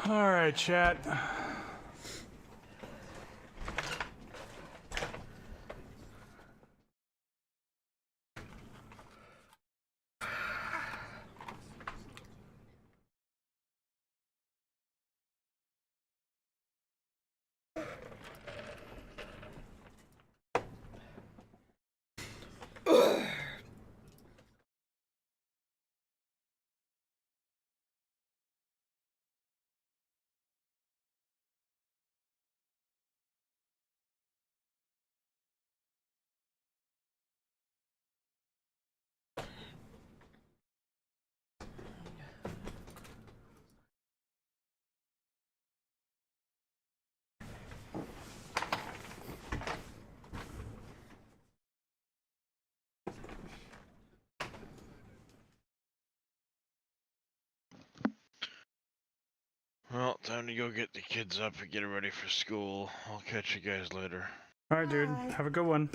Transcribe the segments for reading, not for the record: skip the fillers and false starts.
All right, chat. Well, time to go get the kids up and get ready for school. I'll catch you guys later. All right, dude. Bye. Have a good one.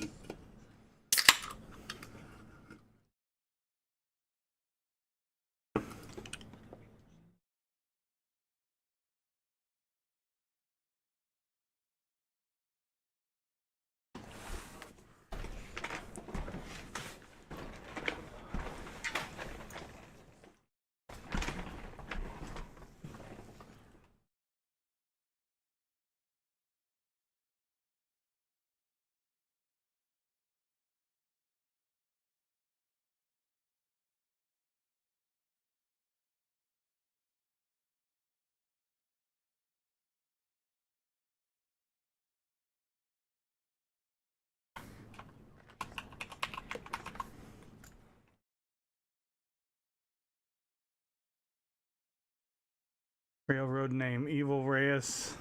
Railroad name, Evil Reyes.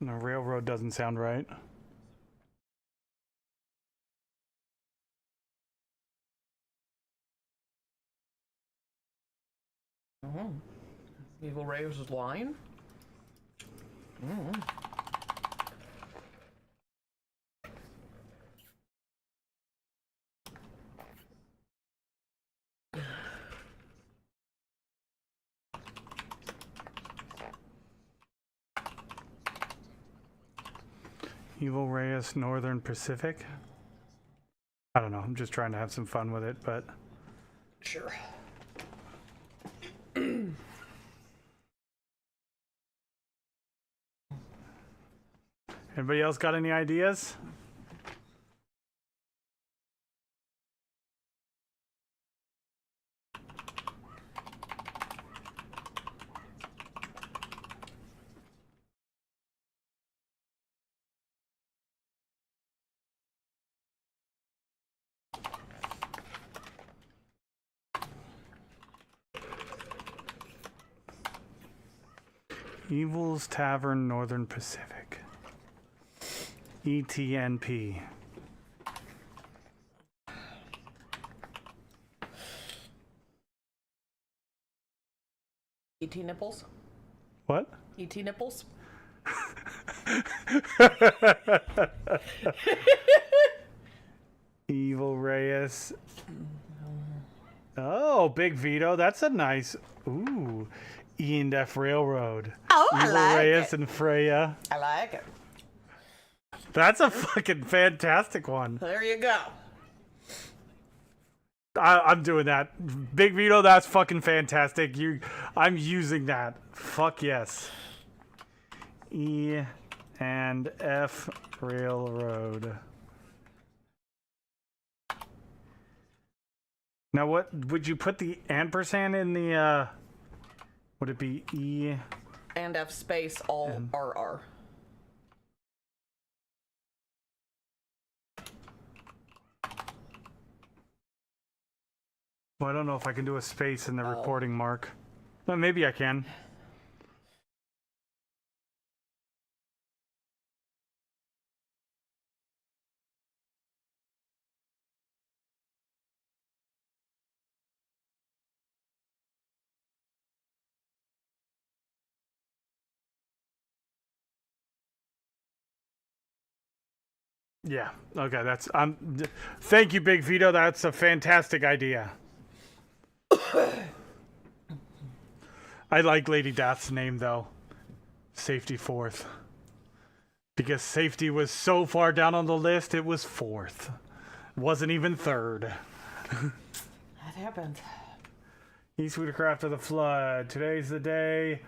No, railroad doesn't sound right. Oh. Evil Reyes' line? Mm. Evil Reyes, Northern Pacific. I don't know. I'm just trying to have some fun with it, but Sure. anybody else got any ideas? Evil's Tavern, Northern Pacific. ETNP. E.T. Nipples? What? E.T. Nipples? Evil Reyes. Oh, Big Vito. That's a nice. Ooh. E&F Railroad. Oh, Evil Reyes and Freya. I like it. That's a fucking fantastic one. There you go. I'm doing that. Big Vito, that's fucking fantastic. I'm using that. Fuck yes. E and F Railroad. Now what would you put the ampersand in the would it be E And F space all RR. Well, I don't know if I can do a space in the recording mark. Well, maybe I can. Yeah. Okay. That's. Thank you, Big Vito. That's a fantastic idea. I like Lady Death's name though. Safety fourth. Because safety was so far down on the list, it was fourth. Wasn't even third. That happened. Eastwood Craft of the Flood. Today's the day.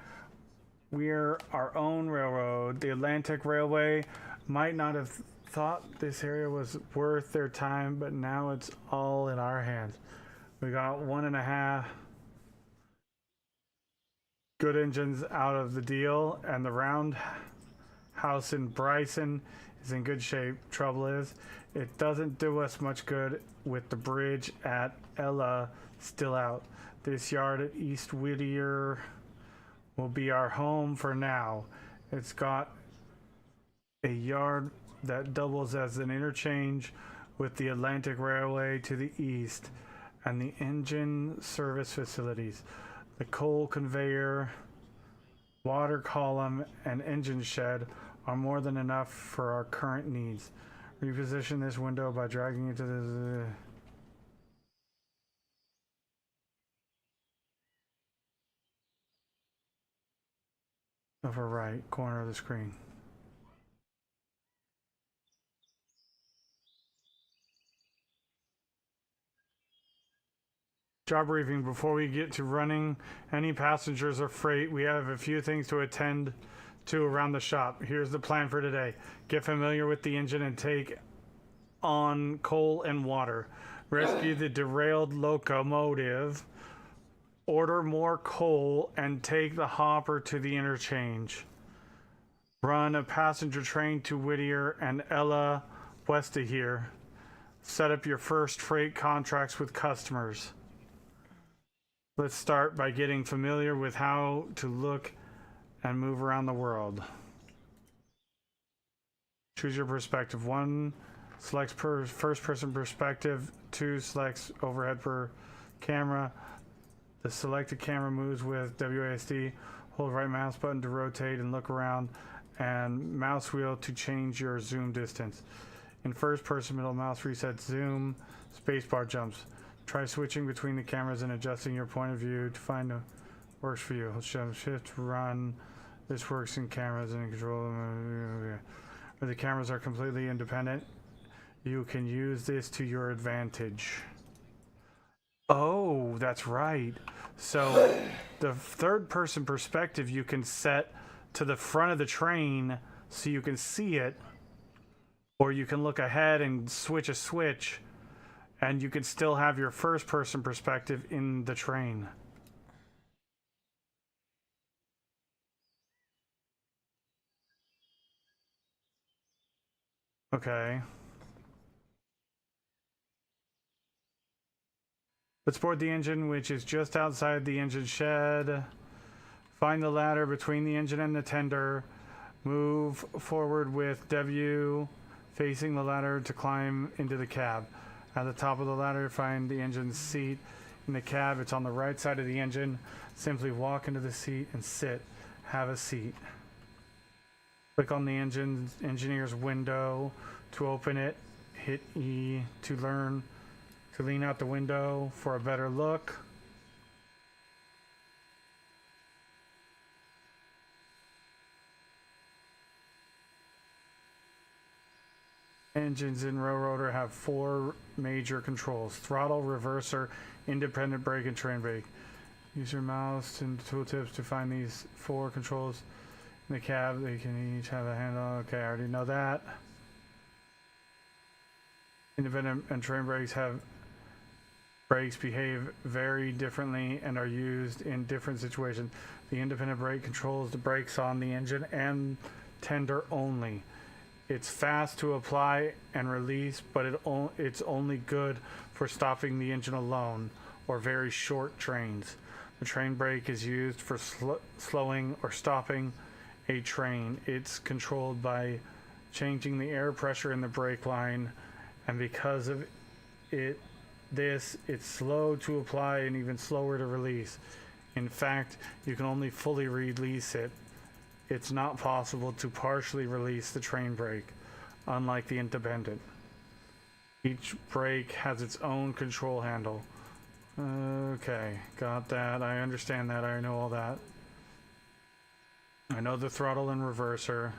We're our own railroad. The Atlantic Railway might not have thought this area was worth their time, but now it's all in our hands. We got 1.5 good engines out of the deal, and the roundhouse in Bryson is in good shape. Trouble is, it doesn't do us much good with the bridge at Ella still out. This yard at East Whittier will be our home for now. It's got a yard that doubles as an interchange with the Atlantic Railway to the east and the engine service facilities. The coal conveyor, water column, and engine shed are more than enough for our current needs. Reposition this window by dragging it to the... upper right corner of the screen. Job briefing. Before we get to running any passengers or freight, we have a few things to attend to around the shop. Here's the plan for today. Get familiar with the engine and take on coal and water. Rescue the derailed locomotive. Order more coal and take the hopper to the interchange. Run a passenger train to Whittier and Ella west of here. Set up your first freight contracts with customers. Let's start by getting familiar with how to look and move around the world. Choose your perspective. 1 selects first person perspective. 2 selects overhead per camera. The selected camera moves with WASD. Hold right mouse button to rotate and look around, and mouse wheel to change your zoom distance. In first person, middle mouse resets zoom, spacebar jumps. Try switching between the cameras and adjusting your point of view to find what works for you. Shift, run. This works in cameras and control. Where the cameras are completely independent, you can use this to your advantage. Oh, that's right. So the third person perspective you can set to the front of the train so you can see it, or you can look ahead and switch a switch, and you can still have your first person perspective in the train. Okay. Let's board the engine, which is just outside the engine shed. Find the ladder between the engine and the tender. Move forward with W facing the ladder to climb into the cab. At the top of the ladder, find the engine seat in the cab. It's on the right side of the engine. Simply walk into the seat and sit. Have a seat. Click on the engineer's window to open it. Hit E to lean out the window for a better look. Engines in Railroader have 4 major controls: throttle, reverser, independent brake, and train brake. Use your mouse and tooltips to find these 4 controls in the cab. They can each have a handle. Okay, I already know that. Independent and train brakes behave very differently and are used in different situations. The independent brake controls the brakes on the engine and tender only. It's fast to apply and release, but it's only good for stopping the engine alone or very short trains. The train brake is used for slowing or stopping a train. It's controlled by changing the air pressure in the brake line, and because of it's slow to apply and even slower to release. In fact, you can only fully release it. It's not possible to partially release the train brake, unlike the independent. Each brake has its own control handle. Okay, got that. I understand that. I know all that. I know the throttle and reverser.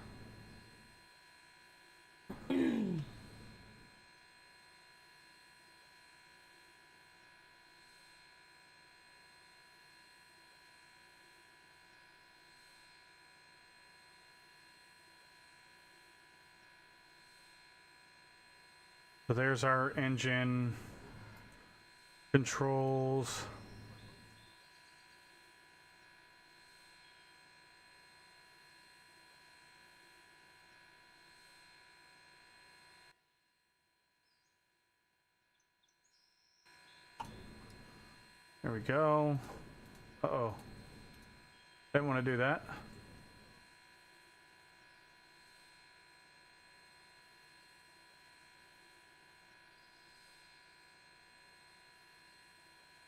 So there's our engine controls. There we go. Uh-oh. Didn't want to do that.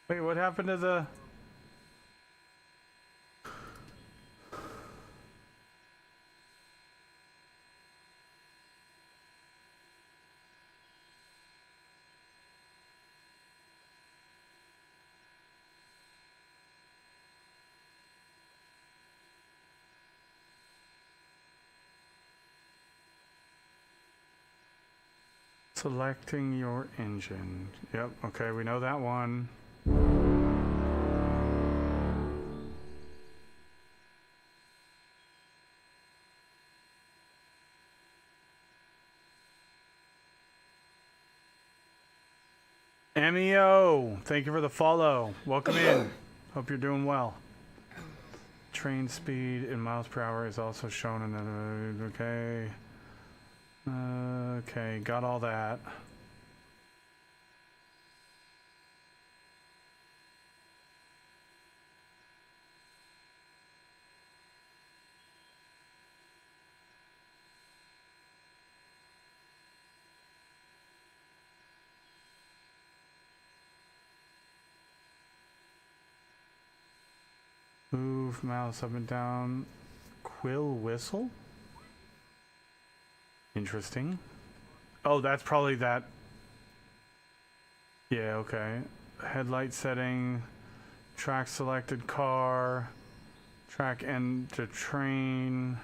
Wait, what happened to the... Selecting your engine. Yep, okay, we know that one. MEO, thank you for the follow. Welcome in. Hope you're doing well. Train speed in miles per hour is also shown in the... Okay. Okay, got all that. Move mouse up and down. Quill whistle? Interesting. Oh, that's probably that. Yeah, okay. Headlight setting. Track selected car. Track end to train.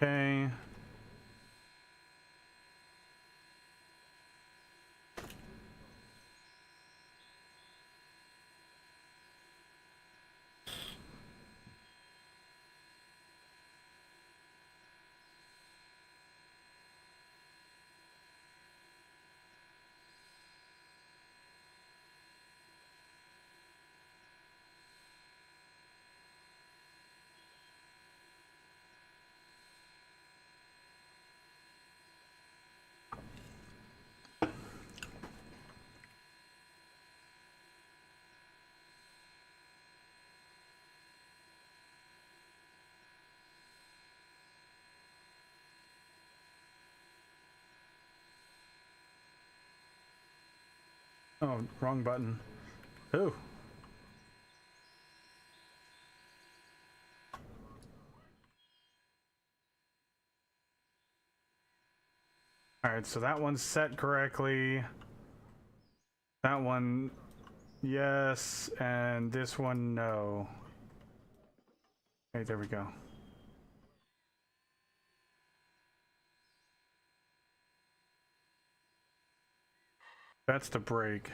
Okay. Oh, wrong button. Ooh. Alright, so that one's set correctly. That one, yes, and this one, no. Okay, there we go. That's the brake.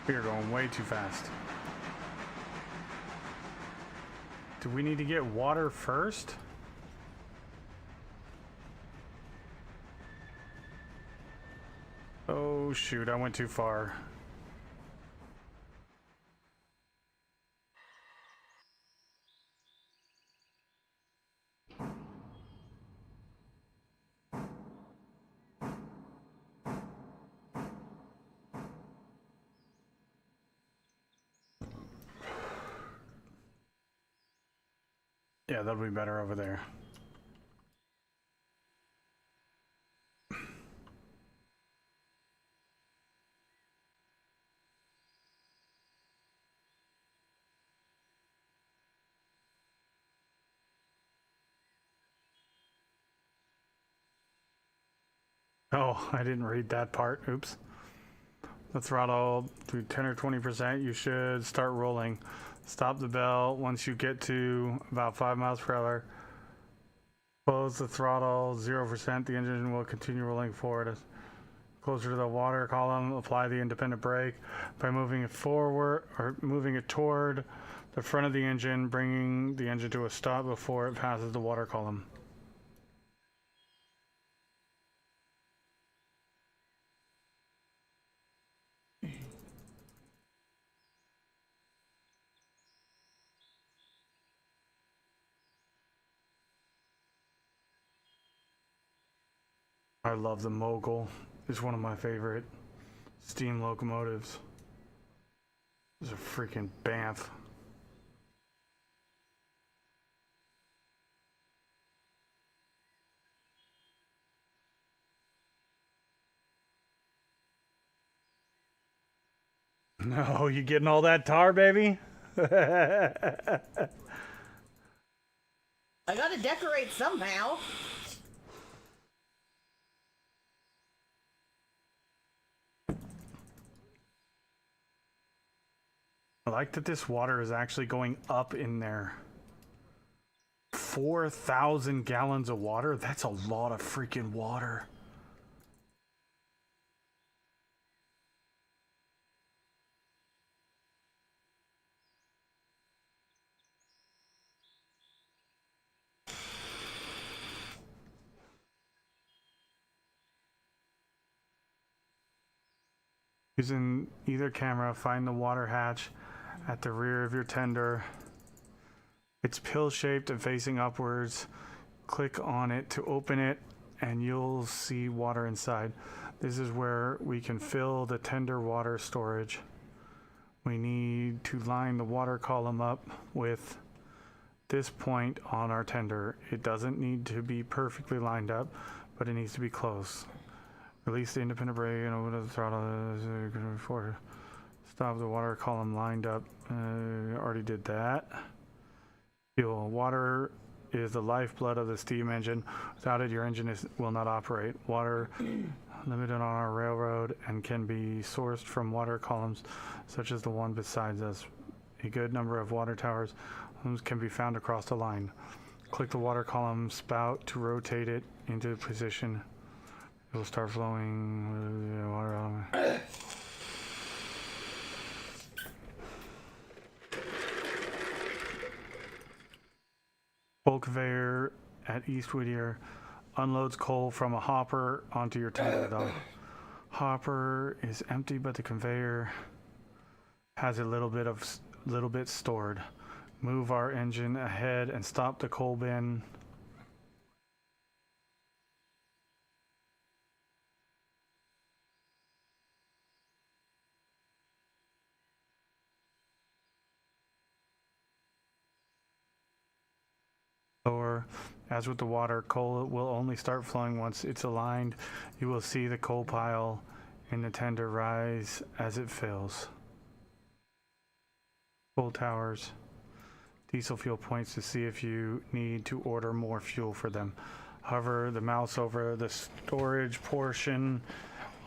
We are going way too fast. Do we need to get water first? Oh shoot, I went too far. Yeah, that'll be better over there. Oh, I didn't read that part. Oops. The throttle to 10 or 20%. You should start rolling. Stop the bell once you get to about 5 miles per hour. Close the throttle 0%. The engine will continue rolling forward. Closer to the water column, apply the independent brake by moving it forward or moving it toward the front of the engine, bringing the engine to a stop before it passes the water column. I love the Mogul. It's one of my favorite steam locomotives. It's a freaking Banff. No, you getting all that tar, baby? I gotta decorate somehow. I like that this water is actually going up in there. 4,000 gallons of water? That's a lot of freaking water. Using either camera, find the water hatch at the rear of your tender. It's pill-shaped and facing upwards. Click on it to open it and you'll see water inside. This is where we can fill the tender water storage. We need to line the water column up with this point on our tender. It doesn't need to be perfectly lined up, but it needs to be close. Release the independent brake and open the throttle before stop the water column lined up. Already did that. Fuel. Water is the lifeblood of the steam engine. Without it, your engine will not operate. Water limited on our railroad and can be sourced from water columns such as the one beside us. A good number of water towers can be found across the line. Click the water column spout to rotate it into position. It will start flowing water out. Coal conveyor at East Whittier unloads coal from a hopper onto your tender. The hopper is empty, but the conveyor has a little bit stored. Move our engine ahead and stop the coal bin. Or, as with the water, coal will only start flowing once it's aligned. You will see the coal pile in the tender rise as it fills. Coal towers. Diesel fuel points to see if you need to order more fuel for them. Hover the mouse over the storage portion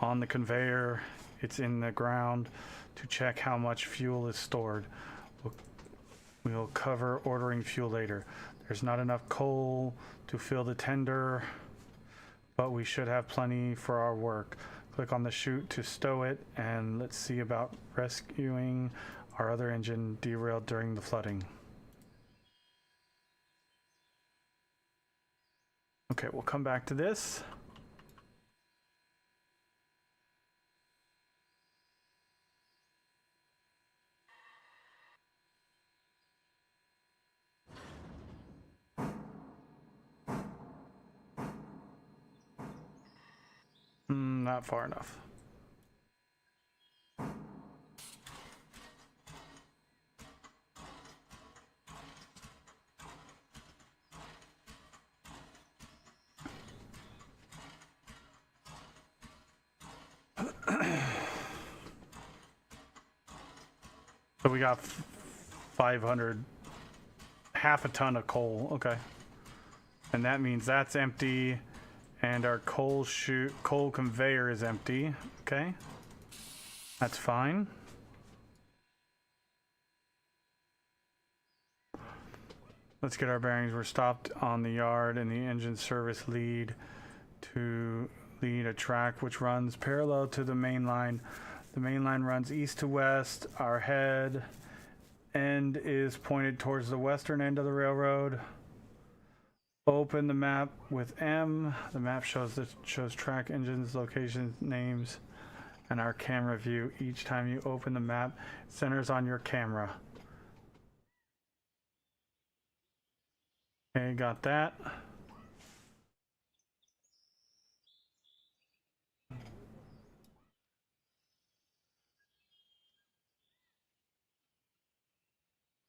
on the conveyor. It's in the ground to check how much fuel is stored. We'll cover ordering fuel later. There's not enough coal to fill the tender, but we should have plenty for our work. Click on the chute to stow it, and let's see about rescuing our other engine derailed during the flooding. Okay, we'll come back to this. Not far enough. So we got 500, half a ton of coal. Okay. And that means that's empty. And our coal conveyor is empty. Okay. That's fine. Let's get our bearings. We're stopped on the yard and the engine service lead a track which runs parallel to the main line. The main line runs east to west. Our head end is pointed towards the western end of the railroad. Open the map with M. The map shows track engines, locations, names, and our camera view. Each time you open the map, it centers on your camera. Okay, got that.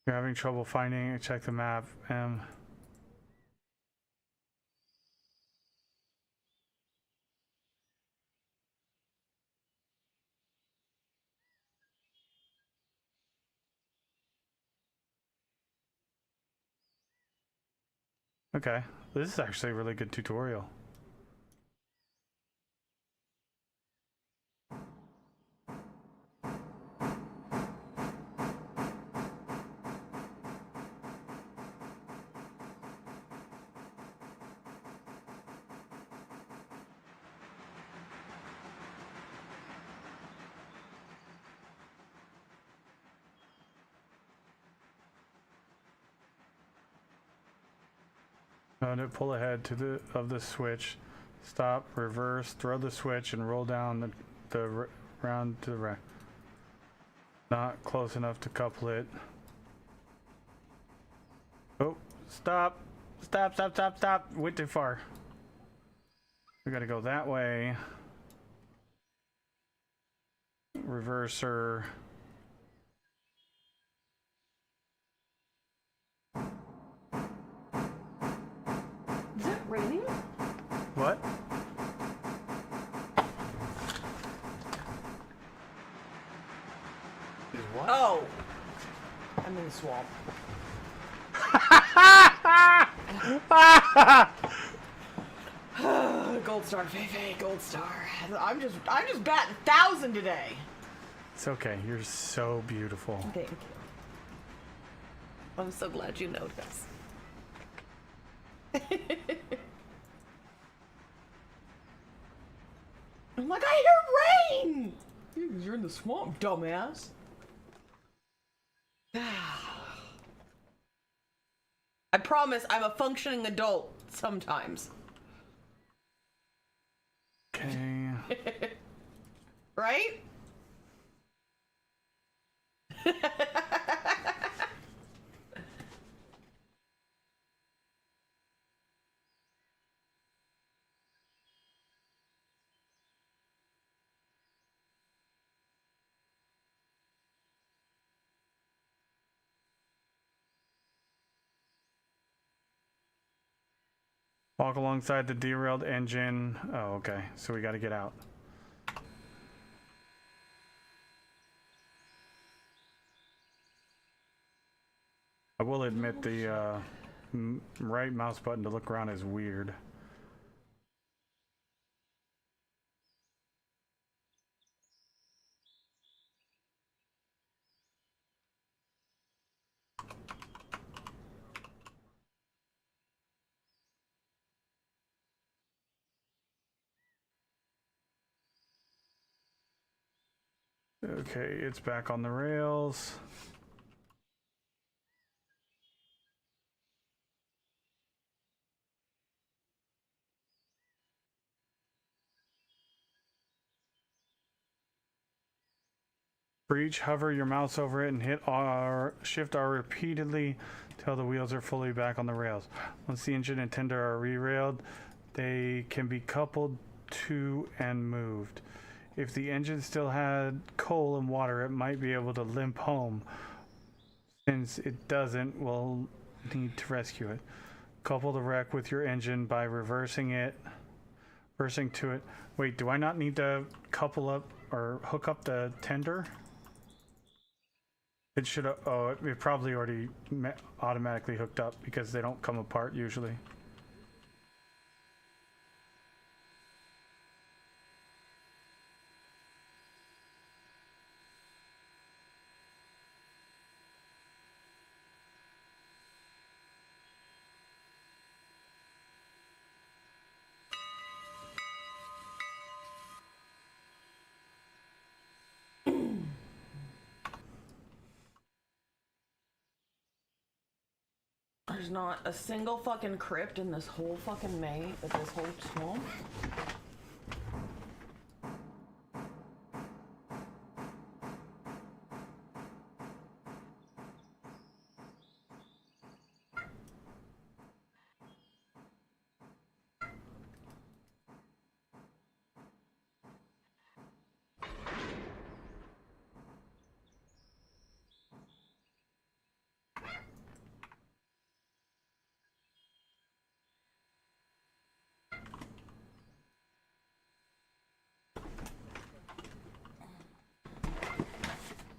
You're having trouble finding it, check the map. Okay, this is actually a really good tutorial. To pull ahead to the switch, stop, reverse, throw the switch, and roll down the round to the right. Not close enough to couple it. Oh, stop! Stop! Went too far. We gotta go that way. Reverser. Is it raining? What? Is what? Oh! I'm in the swamp. Gold star, Feifei, gold star. I'm just batting 1,000 today. It's okay. You're so beautiful. Thank you. I'm so glad you noticed. I'm like, I hear rain! You're in the swamp, dumbass. I promise I'm a functioning adult sometimes. Okay. Right? Walk alongside the derailed engine. Oh, okay. So we got to get out. I will admit the right mouse button to look around is weird. Okay, it's back on the rails. For each hover your mouse over it and hit Shift R repeatedly till the wheels are fully back on the rails. Once the engine and tender are re-railed, they can be coupled to and moved. If the engine still had coal and water, it might be able to limp home. Since it doesn't, we'll need to rescue it. Couple the wreck with your engine by reversing to it. Wait, do I not need to couple up or hook up the tender? It should have, oh, it probably already automatically hooked up because they don't come apart usually. There's not a single fucking crypt in this whole fucking this whole swamp.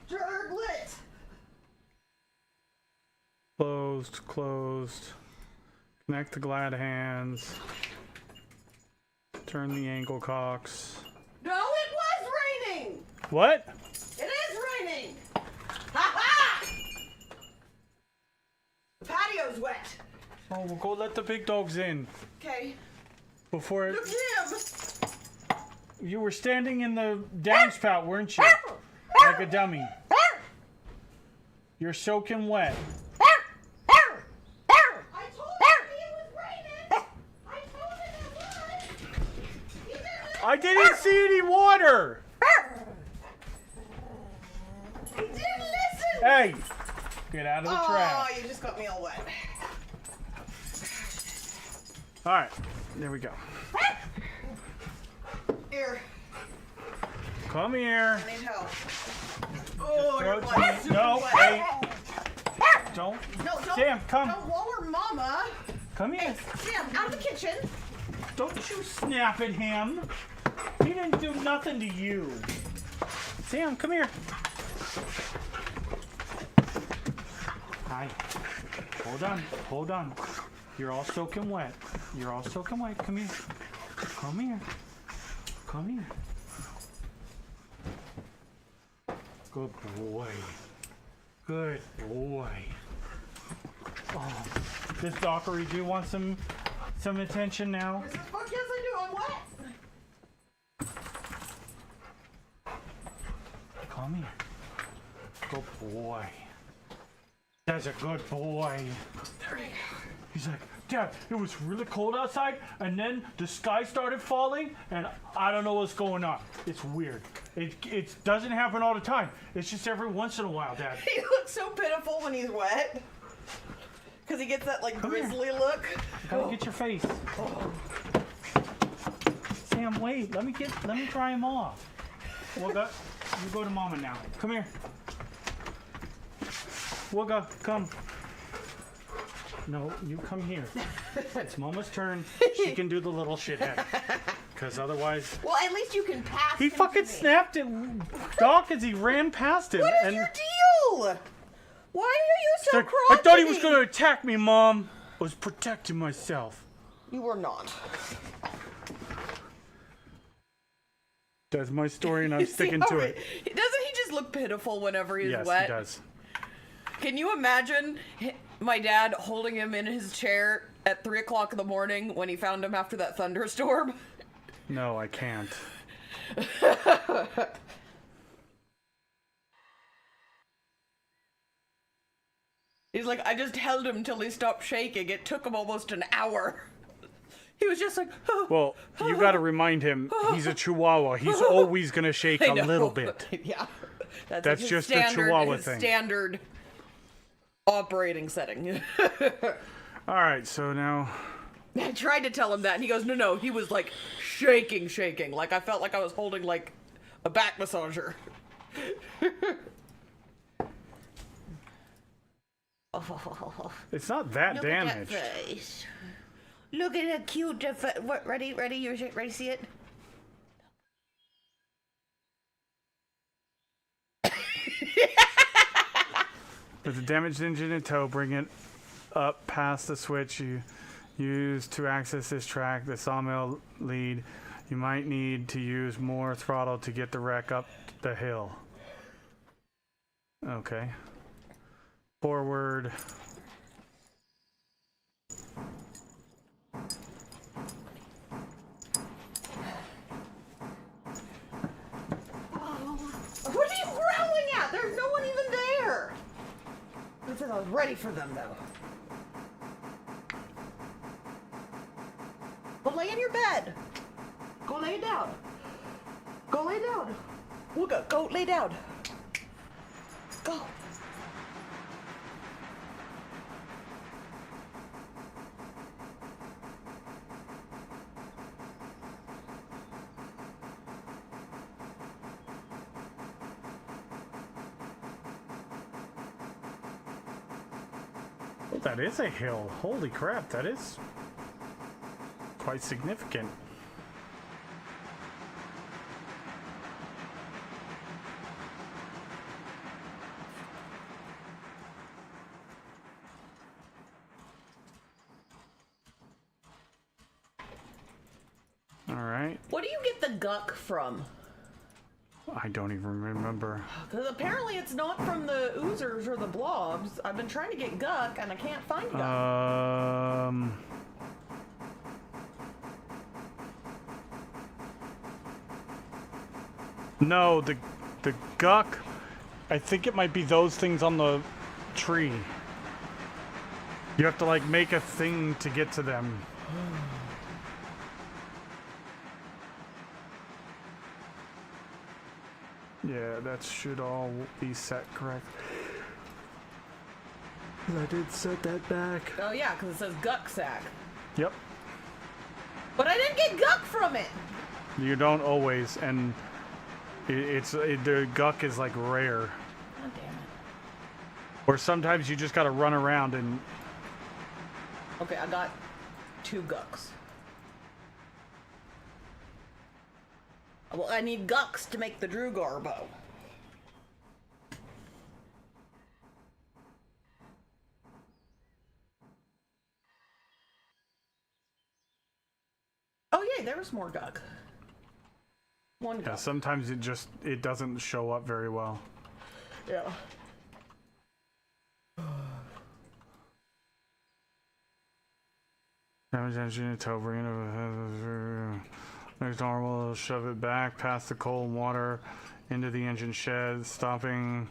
Jurglet! Closed. Connect the glad hands. Turn the ankle cocks. No, it was raining! What? It is raining! Ha ha! The patio's wet. Oh, we'll go let the big dogs in. Okay. Before Look at him! you were standing in the downspout, weren't you? Like a dummy. You're soaking wet. I told him it was raining! I told him it was! He didn't I didn't see any water. He didn't listen! Hey, get out of the Oh, trap. you just got me all wet. All right, there we go. Here, Come here. I need help. Oh, Throw your it to blood's me. super No, wet. hey. Don't. No, don't. Sam, come. Don't lower Mama. Come here. Sam, out of the kitchen. Don't you snap at him. He didn't do nothing to you. Sam, come here. Hi. Hold on. You're all soaking wet. Come here. Come here. Good boy. Oh, does Dockery do want some attention now? Fuck yes, I do. I'm wet. Come here. Good boy. That's a good boy. There you go. He's like, Dad, it was really cold outside, and then the sky started falling, and I don't know what's going on. It's weird. It doesn't happen all the time. It's just every once in a while, Dad. He looks so pitiful when he's wet. Because he gets that, like, Come here. grizzly look. Gotta get your face. Sam, wait. Let me dry him off. Wugga, you go to Mama now. Come here. Wugga, come. No, you come here. It's Mama's turn. She can do the little shithead. Because otherwise... Well, at least you can pass He him to fucking me. snapped at Doc as he ran past him. What is and your deal? Why are you so Like, cross? I thought he was going to attack me, Mom. I was protecting myself. You were not. That's my story, and I'm sticking to it. Doesn't he just look pitiful whenever he's Yes, wet? he does. Can you imagine my dad holding him in his chair at 3 o'clock in the morning when he found him after that thunderstorm? No, I can't. He's like, I just held him till he stopped shaking. It took him almost an hour. He was just like, Well, you got to remind him he's a Chihuahua. He's always going to shake I a know. little bit. Yeah. That's That's his just a standard, Chihuahua his thing. standard operating setting. All right, so now I tried to tell him that, and he goes, no. He was like shaking. Like I felt like I was holding like a back massager. it's not that Look damaged. at that face. Look at that cute. What? Ready? You ready to see it? With a damaged engine in tow, bring it up past the switch you use to access this track, the sawmill lead. You might need to use more throttle to get the wreck up the hill. Okay. Forward. What are you growling at? There's no one even there. He said I was ready for them though. lay in your bed. Go lay down. Go lay down. Wooga, go lay down. Go. Oh, that is a hill. Holy crap, that is quite significant. All right. What do you get the guck from? I don't even remember. Because apparently it's not from the oozers or the blobs. I've been trying to get guck and I can't find guck. No, the guck. I think it might be those things on the tree. You have to like make a thing to get to them. Yeah, that should all be set correct. I did set that back. Oh yeah, because it says guck sack. Yep. But I didn't get guck from it. You don't always, and the guck is like rare. God damn it. Or sometimes you just gotta run around and. Okay, I got 2 gucks. Well, I need gucks to make the Drugar bow. Oh yay, there was more guck. 1 Yeah, guck. sometimes it doesn't show up very well. Yeah. Damage engine to bring it next normal, shove it back past the cold water into the engine shed, stopping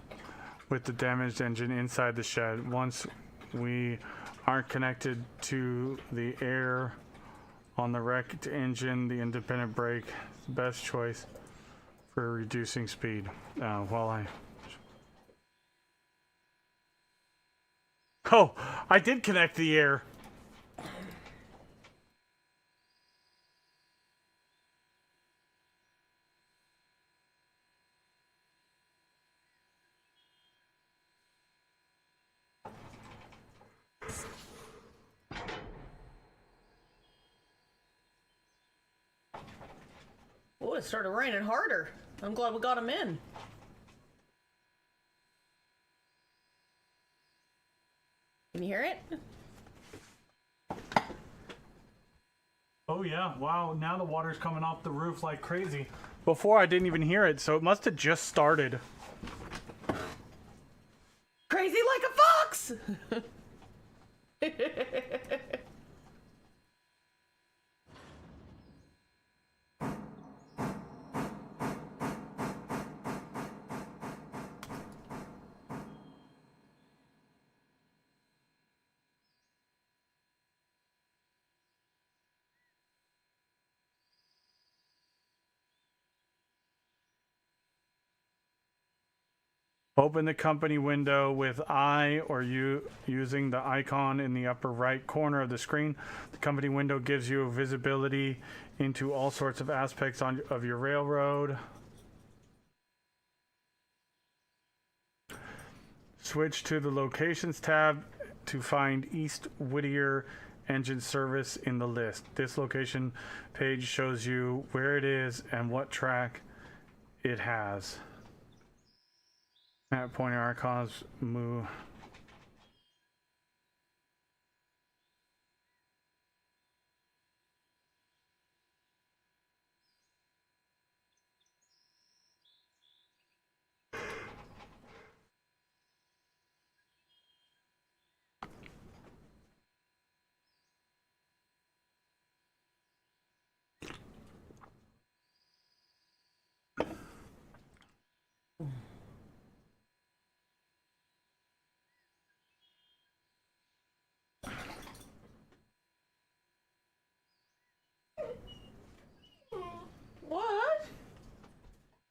with the damaged engine inside the shed. Once we aren't connected to the air on the wrecked engine, the independent brake is the best choice for reducing speed. Oh, I did connect the air. Oh, it started raining harder. I'm glad we got him in. Can you hear it? Oh yeah, wow, now the water's coming off the roof like crazy. Before I didn't even hear it, so it must have just started. Crazy like a fox! Open the company window with I or you using the icon in the upper right corner of the screen. The company window gives you visibility into all sorts of aspects of your railroad. Switch to the locations tab to find East Whittier engine service in the list. This location page shows you where it is and what track it has. At pointer icons move.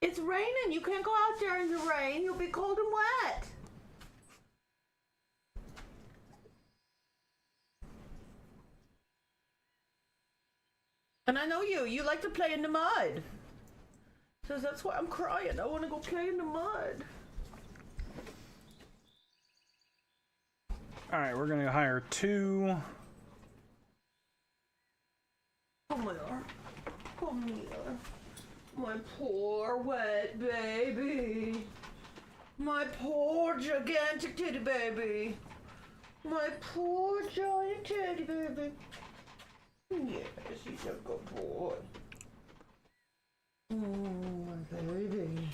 It's raining. You can't go out there in the rain. You'll be cold and wet. And I know you. You like to play in the mud. So that's why I'm crying. I want to go play in the mud. All right, we're gonna hire 2. Come here. Come here. My poor wet baby. My poor gigantic teddy baby. My poor giant teddy baby. Yes, he's a good boy. Oh, my baby.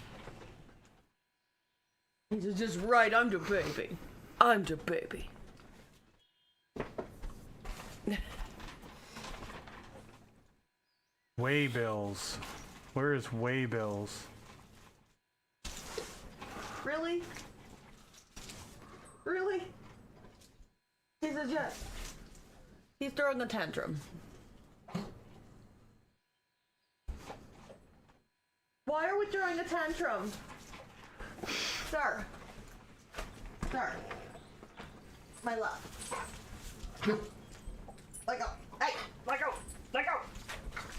He's just right. I'm the baby. I'm the baby. Waybills. Where is Waybills? Really? Really? He's a jet. He's throwing a tantrum. Why are we throwing a tantrum? Sir. Sir. My love. Let go. Hey, let go. Let go.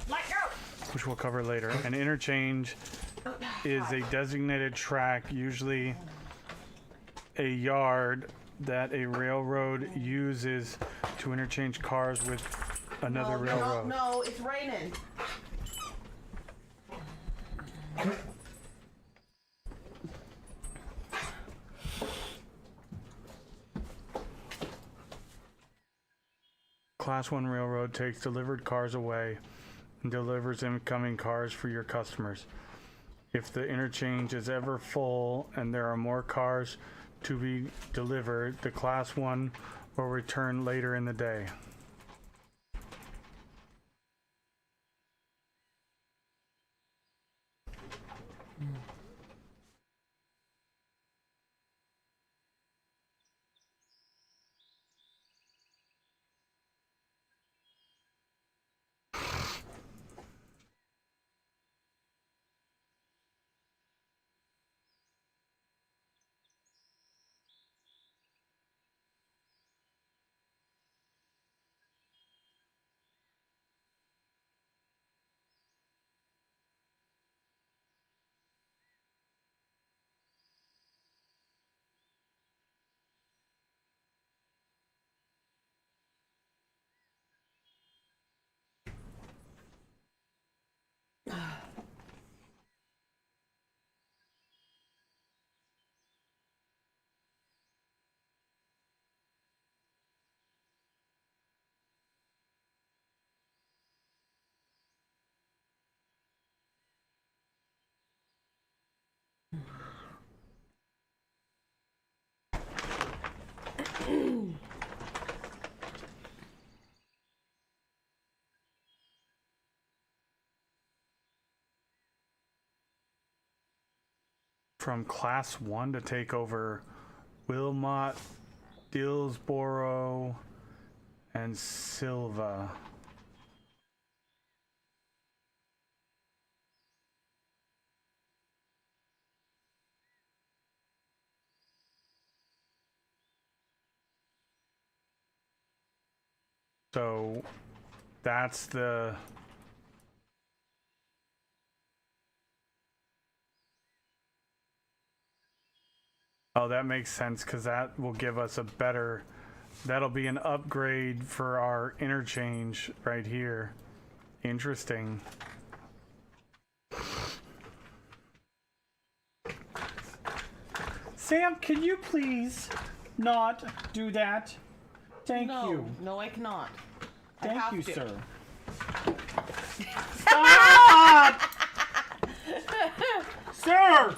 Let go. Which we'll cover later. An interchange is a designated track, usually a yard that a railroad uses to interchange cars with another railroad. No, it's raining. Class 1 railroad takes delivered cars away and delivers incoming cars for your customers. If the interchange is ever full and there are more cars to be delivered, the Class 1 will return later in the day. From Class 1 to take over Wilmot, Dillsboro, and Silva. So that's the... Oh, that makes sense, because that will give us a better... That'll be an upgrade for our interchange right here. Interesting. Sam, can you please not do that? Thank you. No, I cannot. Thank you, sir. Stop! Sir!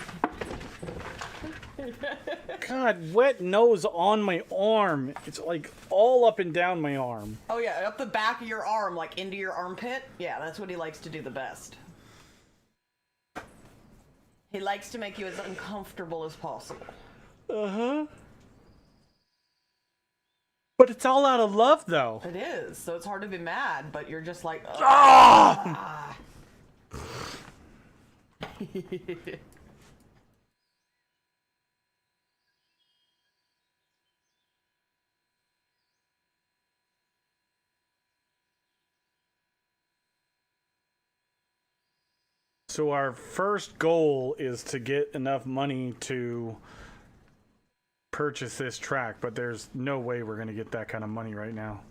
God, wet nose on my arm. It's like all up and down my arm. Oh yeah, up the back of your arm, like into your armpit. Yeah, that's what he likes to do the best. He likes to make you as uncomfortable as possible. Uh-huh. But it's all out of love, though. It is, so it's hard to be mad, but you're just like, ugh. Ah! So our first goal is to get enough money to purchase this track, but there's no way we're going to get that kind of money right now.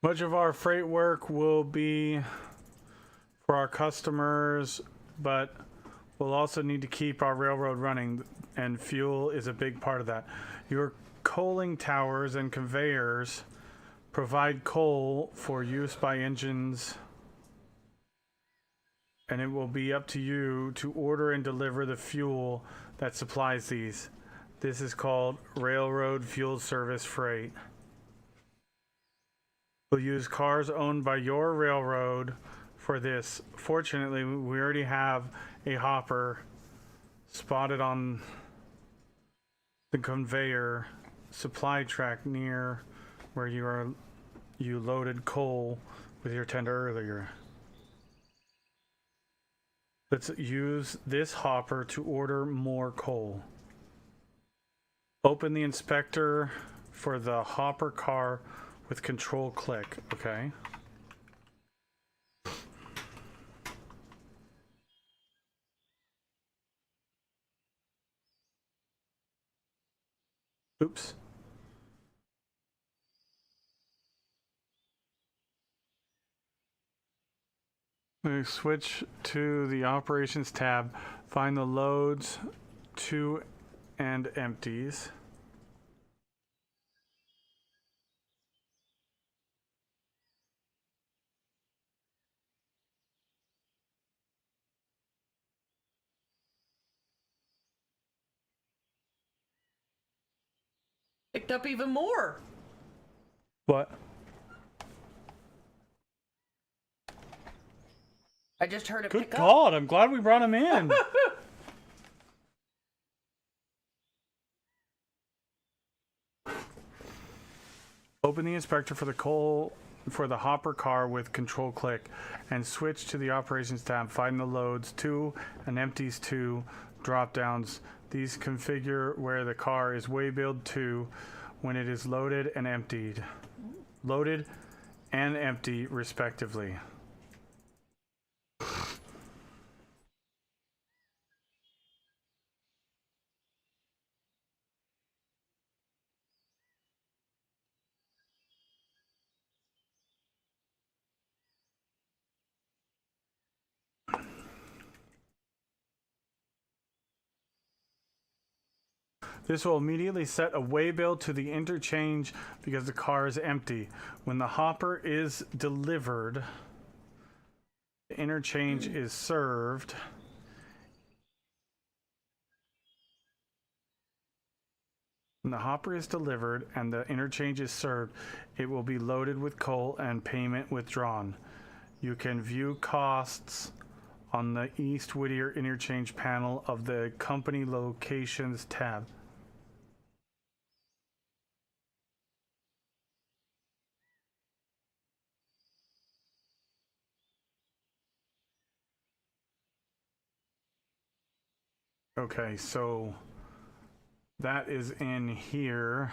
Much of our freight work will be for our customers, but we'll also need to keep our railroad running, and fuel is a big part of that. Your coaling towers and conveyors provide coal for use by engines, and it will be up to you to order and deliver the fuel that supplies these. This is called Railroad Fuel Service Freight. We'll use cars owned by your railroad for this. Fortunately, we already have a hopper spotted on the conveyor supply track near where you loaded coal with your tender earlier. Let's use this hopper to order more coal. Open the inspector for the hopper car with control click, okay? Oops. We switch to the operations tab, find the loads to and empties. Picked up even more. What? I just heard it Good pick up. God, I'm glad we brought him in. Open the inspector for the coal for the hopper car with control click and switch to the operations tab. Find the loads to and empties to drop downs. These configure where the car is waybill to when it is loaded and emptied. Loaded and empty respectively. This will immediately set a waybill to the interchange because the car is empty. When the hopper is delivered, the interchange is served. When the hopper is delivered and the interchange is served, it will be loaded with coal and payment withdrawn. You can view costs on the East Whittier interchange panel of the Company Locations tab. Okay, so that is in here.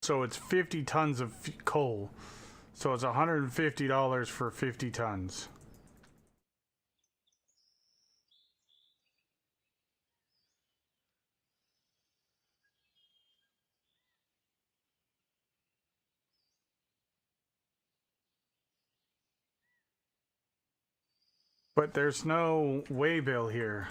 So it's 50 tons of coal. So it's $150 for 50 tons. But there's no waybill here.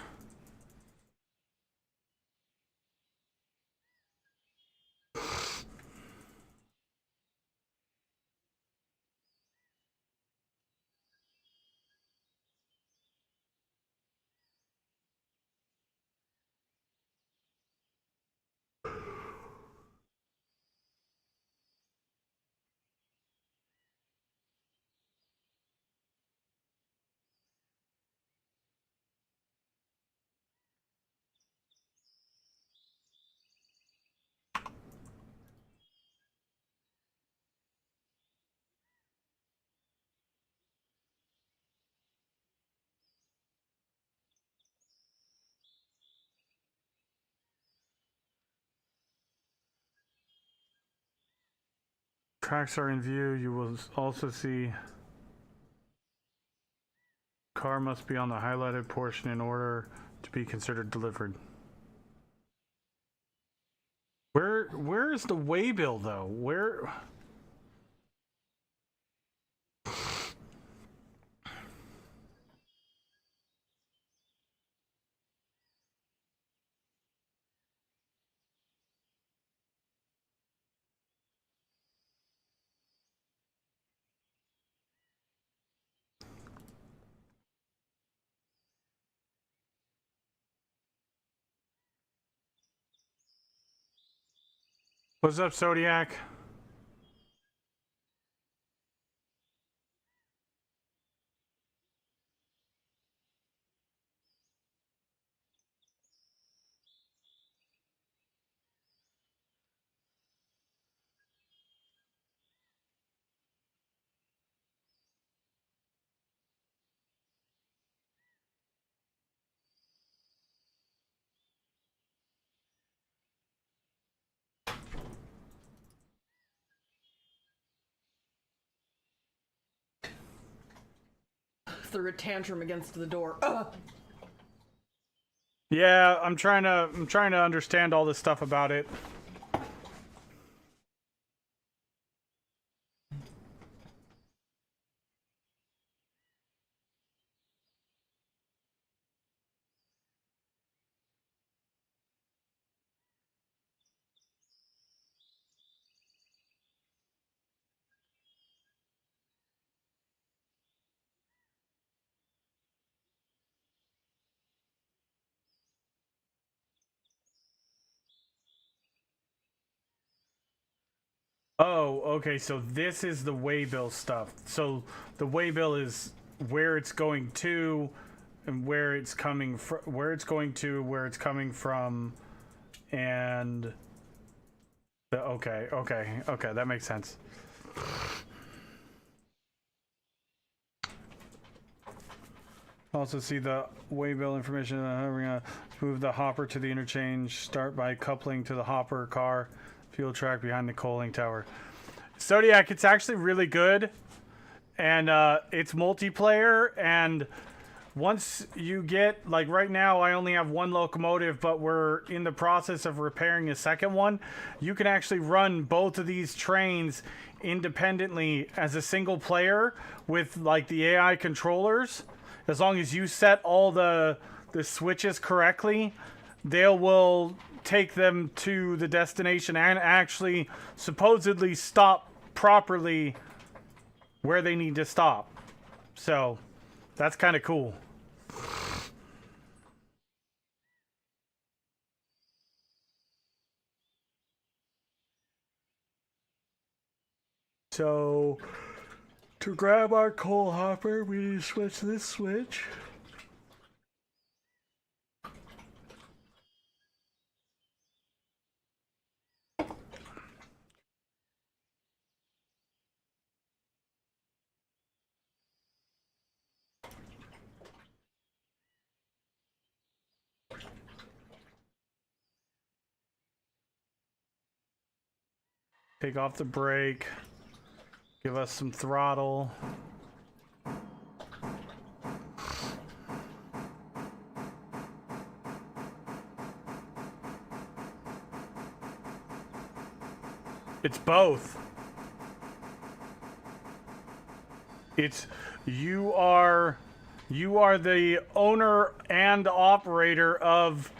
Tracks are in view. You will also see car must be on the highlighted portion in order to be considered delivered. Where is the waybill though? Where? What's up, Zodiac? Threw a tantrum against the door. Ugh. Yeah, I'm trying to understand all this stuff about it. Oh, okay, so this is the waybill stuff. So the waybill is where it's going to and where it's coming from, where it's going to, where it's coming from, and okay, that makes sense. Also see the waybill information. We're gonna move the hopper to the interchange. Start by coupling to the hopper car. Fuel track behind the coaling tower. Zodiac, it's actually really good, and it's multiplayer, and once you get, like right now I only have one locomotive, but we're in the process of repairing a second one. You can actually run both of these trains independently as a single player with like the AI controllers. As long as you set all the switches correctly, they will take them to the destination and actually supposedly stop properly where they need to stop. So that's kind of cool. So to grab our coal hopper, we need to switch this switch. Take off the brake. Give us some throttle. It's both. It's you are the owner and operator of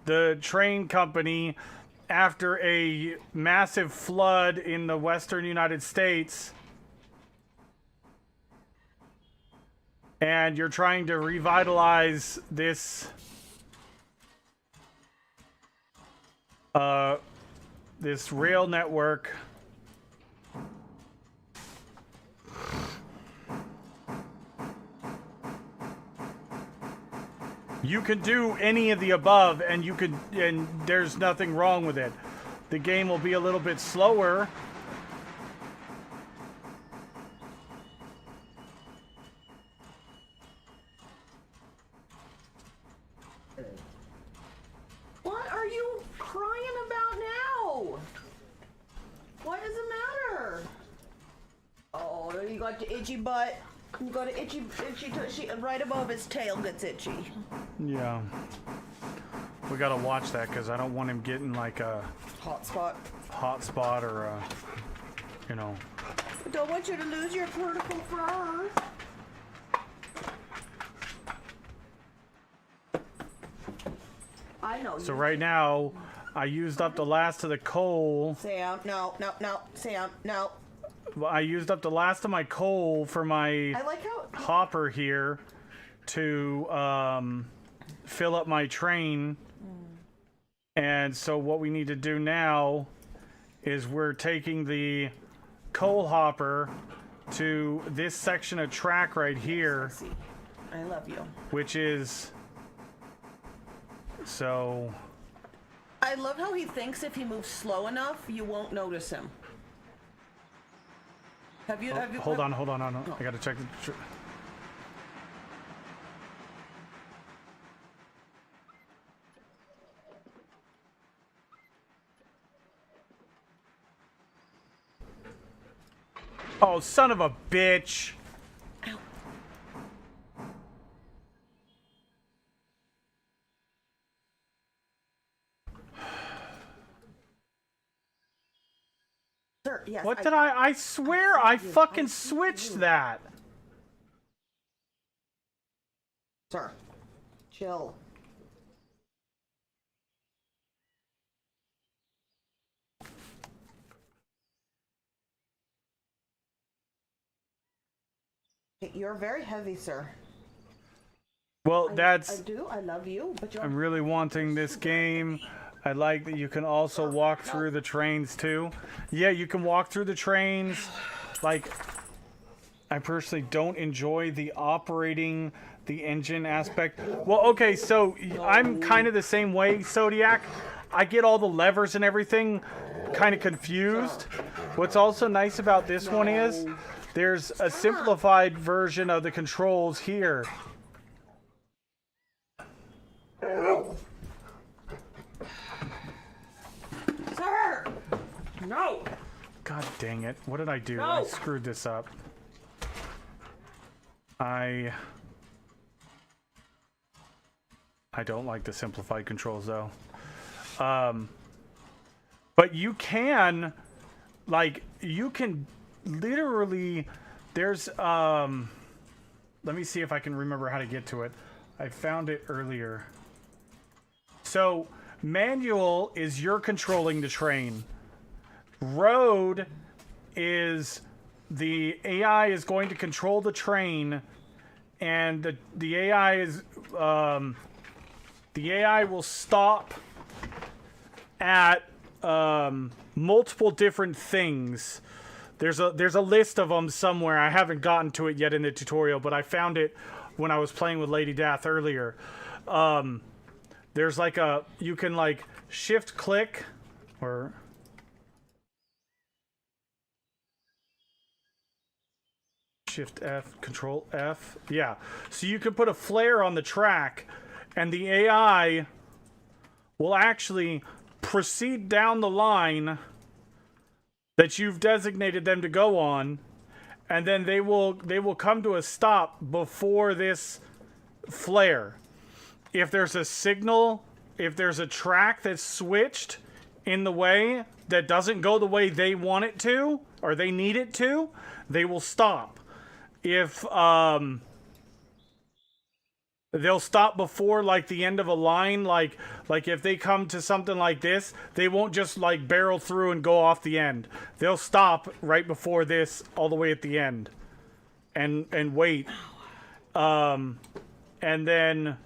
the train company after a massive flood in the western United States, and you're trying to revitalize this this rail network. You can do any of the above, and there's nothing wrong with it. The game will be a little bit slower. What are you crying about now? What does it matter? you got the itchy butt. You got an itchy tushy, and right above his tail gets itchy. Yeah. We gotta watch that because I don't want him getting like a Hot spot. hot spot or a, you know. I don't want you to lose your vertical fur. I know. So right now, I used up the last of the coal. Sam, no, Sam, no. I used up the last of my coal for my I like how. hopper here to fill up my train. And so what we need to do now is we're taking the coal hopper to this section of track right here, I love you. which is so. I love how he thinks if he moves slow enough, you won't notice him. Have you? Hold on. I gotta check the. Oh, son of a bitch! Ow. Sir, yes. What did I swear I fucking switched that. Sir, chill. You're very heavy, sir. Well, I that's. do. I love you, but you're. I'm really wanting this game. I like that you can also walk through the trains too. Yeah, you can walk through the trains. Like, I personally don't enjoy the operating the engine aspect. Well, okay, so I'm kind of the same way, Zodiac. I get all the levers and everything kind of confused. What's also nice about this one is there's a simplified version of the controls here. Sir! No! God dang it. What did I do? No. I screwed this up. I don't like the simplified controls though. But you can, like, you can literally, there's, let me see if I can remember how to get to it. I found it earlier. So, manual is you're controlling the train. Road is the AI is going to control the train, and the AI is the AI will stop at multiple different things. There's a list of them somewhere. I haven't gotten to it yet in the tutorial, but I found it when I was playing with Lady Dath earlier. There's like you can like shift click or Shift F, Control F. Yeah. So you can put a flare on the track, and the AI will actually proceed down the line that you've designated them to go on, and then they will come to a stop before this flare. If there's a signal, if there's a track that's switched in the way that doesn't go the way they want it to or they need it to, they will stop. If they'll stop before like the end of a line, like if they come to something like this, they won't just like barrel through and go off the end. They'll stop right before this all the way at the end and wait. And then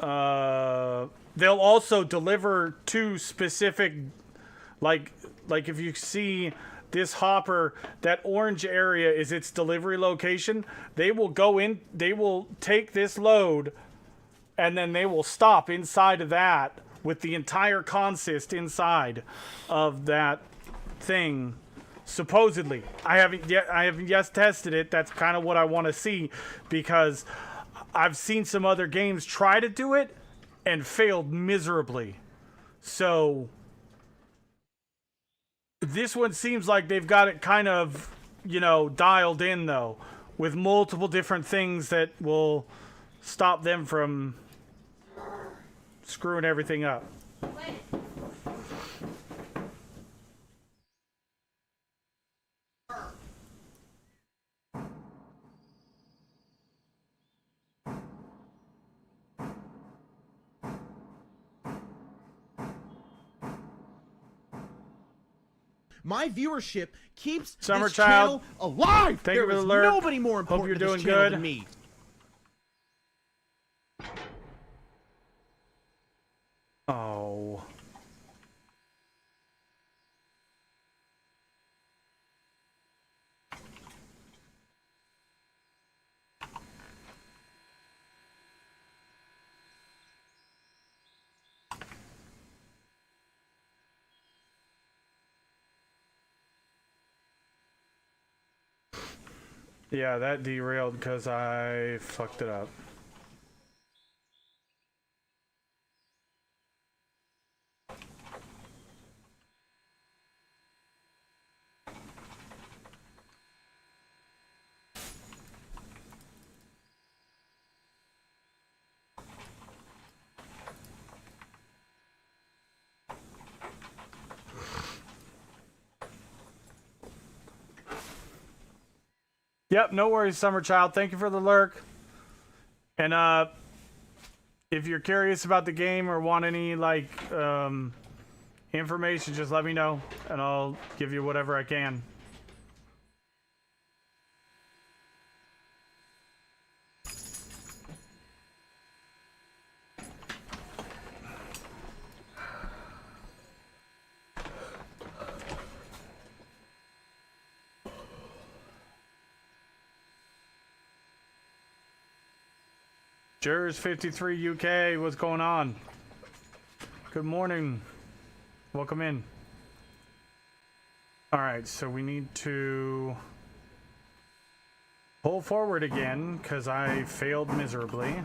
they'll also deliver to specific, like if you see this hopper, that orange area is its delivery location. They will go in, they will take this load, and then they will stop inside of that with the entire consist inside of that thing. Supposedly, I haven't yet tested it. That's kind of what I want to see, because I've seen some other games try to do it and failed miserably. So this one seems like they've got it kind of you know, dialed in though, with multiple different things that will stop them from screwing everything up. My viewership keeps Summer this Child, channel alive. thank you There for the is lurk. nobody more Hope important you're to this doing channel good. than me. Oh. Yeah, that derailed because I fucked it up. Yep, no worries, Summer Child. Thank you for the lurk. And if you're curious about the game or want any like information, just let me know and I'll give you whatever I can. Jurors 53 UK, what's going on? Good morning. Welcome in. All right, so we need to pull forward again because I failed miserably.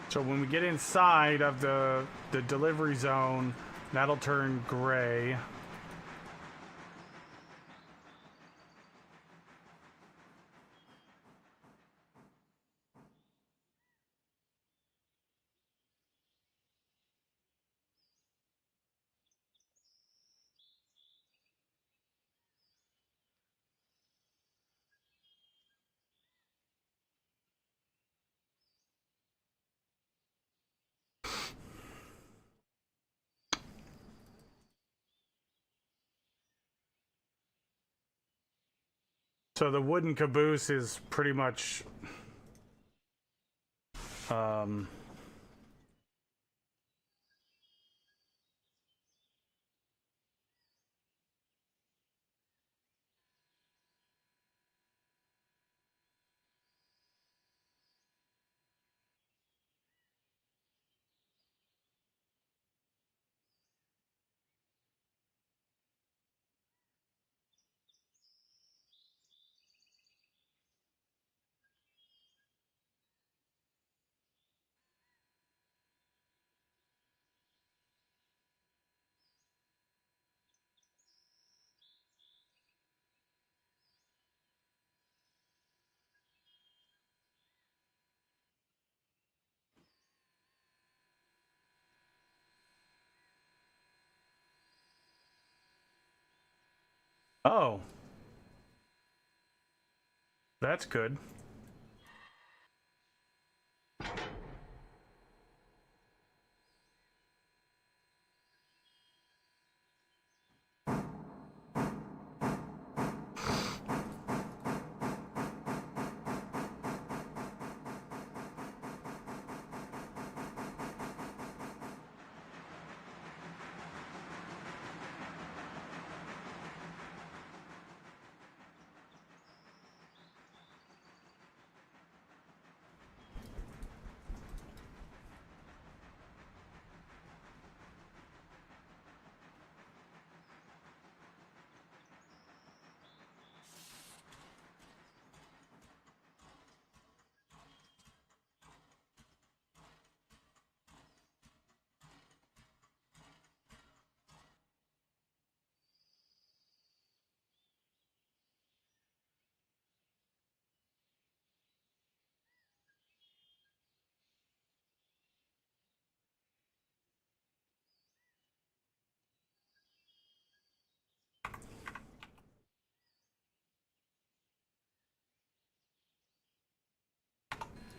So when we get inside of the delivery zone, that'll turn gray. So the wooden caboose is pretty much Oh. That's good.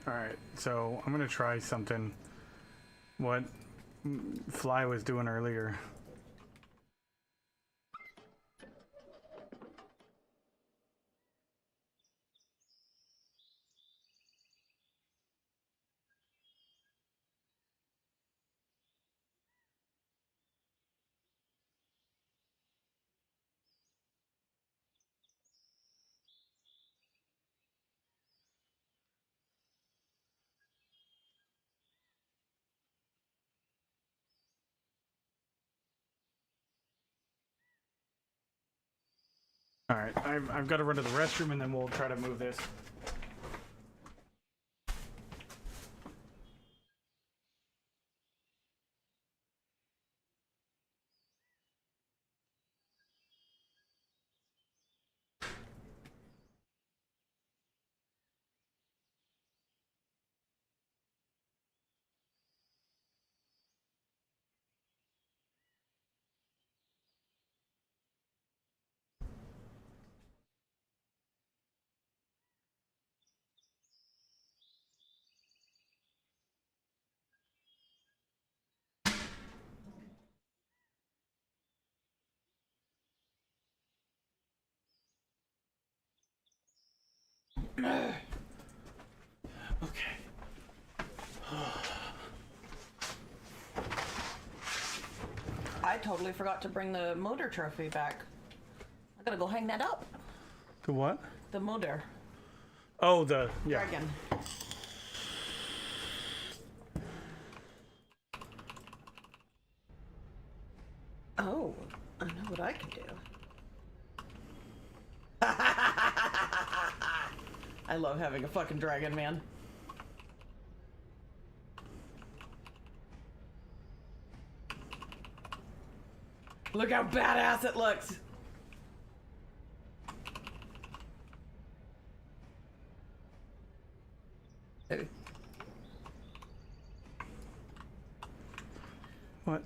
Alright, so I'm gonna try something. What Fly was doing earlier. Alright, I've got to run to the restroom and then we'll try to move this. Okay. I totally forgot to bring the motor trophy back. I gotta go hang that up. The what? The motor. Oh, the yeah. Dragon. Oh, I know what I can do. I love having a fucking dragon, man. Look how badass it looks. What?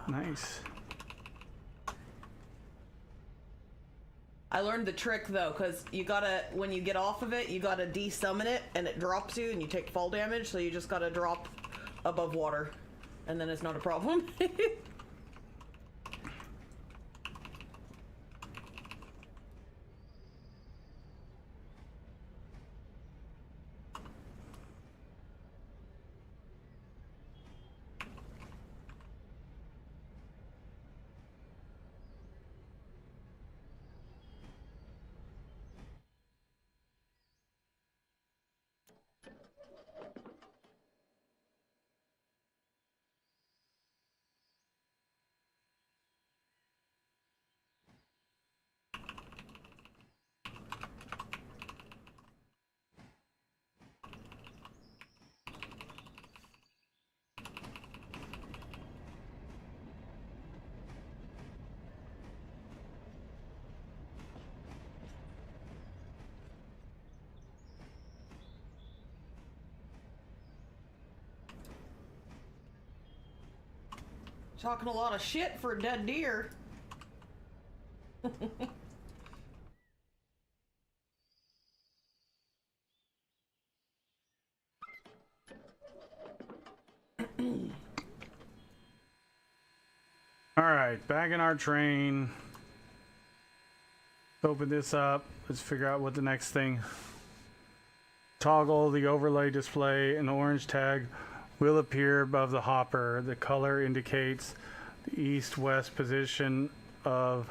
Nice. I learned the trick though, because you gotta, when you get off of it, you gotta de-summon it and it drops you and you take fall damage, so you just gotta drop above water and then it's not a problem. Talking a lot of shit for a dead deer. All right, back in our train. Let's open this up. Let's figure out what the next thing. Toggle the overlay display. An orange tag will appear above the hopper. The color indicates the east-west position of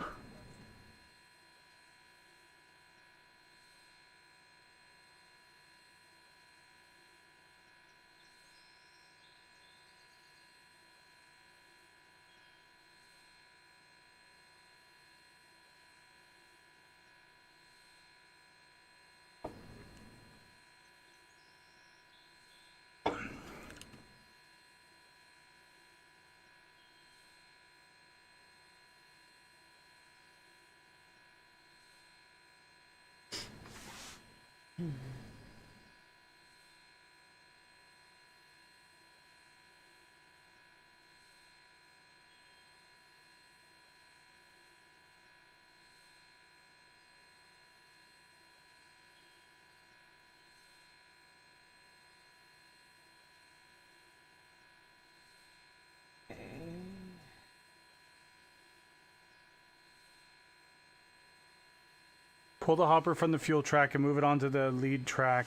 pull the hopper from the fuel track and move it onto the lead track.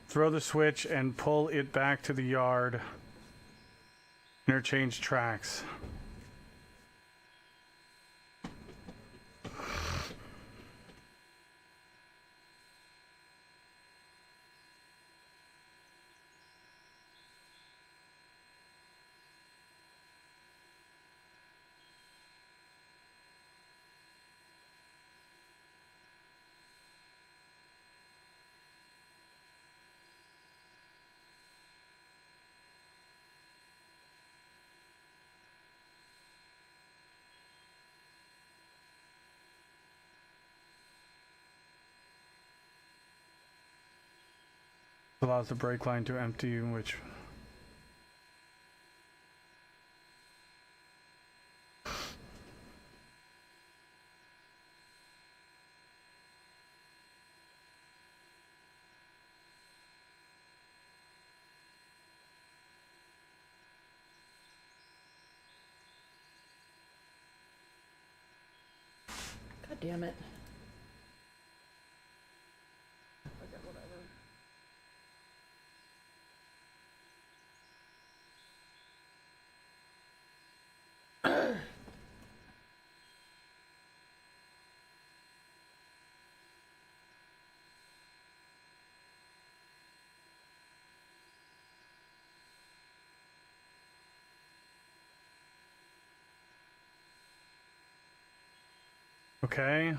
Throw the switch and pull it back to the yard. Interchange tracks. Allows the brake line to empty, which God damn it. okay.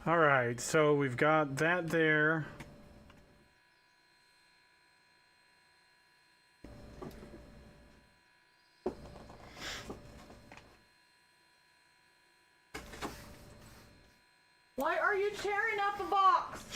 All right, so we've got that there. Why are you tearing up a box?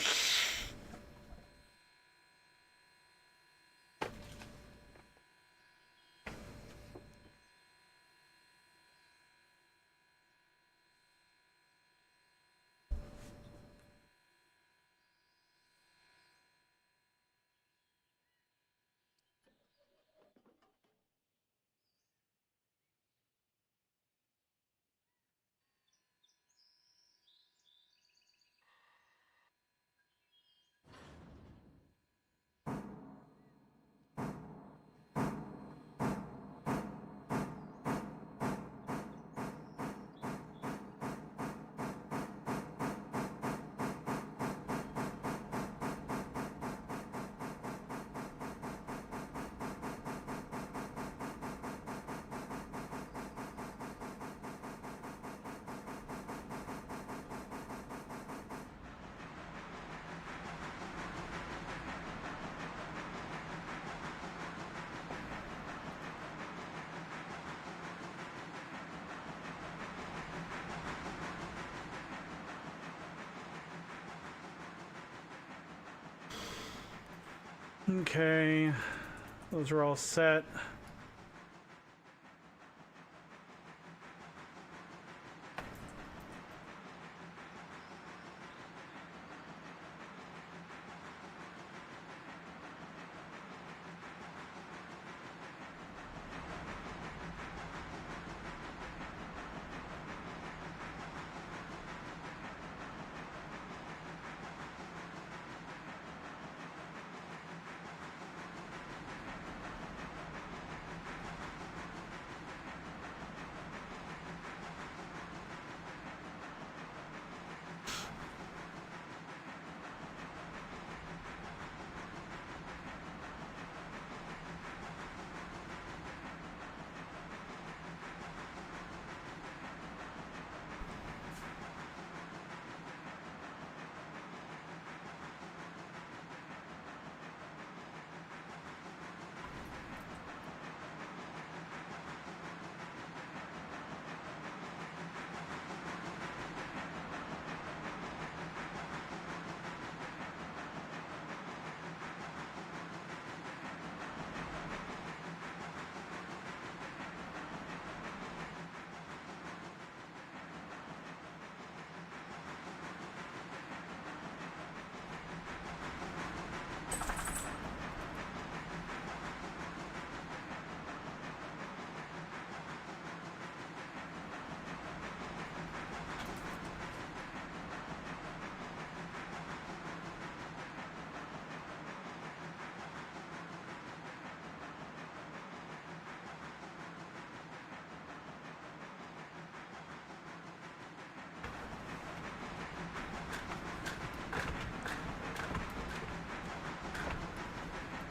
Okay, those are all set.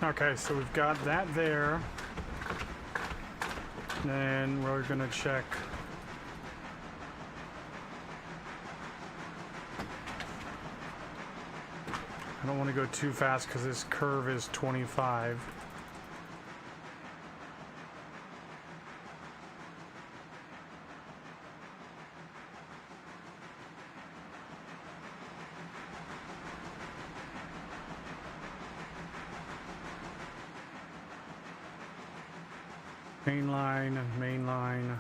Okay, so we've got that there. Then we're gonna check. I don't want to go too fast because this curve is 25. Main line, main line.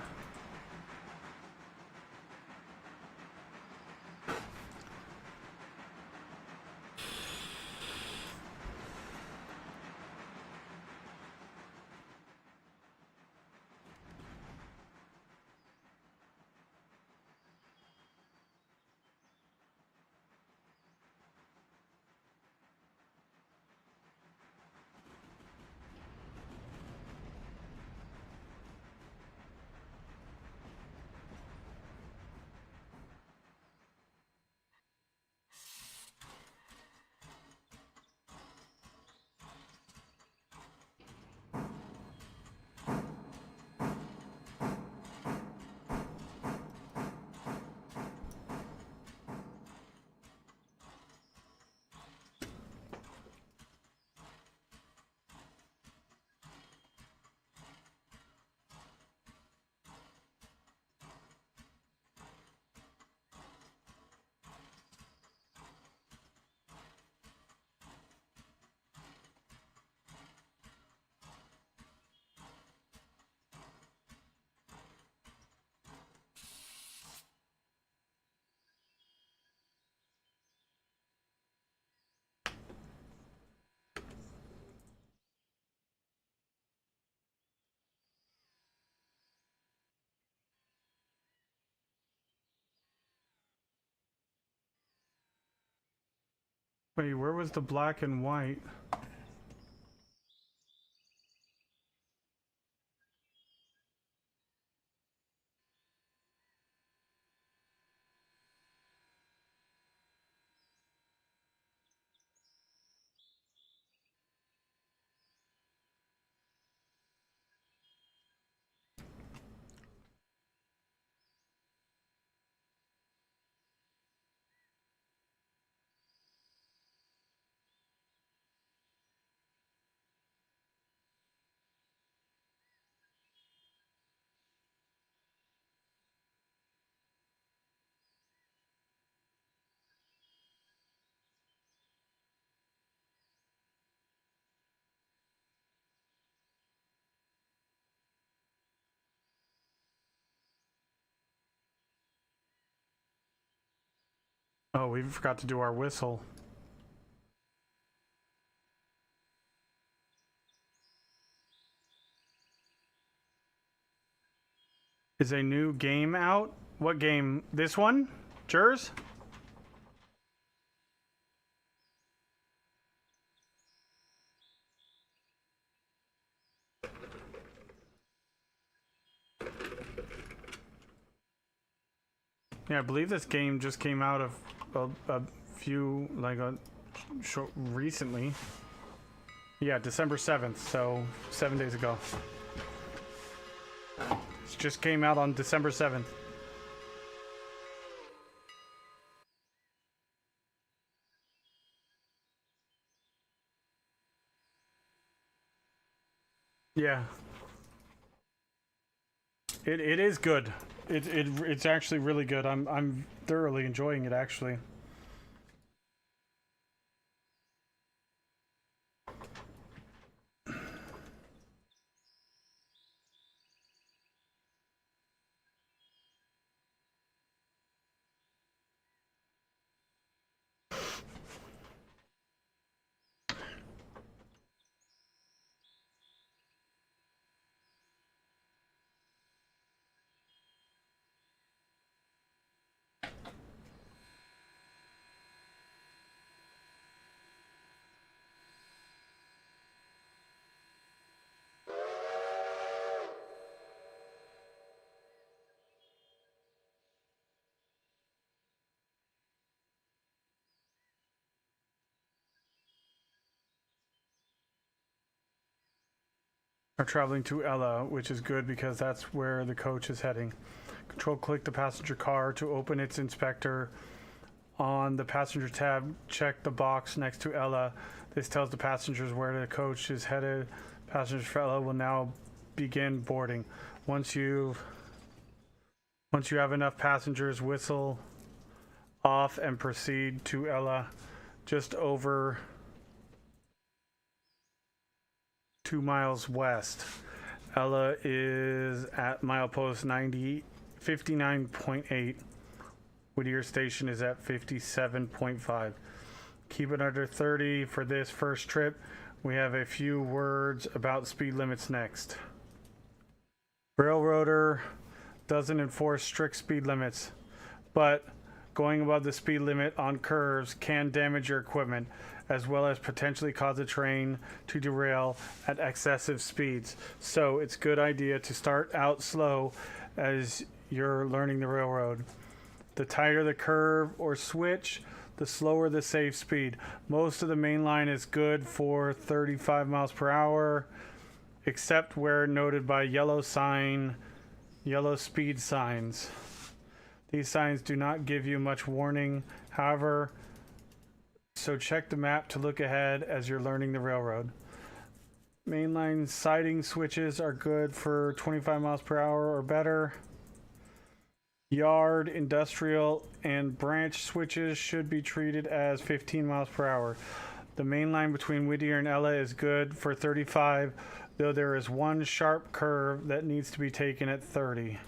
Wait, where was the black and white? Oh, we forgot to do our whistle. Is a new game out? What game? This one? Jers? Yeah, I believe this game just came out of a few, like a short, recently. Yeah, December 7th, so 7 days ago. It just came out on December 7th. Yeah. It is good. It's actually really good. I'm thoroughly enjoying it actually. Are traveling to Ella, which is good because that's where the coach is heading. Control click the passenger car to open its inspector. On the passenger tab, check the box next to Ella. This tells the passengers where the coach is headed. Passengers for Ella will now begin boarding. Once you have enough passengers, whistle off and proceed to Ella, just over 2 miles west. Ella is at milepost 59.8. Whittier Station is at 57.5. Keep it under 30 for this first trip. We have a few words about speed limits next. Railroader doesn't enforce strict speed limits, but going above the speed limit on curves can damage your equipment, as well as potentially cause a train to derail at excessive speeds. So it's a good idea to start out slow as you're learning the railroad. The tighter the curve or switch, the slower the safe speed. Most of the main line is good for 35 miles per hour, except where noted by yellow speed signs. These signs do not give you much warning, however, so check the map to look ahead as you're learning the railroad. Mainline siding switches are good for 25 miles per hour or better. Yard, industrial, and branch switches should be treated as 15 miles per hour. The main line between Whittier and Ella is good for 35, though there is one sharp curve that needs to be taken at 30.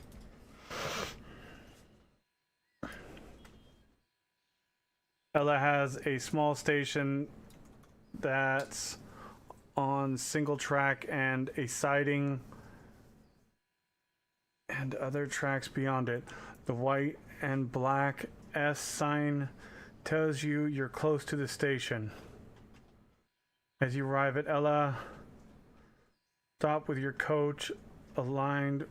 Ella has a small station that's on single track and a siding and other tracks beyond it. The white and black S sign tells you you're close to the station. As you arrive at Ella, stop with your coach aligned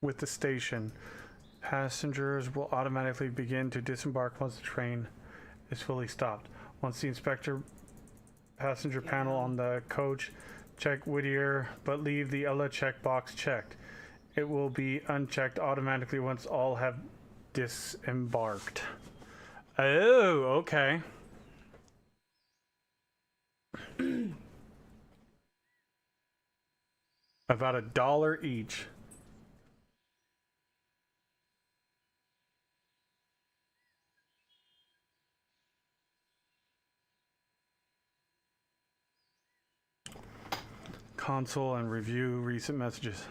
with the station. Passengers will automatically begin to disembark once the train is fully stopped. Once the inspector passenger panel on the coach check Whittier, but leave the Ella checkbox checked. It will be unchecked automatically once all have disembarked. Oh, okay. About $1 each. Console and review recent messages.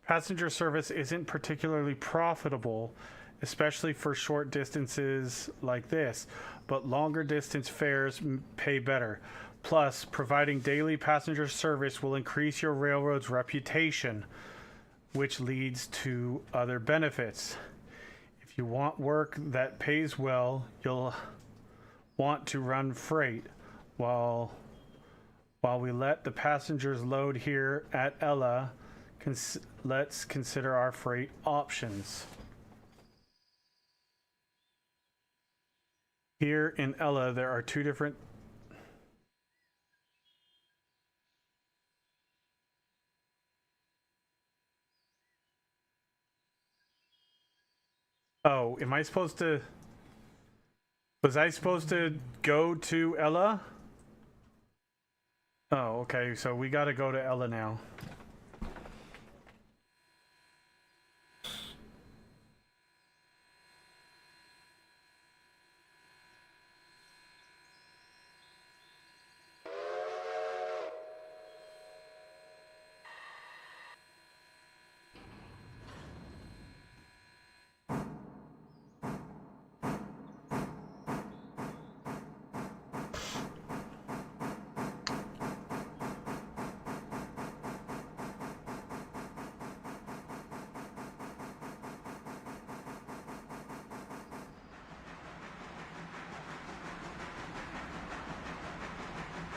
Passenger service isn't particularly profitable, especially for short distances like this, but longer distance fares pay better. Plus, providing daily passenger service will increase your railroad's reputation, which leads to other benefits. If you want work that pays well, you'll want to run freight while we let the passengers load here at Ella. Let's consider our freight options. Here in Ella, there are two different Oh, am I supposed to... Was I supposed to go to Ella? Oh, okay, so we gotta go to Ella now.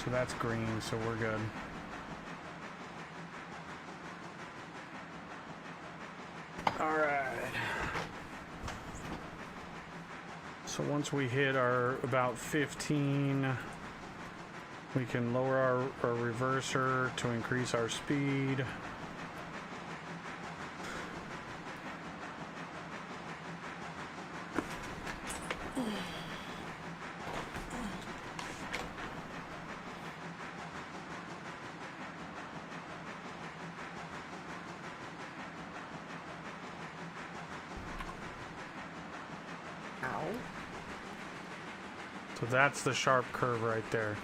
So that's green, so we're good. All right. So once we hit our about 15, we can lower our reverser to increase our speed. So that's the sharp curve right there.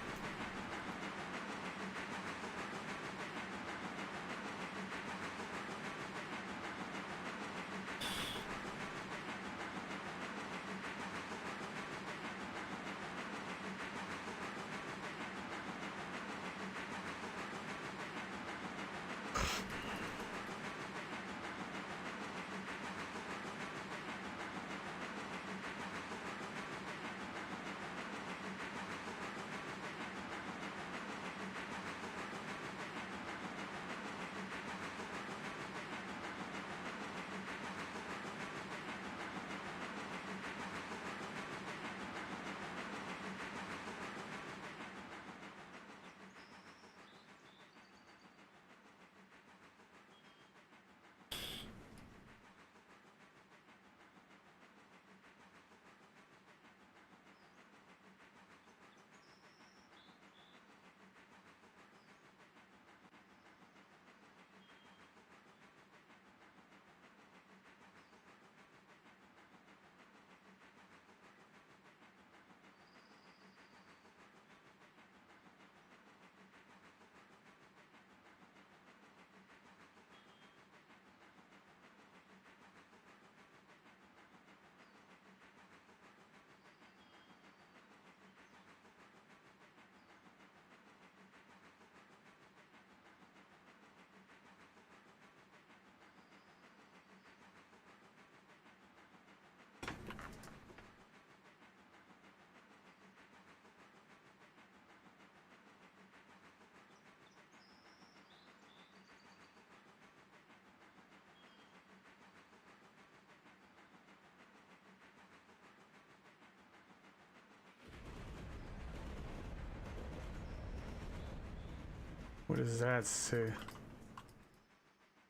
What does that say?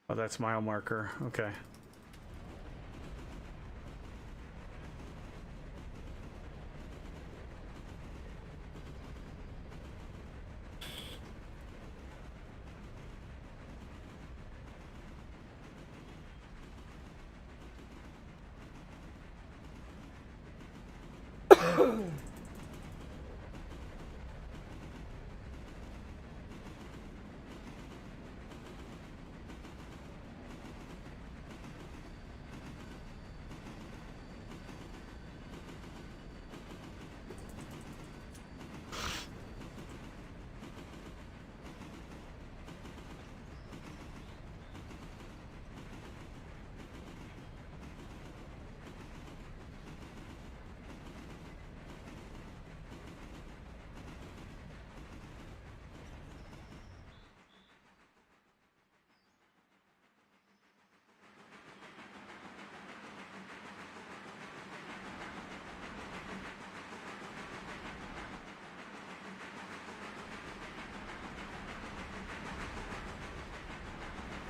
Oh, that's mile marker. Okay.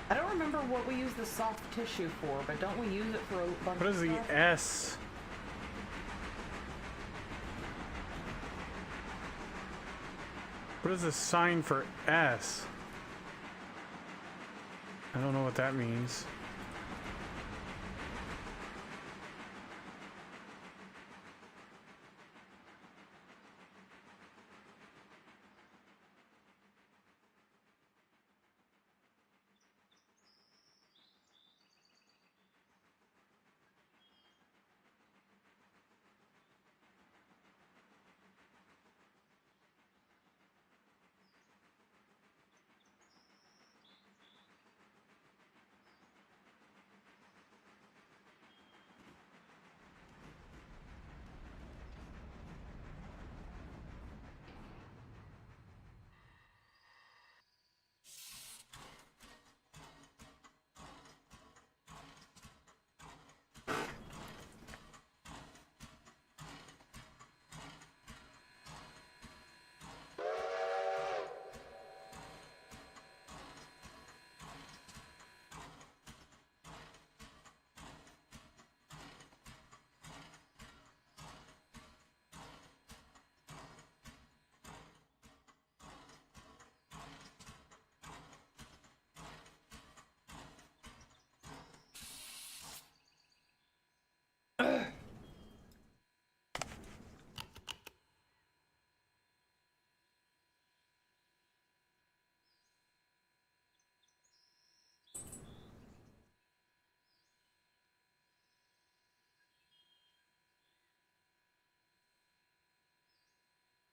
I don't remember what we use the soft tissue for, but don't we use it for a bunch What of is the stuff? S? What is the sign for S? I don't know what that means.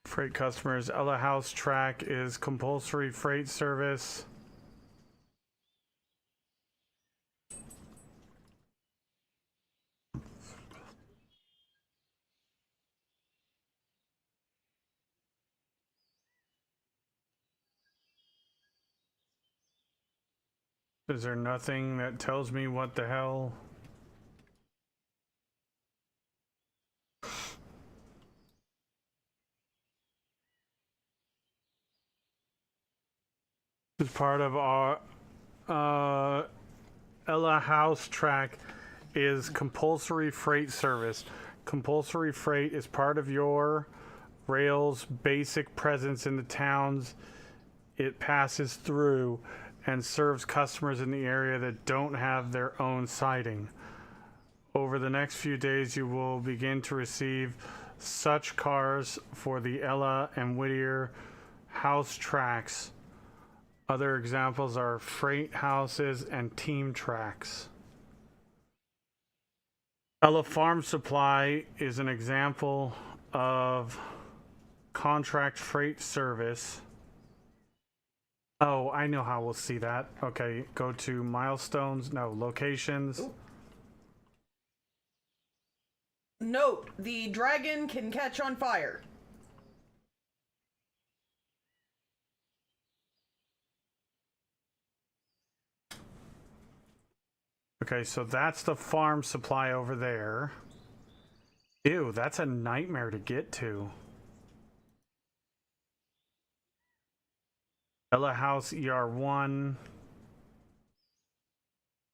Freight customers, Ella House Track is compulsory freight service. Is there nothing that tells me what the hell? As part of our Ella House Track is compulsory freight service. Compulsory freight is part of your rail's basic presence in the towns it passes through and serves customers in the area that don't have their own siding. Over the next few days, you will begin to receive such cars for the Ella and Whittier house tracks. Other examples are freight houses and team tracks. Ella Farm Supply is an example of contract freight service. Oh, I know how we'll see that. Okay, go to milestones, no, locations. Ooh. Note, the dragon can catch on fire. Okay, so that's the farm supply over there. Ew, that's a nightmare to get to. Ella House ER1.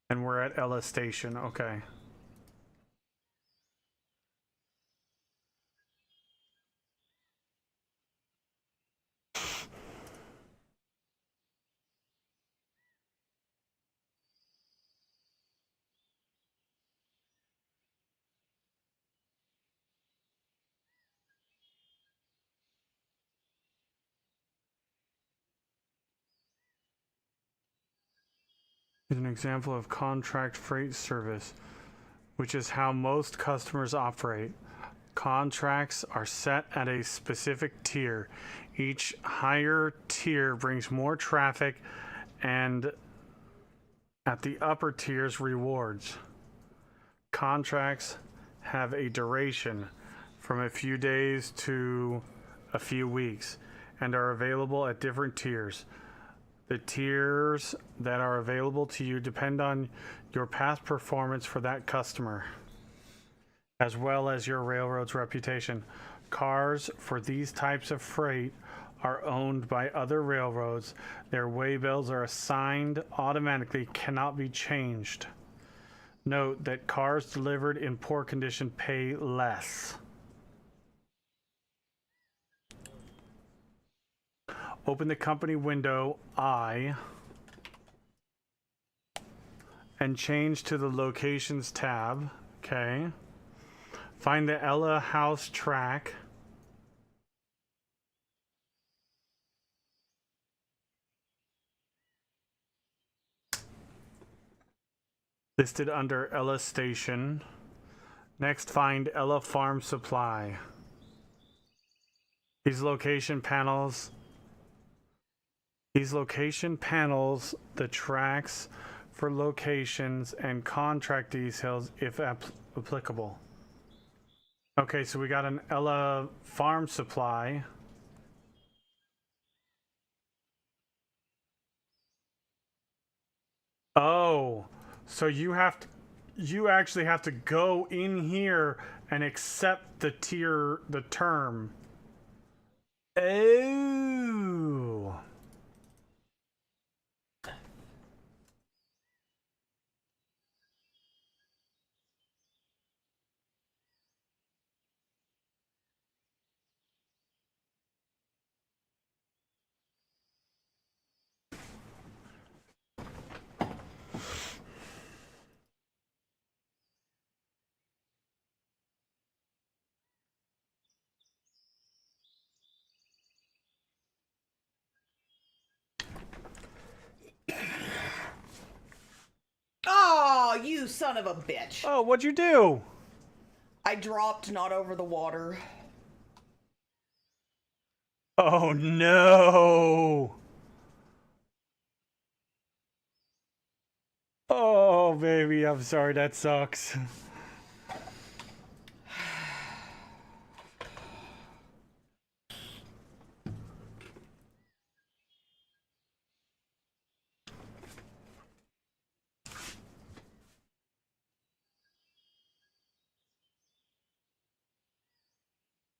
And we're at Ella Station. Okay. Is an example of contract freight service, which is how most customers operate. Contracts are set at a specific tier. Each higher tier brings more traffic, and at the upper tiers, rewards. Contracts have a duration from a few days to a few weeks and are available at different tiers. The tiers that are available to you depend on your past performance for that customer, as well as your railroad's reputation. Cars for these types of freight are owned by other railroads. Their waybills are assigned automatically, cannot be changed. Note that cars delivered in poor condition pay less. Open the company window I and change to the locations tab. Okay. Find the Ella House track. Listed under Ella Station. Next, find Ella Farm Supply. These location panels, the tracks for locations and contract details if applicable. Okay, so we got an Ella Farm Supply. Oh, so you actually have to go in here and accept the term. Oh. Oh, you son of a bitch. Oh, what'd you do? I dropped not over the water. Oh no. Oh, baby, I'm sorry, that sucks.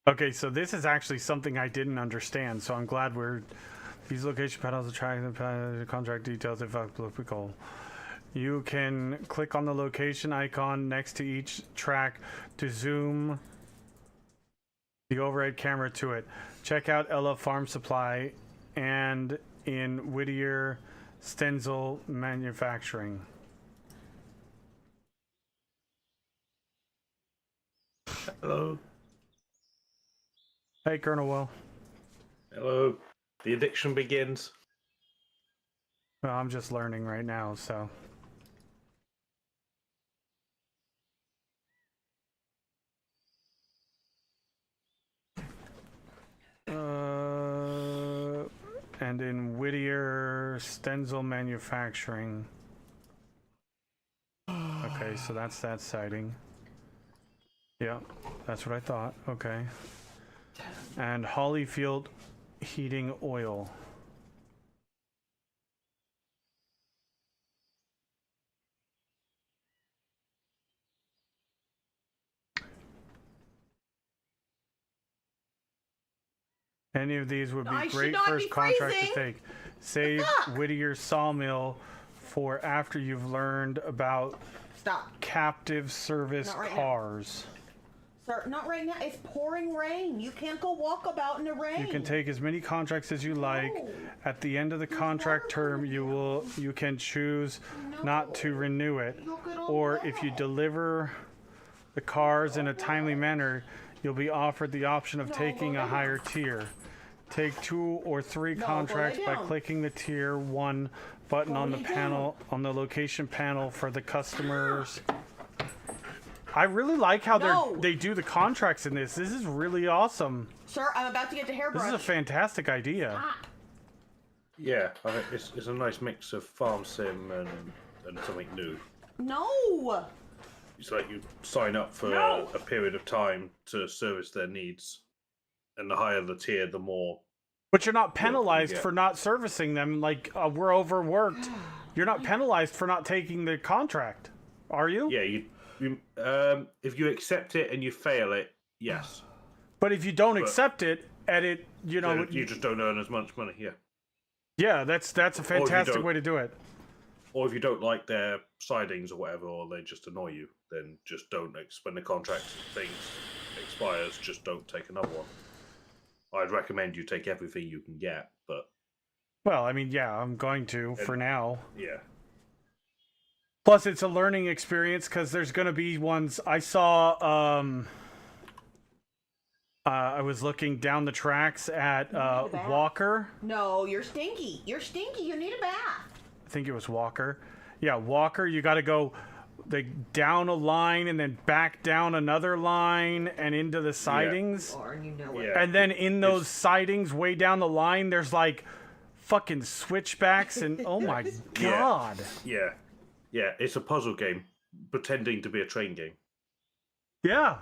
Okay, so this is actually something I didn't understand, so I'm glad these location panels attract the contract details if applicable. You can click on the location icon next to each track to zoom the overhead camera to it. Check out Ella Farm Supply and in Whittier Stenzel Manufacturing. Hello. Hey, Colonel Will. Hello. The addiction begins. Well, I'm just learning right now, so. And in Whittier Stenzel Manufacturing. Okay, so that's that sighting. Yeah, that's what I thought. Okay. And Hollyfield Heating Oil. Any of these would be I should great not first be contract to freezing. take. Save Whittier Sawmill for after you've learned about Stop. captive service Not right now. cars. Sir, not right now. It's pouring rain. You can't go walk about in the rain. You can take as many contracts as you like. No. At the end of the contract term, you can choose not to renew it, Look at all or that. if you deliver the cars in a timely manner, you'll be offered the option of taking a higher tier. Take 2 or 3 No, go contracts lay by down. clicking the tier 1 button on the lay panel on the location panel for the customers. I really like how No. they do the contracts in this. This is really awesome. Sir, I'm about to get the This hairbrush. is a fantastic idea. Yeah, I think it's a nice mix of farm sim and something new. No. It's like you sign up for No. a period of time to service their needs, and the higher the tier, the more. But you're not penalized yeah. for not servicing them. Like, we're overworked. You're not penalized for not taking the contract, are you? Yeah, if you accept it and you fail it, yes. But if you don't accept it, and it, you know, Then you just don't earn as much money. Yeah. yeah, that's a fantastic don't- way to do it. Or if you don't like their sidings or whatever, or they just annoy you, then just don't. When the contract thing expires, just don't take another one. I'd recommend you take everything you can get, but Well, I mean, yeah, I'm going to for now. yeah. Plus, it's a learning experience because there's going to be ones. I saw. I was looking down the tracks at bath. Walker. No, you're stinky. You're stinky. You need a bath. I think it was Walker. Yeah, Walker. You got to go down a line and then back down another line and into the sidings. And you know it. Yeah. And then in those sidings, way down the line, there's like fucking switchbacks and oh my god. Yeah. Yeah, it's a puzzle game pretending to be a train game. Yeah.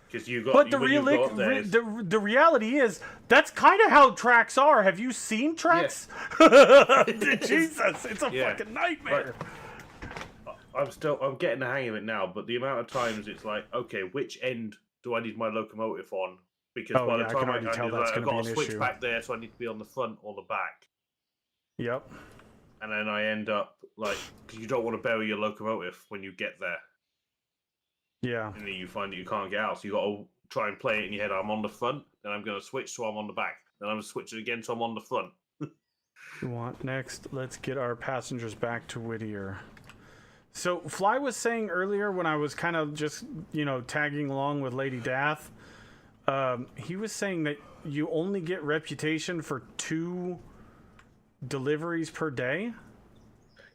Because you got. But the when you go up there, it's- the reality is that's kind of how tracks are. Have you seen tracks? Jesus, it's a Yeah. fucking nightmare. I'm getting the hang of it now, but the amount of times it's like, okay, which end do I need my locomotive on? Because Oh, by yeah, the I time can already tell that's I've gonna got be a an switch issue. back there, so I need to be on the front or the back. Yep. And then I end up like, because you don't want to bury your locomotive when you get there, Yeah. and then you find that you can't get out, so you got to try and play it in your head. I'm on the front, then I'm going to switch, so I'm on the back. Then I'm going to switch it again, so I'm on the front. You want next? Let's get our passengers back to Whittier. So Fly was saying earlier when I was kind of just tagging along with Lady Dath, he was saying that you only get reputation for 2 deliveries per day.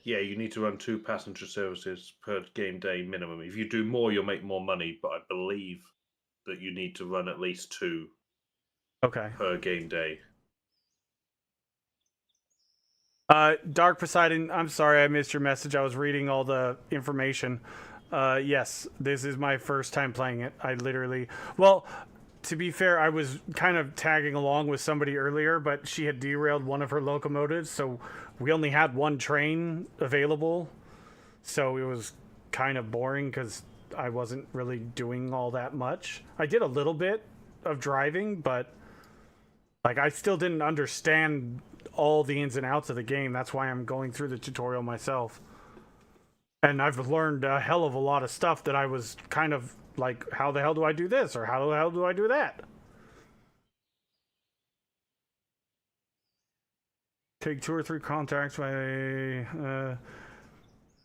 Yeah, you need to run 2 passenger services per game day minimum. If you do more, you'll make more money, but I believe that you need to run at least 2 Okay. per game day. Dark Poseidon, I'm sorry I missed your message. I was reading all the information. Yes, this is my first time playing it. Well, to be fair, I was kind of tagging along with somebody earlier, but she had derailed one of her locomotives, so we only had 1 train available. So it was kind of boring because I wasn't really doing all that much. I did a little bit of driving, but I still didn't understand all the ins and outs of the game. That's why I'm going through the tutorial myself. And I've learned a hell of a lot of stuff that I was kind of like, how the hell do I do this? Or how the hell do I do that? Take 2 or 3 contacts by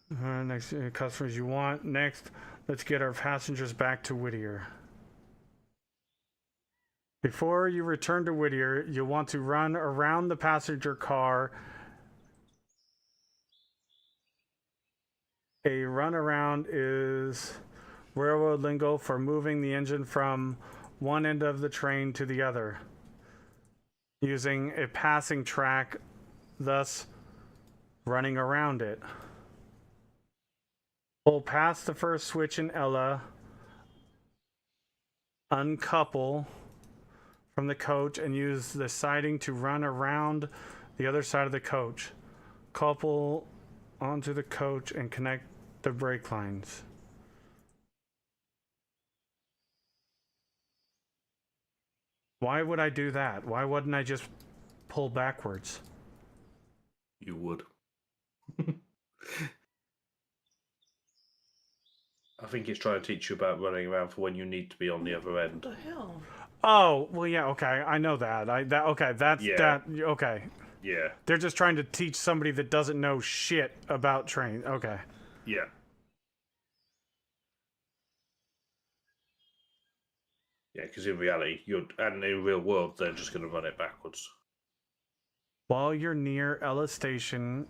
next customers you want. Next, let's get our passengers back to Whittier. Before you return to Whittier, you'll want to run around the passenger car. A runaround is railroad lingo for moving the engine from one end of the train to the other, using a passing track, thus running around it. Pull past the first switch in Ella, uncouple from the coach and use the siding to run around the other side of the coach. Couple onto the coach and connect the brake lines. Why would I do that? Why wouldn't I just pull backwards? You would. I think it's trying to teach you about running around for when you need to be on the other end. What the hell? Oh, well, yeah, okay, I know that. Okay, that's Yeah. that. Okay, Yeah, they're just trying to teach somebody that doesn't know shit about trains. Okay. yeah. Yeah, because in reality, and in real world, they're just going to run it backwards. While you're near Ella Station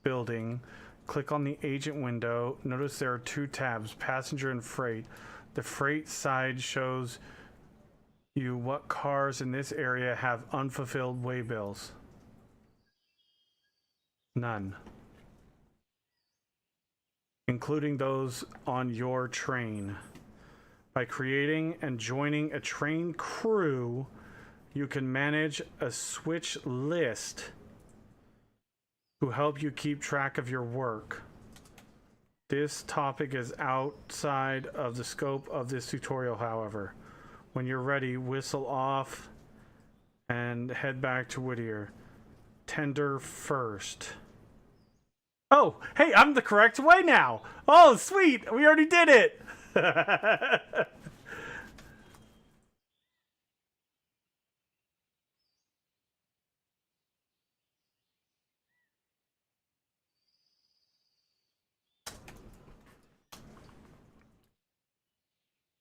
building, click on the agent window. Notice there are 2 tabs, passenger and freight. The freight side shows you what cars in this area have unfulfilled waybills. None. Including those on your train. By creating and joining a train crew, you can manage a switch list to help you keep track of your work. This topic is outside of the scope of this tutorial, however. When you're ready, whistle off and head back to Whittier. Tender first. Oh, hey, I'm the correct way now. Oh, sweet. We already did it.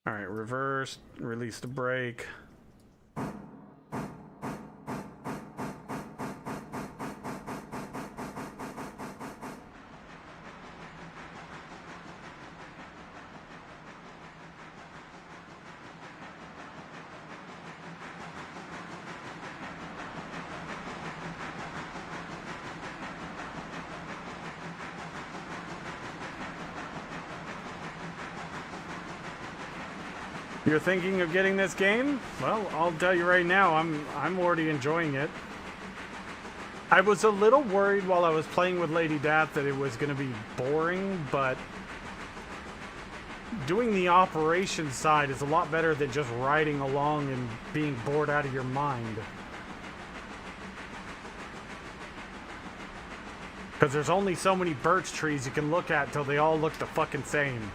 All right, reverse, release the brake. You're thinking of getting this game? Well, I'll tell you right now, I'm already enjoying it. I was a little worried while I was playing with Lady Death that it was going to be boring, but doing the operations side is a lot better than just riding along and being bored out of your mind. Because there's only so many birch trees you can look at till they all look the fucking same.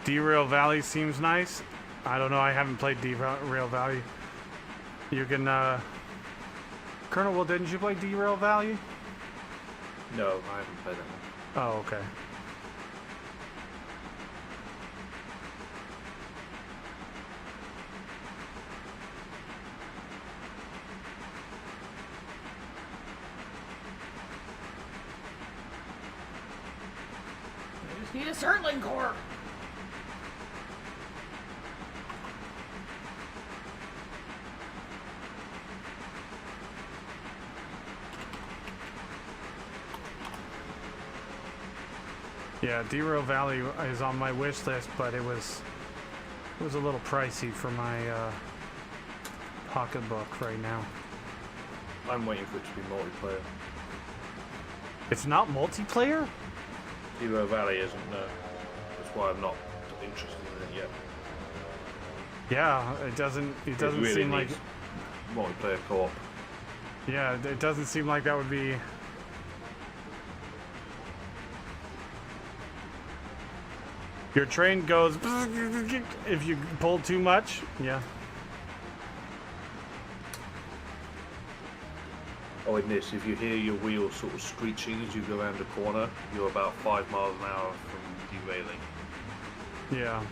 Derail Valley seems nice. I don't know, I haven't played Derail Valley. You can, Colonel Will, didn't you play Derail Valley? No, I haven't played that one. Oh, okay. I just need a Surtling core. Yeah, Derail Valley is on my wish list, but it was a little pricey for my pocketbook right now. I'm waiting for it to be multiplayer. It's not multiplayer? Hero Valley isn't, no. That's why I'm not interested in it yet. Yeah, it doesn't Really seem like needs multiplayer co-op. yeah, it doesn't seem like that would be. Your train goes if you pull too much. Yeah. Oh, in this, if you hear your wheels sort of screeching as you go around a corner, you're about 5 miles an hour from derailing. Yeah.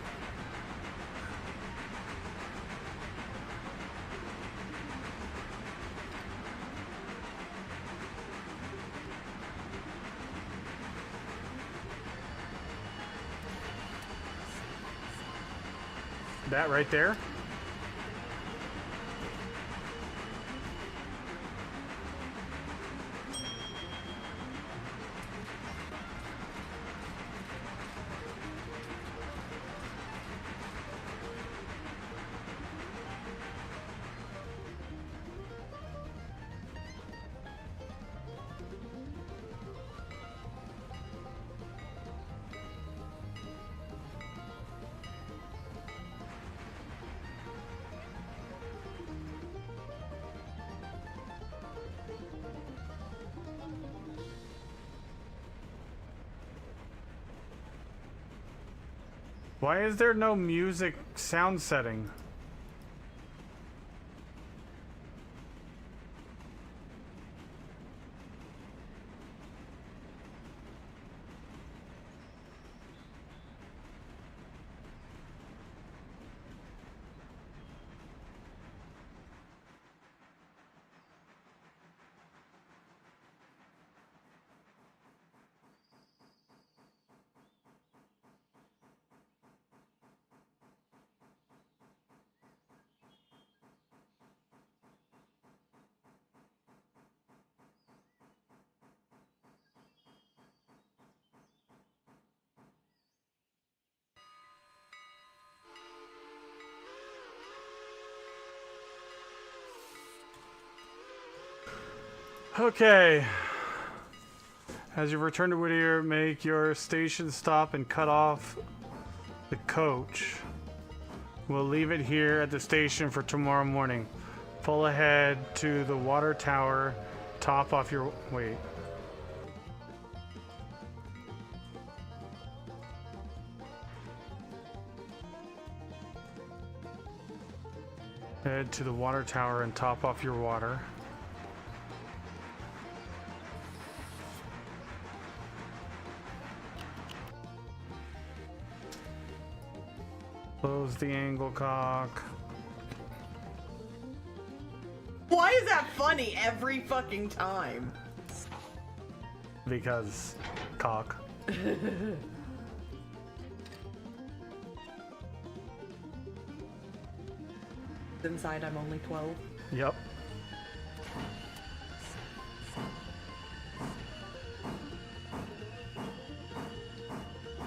That right there? Why is there no music sound setting? Okay. As you return to Whittier, make your station stop and cut off the coach. We'll leave it here at the station for tomorrow morning. Pull ahead to the water tower, top off your... Wait. Head to the water tower and top off your water. Close the angle cock. Why is that funny every fucking time? Because cock. Inside, I'm only 12. Yep.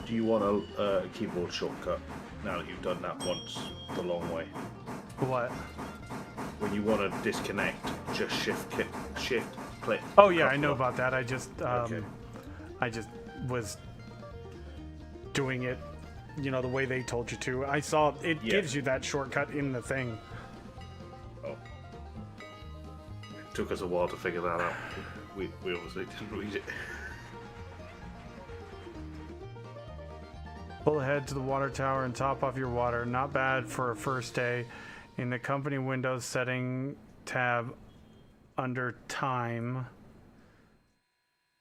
Do you want a keyboard shortcut now that you've done that once the long way? What? When you want to disconnect, just shift click. Oh yeah, I couple know of- about that. I just Okay. I just was doing it, you know, the way they told you to. I saw it Yeah. gives you that shortcut in the thing. Oh. Took us a while to figure that out. We obviously didn't read it. Pull ahead to the water tower and top off your water. Not bad for a first day. In the company Windows setting tab under time,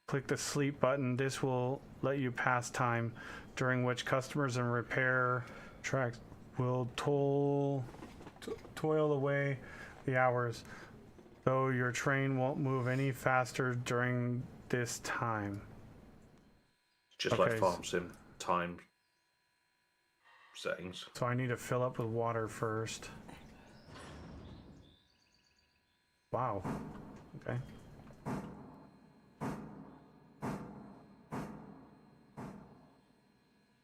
click the sleep button. This will let you pass time during which customers and repair tracks will toil away the hours, though your train won't move any faster during this time. Just Okay. like Farm Sim time settings. So I need to fill up with water first. Wow. Okay.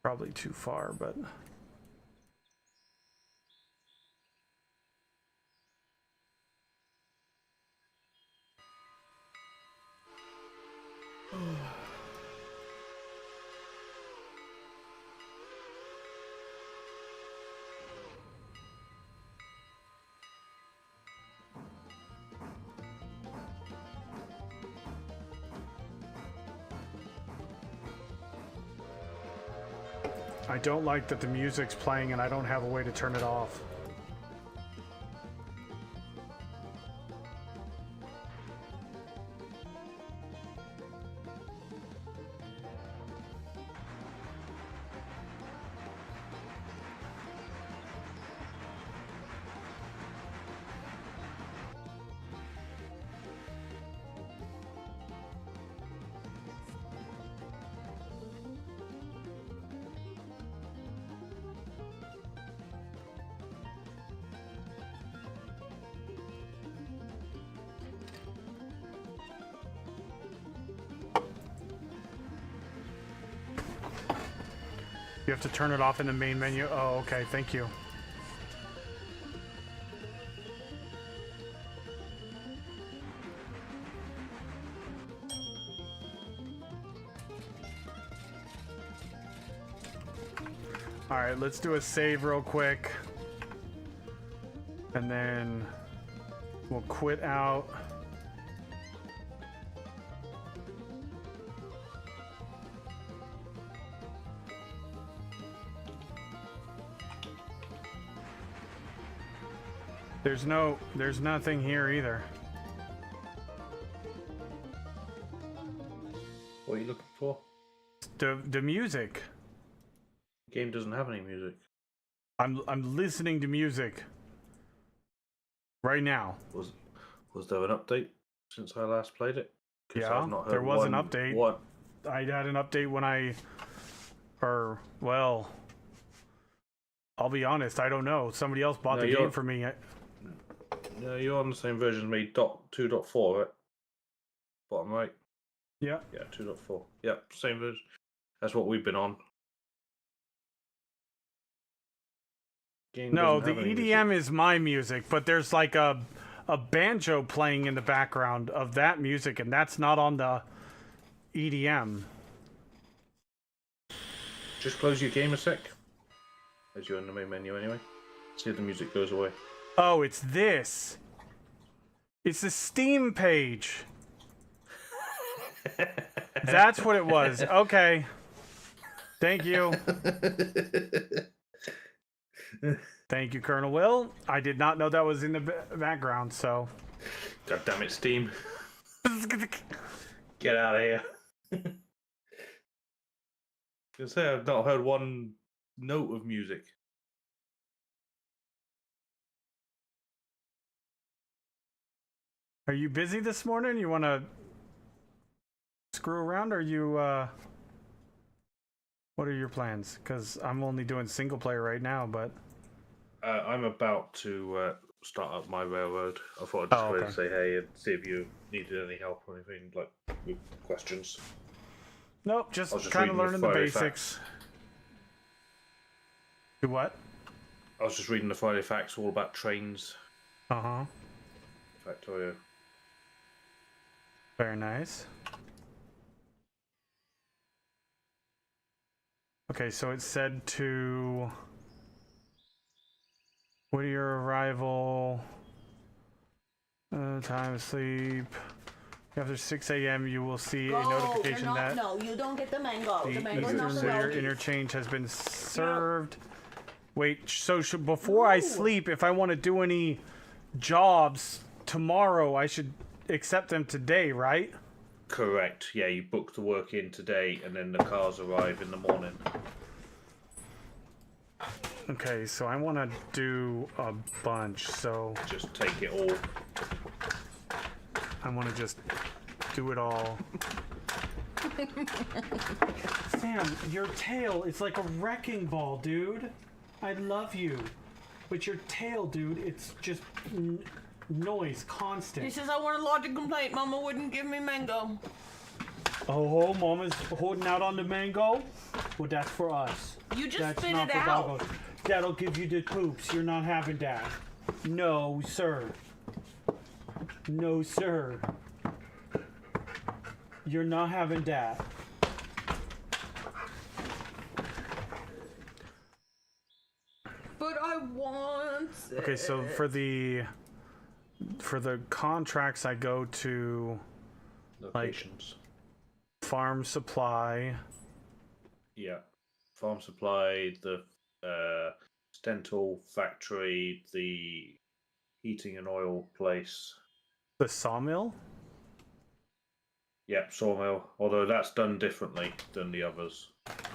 Probably too far, but... I don't like that the music's playing and I don't have a way to turn it off. You have to turn it off in the main menu. Oh, okay. Thank you. All right, let's do a save real quick. And then we'll quit out. There's nothing here either. What are you looking for? The music. Game doesn't have any music. I'm listening to music right now. Was there an update since I last played it? 'Cause Yeah, I've not heard there was an one- update. What? I had an update when I'll be honest, I don't know. Somebody else bought No, the you're- game for me. No, you're on the same version as me. 2.4, right? Bottom right. Yeah. Yeah, 2.4. Yep, same version. That's what we've been on. Game No, doesn't the have any EDM music. is my music, but there's like a banjo playing in the background of that music, and that's not on the EDM. Just close your game a sec. As you're in the main menu anyway. See if the music goes away. Oh, it's this. It's the Steam page. That's what it was. Okay. Thank you. Thank you, Colonel Will. I did not know that was in the background, so. God damn it, Steam. Get out of here. I say I've not heard one note of music. Are you busy this morning? You want to screw around, or you, what are your plans? Because I'm only doing single player right now, but... I'm about to start up my railroad. I thought I'd just go in and say hey and see if you needed any help or anything, like with questions. Nope, I was just just kind of reading the learning the Friday basics. Do what? I was just reading the Friday Facts all about trains. Uh-huh. Factorio. Very nice. Okay, so it said to... With your arrival, time of sleep. After 6 a.m., you will see a notification that No, you don't get the mango. the The mango's not for user Belgians. interchange has been served. Wait, so before I sleep, if I want to do any jobs tomorrow, I should accept them today, right? Correct. Yeah, you book the work in today, and then the cars arrive in the morning. Okay, so I want to do a bunch, so Just take it all. I want to just do it all. Sam, your tail is like a wrecking ball, dude. I love you. But your tail, dude, it's just noise, constant. He says, I want to lodge a complaint. Mama wouldn't give me mango. Oh, Mama's holding out on the mango? Well, that's for us. You just That's spit not it for out. doggos. That'll give you the poops. You're not having that. No, sir. No, sir. You're not having that. But I want it. Okay, so for the contracts, I go to Locations. Farm Supply. Yeah. Farm Supply, the Stental factory, the heating and oil place. The sawmill? Yep, sawmill. Although that's done differently than the others.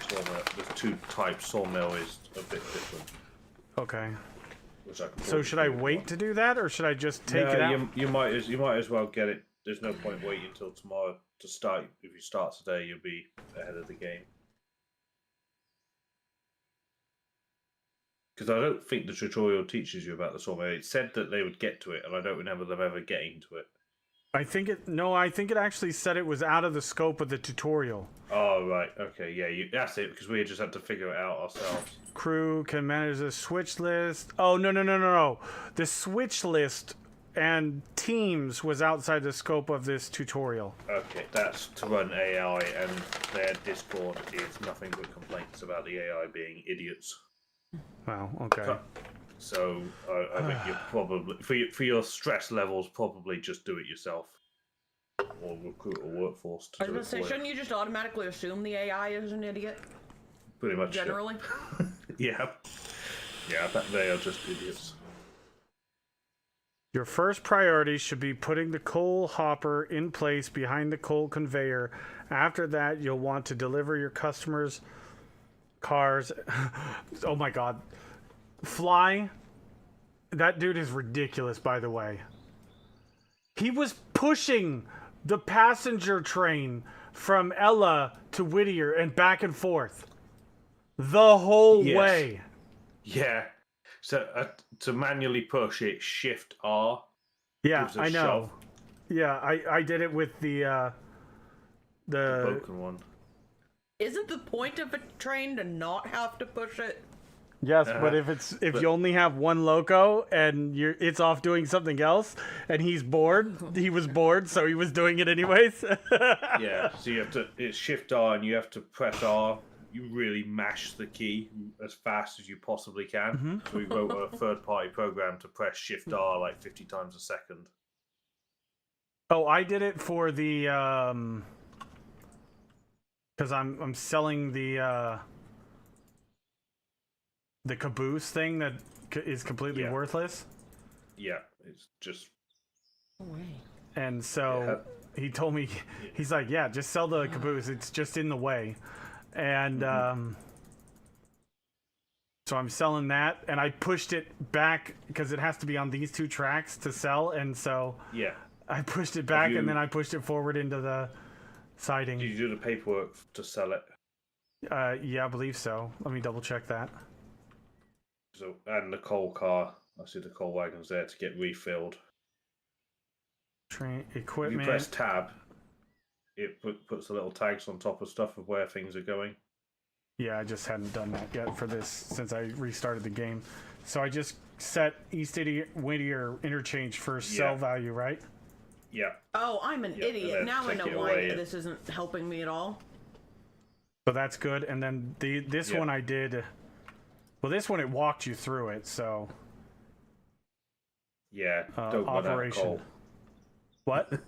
Sawmill. There's two types. Sawmill is a bit different. Okay. Which I can So talk should you I through if you wait want. to do that, or should I just take it out? You might as well get it. There's no point waiting until tomorrow to start. If you start today, you'll be ahead of the game. Because I don't think the tutorial teaches you about the sawmill. It said that they would get to it, and I don't remember them ever getting to it. I think it actually said it was out of the scope of the tutorial. Oh, right. Okay, yeah, that's it, because we just had to figure it out ourselves. Crew can manage the switch list. Oh, no. The switch list and teams was outside the scope of this tutorial. Okay, that's to run AI, and their Discord is nothing but complaints about the AI being idiots. Wow, okay. So I think you're probably for your stress levels, probably just do it yourself, or recruit a workforce to I was do gonna it say, for you. shouldn't you just automatically assume the AI is an idiot? Pretty much. Generally. Yeah. Yeah, but they are just idiots. Your first priority should be putting the coal hopper in place behind the coal conveyor. After that, you'll want to deliver your customers' cars. Oh my god. Fly. That dude is ridiculous, by the way. He was pushing the passenger train from Ella to Whittier and back and forth the whole Yes. way. Yeah. So to manually push it, Shift R. Yeah, gives a I know. shove. Yeah, I did it with the Broken one. Isn't the point of a train to not have to push it? yes, but if you only have one loco and it's off doing something else and he was bored, so he was doing it anyways. Yeah. So it's Shift R, and you have to press R. You really mash the key as fast as you possibly can. So we wrote a third-party program to press Shift R like 50 times a second. Oh, I did it for the because I'm selling the caboose thing that is completely Yeah. worthless, Yeah, it's just and so he told me, he's like, yeah, just sell the caboose, it's just in the way. And so I'm selling that, and I pushed it back because it has to be on these two tracks to sell, and so yeah. I pushed it back you- and then I pushed it forward into the siding. Did you do the paperwork to sell it? Yeah, I believe so. Let me double check that. So and the coal car. I see the coal wagons there to get refilled. Train If you equipment. press tab, it puts the little tags on top of stuff of where things are going. Yeah, I just hadn't done that yet for this since I restarted the game. So I just set East Whittier interchange for sell Yeah. value, right? Yeah. Oh, I'm an Yeah, and idiot. then Now I take know it why away. this isn't helping me at all. So that's good. And then this Yeah. one I did. Well, this one it walked you through it. So Yeah. Don't run out of operation. coal. What?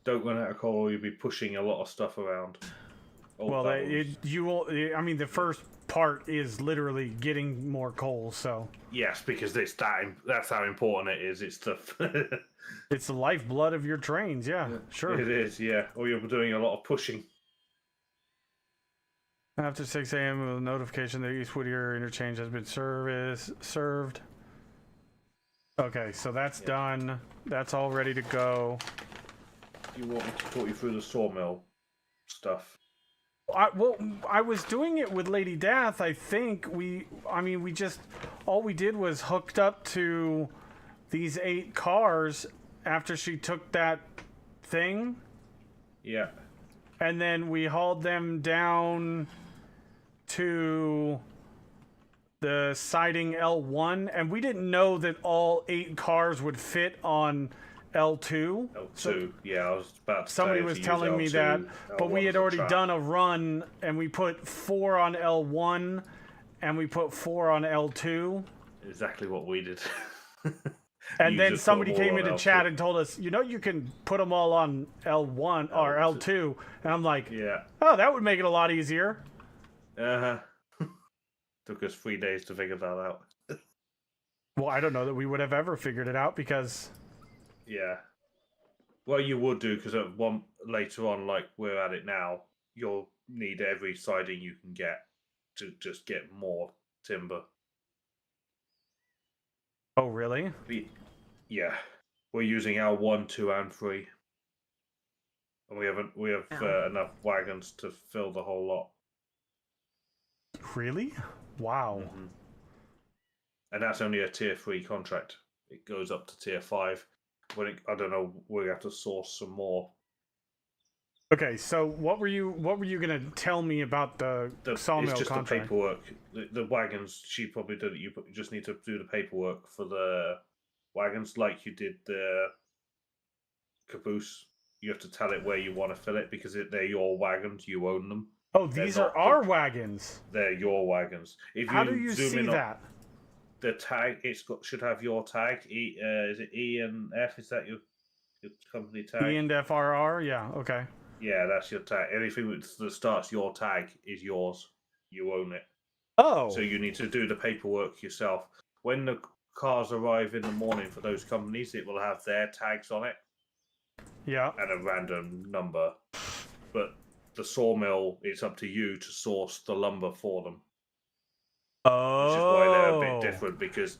Don't run out of coal, or you'll be pushing a lot of stuff around. Old Well, bubbles. you will. I mean, the first part is literally getting more coal. So Yes, because that's how important it is. It's the it's the lifeblood of your trains. Yeah, sure. It is, yeah. Or you're doing a lot of pushing. After 6 a.m., a notification that East Whittier interchange has been served. Okay, so that's done. That's all ready to go. You want me to talk you through the sawmill stuff? I was doing it with Lady Death. I think all we did was hooked up to these 8 cars after she took that thing, Yeah. and then we hauled them down to the siding L1, and we didn't know that all 8 cars would fit on L2. L2. Yeah, I was about to Somebody say was to use telling me L2, that, but we L1 had as a already trap. done a run, and we put 4 on L1, and we put 4 on L2. Exactly what we did. And You then just put somebody them all came on into L2. chat and told us, you can put them all on L1 or L2. And I'm like, Yeah. oh, that would make it a lot easier. Uh-huh. Took us 3 days to figure that out. Well, I don't know that we would have ever figured it out because, Yeah. Well, you would do, because later on, like we're at it now, you'll need every siding you can get to just get more timber. oh, really? Yeah. We're using L1, 2, and 3. And we have enough wagons to fill the whole lot. Really? Wow. And that's only a tier 3 contract. It goes up to tier 5. I don't know. We have to source some more. Okay, so what were you gonna tell me about the sawmill It's just contract? the paperwork. The wagons. She probably did it. You just need to do the paperwork for the wagons, like you did the caboose. You have to tell it where you want to fill it because they're your wagons. You own them. Oh, They're these not are our wagons. They're your wagons. If How do you zoom see in on that? the tag, should have your tag. Is it E and F? Is that your company tag? E and FRR? Yeah. Okay. Yeah, that's your tag. Anything that starts your tag is yours. You own it. Oh. So you need to do the paperwork yourself. When the cars arrive in the morning for those companies, it will have their tags on it Yeah. and a random number. But the sawmill, it's up to you to source the lumber for them. Oh. Which is why they're a bit different because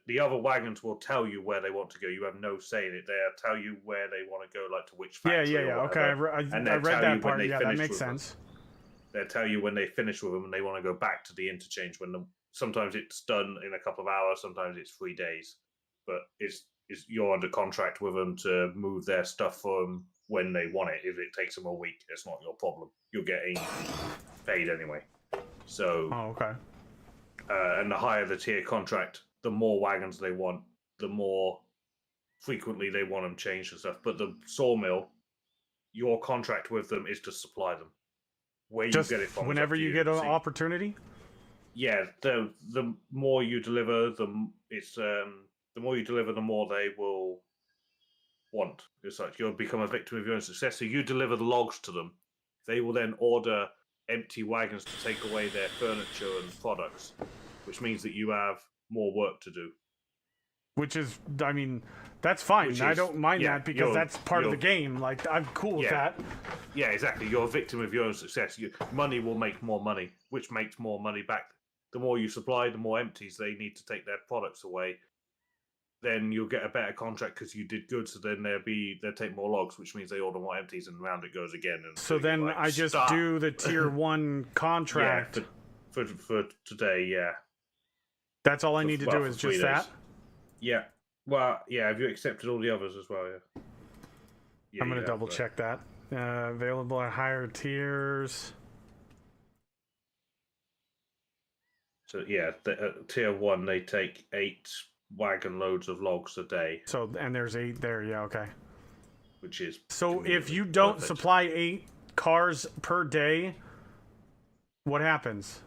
the other wagons will tell you where they want to go. You have no say in it. They'll tell you where they want to go, like to which factory. Yeah. or Okay, whatever. I And read they'll tell that you when part. they Yeah, that finish makes with them. sense. They'll tell you when they finish with them and they want to go back to the interchange. Sometimes it's done in a couple of hours, sometimes it's 3 days. But you're under contract with them to move their stuff for them when they want it. If it takes them a week, it's not your problem. You're getting paid anyway. So. Oh, okay. And the higher the tier contract, the more wagons they want, the more frequently they want them changed and stuff. But the sawmill, your contract with them is to supply them. Where you Just get it from, whenever you get an See, opportunity. yeah, the more you deliver, the more you deliver, the more they will want. It's like you'll become a victim of your own success. So you deliver the logs to them, they will then order empty wagons to take away their furniture and products, which means that you have more work to do. Which is, I mean, that's fine. I don't mind that because that's part of the game. Like, I'm cool with that. Yeah, exactly. You're a victim of your own success. Money will make more money, which makes more money back. The more you supply, the more empties they need to take their products away. Then you'll get a better contract because you did good. So then they'll take more logs, which means they order more empties, and round it goes again. And So then I just do the tier 1 contract. Yeah, for today, yeah. That's all I need to do is just that? Yeah. Well, yeah, have you accepted all the others as well? Yeah. I'm going to double check that. Available at higher tiers. So, yeah, tier 1, they take 8 wagon loads of logs a day. So, and there's 8 there. Yeah, okay. Which is... So, if you don't supply 8 cars per day, what happens?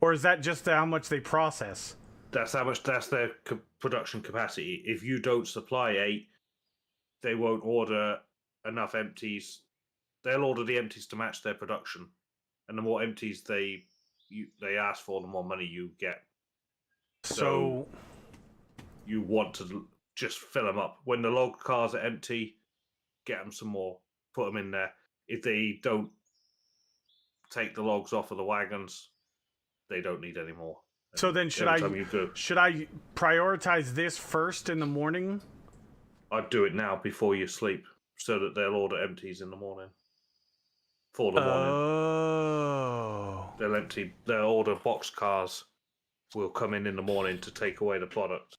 Or is that just how much they process? That's their production capacity. If you don't supply 8, they won't order enough empties. They'll order the empties to match their production, and the more empties they ask for, the more money you get. So you want to just fill them up. When the log cars are empty, get them some more. Put them in there. If they don't take the logs off of the wagons, they don't need any more. So then should I prioritize this first in the morning? I'd do it now before you sleep so that they'll order empties in the morning. For the morning. Oh. They'll order box cars will come in the morning to take away the product.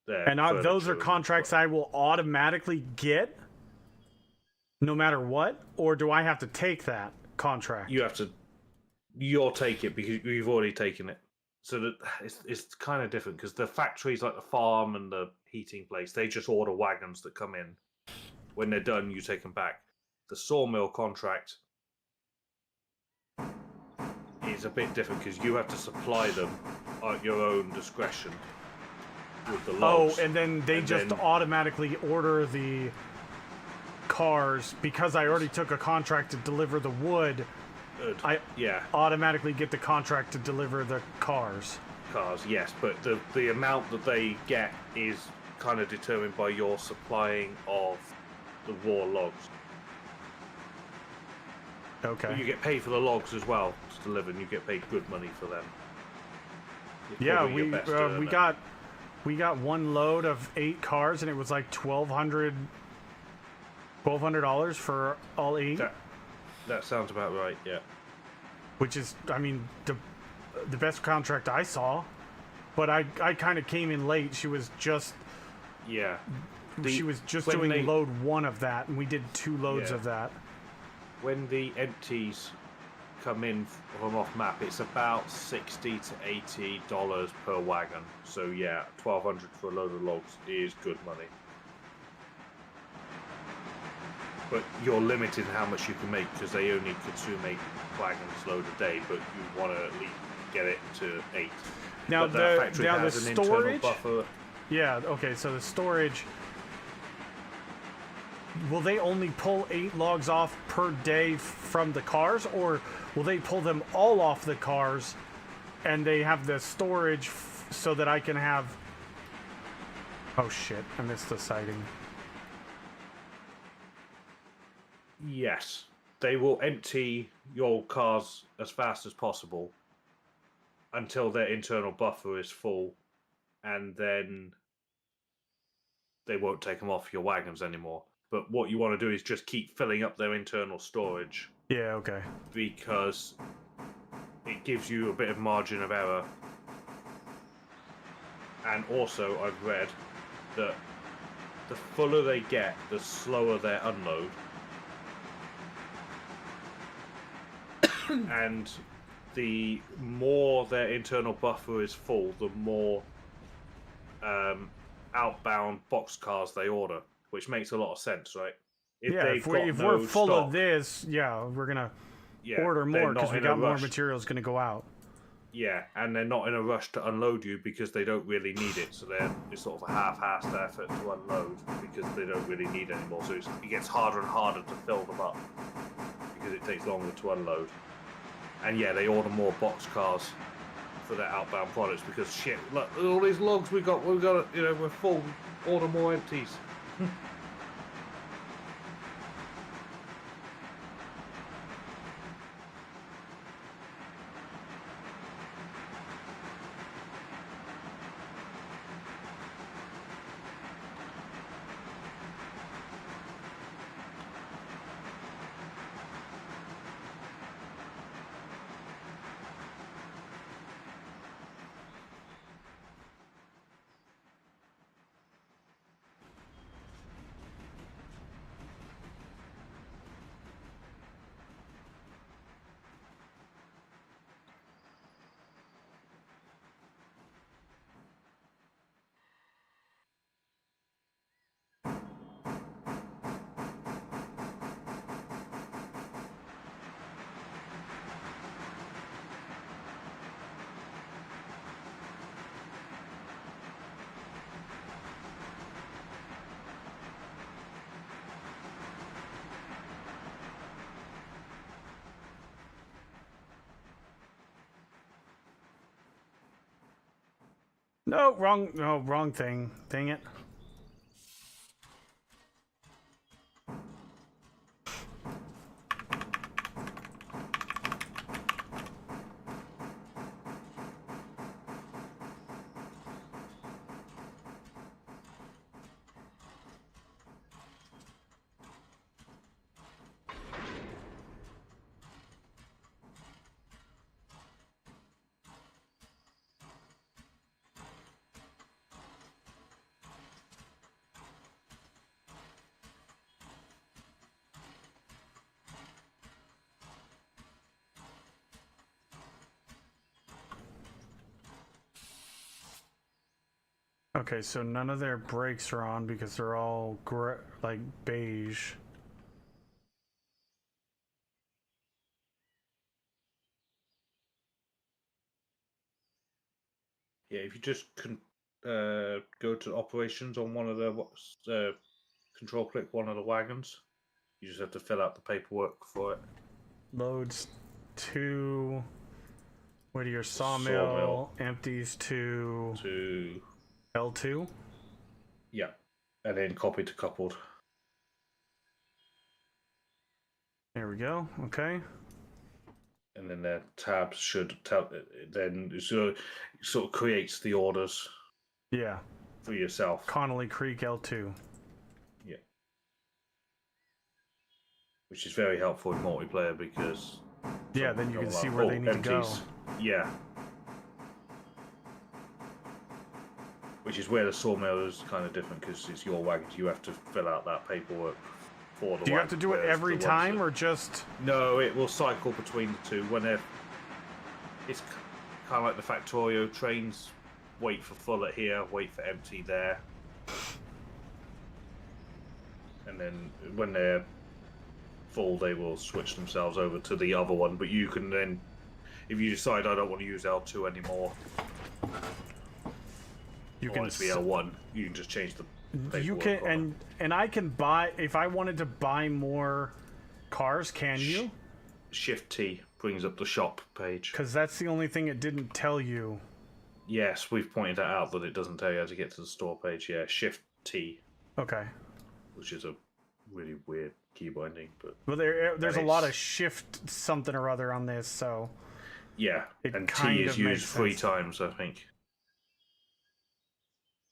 And those are contracts I will automatically get no matter what? Or do I have to take that contract? You'll take it because you've already taken it. So that it's kind of different because the factories like the farm and the heating place, they just order wagons that come in. When they're done, you take them back. The sawmill contract is a bit different because you have to supply them at your own discretion with the logs. Oh, and then they automatically order the cars because I already took a contract to deliver the wood. I automatically get the contract to deliver the cars. Yes, but the amount that they get is kind of determined by your supplying of the raw logs. Okay. But you get paid for the logs as well to deliver, and you get paid good money for them. Yeah, we got one load of 8 cars, and it was like $1,200 for all 8. That sounds about right, yeah. Which is, I mean, the best contract I saw. But I kind of came in late. She was just Yeah. she was just when doing they- load 1 of that, and we did 2 loads Yeah. of that. When the empties come in from off map, it's about $60 to $80 per wagon. So yeah, 1,200 for a load of logs is good money. But you're limited in how much you can make because they only consume 8 wagons load a day. But you want to at least get it to 8. Now but that the factory now has the an internal storage. buffer. Yeah. Okay. So the storage. Will they only pull 8 logs off per day from the cars, or will they pull them all off the cars, and they have the storage so that I can have? Oh shit! I missed the sighting. Yes, they will empty your cars as fast as possible until their internal buffer is full, and then they won't take them off your wagons anymore. But what you want to do is just keep filling up their internal storage Yeah. Okay. because it gives you a bit of margin of error. And also, I've read that the fuller they get, the slower their unload. And the more their internal buffer is full, the more outbound boxcars they order, which makes a lot of sense, right? Yeah. they've If, got if no we're full stock, of this, yeah, we're gonna yeah, order they're more not because we in a got more rush. materials gonna go out. Yeah, and they're not in a rush to unload you because they don't really need it. So it's sort of a half-assed effort to unload because they don't really need any more. So it gets harder and harder to fill them up because it takes longer to unload. And yeah, they order more box cars for their outbound products because shit, look, all these logs we've got, we're full. Order more empties. No, wrong. No, wrong thing. Dang it. Okay, so none of their brakes are on because they're all like beige. Yeah, if you just go to operations on one of the control click one of the wagons, you just have to fill out the paperwork for it. Loads to Whittier Sawmill. sawmill, empties to To L2. yeah, and then copy to coupled. There we go. Okay. And then their tabs should tell. Then it sort of creates the orders Yeah. for yourself. Connolly Creek L2. Yeah, which is very helpful in multiplayer because Yeah, then you you're can see like, where oh, they need to go. empties. Yeah. Which is where the sawmill is kind of different because it's your wagons. You have to fill out that paperwork for the. Do you have to do it every time or just? No, it will cycle between the two. When they're, it's kind of like the Factorio trains. Wait for full at here, wait for empty there, and then when they're full, they will switch themselves over to the other one. But you can then, if you decide I don't want to use L2 anymore. You I can want it to be L1. You can just change the. You paperwork can on and I can buy if I wanted to buy more cars. Can you? Shift T brings up the shop page. Because that's the only thing it didn't tell you. Yes, we've pointed that out, but it doesn't tell you how to get to the store page. Yeah, Shift T, Okay. which is a really weird key binding, but Well, there's a And lot of it's- shift something or other on this, so yeah, It and kind T is of makes used 3 sense. times, I think.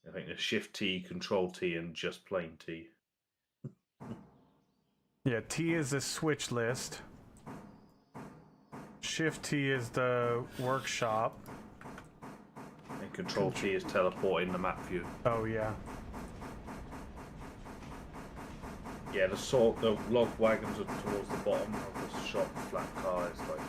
I think there's Shift T, Control T, and just plain T. yeah. T is the switch list. Shift T is the workshop. And Control T is teleporting the map view. Oh yeah. Yeah, the log wagons are towards the bottom of the shop. Flat car is like.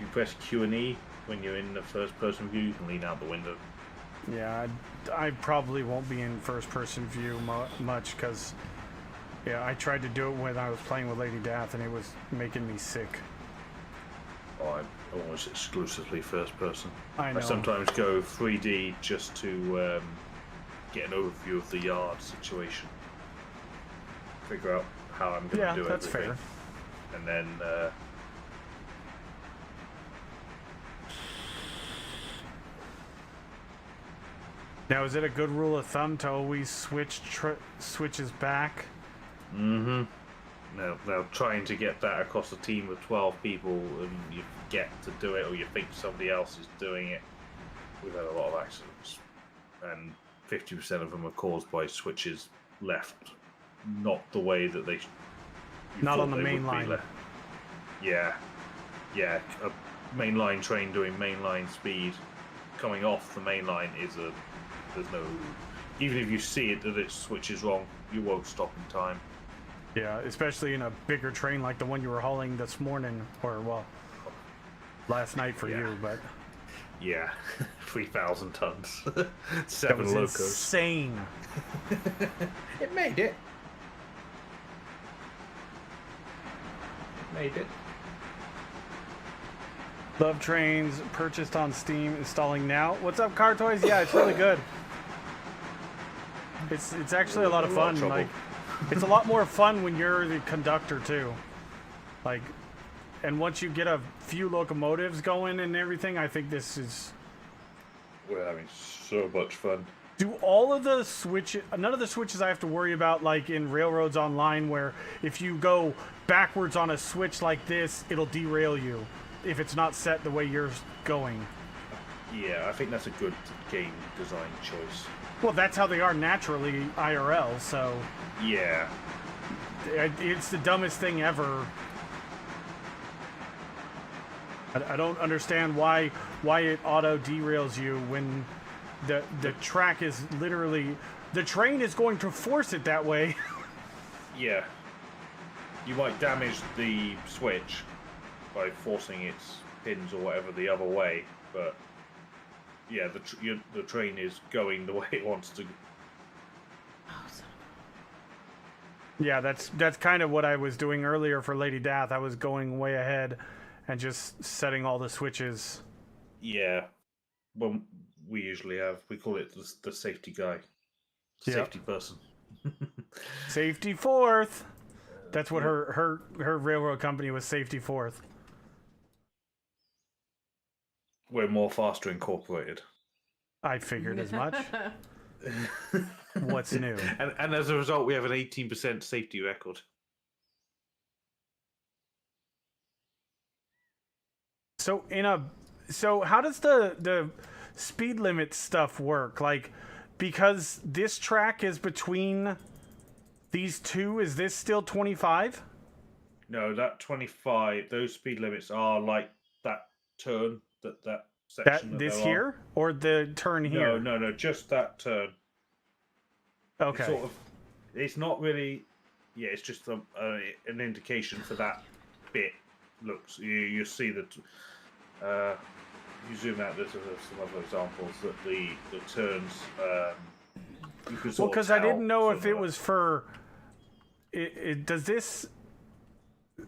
You press Q and E when you're in the first person view, you can lean out the window. Yeah, I probably won't be in first-person view much because, yeah, I tried to do it when I was playing with Lady Death and it was making me sick. Oh, I'm almost exclusively first person. I know. I sometimes go 3D just to get an overview of the yard situation. Figure out how I'm going to do that's everything. fair. And then Now, is it a good rule of thumb to always switches back? now trying to get that across a team of 12 people and you forget to do it or you think somebody else is doing it. We've had a lot of accidents and 50% of them are caused by switches left not the way that they Not thought on the they main would be line. left. Yeah, a mainline train doing mainline speed coming off the main line is there's no, even if you see it that it switches wrong, you won't stop in time. Yeah, especially in a bigger train like the one you were hauling this morning, or well, last night for Yeah. you, but Yeah, 3,000 tons, that 7 was locos. insane. It made it. Made it. Love Trains purchased on Steam, installing now. What's up, Car Toys? Yeah, it's really good. It's actually a lot of A lot of fun. trouble. Like, it's a lot more fun when you're the conductor too. Like, and once you get a few locomotives going and everything, I think this is. We're having so much fun. Do all of the switches, none of the switches I have to worry about, like in Railroads Online, where if you go backwards on a switch like this, it'll derail you if it's not set the way you're going. Yeah, I think that's a good game design choice. Well, that's how they are naturally IRL, so Yeah, it's the dumbest thing ever. I don't understand why it auto derails you when the track is literally, the train is going to force it that way. yeah. You might damage the switch by forcing its pins or whatever the other way, but yeah, the train is going the way it wants to. Yeah, that's kind of what I was doing earlier for Lady Death. I was going way ahead and just setting all the switches. Yeah, well, we usually we call it the safety guy, Yeah. safety person. Safety fourth. That's what her railroad company was, Safety Fourth. We're more faster incorporated. I figured as much. What's new? And as a result, we have an 18% safety record. So how does the speed limit stuff work? Like, because this track is between these two, is this still 25? No, that 25. Those speed limits are like that turn that That section. this they're on. here or the turn here? No, just that turn. It's Okay. sort of. It's not really. Yeah, it's just an indication for that bit. Looks you see that. You zoom out. There's some other examples that the turns. You can Well, sort of because I tell didn't know from if it was for. Does this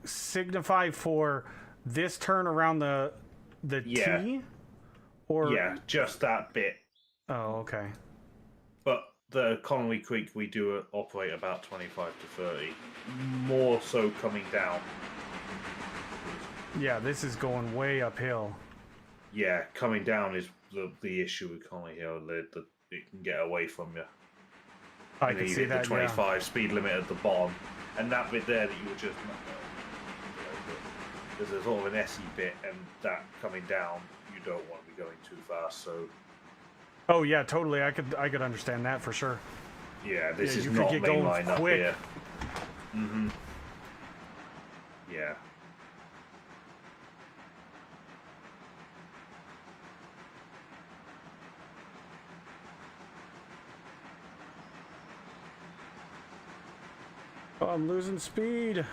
signify for this turn around the Yeah. T? Or Yeah, just that bit. Oh, okay. But the Connolly Creek, we do operate about 25 to 30. More so coming down. Yeah, this is going way uphill. Yeah, coming down is the issue with Connolly Hill. It can get away from you. I And can you see hit that. the 25 speed limit at the bottom. And that bit there that you were just... There's a sort of an SE bit, and that coming down, you don't want to be going too fast, so... Oh yeah, totally. I could understand that for sure. Yeah, this Yeah, is you could not get going mainline up quick. here. Mm-hmm. Yeah. Oh, I'm losing speed.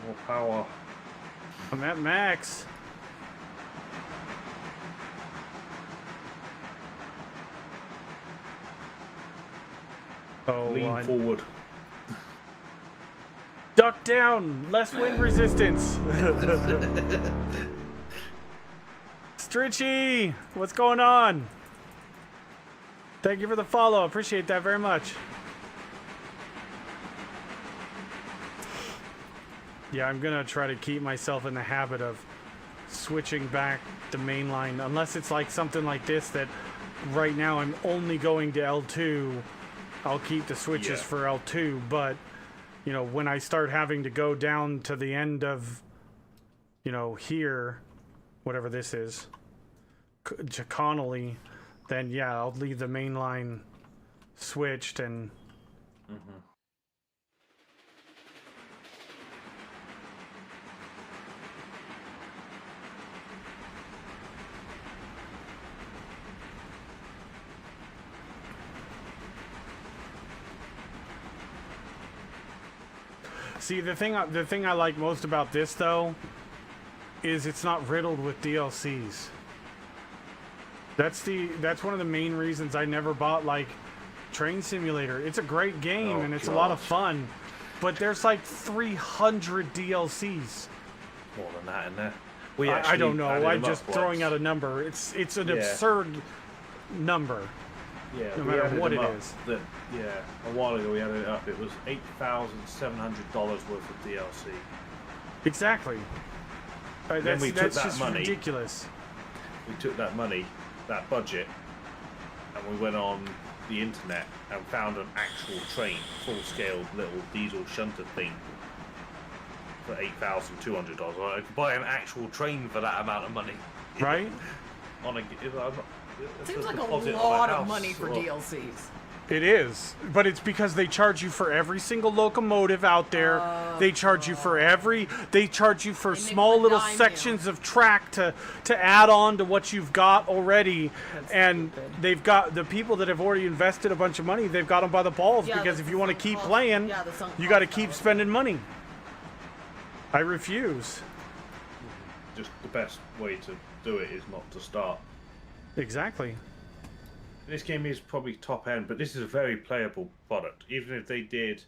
More power. I'm at max. Oh, Lean forward. duck down. Less wind resistance. Stritchy, what's going on? Thank you for the follow. Appreciate that very much. Yeah, I'm gonna try to keep myself in the habit of switching back the main line, unless it's like something like this that right now I'm only going to L2. I'll keep the switches Yeah. for L2, but you know, when I start having to go down to the end of, you know, here, whatever this is, to Connolly, then yeah, I'll leave the main line switched and. See, the thing I like most about this though is it's not riddled with DLCs. That's one of the main reasons I never bought like Train Simulator. It's a great game Oh, and it's a lot of gosh. fun, but there's like 300 DLCs. More than that in there. I don't know. added I'm them just up throwing once. out a number. It's an Yeah. absurd number. Yeah, no we matter added what them it up. is. A while ago we added it up. It was $8,700 worth of DLC. Exactly. then we took That's that just money. ridiculous. We took that money, that budget, and we went on the internet and found an actual train, full-scale little diesel shunter thing for $8,200. I could buy an actual train for that amount of money. Right? On a, Seems like a deposit on lot of house money for or- DLCs. It is, but it's because they charge you for every single locomotive out there. They charge you for They charge you for They make small a little dime, sections of track to add on to what you've got already. That's And stupid. they've got the people that have already invested a bunch of money. They've got them by the balls Yeah, because that's if you the want to sunk keep cost. playing, Yeah, the sunk you got to cost keep fallacy. spending money. I refuse. Just the best way to do it is not to start. Exactly. This game is probably top end, but this is a very playable product. Even if they did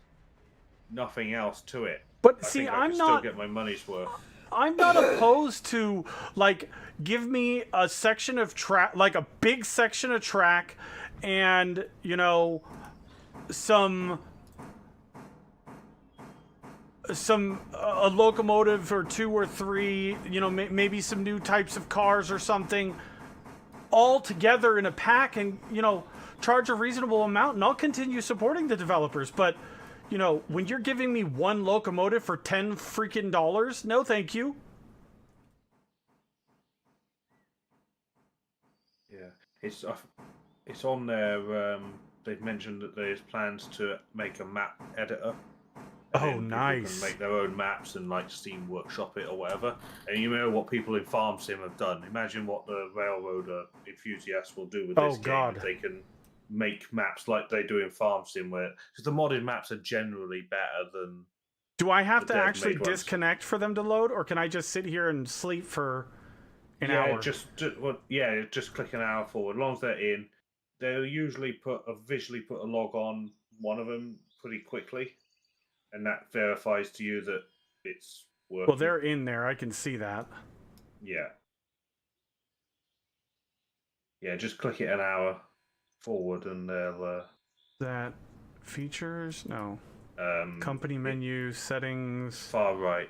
nothing else to it, But I see, think I I'm could not. still get my money's worth. I'm not opposed to like give me a section of track, like a big section of track, and you know, some a locomotive or two or three, you know, maybe some new types of cars or something, all together in a pack, and you know, charge a reasonable amount, and I'll continue supporting the developers, but. You know, when you're giving me one locomotive for $10 freaking dollars, no thank you. Yeah, it's on their they've mentioned that there's plans to make a map editor. Oh, and people nice. Can make their own maps and like Steam Workshop it or whatever. And you know what people in Farm Sim have done. Imagine what the railroad enthusiasts will do with this game. God. They can make maps like they do in Farm Sim, where because the modded maps are generally better than. Do I have The to dev actually made ones. disconnect for them to load, or can I just sit here and sleep for an hour? Just click an hour forward. As long as they're in, they'll usually visually put a log on one of them pretty quickly, and that verifies to you that it's working. Well, they're in there. I can see that. Yeah. Yeah, just click it an hour forward, and they'll. That features? No. Um, Company menu, settings. Far right.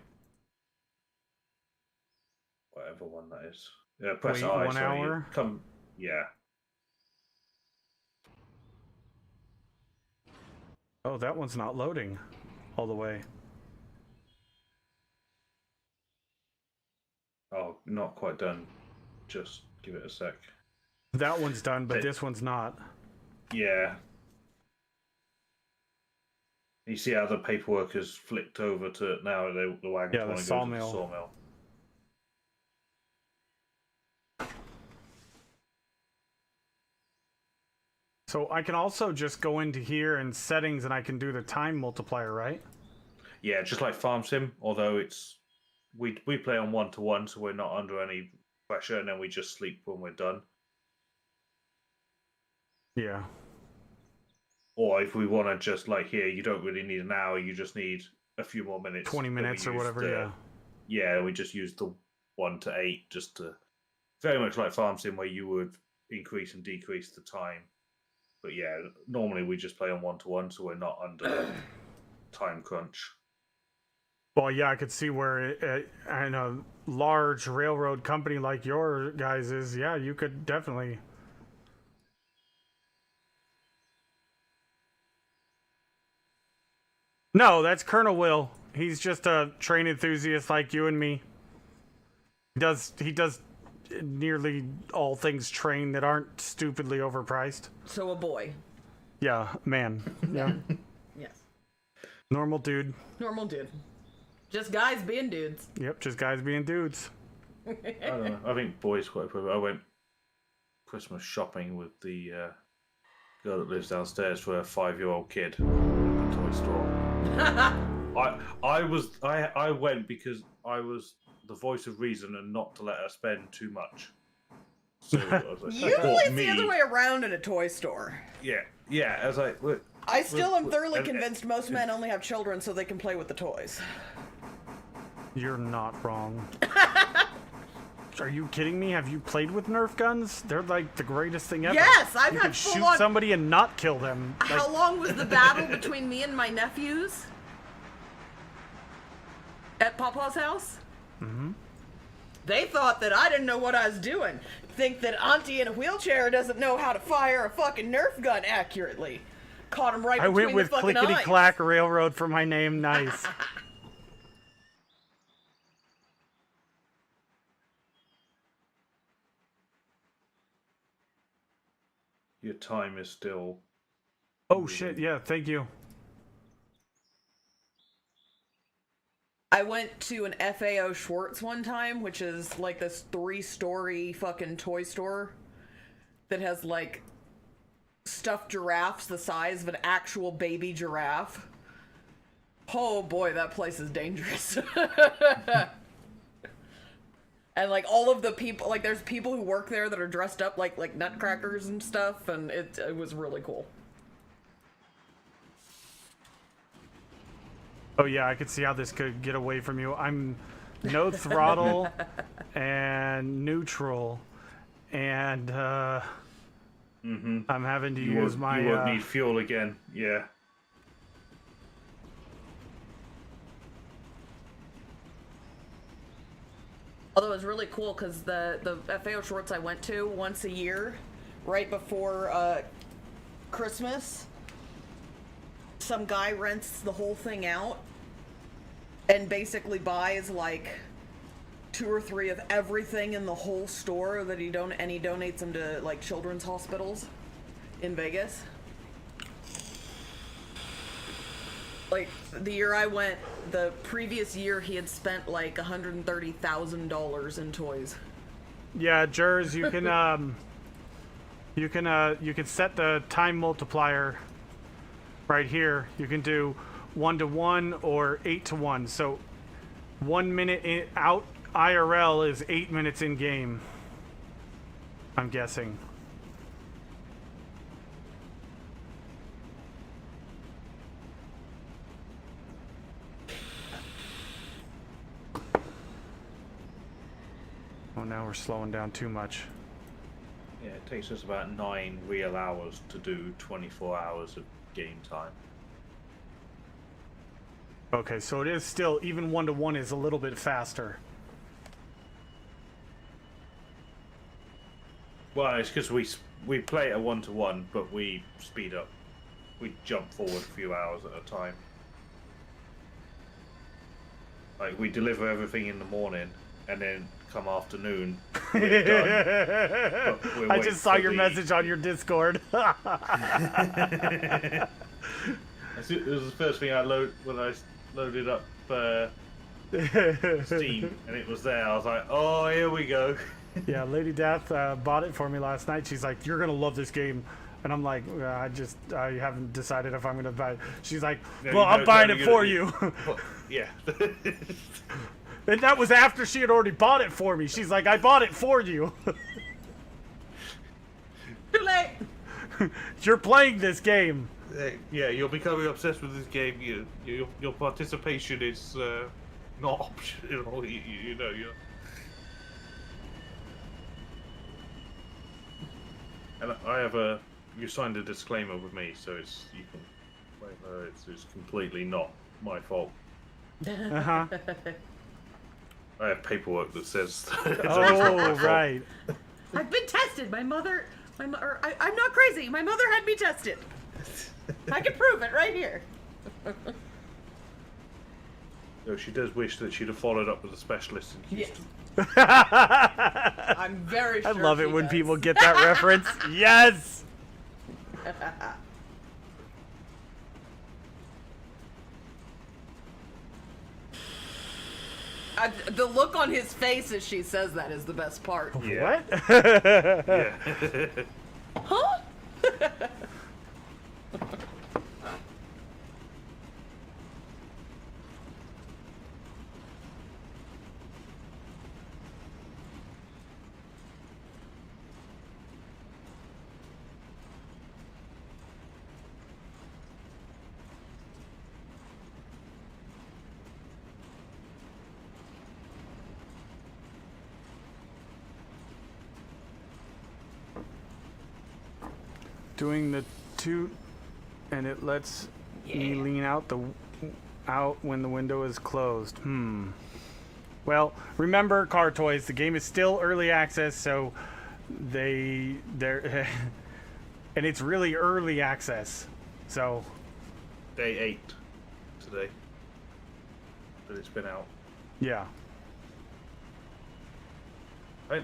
Whatever one that is. Yeah, press Wait I. 1 so you hour? Come. Yeah. Oh, that one's not loading all the way. Oh, not quite done. Just give it a sec. That one's done, but It- this one's not. Yeah. You see how the paperwork has flipped over to now the wagon's Yeah, the want to go to the sawmill. sawmill. So I can also just go into here and settings and I can do the time multiplier, right? Yeah, just like Farm Sim, although it's we play on 1-to-1, so we're not under any pressure, and then we just sleep when we're done. Yeah. Or if we want to just like here, you don't really need an hour, you just need a few more minutes. 20 then we minutes or use whatever, the- yeah. Yeah, we just use the 1 to 8 just to very much like Farm Sim where you would increase and decrease the time. But yeah, normally we just play on 1-to-1, so we're not under time crunch. Well, yeah, I could see where in a large railroad company like your guys is, yeah, you could definitely. No, that's Colonel Will. He's just a train enthusiast like you and me. He does nearly all things train that aren't stupidly overpriced. So a boy. Yeah, man. Yeah. Yes. Normal dude. Normal dude. Just guys being dudes. Yep, just guys being dudes. I don't know. I think boys quite appropriate. I went Christmas shopping with the girl that lives downstairs for a 5-year-old kid at the toy store. I went because I was the voice of reason and not to let her spend too much. So I was like, Usually "Bought it's the other way around at a toy store. Yeah. I was like, look, I still am Look, thoroughly and- convinced most men only have children so they can play with the toys. You're not wrong. Are you kidding me? Have you played with Nerf guns? They're like the greatest thing ever. Yes, I've you had could shoot full-on- somebody and not kill them. Like, How long was the battle between me and my nephews? At Papa's house? Mm-hmm. They thought that I didn't know what I was doing. Think that Auntie in a wheelchair doesn't know how to fire a fucking Nerf gun accurately. Caught him right I between went with the fucking Clickety eyes. Clack Railroad for my name. Nice. your time is still. Oh shit! Yeah, thank you. I went to an FAO Schwartz one time, which is like this 3-story fucking toy store that has like stuffed giraffes the size of an actual baby giraffe. Oh boy, that place is dangerous. And like all of the people, like there's people who work there that are dressed up like nutcrackers and stuff, and it was really cool. Oh yeah, I could see how this could get away from you. I'm no throttle and neutral, and I'm having to use my. You won't need fuel again. Yeah. Although it was really cool because the FAO Schwartz I went to once a year, right before Christmas, some guy rents the whole thing out and basically buys like 2 or 3 of everything in the whole store that he donates them to like children's hospitals in Vegas. Like the year I went, the previous year he had spent like $130,000 in toys. Yeah, Jers, you can you can set the time multiplier right here. You can do 1-to-1 or 8-to-1. So 1 minute out IRL is 8 minutes in game. I'm guessing. Oh, now we're slowing down too much. Yeah, it takes us about 9 real hours to do 24 hours of game time. Okay, so it is still, even 1-to-1 is a little bit faster. Well, it's because we play it at 1-to-1, but we speed up. We jump forward a few hours at a time. Like, we deliver everything in the morning, and then come afternoon, we're done. But we're I waiting just saw for your the- message on your Discord. It was the first thing when I loaded up Steam, and it was there. I was like, "Oh, here we go." Yeah, Lady Death bought it for me last night. She's like, "You're gonna love this game," and I'm like, I haven't decided if I'm gonna buy it." She's like, No, "Well, you I'm know- buying no, it you're for gonna- you." Yeah. And that was after she had already bought it for me. She's like, "I bought it for you. Too late. You're playing this game." Yeah, you're becoming obsessed with this game. Your participation is not optional. You know. And I have you signed a disclaimer with me, so it's completely not my fault. Uh-huh. I have paperwork that says. Oh, right. I've been tested. I'm not crazy. My mother had me tested. I can prove it right here. No, she does wish that she'd have followed up with a specialist in Yes. Houston. I'm very I sure love it she when does. people get that reference. Yes. The look on his face as she says that is the best part. Yeah. What? Yeah. Huh? Doing the toot, and it lets me lean out when the window is closed. Well, remember, Car Toys, the game is still early access, so they're and it's really early access. So Day 8 today that it's been out. yeah.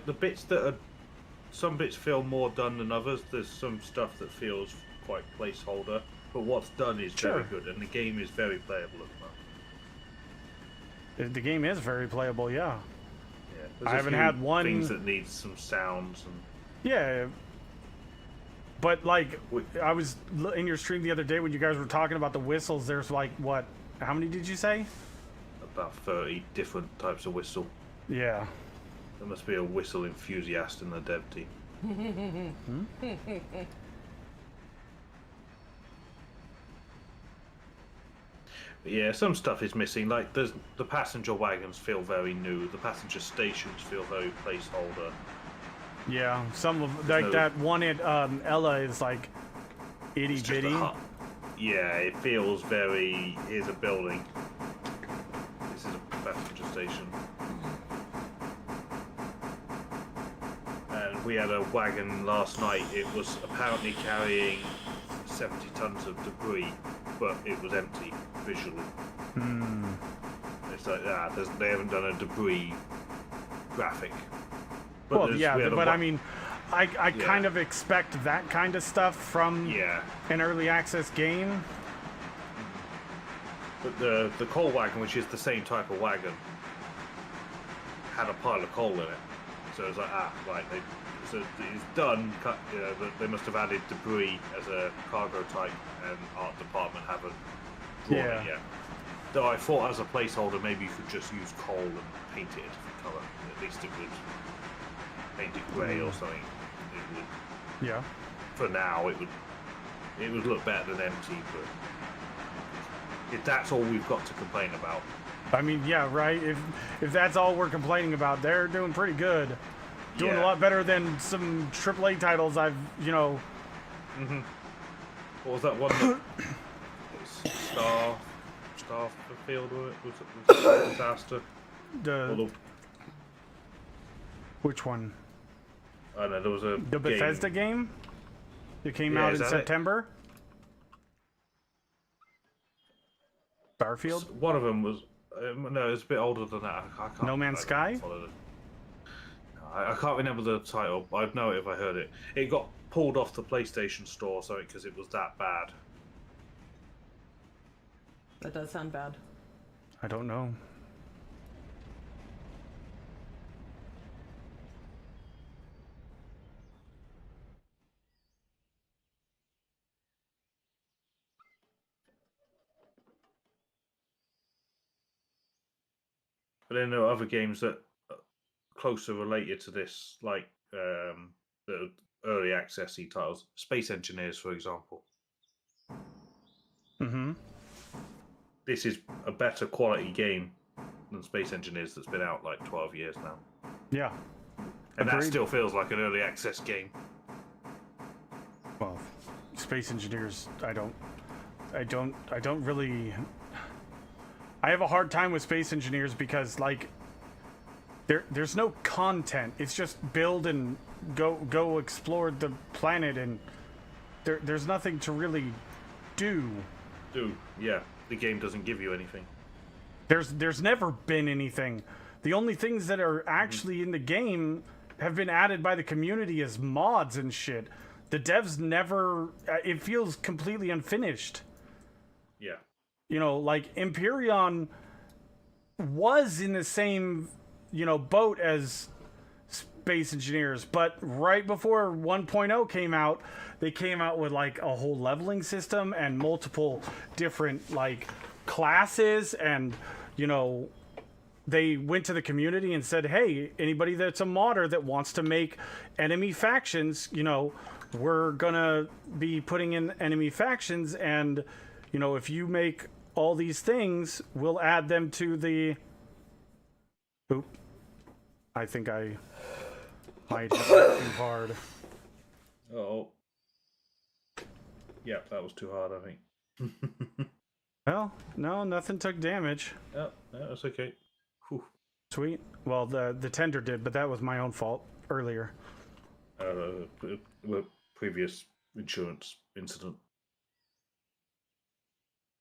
The bits that are, some bits feel more done than others. There's some stuff that feels quite placeholder, but what's done is Sure. very good, and the game is very playable at the moment. The game is very playable, yeah. Yeah, there's I a haven't few had one- things that need some sounds and. Yeah. But like, I was in your stream the other day when you guys were talking about the whistles. There's like, what? How many did you say? About 30 different types of whistle. Yeah. There must be a whistle enthusiast in the dev team. But yeah, some stuff is missing. Like the passenger wagons feel very new. The passenger stations feel very placeholder. Yeah. Some of like no- that one at Ella is like itty It's just a bitty. hut. Yeah, it feels very. Here's a building. This is a passenger station. And we had a wagon last night. It was apparently carrying 70 tons of debris, but it was empty visually. It's like they haven't done a debris graphic. But Well, there's- yeah, we had a but wa- I mean, I Yeah. kind of expect that kind of stuff from yeah. an early access game. But the coal wagon, which is the same type of wagon, had a pile of coal in it. So it's like, right, so it's done. They must have added debris as a cargo type, and art department haven't drawn it yet. Though I thought as a placeholder, maybe you could just use coal and paint it a different colour. At least it would paint it grey or something. It would. Yeah. For now, it would look better than empty, but if that's all we've got to complain about. I mean, yeah, right. If that's all we're complaining about, they're doing pretty good. Doing a lot better than some AAA titles I've, Mm-hmm. What was that one? Starfield, was it disaster? Which one? I don't know, there was the Bethesda game? It came out in September? Starfield? One of them was... no, it's a bit older than that. I can't, No Man's Sky? I can't remember the title. I'd know it if I heard it. It got pulled off the PlayStation Store or something because it was that bad. That does sound bad. I don't know. But then there are other games that are closer related to this, like the early access-y titles. Space Engineers, for example. Mm-hmm. This is a better quality game than Space Engineers that's been out like 12 years now. Yeah. And Agreed. that still feels like an early access game. Well, Space Engineers, I don't really... I have a hard time with Space Engineers because, like, there's no content. It's just build and go explore the planet, and there's nothing to really do. Yeah. The game doesn't give you anything. There's never been anything. The only things that are actually in the game have been added by the community as mods and shit. The devs never... It feels completely unfinished. Yeah. Like Empyrean was in the same, boat as Space Engineers, but right before 1.0 came out, they came out with like a whole leveling system and multiple different like classes, and they went to the community and said, hey, anybody that's a modder that wants to make enemy factions, we're gonna be putting in enemy factions, and if you make all these things, we'll add them to the... Oop. I think I might hit that too hard. Oh. Yeah, that was too hard, I think. Well, no, nothing took damage. No, that's okay. Whew. Sweet. Well, the tender did, but that was my own fault earlier. Previous insurance incident.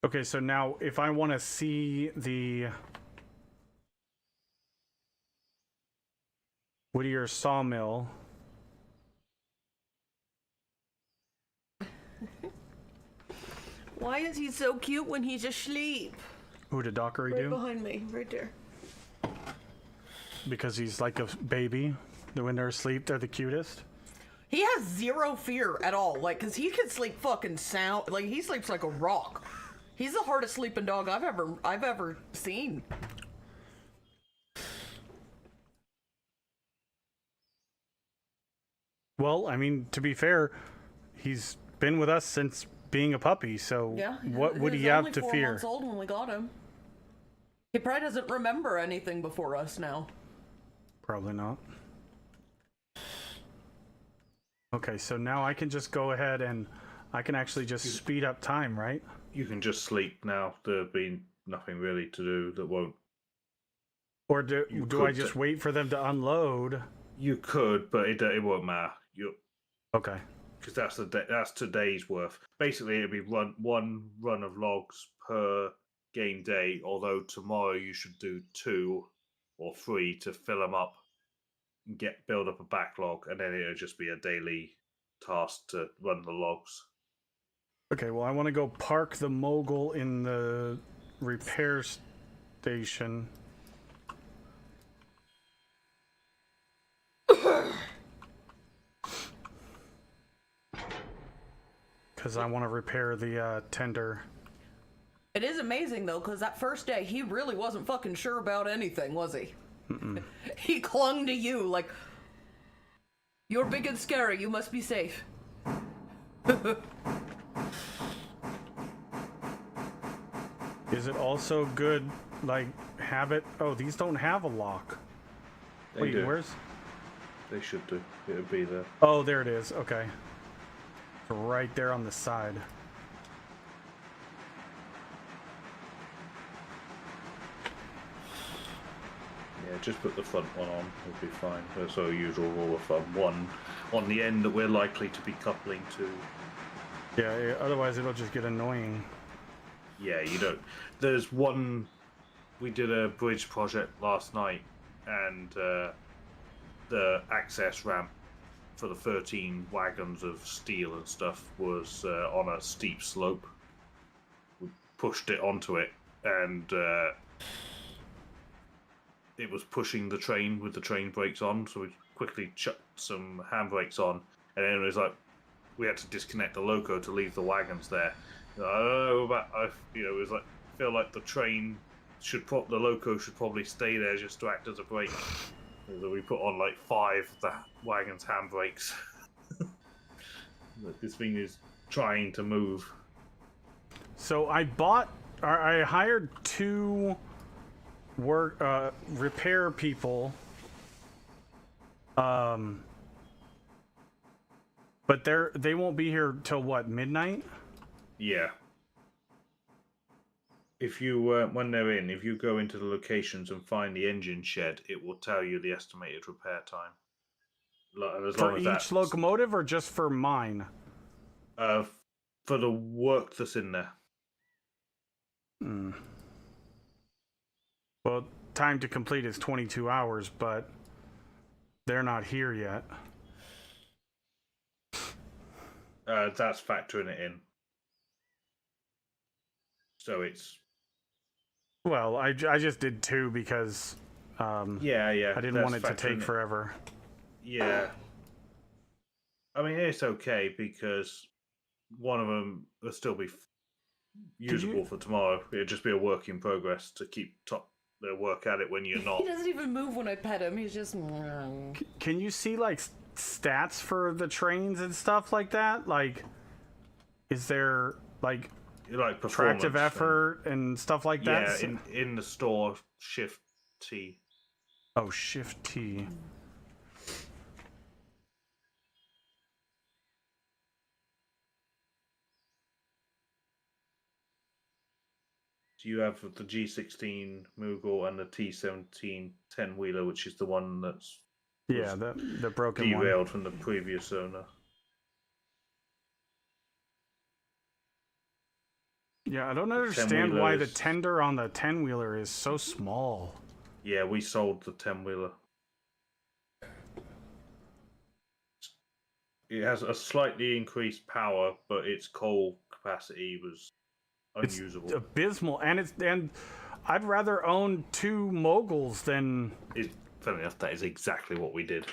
Okay, so now if I want to see the Whittier Sawmill... Why is he so cute when he's asleep? Who did Dockery Right do? behind me, right there. Because he's like a baby. When they're asleep, they're the cutest. He has zero fear at all, like, cause he can sleep fucking sound, like he sleeps like a rock. He's the hardest sleeping dog I've ever seen. Well, I mean, to be fair, he's been with us since being a puppy, so Yeah. what would he was have only to 4 fear? months old when we got him. He probably doesn't remember anything before us now. Probably not. Okay, so now I can just go ahead and I can actually just speed up time, right? You can just sleep now. There'll be nothing really to do that won't... Or do I could just wait for them to unload? You could, but it won't matter. Okay. Because that's today's worth. Basically, it'll be one run of logs per game day. Although tomorrow you should do 2 or 3 to fill them up, and build up a backlog, and then it'll just be a daily task to run the logs. Okay, well, I want to go park the Mogul in the repair station. Because I want to repair the tender. It is amazing though, because that first day he really wasn't fucking sure about anything, was he? He clung to you like, "You're big and scary. You must be safe." Is it also good, like, habit? Oh, these don't have a lock. They Wait, do. where's? They should do. It'll be there. Oh, there it is. Okay. Right there on the side. Yeah, just put the front one on. It'll be fine. That's our usual rule of thumb. One on the end that we're likely to be coupling to. Yeah, otherwise it'll just get annoying. Yeah, you don't. There's one. We did a bridge project last night, and the access ramp for the 13 wagons of steel and stuff was on a steep slope. We pushed it onto it, and it was pushing the train with the train brakes on, so we quickly chucked some handbrakes on, and then it was like we had to disconnect the loco to leave the wagons there. I don't know about, it was like, feel like the train the loco should probably stay there just to act as a brake. So we put on like 5 of the wagon's handbrakes. This thing is trying to move. So I hired 2 repair people. But they won't be here till what, midnight? Yeah. If you, when they're in, if you go into the locations and find the engine shed, it will tell you the estimated repair time. As For long as each that's, locomotive or just for mine? for the work that's in there. Hmm. Well, time to complete is 22 hours, but they're not here yet. That's factoring it in. So it's... Well, I just did 2 because Yeah. I didn't want it to take forever. Yeah. I mean, it's okay because one of them will still be usable for tomorrow. It'll just be a work in progress to keep the work at it when you're not. He doesn't even move when I pet him. He's just. Can you see like stats for the trains and stuff like that? Like, is there like Performance tractive effort and stuff like that? Yeah, in the store, Shift T. Oh, Shift T. So you have the G16 Moogle and the T17 10-wheeler, which is the one that's Yeah, the broken one. derailed from the previous owner. Yeah, I don't understand 10-wheeler why the is- tender on the 10-wheeler is so small. Yeah, we sold the 10-wheeler. It has a slightly increased power, but its coal capacity was unusable. It's abysmal, and I'd rather own 2 moguls than. Funny enough, that is exactly what we did.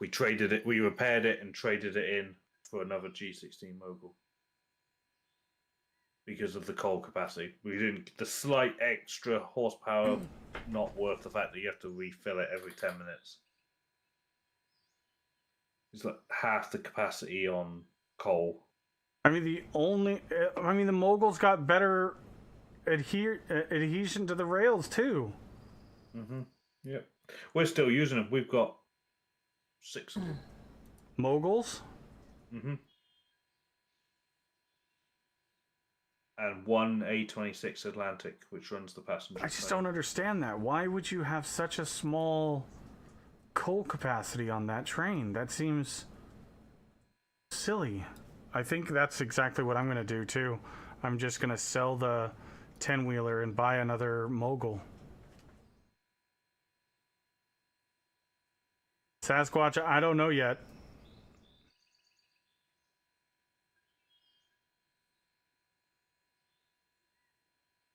We traded it, we repaired it, and traded it in for another G16 Mogul because of the coal capacity. We didn't. The slight extra horsepower, not worth the fact that you have to refill it every 10 minutes. It's like half the capacity on coal. I mean, the moguls got better adhesion to the rails too. Mm-hmm. Yep. We're still using them. We've got 6 of them. Moguls? Mm-hmm. And 1 A26 Atlantic, which runs the passenger I just train. don't understand that. Why would you have such a small coal capacity on that train? That seems silly. I think that's exactly what I'm going to do too. I'm just going to sell the 10-wheeler and buy another mogul. Sasquatch, I don't know yet.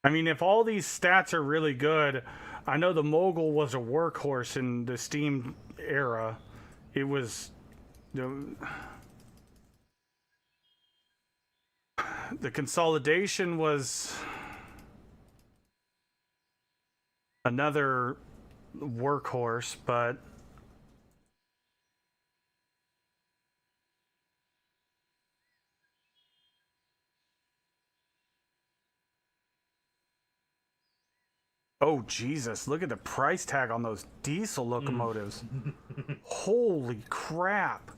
I mean, if all these stats are really good, I know the Mogul was a workhorse in the Steam era. It was the Consolidation was another workhorse, but oh Jesus, look at the price tag on those diesel locomotives. Holy crap.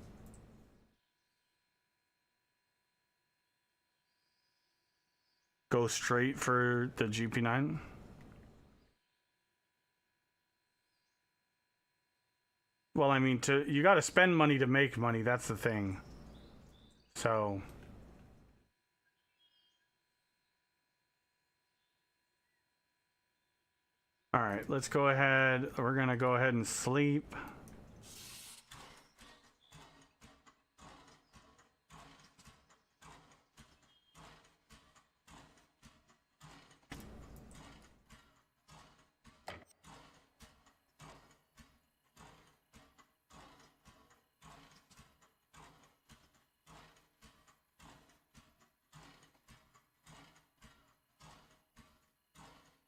Go straight for the GP9. Well, I mean, you got to spend money to make money. That's the thing. So, all right, let's go ahead. We're gonna go ahead and sleep.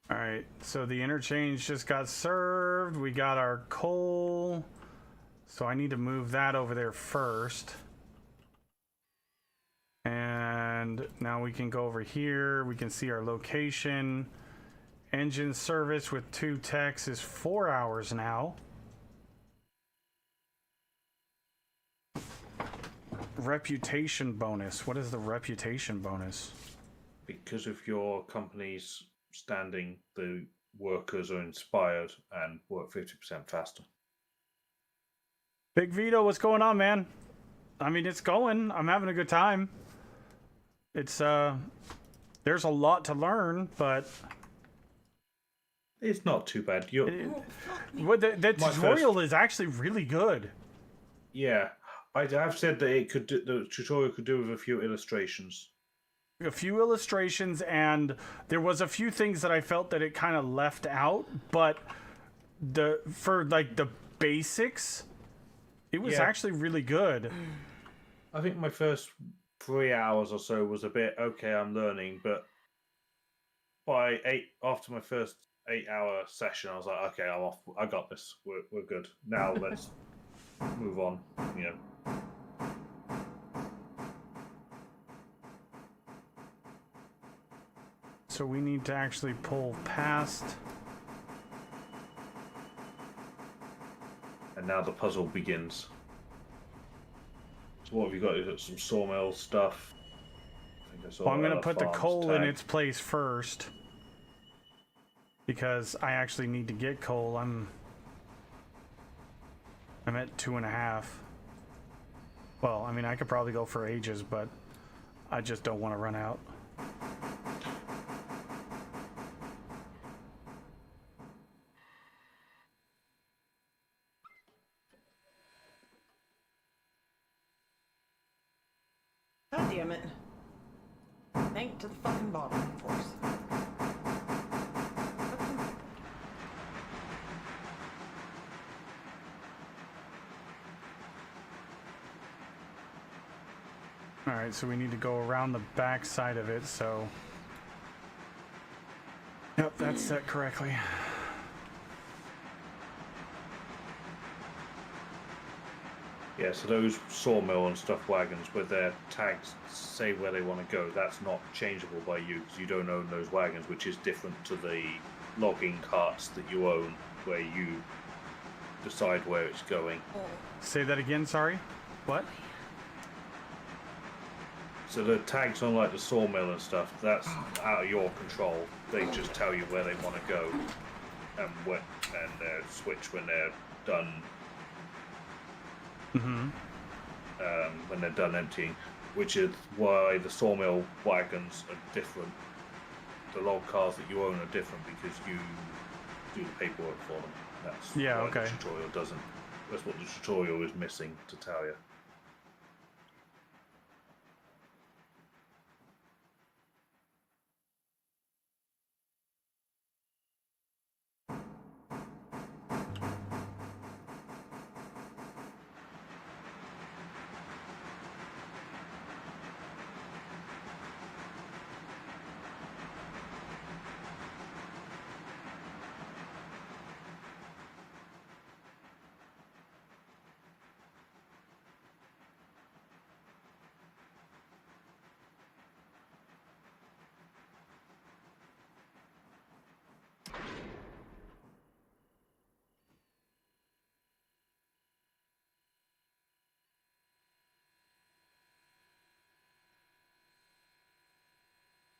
All right, so the interchange just got served. We got our coal. So I need to move that over there first. And now we can go over here. We can see our location. Engine service with 2 techs is 4 hours now. Reputation bonus. What is the reputation bonus? Because of your company's standing, the workers are inspired and work 50% faster. Big Vito, what's going on, man? I mean, it's going. I'm having a good time. It's, there's a lot to learn, but It's not too bad. the tutorial is actually really good. Yeah, I've said that the tutorial could do with a few illustrations. A few illustrations, and there was a few things that I felt that it kind of left out, but for like the basics, it was actually really good. I think my first 3 hours or so was a bit okay. I'm learning, but after my first 8-hour session, I was like, okay, I'm off. I got this. We're good. Now let's move on. You know. So we need to actually pull past. And now the puzzle begins. So what have you got? You've got some sawmill stuff. Well, I'm going to put the coal in its place first. Because I actually need to get coal. I'm at 2.5. Well, I mean, I could probably go for ages, but I just don't want to run out. God damn it. Thank to the fucking bottom, of course. Alright, so we need to go around the back side of it, so... Yep, that's set correctly. Yeah, so those sawmill and stuff wagons where their tags say where they want to go, that's not changeable by you because you don't own those wagons, which is different to the logging carts that you own where you decide where it's going. Say that again, sorry? What? So the tags on like the sawmill and stuff, that's out of your control. They just tell you where they want to go and switch when they're done. When they're done emptying, which is why the sawmill wagons are different. The log cars that you own are different because you do the paperwork for them. That's why the tutorial doesn't. That's what the tutorial is missing to tell you.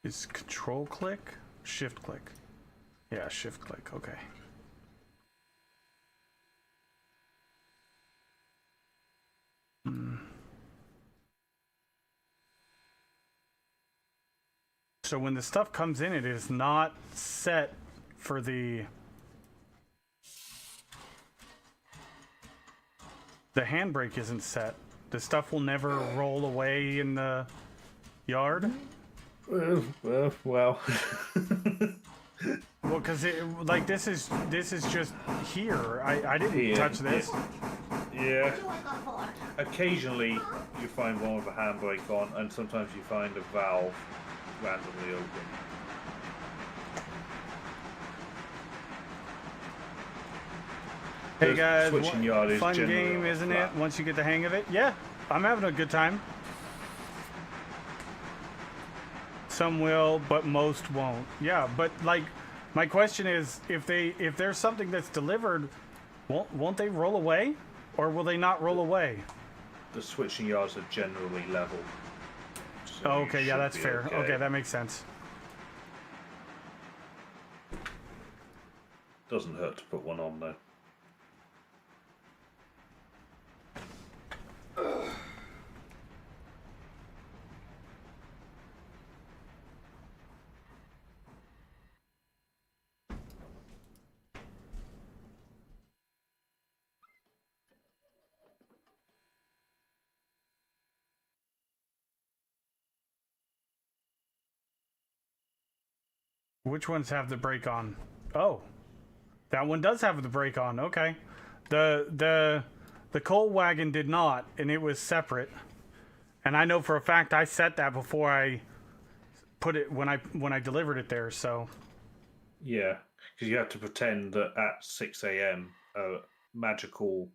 Is control click? Shift click. Yeah, shift click. Okay. So when the stuff comes in, it is not set for the handbrake isn't set. The stuff will never roll away in the yard. Well. Well, because like this is just here. I didn't touch this. Yeah. Occasionally, you find one with a handbrake on, and sometimes you find a valve randomly open. Hey The guys, switching yard is fun generally game, on a isn't it? flat. Once you get the hang of it. Yeah, I'm having a good time. Some will, but most won't. Yeah, but like, my question is, if there's something that's delivered, won't they roll away, or will they not roll away? The switching yards are generally level. So Oh, you okay, yeah, should that's be fair. Okay, that makes sense. Doesn't hurt to put one on though. Which ones have the brake on? Oh, that one does have the brake on. Okay, the coal wagon did not, and it was separate. And I know for a fact I set that before I put it when I delivered it there. So Yeah, because you have to pretend that at 6 a.m. a magical,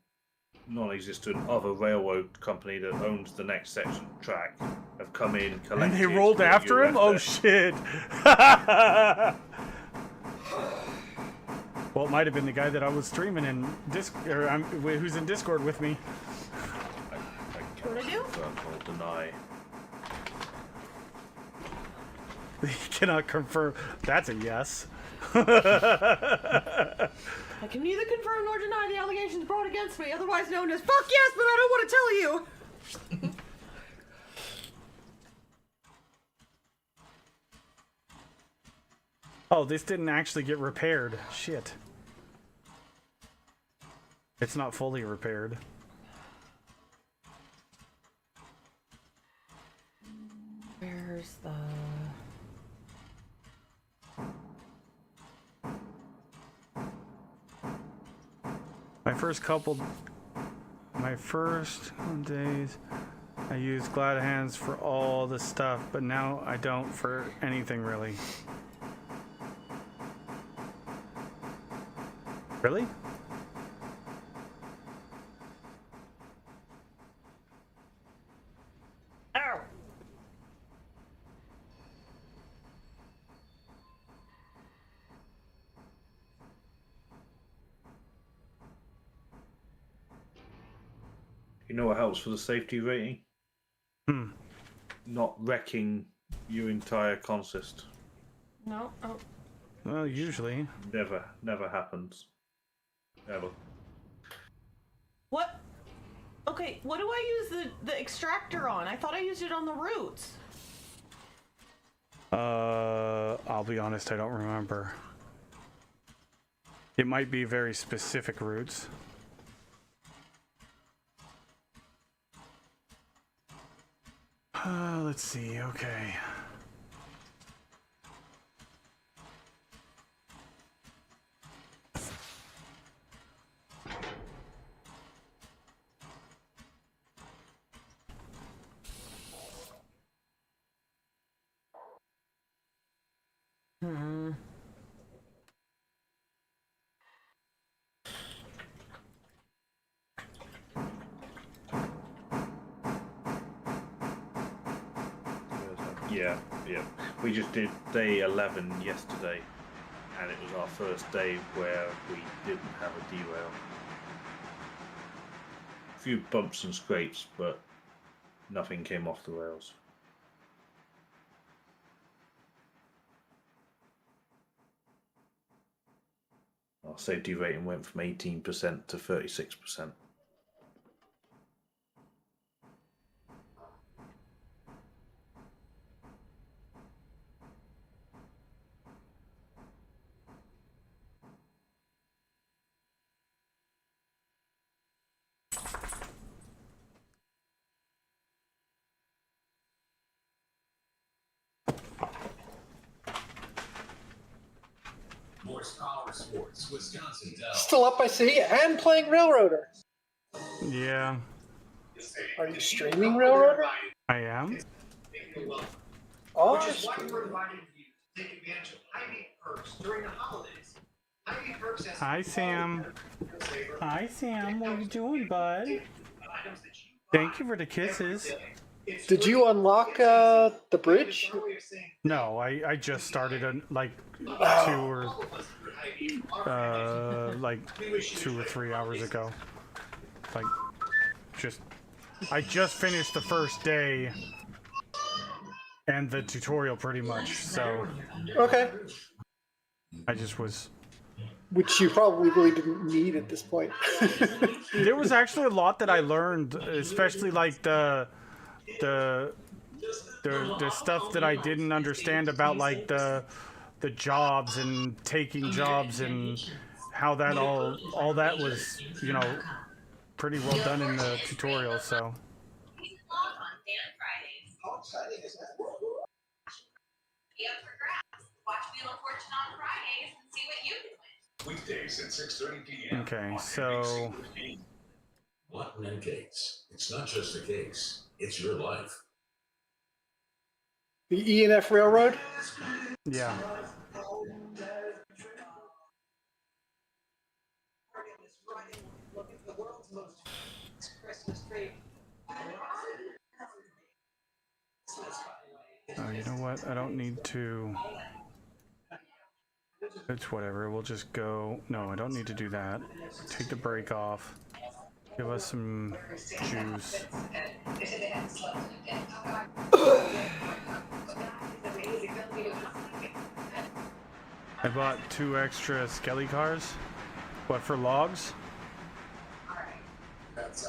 non-existent other railroad company that owns the next section of track have come in, collected. and they rolled what after you him. left Oh there. shit! Well, it might have been the guy that I was streaming in who's in Discord with me. I What'd I do? confirm or deny. He cannot confirm. That's a yes. I can neither confirm nor deny the allegations brought against me, otherwise known as fuck yes, but I don't want to tell you. Oh, this didn't actually get repaired. Shit. It's not fully repaired. Where's the... My first days, I used Glad Hands for all the stuff, but now I don't for anything really. Really? Ow! You know what helps for the safety rating? Hmm. Not wrecking your entire consist. No, oh. Well, usually. Never happens. Ever. What? Okay, what do I use the extractor on? I thought I used it on the roots. I'll be honest, I don't remember. It might be very specific routes. Let's see, okay. Yeah. We just did day 11 yesterday, and it was our first day where we didn't have a derail. A few bumps and scrapes, but nothing came off the rails. Our safety rating went from 18% to 36%. Still up, I see, and playing Railroader. Yeah, Are you streaming Railroader? I am. Oh, Which is why we're inviting you to take advantage of Hy-Vee perks during the holidays. Hy-Vee perks has Hi, Sam. saver Hi, Sam. What are you doing, bud? items that you Thank you for the kisses. did you unlock the bridge? No, I just started like 2 or 3 hours ago. Like, I just finished the first day and the tutorial pretty much. So Okay. I just was. Which you probably really didn't need at this point. There was actually a lot that I learned, especially like the stuff that I didn't understand about like the jobs and taking jobs and how that all that was, you know, pretty well done in the tutorial. So Weekdays at 6:30 p.m. okay, so Mutton and cakes. It's not just the cakes. It's your life. The E&F Railroad? yeah. Oh, you know what? I don't need to. It's whatever. We'll just go. No, I don't need to do that. Take the brake off. Give us some juice. I bought 2 extra skelly cars. What, for logs? That's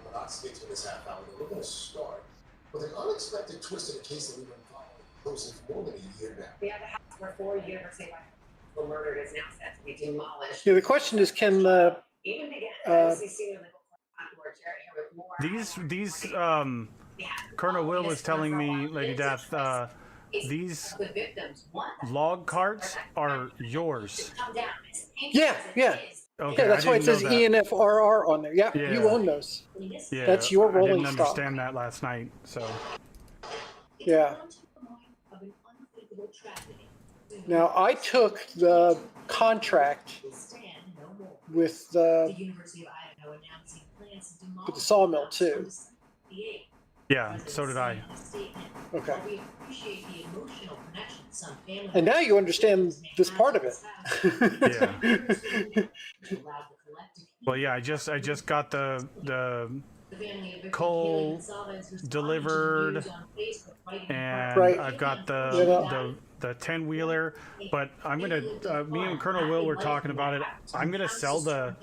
we're not sticking to this half hour. We're going to start with an unexpected twist in a case that we've been following closely for more than a year now. We have a house where 4 University were murdered is now set to be demolished. Yeah, the question is, can the Even began ICC with more These Colonel Will was telling me, Lady Death, these the victims log carts are yours. Yeah. Okay, Yeah, that's I why it didn't says know that. ENFRR on there. Yeah, Yeah. you own those. Yeah, That's your I rolling didn't stock. understand that last night, so. Yeah. Now, I took the contract with the sawmill, too. Yeah, so did I. Okay. And now you understand this part of it. Yeah. Well, yeah, I just got the coal delivered, and Right. I've got Yeah. the 10-wheeler, but I'm gonna. Me and Colonel Will were talking about it. I'm gonna sell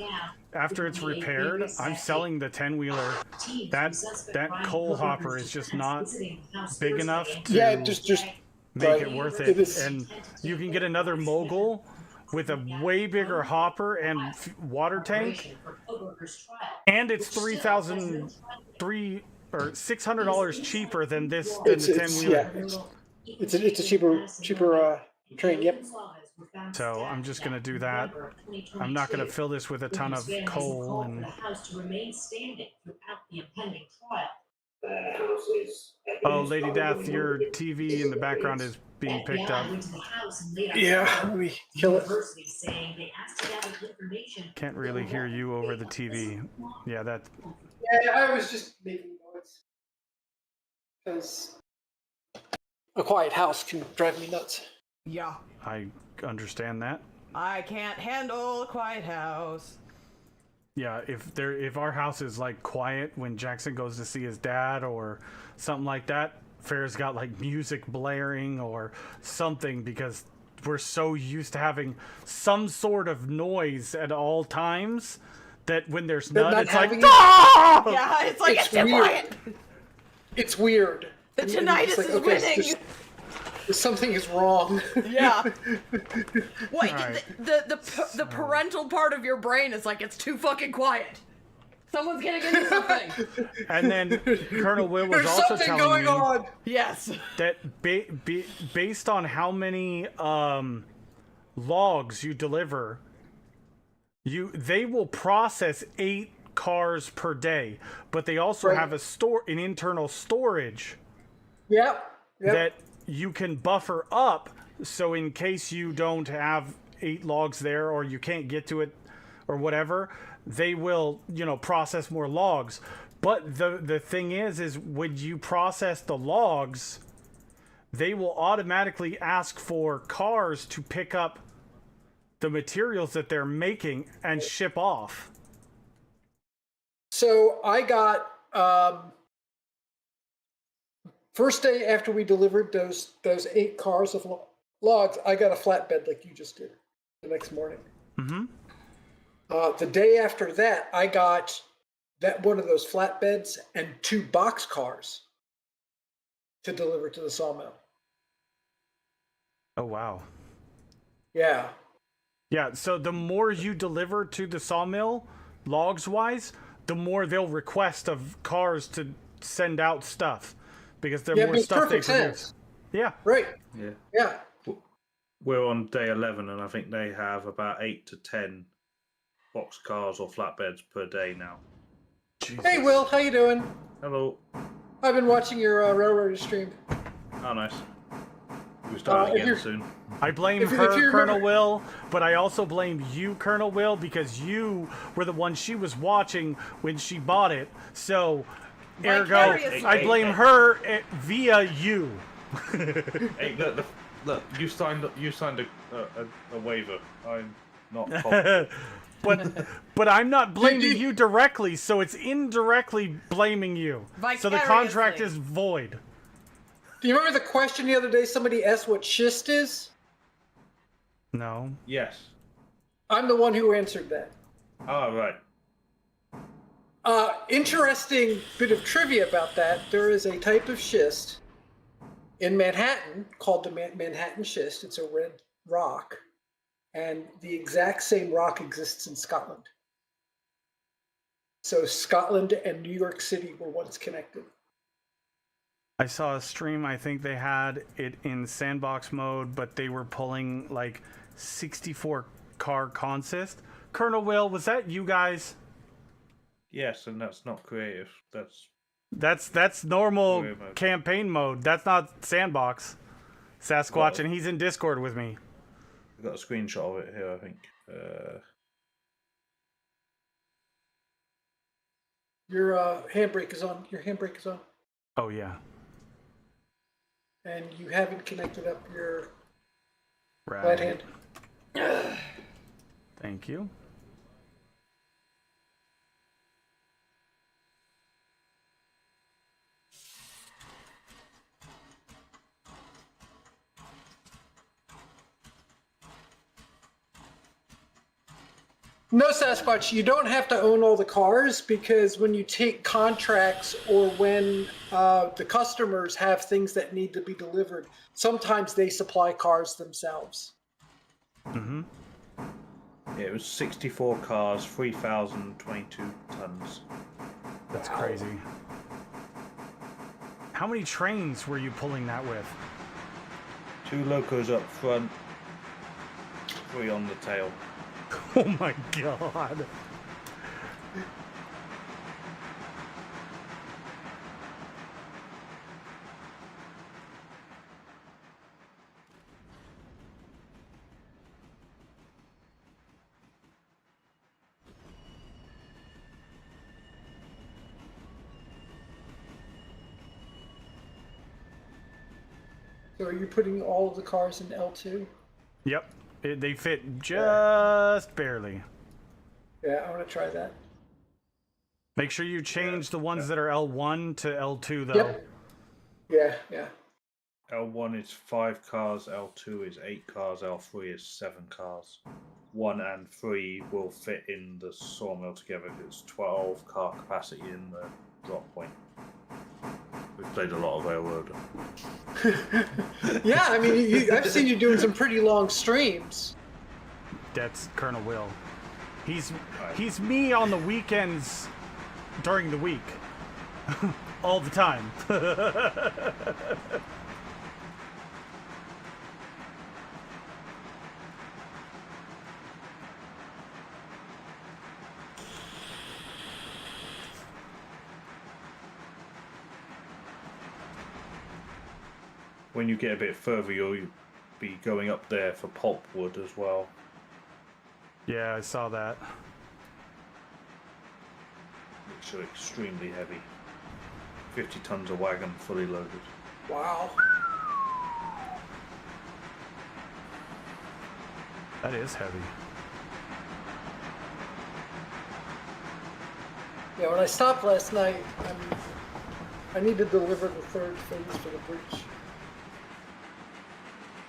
after it's repaired. I'm selling the 10-wheeler. That coal hopper is just not big enough to Yeah, just make right. it worth It it. is- And you can get another mogul with a way bigger hopper and water tank, and it's $600 cheaper than the It's 10-wheeler. It's a cheaper train. Yep. So I'm just gonna do that. I'm not gonna fill this with a ton of coal and. Oh, Lady Death, your TV in the background is being picked up. Yeah, let me kill it. Can't really hear you over the TV. Yeah, that. Yeah, I was just making noise because a quiet house can drive me nuts. Yeah. I understand that. I can't handle a quiet house. Yeah, if our house is like quiet when Jackson goes to see his dad or something like that, Fair's got like music blaring or something because we're so used to having some sort of noise at all times that when there's none, not it's like, having it- ah! Yeah, it's like it's too weird. quiet. It's weird. The And you're tinnitus just like, is okay, winning. Something is wrong. Yeah. Wait, Alright. the parental part of your brain is like, it's too fucking quiet. Someone's gonna give me something. And then Colonel Will was There's also something telling going me on. Yes. that based on how many logs you deliver, they will process 8 cars per day, but they also Right. have an internal storage Yep. that you can buffer up, so in case you don't have 8 logs there or you can't get to it or whatever, they will, process more logs. But the thing is when you process the logs, they will automatically ask for cars to pick up the materials that they're making and ship off. So I got first day after we delivered those 8 cars of logs, I got a flatbed like you just did the next morning. Mm-hmm. The day after that, I got that one of those flatbeds and 2 box cars to deliver to the sawmill. Oh, wow. Yeah. Yeah, so the more you deliver to the sawmill, logs-wise, the more they'll request of cars to send out stuff. Because the Yeah, more makes stuff they perfect produce. sense. Yeah. Right. Yeah. Yeah. We're on day 11, and I think they have about 8 to 10 box cars or flatbeds per day now. Hey, Will, how you doing? Hello. I've been watching your Railroader stream. Oh, nice. We're starting if again you're- soon. I blame If you her, remember- Colonel Will, but I also blame you, Colonel Will, because you were the one she was watching when she bought it. So, ergo, Vicariously. I blame her via you. Hey, look! You signed a waiver. I'm not. Confident. But I'm not blaming you directly, so it's indirectly blaming you. So the contract Vicariously. is void. Do you remember the question the other day? Somebody asked what schist is. No. Yes. I'm the one who answered that. Oh, right. Interesting bit of trivia about that. There is a type of schist in Manhattan called the Manhattan schist. It's a red rock. And the exact same rock exists in Scotland. So Scotland and New York City were once connected. I saw a stream, I think they had it in sandbox mode, but they were pulling like 64 car consist. Colonel Will, was that you guys? Yes, and that's not creative. That's normal Career mode. campaign mode. That's not sandbox. Sasquatch, Well- and he's in Discord with me. I've got a screenshot of it here, I think. Your handbrake is on. Your handbrake is on. Oh yeah. And you haven't connected up your Right. right hand. Thank you. No, Sasquatch, you don't have to own all the cars because when you take contracts or when the customers have things that need to be delivered, sometimes they supply cars themselves. Mm-hmm. Yeah, it was 64 cars, 3,022 tons. That's crazy. How many trains were you pulling that with? 2 locos up front, 3 on the tail. Oh my god. So are you putting all of the cars in L2? Yep. They fit just barely. Yeah, I want to try that. Make sure you change the ones that are L1 to L2 though. Yep. Yeah, yeah. L1 is 5 cars, L2 is 8 cars, L3 is 7 cars. 1 and 3 will fit in the sawmill together. It's 12 car capacity in the drop point. We've played a lot of Railroad. Yeah, I mean, I've seen you doing some pretty long streams. That's Colonel Will. He's me on the weekends during the week. All the time. When you get a bit further, you'll be going up there for pulpwood as well. Yeah, I saw that. Which are extremely heavy. 50 tons a wagon, fully loaded. Wow. That is heavy. Yeah, when I stopped last night, I need to deliver the third phase for the breach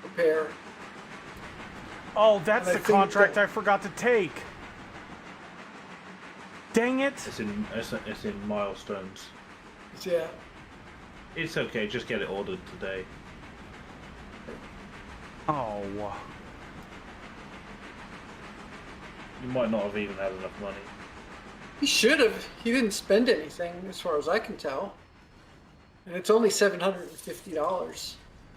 repair. Oh, that's And I the think contract that- I forgot to take. Dang it! It's in milestones. Yeah. It's okay, just get it ordered today. Oh. You might not have even had enough money. He should have. He didn't spend anything, as far as I can tell. And it's only $750.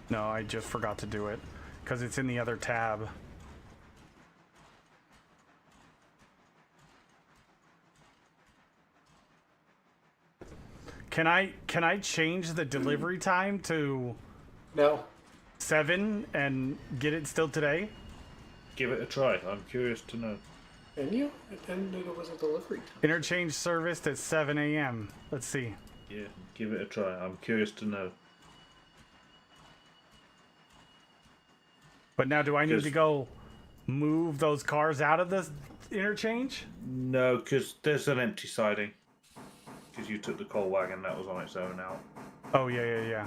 No, I just forgot to do it because it's in the other tab. Can I change the delivery time to No. 7 and get it still today? Give it a try. I'm curious to know. Can you? I didn't know there was a delivery time. Interchange serviced at 7 a.m. Let's see. Yeah, give it a try. I'm curious to know. But now, do I need to Just- go move those cars out of the interchange? No, because there's an empty siding. Because you took the coal wagon that was on its own out. Oh, yeah.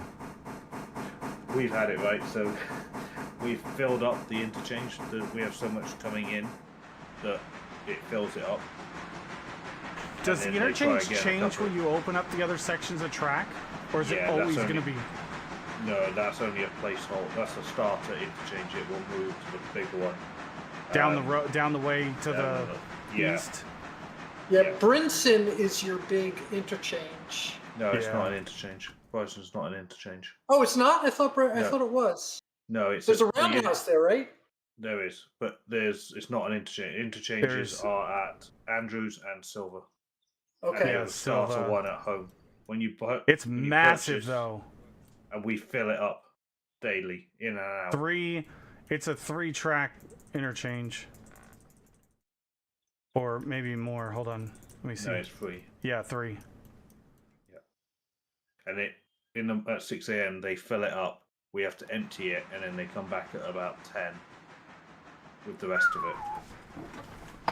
We've had it right, so we've filled up the interchange. We have so much coming in that it fills it up. Does the And then they try interchange again a change couple- when you open up the other sections of track? Or is it Yeah, that's always only- going to be... No, that's only a placeholder. That's a starter interchange. It will move to the bigger one. down the road, down the way to down the yeah. east? Yeah, Yeah. Brinson is your big interchange. No, it's Yeah. not an interchange. Bryson's not an interchange. Oh, it's not? I thought I No. thought it was. No, it's There's a the- roundhouse there, right? There is, but it's not an interchange. Interchanges There's- are at Andrews and Silver. Okay. And Yeah, there's a starter Silver. one at home. When you It's when you massive, purchase, though. and we fill it up daily, in and out. It's a 3-track interchange. Or maybe more. Hold on. Let me see. No, it's free. Yeah, 3. And at 6 a.m. they fill it up. We have to empty it, and then they come back at about 10 with the rest of it.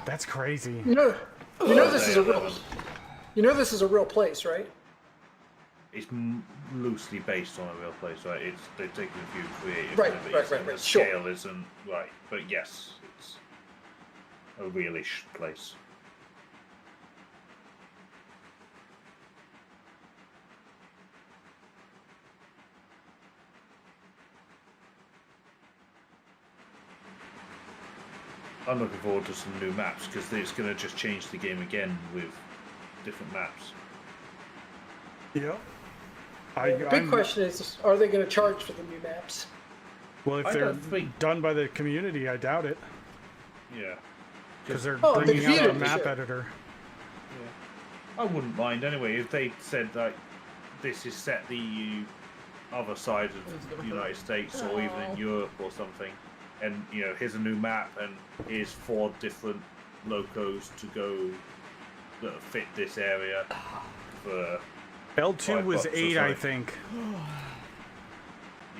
That's crazy. You know this They is a have real. 11. You know this is a real place, right? It's loosely based on a real place, right? They've taken a few creative Right, liberties, right, and right, the sure. scale isn't right. But yes, it's a realish place. I'm looking forward to some new maps because it's going to just change the game again with different maps. Yep. The big question is, are they going to charge for the new maps? Well, if I they're don't think- done by the community, I doubt it. Yeah. Because they're Oh, the bringing out a community, map sure. editor. I wouldn't mind anyway if they said like this is set the other side of the United States or even in Europe or something, and here's a new map and here's 4 different locos to go that fit this area for L2 was $5 or 8, I something. think.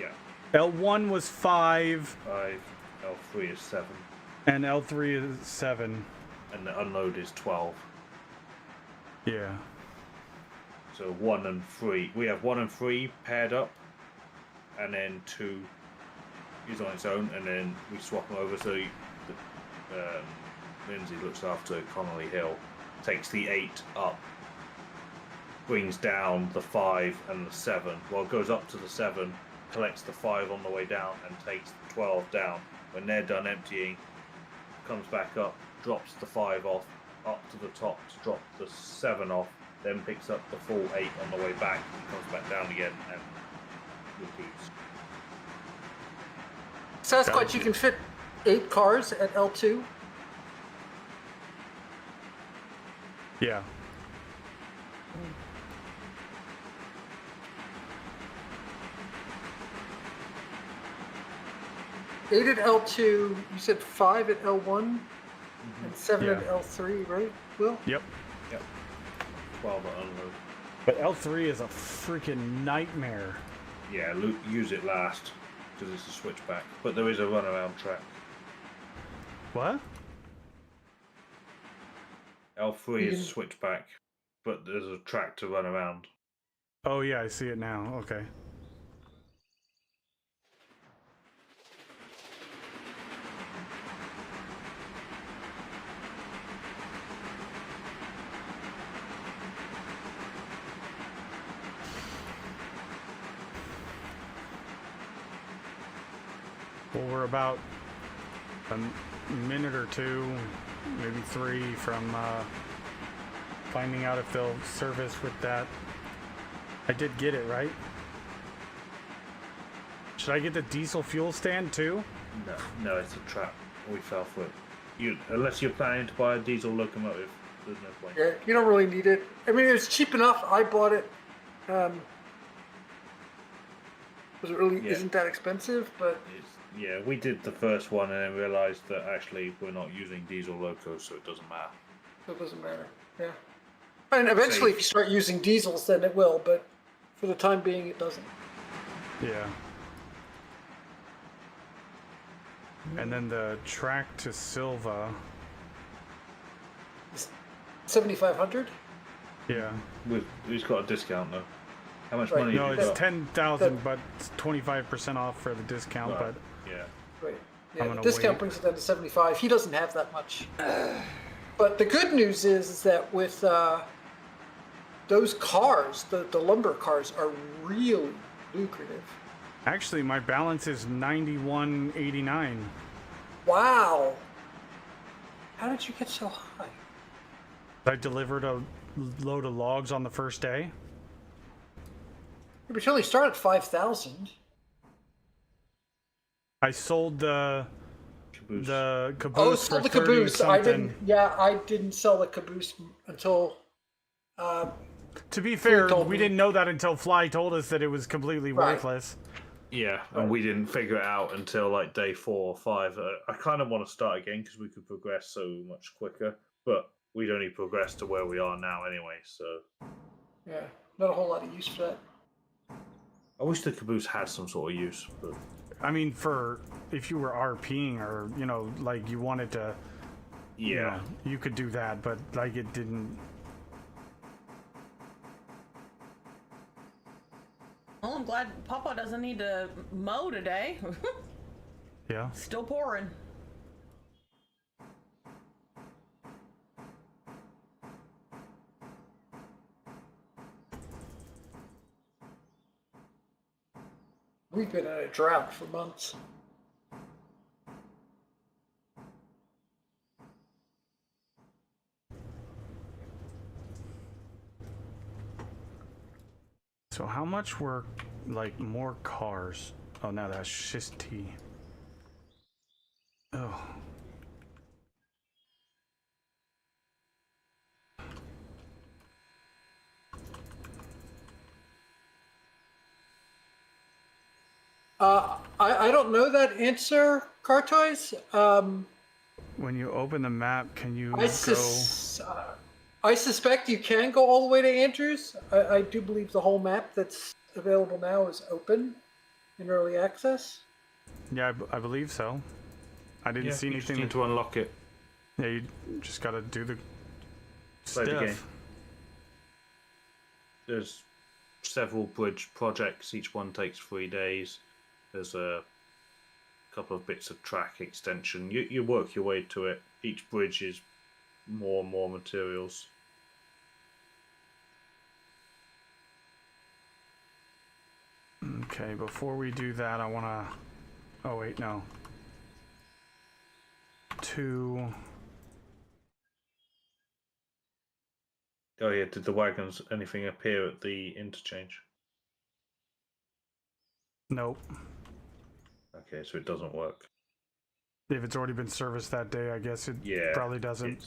Yeah, L1 was 5, 5. L3 is 7, and L3 is 7. and the unload is 12. Yeah. So 1 and 3. We have 1 and 3 paired up, and then 2 is on its own, and then we swap them over. So Lindsay looks after Connolly Hill, takes the 8 up, brings down the 5 and the 7. Well, it goes up to the 7, collects the 5 on the way down, and takes the 12 down. When they're done emptying, comes back up, drops the 5 off, up to the top to drop the 7 off, then picks up the full 8 on the way back, and comes back down again, and repeats. Sasquatch, you can fit 8 cars at L2. Yeah. Eight at L2. You said 5 at L1, and 7 at Yeah. L3, right? Will? Yep. 12 at unload. But L3 is a freaking nightmare. Yeah, use it last, because it's a switchback. But there is a runaround track. What? L3 is switchback, but there's a track to run around. Oh yeah, I see it now. Okay. Well, we're about a minute or 2, maybe 3 from finding out if they'll service with that. I did get it, right? Should I get the diesel fuel stand too? No, it's a trap. We fell for it. Unless you're planning to buy a diesel locomotive, there's no point. Yeah, you don't really need it. I mean, it's cheap enough. I bought it. Was it really isn't that expensive? But Yeah, we did the first one and then realised that actually we're not using diesel locos, so it doesn't matter. it doesn't matter. Yeah. And eventually, if you start using diesels, then it will. But for the time being, it doesn't. Yeah. And then the track to Silva. 7,500. Yeah. He's got a discount though. How much money? No, have you it's got? 10,000, but it's 25% off for the discount. Right. But Yeah. Right. I'm Yeah, the gonna discount wait. brings it down to 75. He doesn't have that much. But the good news is that with those cars, the lumber cars, are really lucrative. actually, my balance is 91.89. Wow. How did you get so high? I delivered a load of logs on the first day. But you only start at 5,000. I sold the Caboose. caboose Oh, for sold the 30 caboose. I something. didn't. Yeah, I didn't sell the caboose until. To be fair, told we me. didn't know that until Fly told us that it was completely Right. worthless. Yeah, and we didn't figure it out until like day 4 or 5. I kind of want to start again because we could progress so much quicker, but we'd only progress to where we are now anyway. So Yeah, not a whole lot of use for that. I wish the caboose had some sort of use. But I mean, for if you were RPing or like you wanted to, yeah, you could do that, but like it didn't. Well, I'm glad Papa doesn't need to mow today. Yeah. Still pouring. We've been in a drought for months. So how much were like more cars? Oh, now that's schist tea. Oh. I don't know that answer, Cartoys. When you open the map, can you I suspect you can go all the way to Andrews. I do believe the whole map that's available now is open in early access. Yeah, I believe so. I didn't see you just anything. need to unlock it. Yeah, you just gotta do the Play the game. stuff. There's several bridge projects. Each one takes 3 days. There's a couple of bits of track extension. You work your way to it. Each bridge is more and more materials. Okay, before we do that, I want to... Oh, wait, no. 2... Oh yeah, did the wagons anything appear at the interchange? Nope. Okay, so it doesn't work. If it's already been serviced that day, I guess it probably doesn't.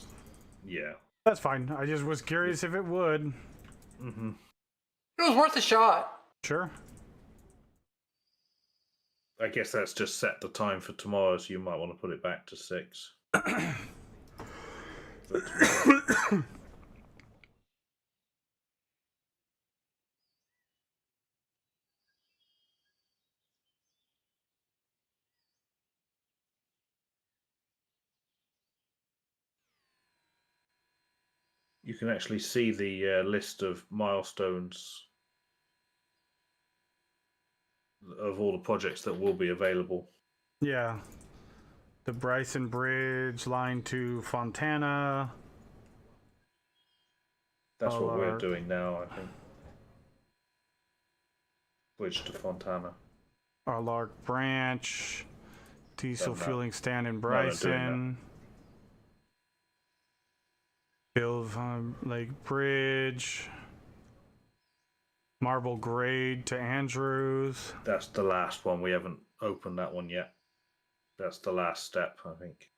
Yeah. That's fine. I just was curious if it would. Mm-hmm. It was worth a shot. Sure. I guess that's just set the time for tomorrow, so you might want to put it back to 6. You can actually see the list of milestones of all the projects that will be available. Yeah. The Bryson Bridge, line to Fontana. That's what we're doing now, I think. Bridge to Fontana. Our Lark Branch. Diesel Done that. fueling stand in No, they're doing Bryson. Bill Lake Bridge. Marble Grade to Andrews. That's the last one. We haven't opened that one yet. That's the last step, I think.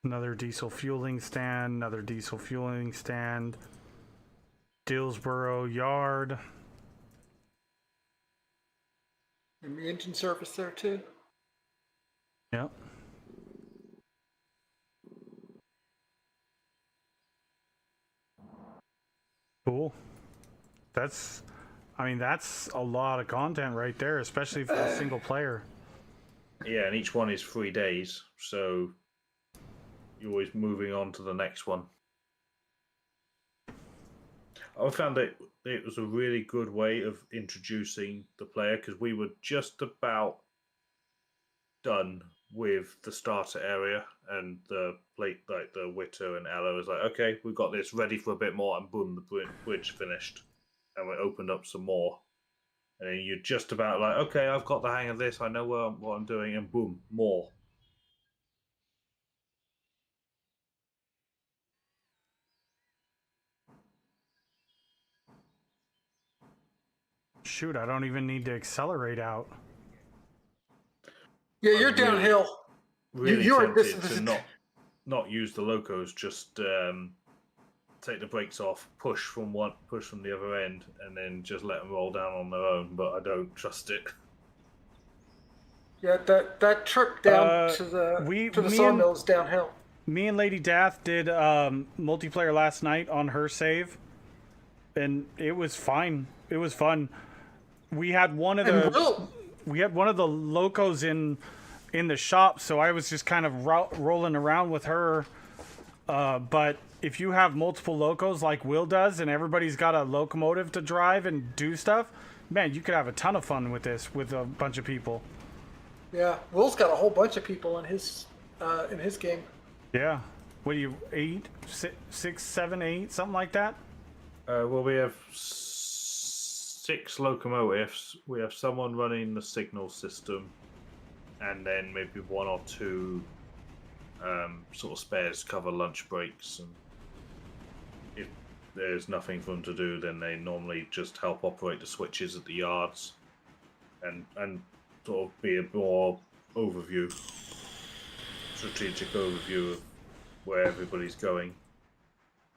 Another diesel fueling stand. Another diesel fueling stand. Dillsboro Yard. And the engine service there too. Yep. Cool. That's a lot of content right there, especially for a single player. Yeah, and each one is 3 days, so you're always moving on to the next one. I found that it was a really good way of introducing the player, because we were just about done with the starter area, and the plate, like the Witter and Ella, was like, okay, we've got this ready for a bit more, and boom, the bridge finished, and we opened up some more, and then you're just about like, okay, I've got the hang of this, I know what I'm doing, and boom, more. Shoot, I don't even need to accelerate out. Yeah, you're downhill. Really you're tempted to not use the locos, just take the brakes off, push from the other end, and then just let them roll down on their own. But I don't trust it. Yeah, that trip down to the sawmill is downhill. Me and Lady Dath did multiplayer last night on her save, and it was fine. It was fun. We had one of the locos in the shop, so I was just kind of rolling around with her. But if you have multiple locos like Will does, and everybody's got a locomotive to drive and do stuff, man, you could have a ton of fun with this with a bunch of people. Yeah, Will's got a whole bunch of people in his game. Yeah. What do you, 8, 6, 7, 8, something like that? Well, we have 6 locomotives. We have someone running the signal system, and then maybe 1 or 2 sort of spares cover lunch breaks. And if there's nothing for them to do, then they normally just help operate the switches at the yards, and sort of be a more strategic overview of where everybody's going.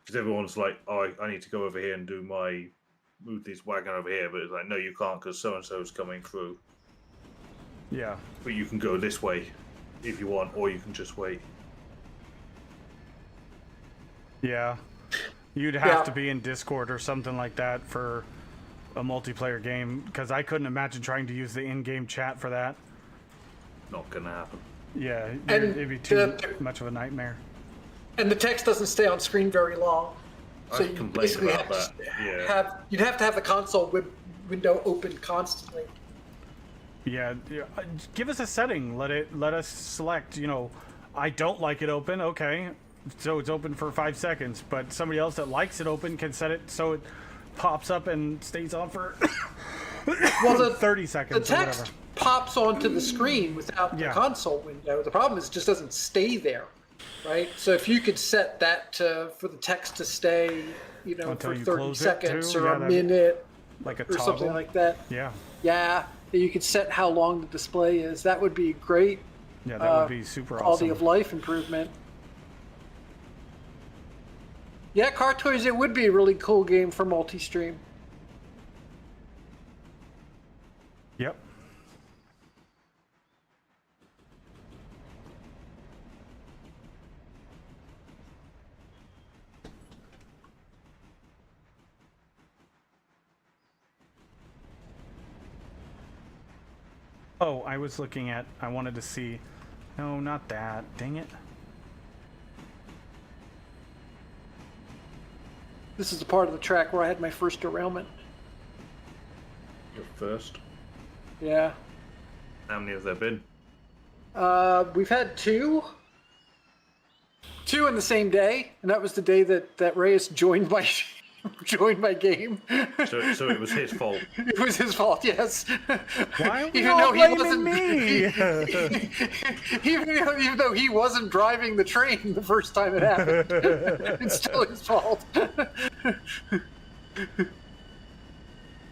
Because everyone's like, oh, I need to go over here and move this wagon over here, but it's like, no, you can't, because so-and-so's coming through. Yeah. But you can go this way if you want, or you can just wait. Yeah. You'd have to be in Discord or something like that for a multiplayer game, because I couldn't imagine trying to use the in-game chat for that. Not gonna happen. Yeah, it'd be too much of a nightmare. And the text doesn't stay on screen very long. So I've you complained basically about have that. to Yeah. you'd have to have the console window open constantly. Yeah, give us a setting. Let us select. You know, I don't like it open. Okay, so it's open for 5 seconds. But somebody else that likes it open can set it so it pops up and stays on for Well, 30 seconds. The or text whatever. pops onto the screen without the Yeah. console window. The problem is it just doesn't stay there, right? So if you could set that for the text to stay, you know, Until for you 30 close it, seconds too? or Yeah, a that'd- minute Like a or something toggle. like that. Yeah, Yeah, you could set how long the display is. That would be great yeah, that would be super quality awesome. of life improvement. Yeah, Car Toys, it would be a really cool game for multi-stream. Yep. Oh, I was looking at. I wanted to see. No, not that. Dang it. This is the part of the track where I had my first derailment. Your first. Yeah. How many have there been? We've had two in the same day, and that was the day that Reyes joined my joined my game. So it was his fault. It was his fault, yes. Why are we Even all though he blaming wasn't me? even though he wasn't driving the train the first time it happened, it's still his fault.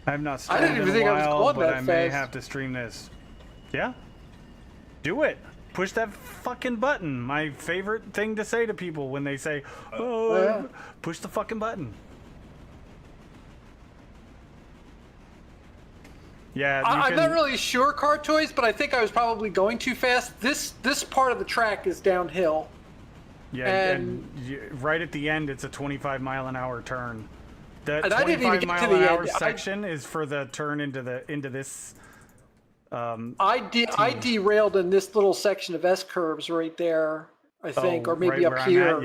I've not I streamed didn't even in a think I was while, going but that I may fast. have to stream this. Yeah? Do it. Push that fucking button. My favorite thing to say to people when they say, "Oh, yeah. push the fucking button." Yeah, you I'm can, not really sure, Car Toys, but I think I was probably going too fast. This part of the track is downhill. Yeah, and right at the end, it's a 25-mile-an-hour turn. The And I didn't even get to the 25-mile-an-hour end. section is for the turn into this. I derailed in this little section of S curves right there, I think, Oh, or maybe right up where I'm here. at,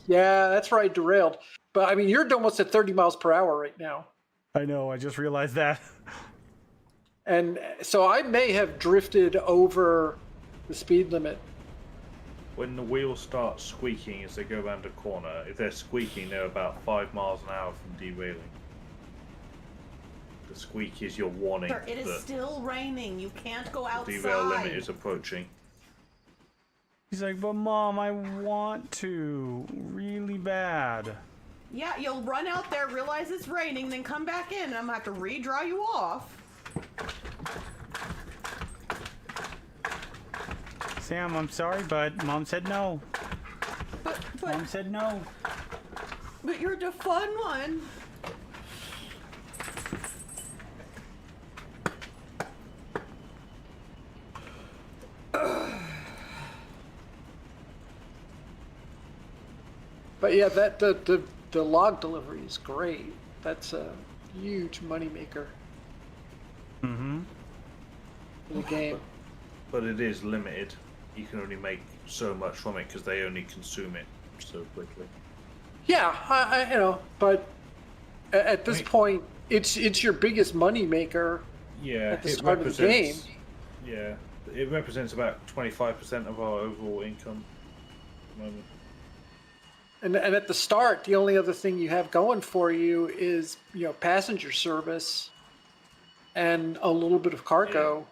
yeah. That's where I derailed. But I mean, you're almost at 30 miles per hour right now, I know. I just realized that. and so I may have drifted over the speed limit. When the wheels start squeaking as they go around a corner, if they're squeaking, they're about 5 miles an hour from derailing. The squeak is your warning Sir, it is that still raining. You can't go the outside. derail limit is approaching. He's like, "But Mom, I want to really bad." Yeah, you'll run out there, realize it's raining, then come back in, and I'm gonna have to re-draw you off. Sam, I'm sorry, but Mom said no. But Mom said no. but you're the fun one. But yeah, that the log delivery is great. That's a huge moneymaker Mm-hmm. for the game. But it is limited. You can only make so much from it because they only consume it so quickly. Yeah, I but at this point, it's your biggest moneymaker. Yeah, At the it start of the represents. Yeah, it represents about 25% of our overall income at the moment. And at the start, the only other thing you have going for you is, you know, passenger service and a little bit of cargo.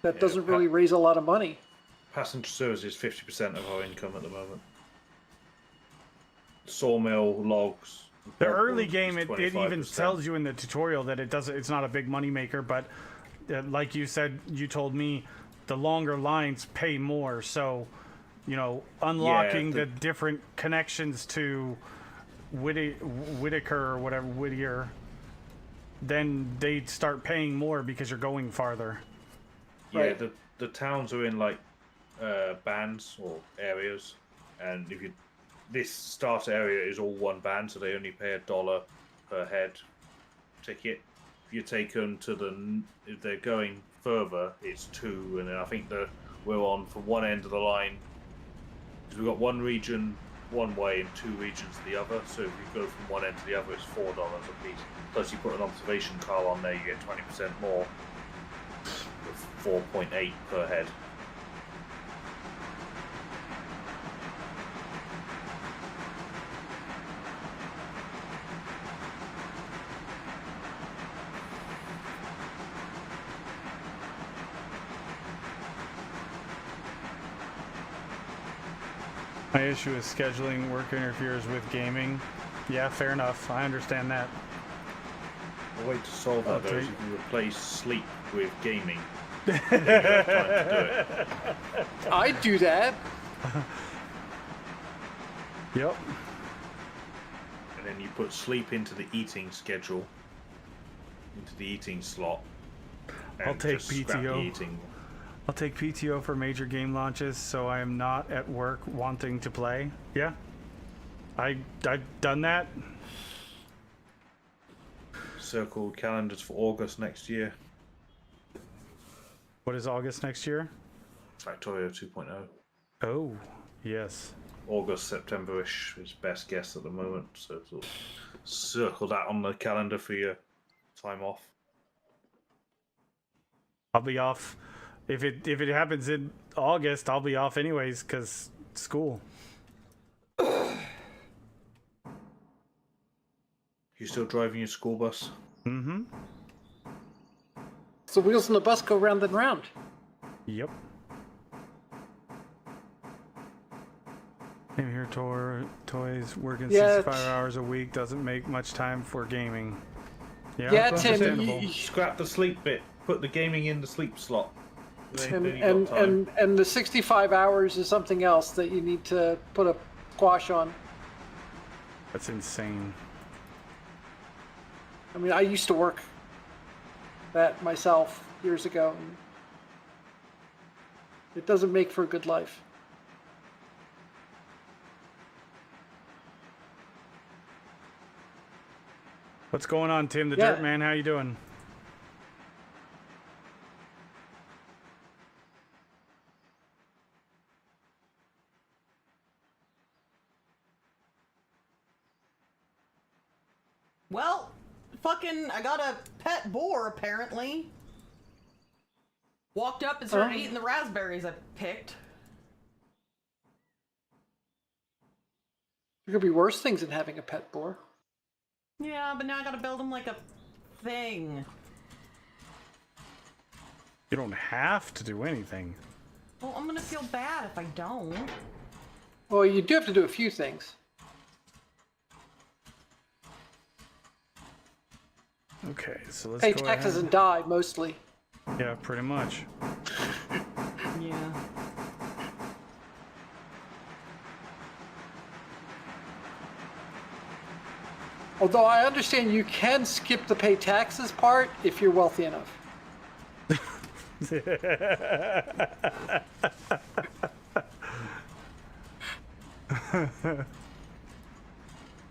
That Yeah, doesn't really raise a lot of money. Passenger service is 50% of our income at the moment. Sawmill, logs. The pulpwood early is game, it even 25%. tells you in the tutorial that it's not a big money maker, but like you said, you told me the longer lines pay more. So, you know, unlocking the different connections to Whitaker or whatever, Whittier, then they start paying more because you're going farther. Yeah, Right. the towns are in like bands or areas, and if you this starter area is all one band, so they only pay $1 per head ticket. If you take them to if they're going further, it's 2, and then I think we're on from one end of the line because we've got one region one way and 2 regions the other. So if you go from one end to the other, it's $4 a piece. Plus, you put an observation car on there, you get 20% more. With 4.8 per head. My issue is scheduling work interferes with gaming. Yeah, fair enough. I understand that. The way to solve that, though, is Okay. if you replace sleep with gaming. Then you have time to do it. I'd do that. Yep. And then you put sleep into the eating schedule, into the eating slot. And I'll take just scrap the PTO. eating. I'll take PTO for major game launches, so I am not at work wanting to play. Yeah. I've done that. Circle calendars for August next year. What is August next year? Factorio 2.0. Oh, yes. August, September-ish is best guess at the moment. So sort of circle that on the calendar for your time off. I'll be off. If it happens in August, I'll be off anyways, cause school. You still driving your school bus? Mm-hmm. So wheels on the bus go round and round. Yep. Came here, toys, working Yeah, 65 hours a week, doesn't make much time for gaming. Yeah, Yeah, that's Tim, understandable. Scrap the sleep bit. Put the gaming in the sleep slot. Then you got And, time. and the 65 hours is something else that you need to put a squash on. That's insane. I mean, I used to work that myself years ago. And it doesn't make for a good life. What's going on, Tim the Yeah. Dirt Man? How you doing? Well, fucking, I got a pet boar apparently. Walked up and started eating the raspberries I picked. There could be worse things than having a pet boar. Yeah, but now I gotta build him like a thing. You don't have to do anything. Well, I'm gonna feel bad if I don't. Well, you do have to do a few things. Okay, so let's Pay go taxes ahead. and die, mostly. Yeah, pretty much. Yeah. Although I understand you can skip the pay taxes part if you're wealthy enough.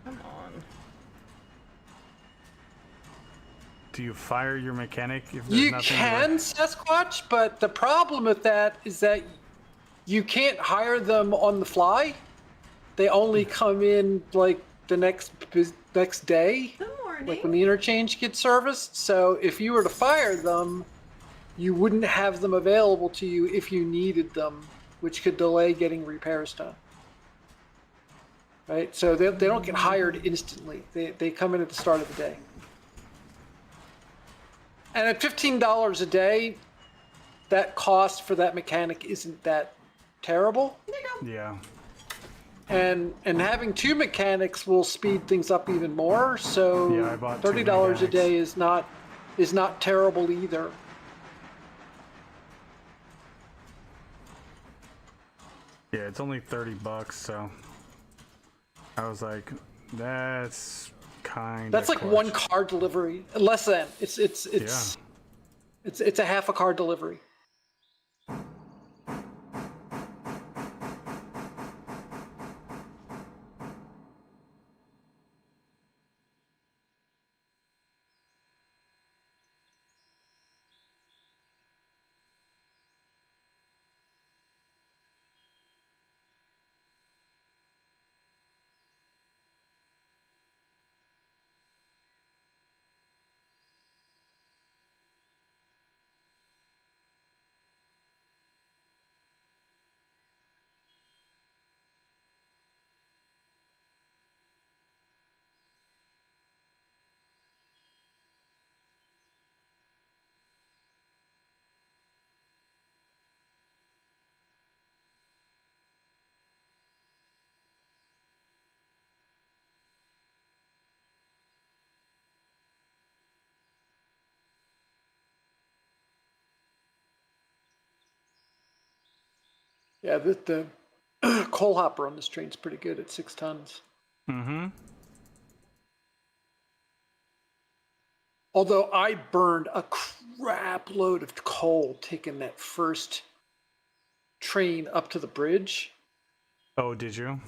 Come on. Do you fire your mechanic if there's You nothing to can, Sasquatch, but the problem with that is that you can't hire them on the fly. They only come in like the next day, Good morning. like when the interchange gets serviced. So if you were to fire them, you wouldn't have them available to you if you needed them, which could delay getting repairs done. Right? So they don't get hired instantly. They come in at the start of the day. And at $15 a day, that cost for that mechanic isn't that terrible. Yeah. And having two mechanics will speed things up even more. So Yeah, I bought two $30 a mechanics. day is not terrible either. Yeah, it's only $30, so I was like, that's kind That's like one car delivery, less than. It's a half a car delivery. Yeah, the coal hopper on this train's pretty good at 6 tons. Mm-hmm. Although I burned a crap load of coal taking that first train up to the bridge. Oh, did you?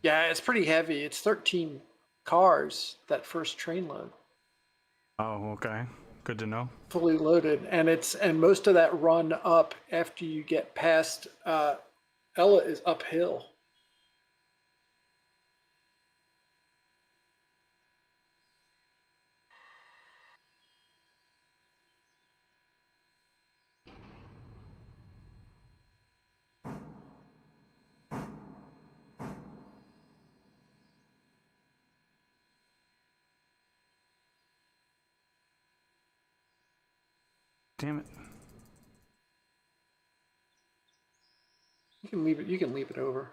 Yeah, it's pretty heavy. It's 13 cars, that first train load. Oh, okay. Good to know. Fully loaded. And most of that run up after you get past Ella is uphill. Damn it. You can leave it over.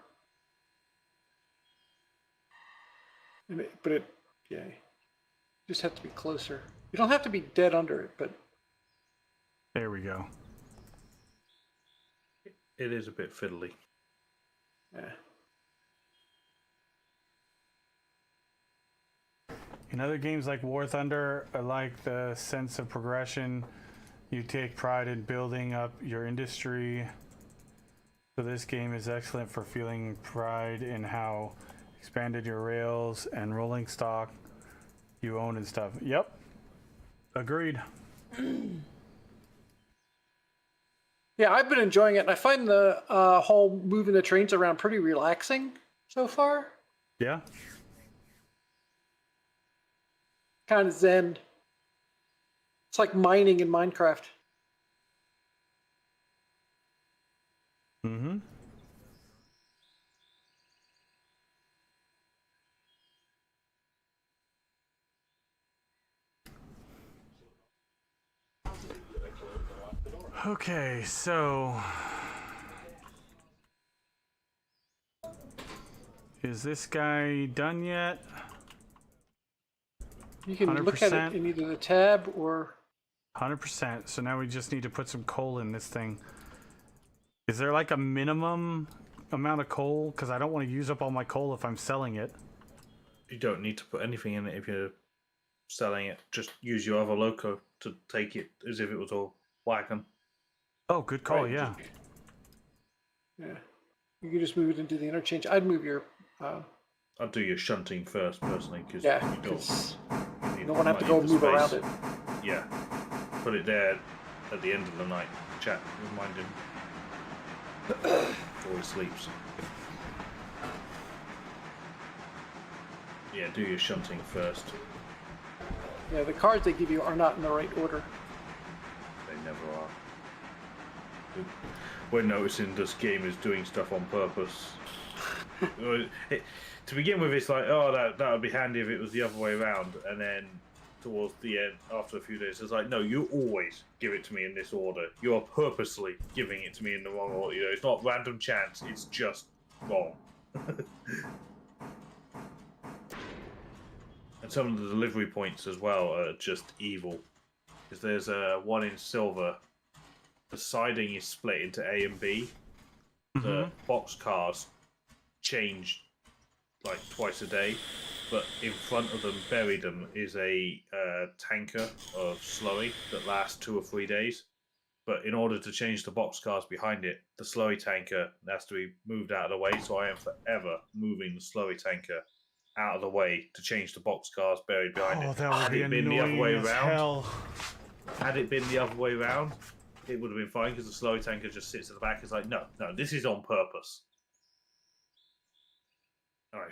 But you just have to be closer. You don't have to be dead under it, but There we go. It is a bit fiddly. yeah. In other games like War Thunder, I like the sense of progression. You take pride in building up your industry. So this game is excellent for feeling pride in how expanded your rails and rolling stock you own and stuff. Yep. Agreed. Yeah, I've been enjoying it, and I find the whole moving the trains around pretty relaxing so far. Yeah. Kind of zen. It's like mining in Minecraft. Mm-hmm. Okay, so is this guy done yet? You can look at 100%. it in either the tab or 100%. So now we just need to put some coal in this thing. Is there like a minimum amount of coal? Because I don't want to use up all my coal if I'm selling it. You don't need to put anything in it if you're selling it. Just use your other loco to take it as if it was a wagon. Oh, good call, Right, yeah. yeah, you can just move it into the interchange. I'd move your I'd do your shunting first, personally, because yeah, you don't, because you you don't want to have to go might need move the around space. it. Yeah, put it there at the end of the night. Chat, remind him before he sleeps. Yeah, do your shunting first. Yeah, the cards they give you are not in the right order. They never are. We're noticing this game is doing stuff on purpose. To begin with, it's like, oh, that would be handy if it was the other way around, and then towards the end, after a few days, it's like, no, you always give it to me in this order. You are purposely giving it to me in the wrong order. You know, it's not random chance. It's just wrong. And some of the delivery points as well are just evil, because there's one in silver. The siding is split into A and B. The box cars change like twice a day, but in front of them, buried them, is a tanker of slurry that lasts 2 or 3 days. But in order to change the box cars behind it, the slurry tanker has to be moved out of the way. So I am forever moving the slurry tanker out of the way to change the box cars buried behind Oh, it. that would Had be it been the other way annoying as around, hell. had it been the other way around, it would have been fine because the slurry tanker just sits at the back. It's like, no, this is on purpose. I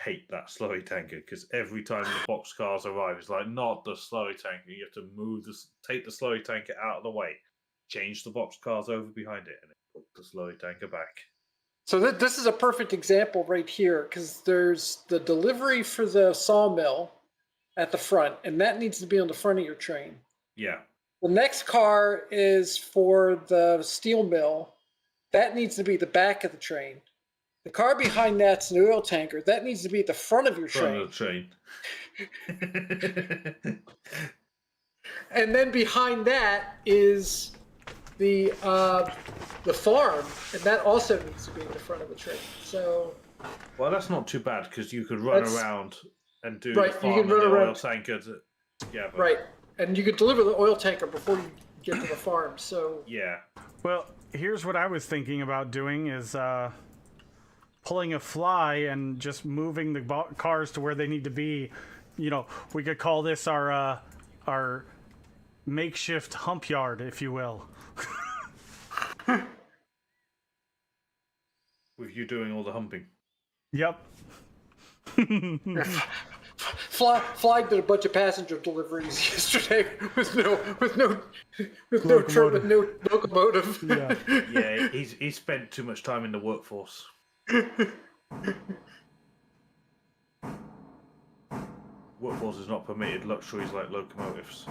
hate that slurry tanker because every time the box cars arrive, it's like, not the slurry tanker. You have to take the slurry tanker out of the way, change the box cars over behind it, and then put the slurry tanker back. So this is a perfect example right here, because there's the delivery for the sawmill at the front, and that needs to be on the front of your train. Yeah. The next car is for the steel mill. That needs to be the back of the train. The car behind that's an oil tanker. That needs to be at the front of your Front train. of the train. And then behind that is the farm, and that also needs to be in the front of the train. So Well, that's not too bad because you could run That's- around and do Right, the you farm can and run the oil around. tanker together. right, and you could deliver the oil tanker before you get to the farm. So Yeah. Well, here's what I was thinking about doing is pulling a fly and just moving the cars to where they need to be. You know, we could call this our makeshift hump yard, if you will. With you doing all the humping. Yep. Fly did a bunch of passenger deliveries yesterday with no locomotive. Yeah. Yeah, he spent too much time in the workforce. Workforce is not permitted luxuries like locomotives.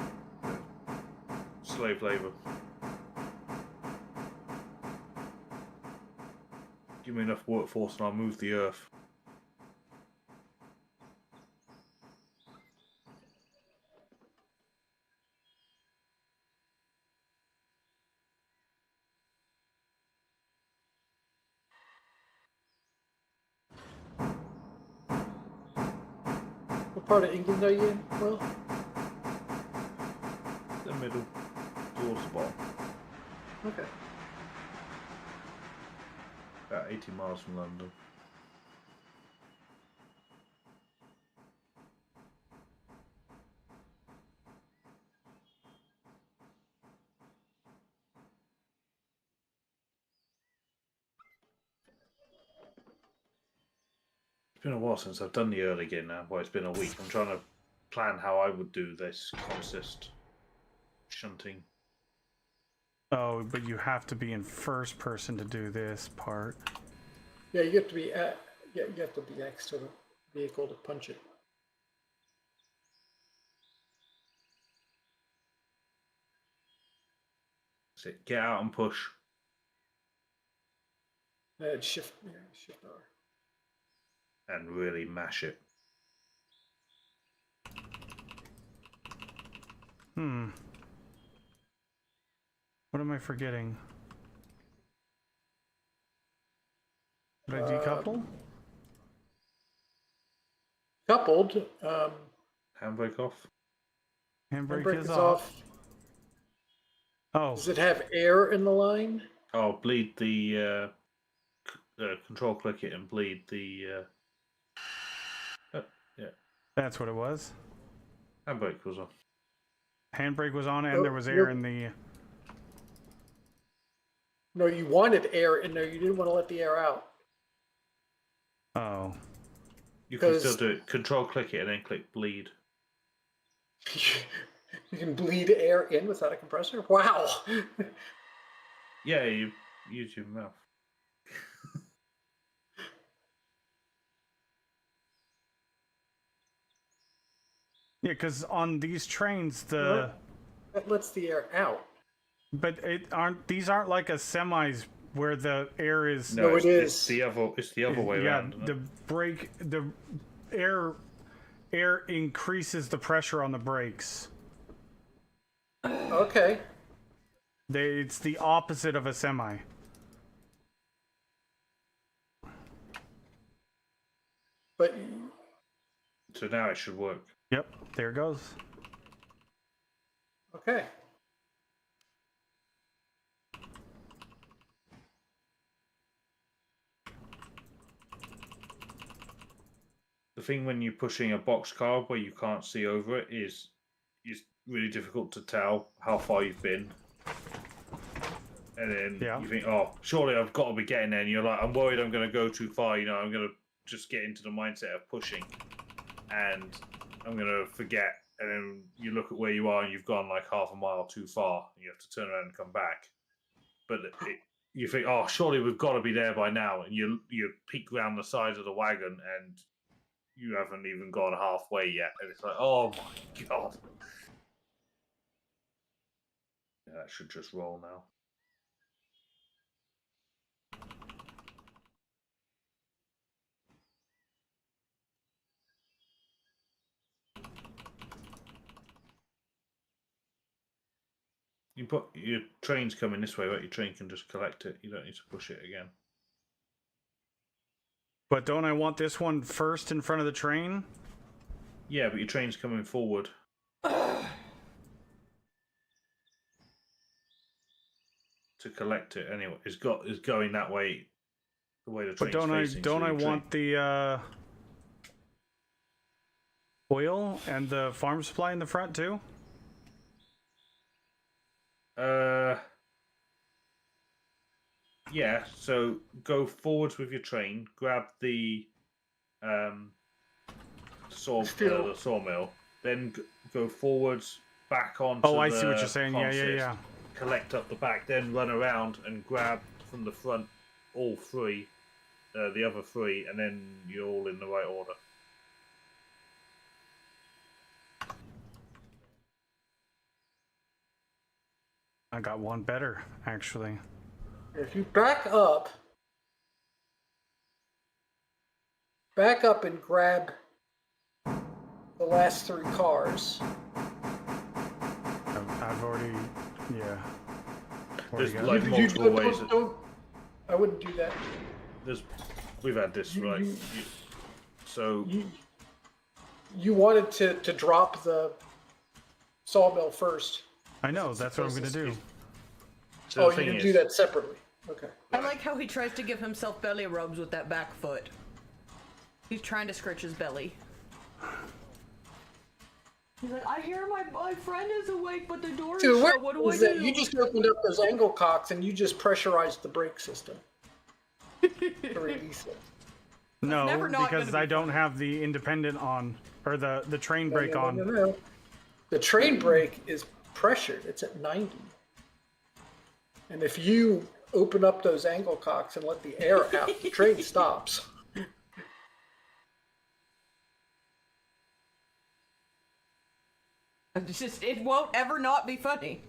Slave labour. Give me enough workforce and I'll move the earth. What part of England are you in? Well, The middle, towards the bottom. okay. About 80 miles from London. It's been a while since I've done the early again now. Well, it's been a week. I'm trying to plan how I would do this consist shunting. Oh, but you have to be in first person to do this part. Yeah, you have to be you have to be next to the vehicle to punch it. That's it. Get out and push. Shift R. And really mash it. What am I forgetting? Did I decouple? Coupled. Handbrake off. Handbrake Handbrake is is off. off. Oh, Does it have air in the line? Oh, bleed the control click it and bleed the that's what it was. handbrake was off. Handbrake was on and Nope, there was air nope. in the... No, you wanted air in there. You didn't want to let the air out. Oh. You can Because- still do it. Control click it and then click bleed. You can bleed air in without a compressor? Wow. Yeah, you use your mouth. Yeah, because on these trains, That lets the air out. but these aren't like a semis where the air is... No, it's, it It's is. the other way yeah, around. Isn't the it? brake, the air increases the pressure on the brakes. Okay. It's the opposite of a semi. But So now it should work. Yep, there it goes. okay. The thing when you're pushing a box car where you can't see over it is really difficult to tell how far you've been. And then Yeah. you think, oh, surely I've got to be getting there. And you're like, I'm worried I'm going to go too far. You know, I'm going to just get into the mindset of pushing. And I'm going to forget. And then you look at where you are and you've gone like half a mile too far. And you have to turn around and come back. But you think, oh, surely we've got to be there by now. And you peek round the side of the wagon and you haven't even gone halfway yet. And it's like, oh my God. Yeah, that should just roll now. put your train's coming this way, right? Your train can just collect it. You don't need to push it again. But don't I want this one first in front of the train? Yeah, but your train's coming forward. To collect it anyway. It's going that way. The way the train's But facing. don't so I your want the oil and the farm supply in the front too? Yeah, so go forwards with your train, grab the sawmill, then go forwards back onto Oh, I the see what you're saying. Yeah, consist, yeah. collect up the back, then run around and grab from the front all three, the other three, and then you're all in the right order. I got one better, actually. If you back up and grab the last 3 cars. I've already, yeah. There's got like it. multiple ways. I wouldn't do that. We've had this right. You wanted to drop the sawmill first. I know, that's what I'm going to do. So Oh, the you thing didn't is, do that separately. Okay. I like how he tries to give himself belly rubs with that back foot. He's trying to scratch his belly. He's like, I hear my friend is awake, but the door is Dude, shut. What do I do? You just opened up those angle cocks and you just pressurized the brake system to release it. No, never not because gonna I be don't have the independent on, or the train brake on. No. The train brake is pressured. It's at 90. And if you open up those angle cocks and let the air out, the train stops. It's just, it won't ever not be funny.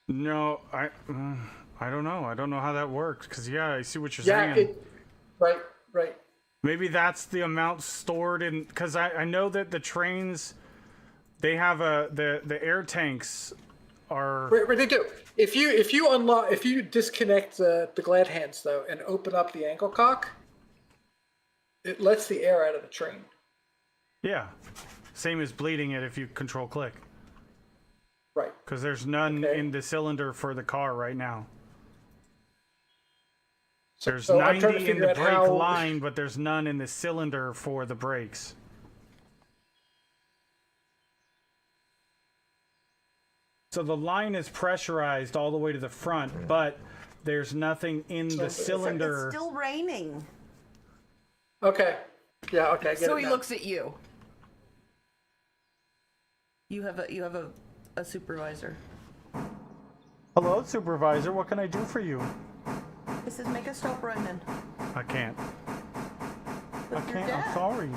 No, I don't know. I don't know how that works. Cause yeah, I see what you're Yeah, saying. right. Maybe that's the amount stored in. Cause I know that the trains, they have the air tanks are. Right, they do. If you disconnect the glad hands though and open up the ankle cock, it lets the air out of the train. Yeah, same as bleeding it if you control click. Right. Because there's none Okay. in the cylinder for the car right now. There's So I'm trying 90 to in figure the out brake how- line, but there's none in the cylinder for the brakes. So the line is pressurized all the way to the front, but there's nothing in the cylinder. It's still raining. Okay. Yeah. Okay. I get So it he now. looks at you. You have a supervisor. Hello, supervisor. What can I do for you? He says, make a stop running. I can't. With I your can't. I'm dad. sorry.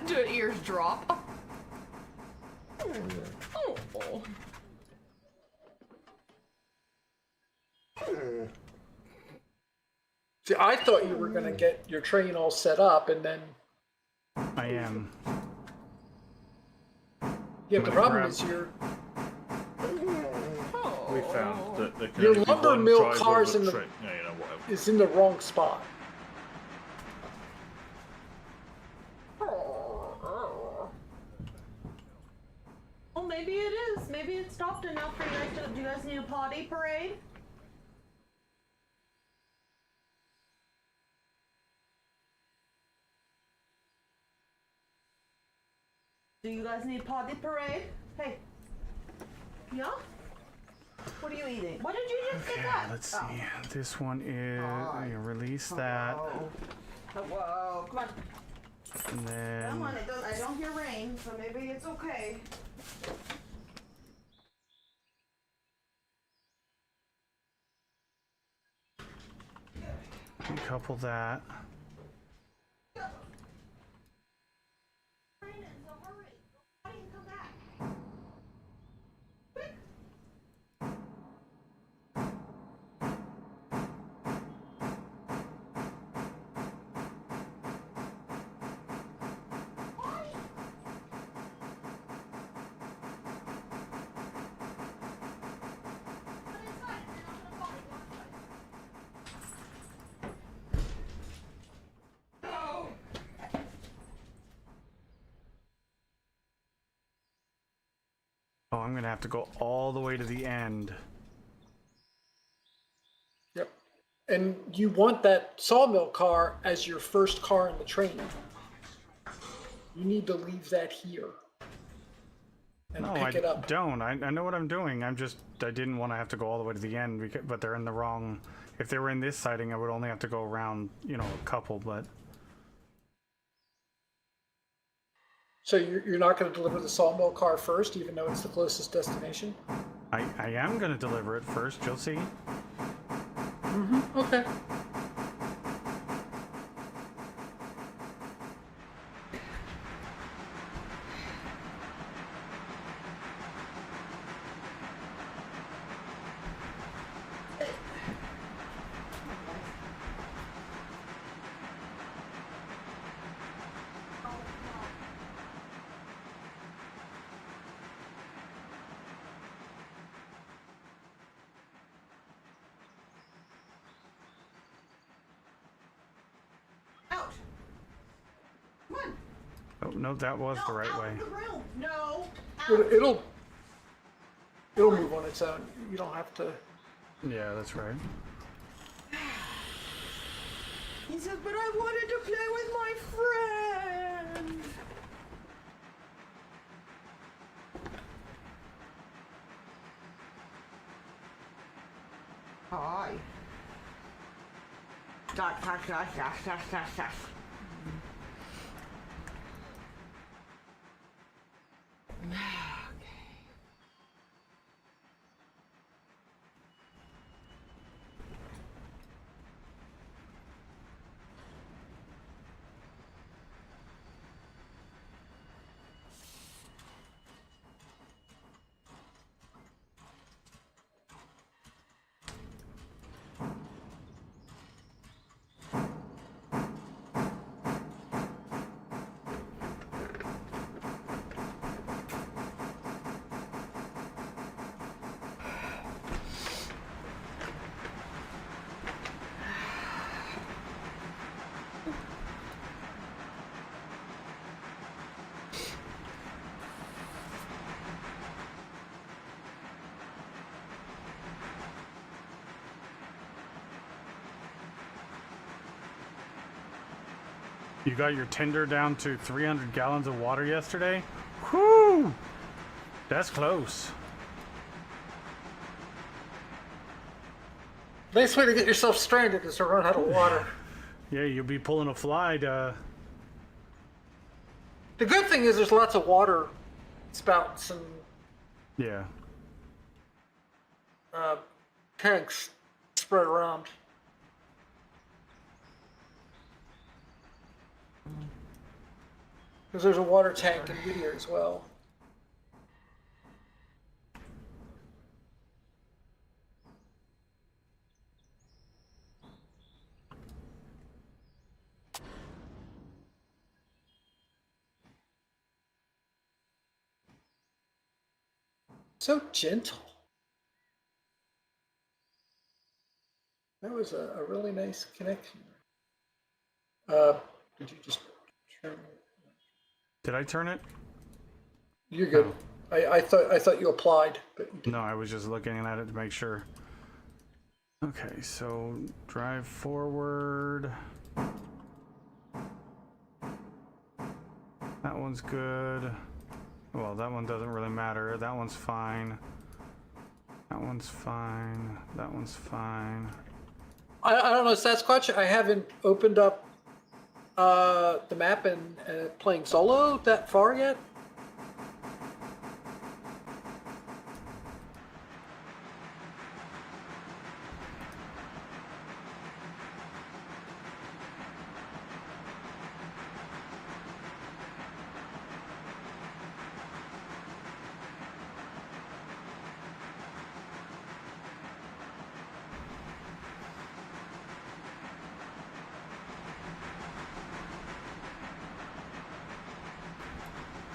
Do an ears drop. Oh. See, I thought you were gonna get your train all set up and then. I am. Yeah, the gonna problem grab- is your we found that there can Your only be lumber one mill driver cars of in the- train. No, you know, whatever. is in the wrong spot. Well, maybe it is. Maybe it's stopped enough for you guys to. Do you guys need a potty parade? Do you guys need potty parade? Hey. Yeah? What are you eating? What did you just Okay, get that? let's see. This one is. You release that, Whoa, come on. and then. Come on, I don't hear rain, so maybe it's okay. Couple that. Oh, I'm gonna have to go all the way to the end. Yep. And you want that sawmill car as your first car in the training. You need to leave that here. And No, pick it up. don't. I know what I'm doing. I didn't want to have to go all the way to the end, but they're in the wrong... If they were in this sighting, I would only have to go around, you know, a couple, but... So you're not going to deliver the sawmill car first, even though it's the closest destination? I am going to deliver it first, you'll see. Mm-hmm, okay. Out. Come on. Oh, no, that was the right out way. of the room. No. It'll move on its own. You don't have to. Yeah, that's right. He says, but I wanted to play with my friend. Hi. Dot, dot, dot, dot, dot, dot, dot. You got your tender down to 300 gallons of water yesterday? Whoo! That's close. Nice way to get yourself stranded is to run out of water. Yeah, you'll be pulling a fly to... The good thing is there's lots of water spouts and Yeah. tanks spread around. Because there's a water tank in Whittier as well. So gentle. That was a really nice connection. Did you just turn? Did I turn it? You're good. I thought you applied, but you didn't. No, I was just looking at it to make sure. Okay, so drive forward. That one's good. Well, that one doesn't really matter. That one's fine. That one's fine. That one's fine. I don't know, Sasquatch. I haven't opened up the map and playing solo that far yet.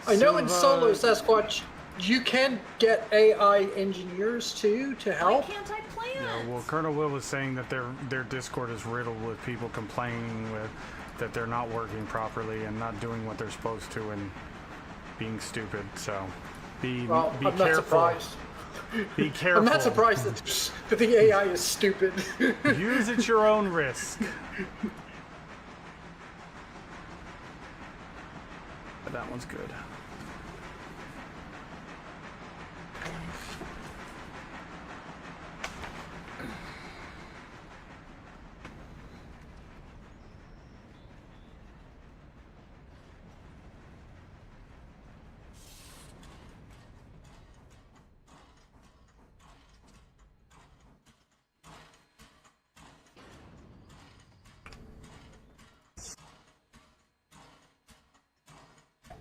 I know in solo, Sasquatch, you can get AI engineers too to Why help. can't I play it? Yeah, well, Colonel Will was saying that their Discord is riddled with people complaining that they're not working properly and not doing what they're supposed to and being stupid. So Be Well, be I'm careful. not surprised. Be careful. I'm not surprised that the AI is stupid. Use at your own risk. But that one's good.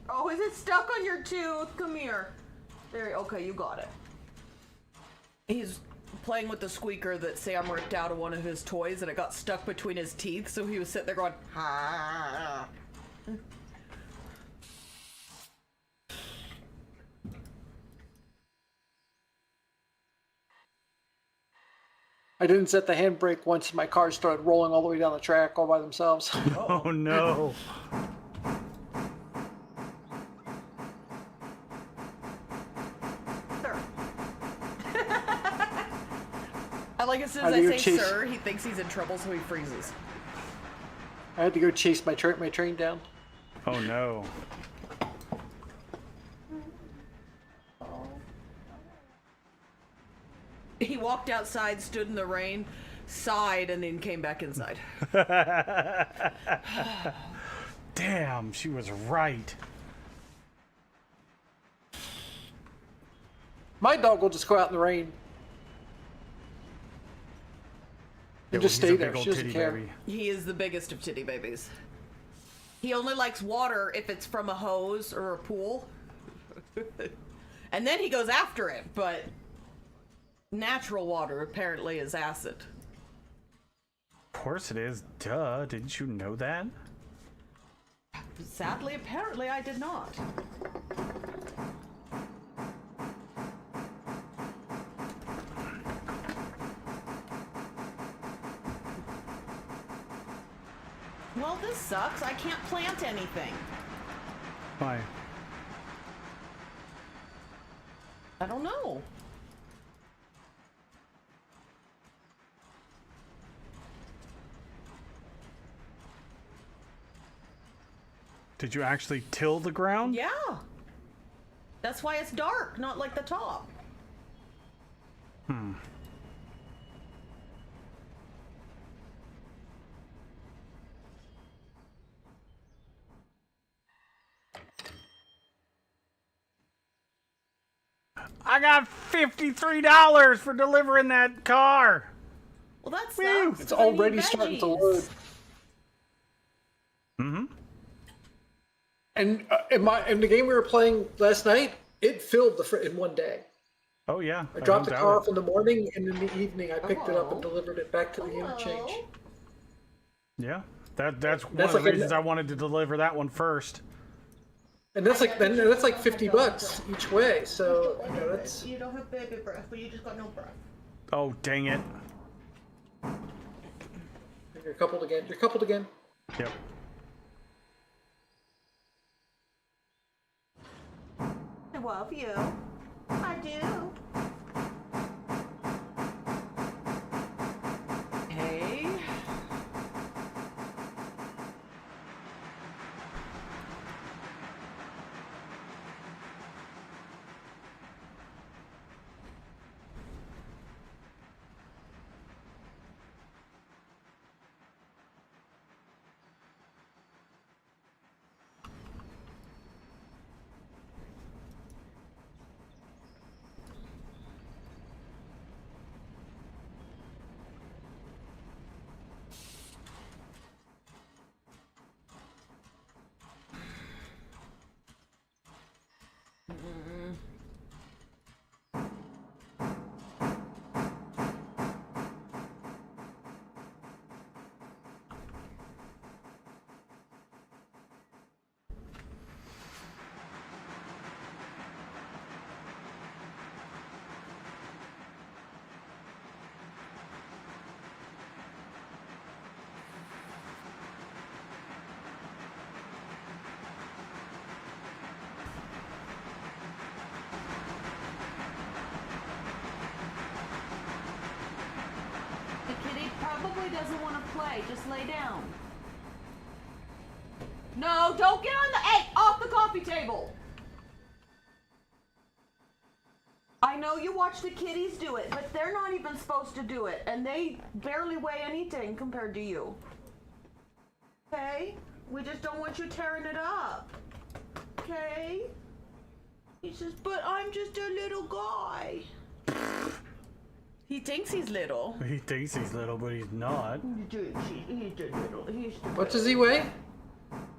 Oh, is it stuck on your tooth? Come here. There. Okay, you got it. He's playing with the squeaker that Sam ripped out of one of his toys, and it got stuck between his teeth. So he was sitting there going, "Ah." I didn't set the handbrake once my car started rolling all the way down the track all by themselves. Oh no. Sir. I like as soon How as do I you say chase- sir, he thinks he's in trouble, so he freezes. I had to go chase my train down. Oh no. He walked outside, stood in the rain, sighed, and then came back inside. Damn, she was right. My dog will just go out in the rain Yeah, and just well, stay he's a there. big old She doesn't titty care. baby. He is the biggest of titty babies. He only likes water if it's from a hose or a pool. And then he goes after it, but natural water apparently is acid. Of course it is. Duh. Didn't you know that? Sadly, apparently I did not. Well, this sucks. I can't plant anything. Why? I don't know. Did you actually till the ground? Yeah. That's why it's dark, not like the top. Hmm. I got $53 for delivering that car. Well, that's Woo! It's already starting to load. Mm-hmm. And in the game we were playing last night, it filled in one day. Oh yeah. I dropped the don't car doubt off in the morning, and in the evening I picked it up and Hello? delivered it back to the interchange. it. Yeah. That's one That's of the like a- reasons I wanted to deliver that one first. And that's like $50 each way. So you know that's You don't have baby breath, but you just got no breath. Oh dang it. you're coupled again. You're coupled again. Yep. I love you. I do. Hey. Charlie doesn't want to play. Just lay down. No, don't get on the... Hey, off the coffee table. I know you watch the kitties do it, but they're not even supposed to do it. And they barely weigh anything compared to you. Okay? We just don't want you tearing it up. Okay? He says, but I'm just a little guy. He thinks he's little. He thinks he's little, but he's not. He's a little. What does he weigh?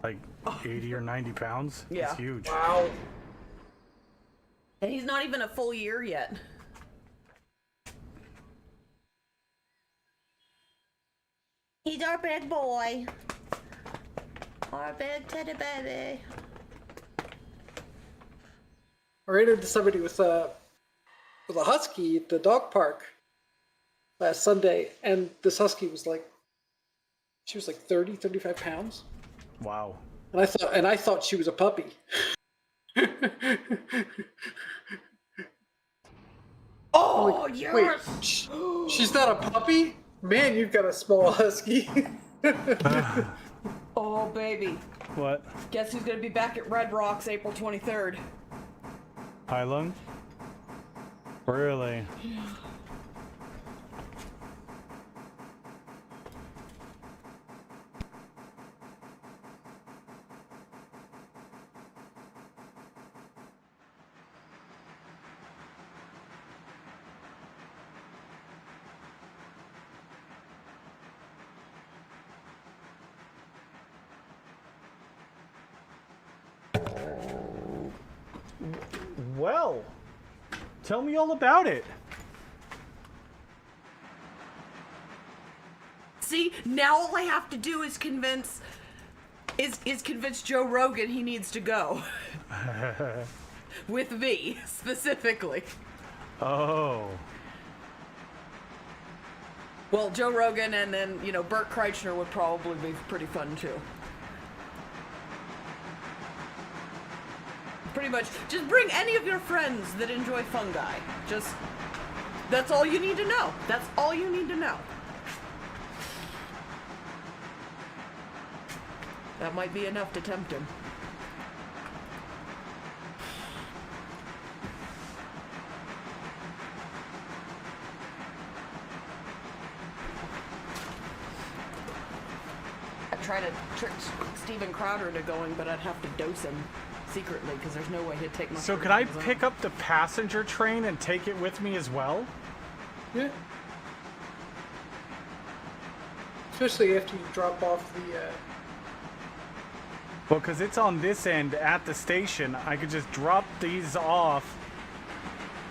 Like 80 or 90 pounds. Yeah. It's huge. Wow. And he's not even a full year yet. He's our big boy. Our big teddy baby. I ran into somebody with a husky at the dog park last Sunday, and this husky was like, she was like 30, 35 pounds. Wow. And I thought she was a puppy. Oh, like, yes! Wait, she's not a puppy? Man, you've got a small husky. Oh, baby. What? Guess who's gonna be back at Red Rocks April 23rd? Hyland? Really? Well, tell me all about it. See, now all I have to do is convince Joe Rogan he needs to go. With me, specifically. Oh. Well, Joe Rogan and then, Bert Kreischer would probably be pretty fun too. Pretty much, just bring any of your friends that enjoy fungi. That's all you need to know. That's all you need to know. That might be enough to tempt him. I try to trick Steven Crowder into going, but I'd have to dose him secretly because there's no way he'd take my... So could I pick up the passenger train and take it with me as well? Yeah. Especially after you drop off the... Well, because it's on this end at the station. I could just drop these off.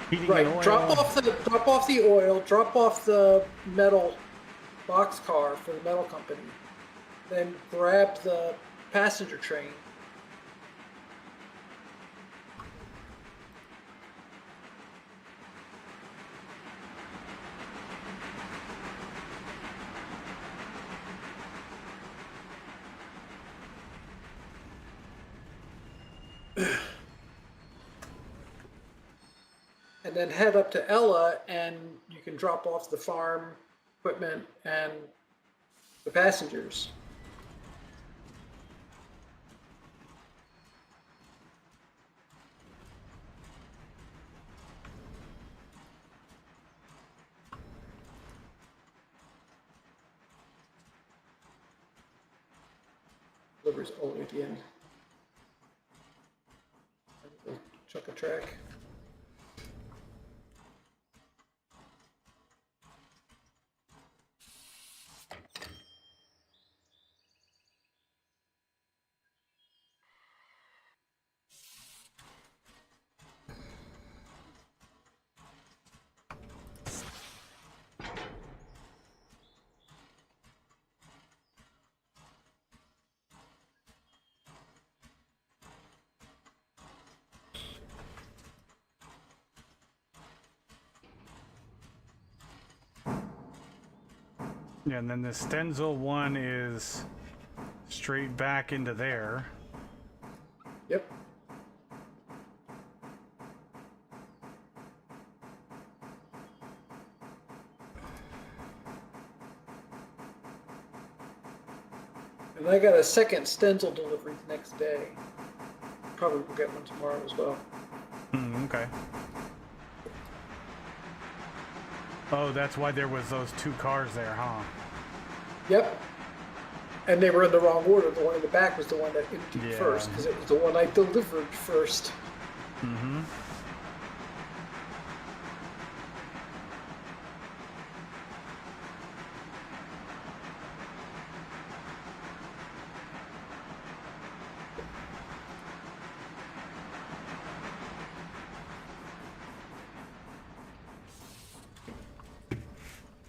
Heating Right. oil. Drop off the oil. Drop off the metal boxcar for the metal company. Then grab the passenger train. And then head up to Ella, and you can drop off the farm equipment and the passengers. Deliveries only at the end. Chuck a track. Yeah, and then the Stenzel one is straight back into there. Yep. And I got a second stencil delivery the next day. Probably will get one tomorrow as well. Okay. Oh, that's why there was those 2 cars there, huh? Yep. And they were in the wrong order. The one in the back was the one that emptied Yeah. first, because it was the one I delivered first. Mm-hmm.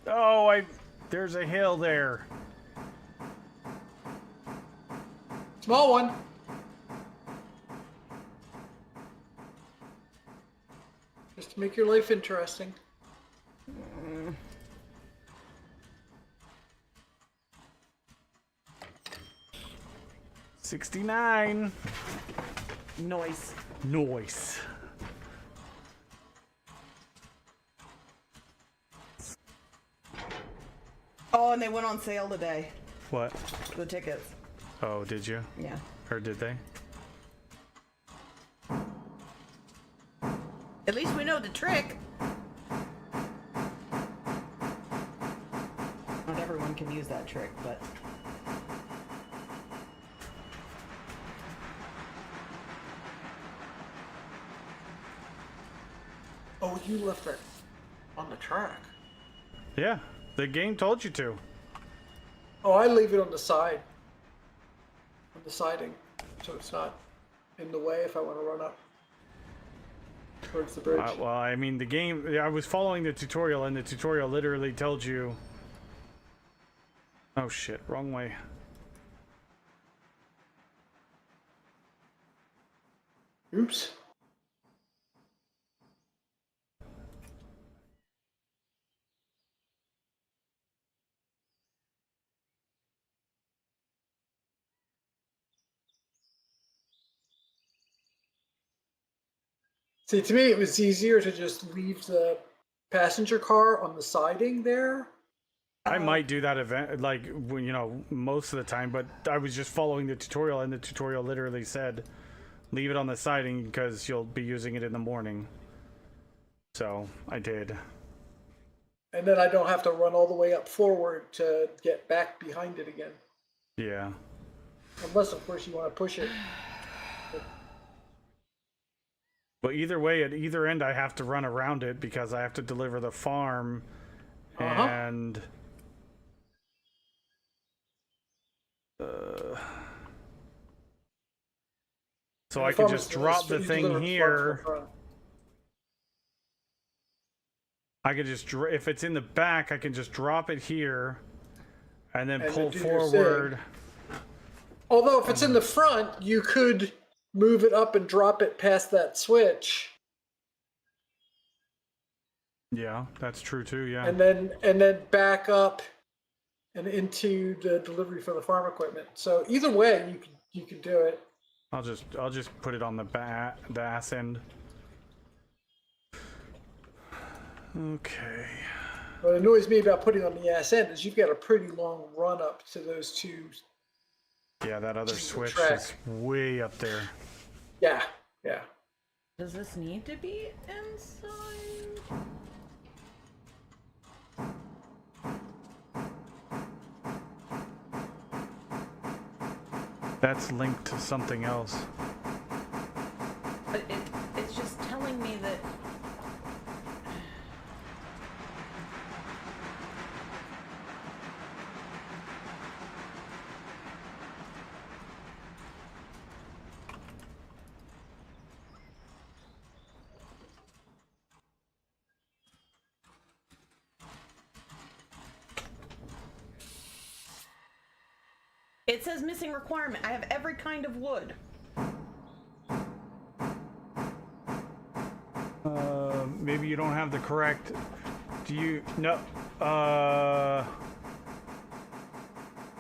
Oh, there's a hill there. Small one. Just to make your life interesting. 69. Noise. Nice. Oh, and they went on sale today. What? The tickets. Oh, did you? Yeah. Or did they? At least we know the trick. Not everyone can use that trick, but... Oh, you left that on the track. Yeah, the game told you to. Oh, I leave it on the side. On the siding. So it's not in the way if I want to run up towards the bridge. Well, I mean, the game, I was following the tutorial, and the tutorial literally told you... Oh shit, wrong way. Oops. See, to me, it was easier to just leave the passenger car on the siding there. I might do that event, like, when, you know, most of the time, but I was just following the tutorial, and the tutorial literally said, leave it on the siding because you'll be using it in the morning. So, I did. And then I don't have to run all the way up forward to get back behind it again. Yeah. Unless, of course, you want to push it. But either way, at either end, I have to run around it because I have to deliver the farm, and... So I can just drop the thing here. I could just, if it's in the back, I can just drop it here, and then pull forward. Although if it's in the front, you could move it up and drop it past that switch. Yeah, that's true too. Yeah. And then back up and into the delivery for the farm equipment. So either way, you can do it. I'll just put it on the ass end. Okay. What annoys me about putting on the ass end is you've got a pretty long run up to those two. Yeah, that other switch is way up there. Yeah, yeah. Does this need to be inside? That's linked to something else. But it's just telling me that... It says missing requirement. I have every kind of wood. Maybe you don't have the correct... Do you... No.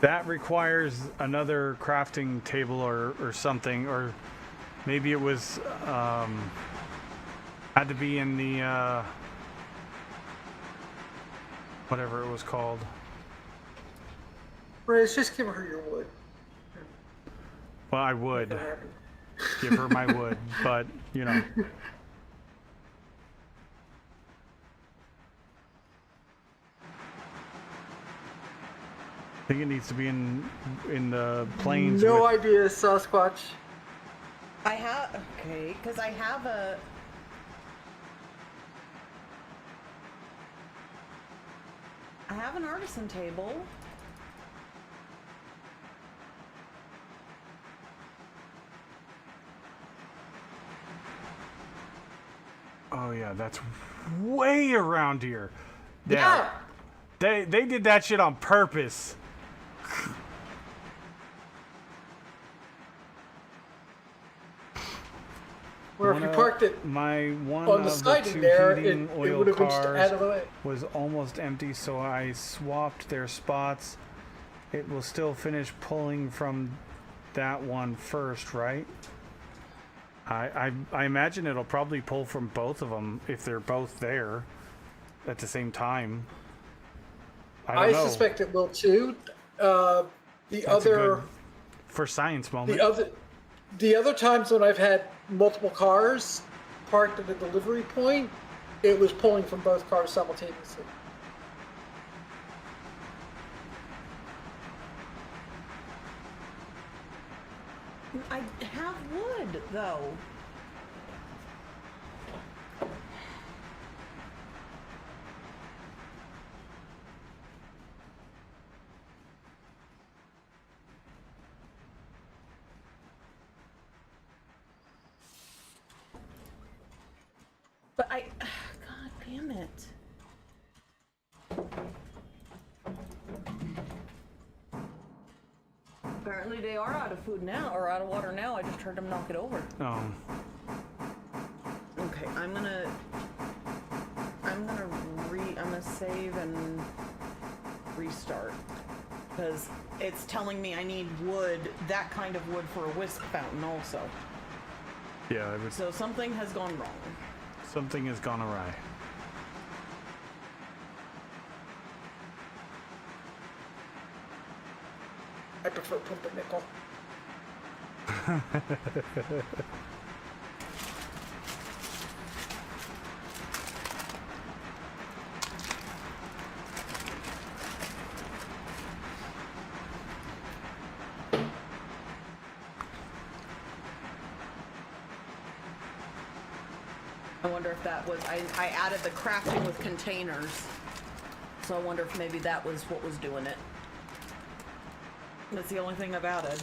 That requires another crafting table or something, or maybe it was... had to be in the... whatever it was called. Right, just give her your wood. Well, I would give her my wood, but you know. I think it needs to be in the plains. No with, idea, Sasquatch. I have okay, because I have an artisan table. Oh yeah, that's way around here. Yeah. They did that shit on purpose. Or if you parked it one on the of siding two there, it heating oil would have been just cars out of the way. was almost empty, so I swapped their spots. It will still finish pulling from that one first, right? I imagine it'll probably pull from both of them if they're both there at the same time. I don't know. suspect it will too. The That's other good for science moment. the other times when I've had multiple cars parked at a delivery point, it was pulling from both cars simultaneously. I have wood though. But God damn it. Apparently they are out of food now, or out of water now. I just heard them knock it over. Oh. Okay, I'm gonna save and restart. Because it's telling me I need wood, that kind of wood for a whisk fountain also. Yeah, it was, So something has gone wrong. something has gone awry. I prefer pumpernickel. I wonder if that was, I added the crafting with containers. So I wonder if maybe that was what was doing it. That's the only thing I've added.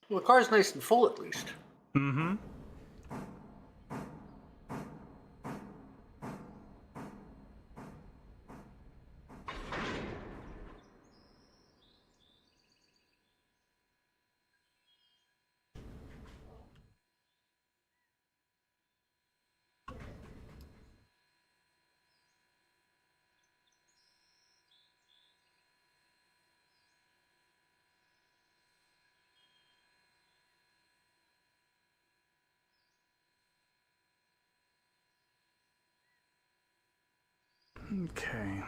Well, the car's nice and full at least. Mm-hmm. Okay.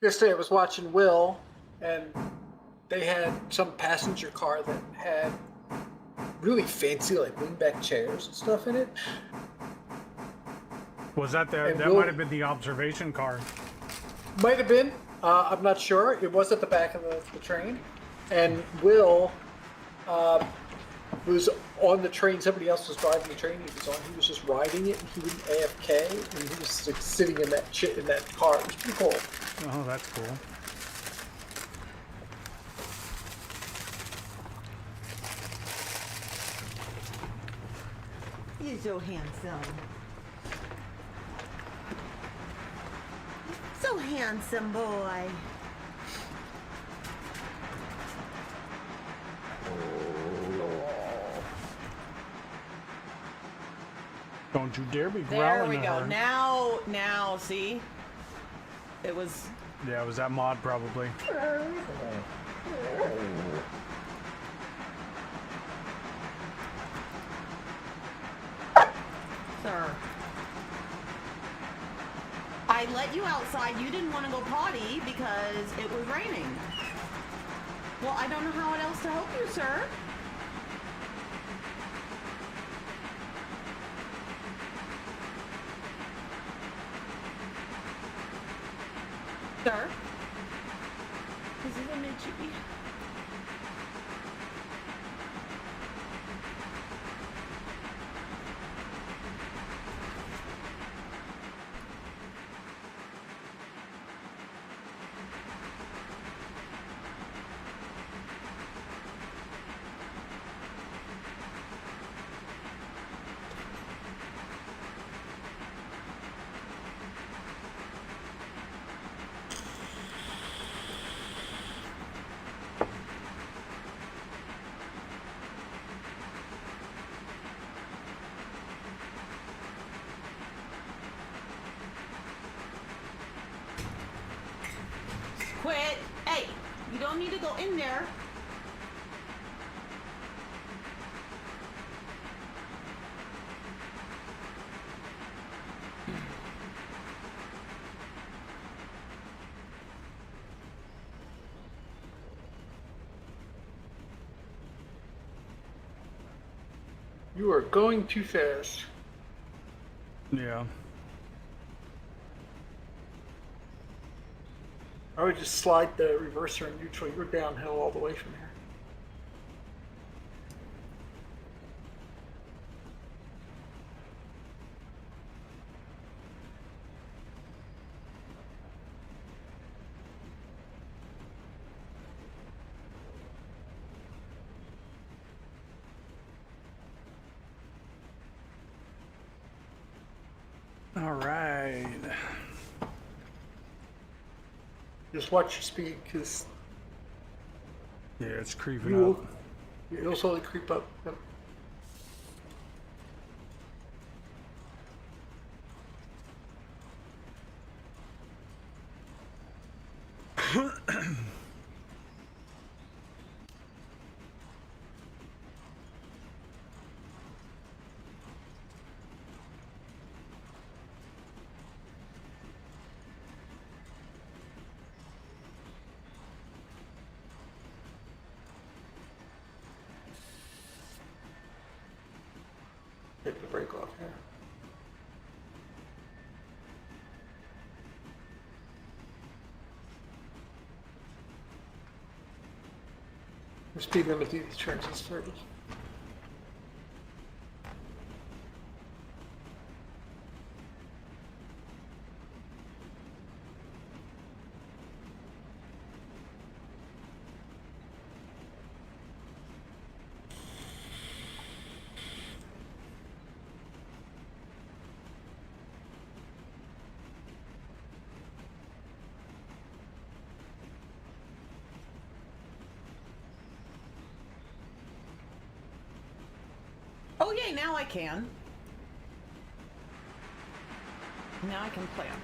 Yesterday I was watching Will, and they had some passenger car that had really fancy like wingback chairs and stuff in it. Was that the? And That Will- might have been the observation car. Might have been. I'm not sure. It was at the back of the train, and Will was on the train. Somebody else was driving the train. He was on. He was just riding it, and he was AFK, and he was like, sitting in that car. It was pretty cool. Oh, that's cool. You're so handsome. So handsome, boy. Don't you dare be There growling we at go. her. Now, see? It was... Yeah, it was that mod probably. Sir. I let you outside. You didn't want to go potty because it was raining. Well, I don't know how else to help you, sir. Sir? This is a Mitchie. Quit. Hey, you don't need to go in there. You are going too fast. Yeah. I would just slide the reverser and neutral. You're downhill all the way from here. All right. Just watch your speed, because Yeah, it's creeping you up. will, you'll slowly creep up. Yep. Hit the brake off here. The speed limit to these turns is 30. Oh yay, now I can. Now I can plant.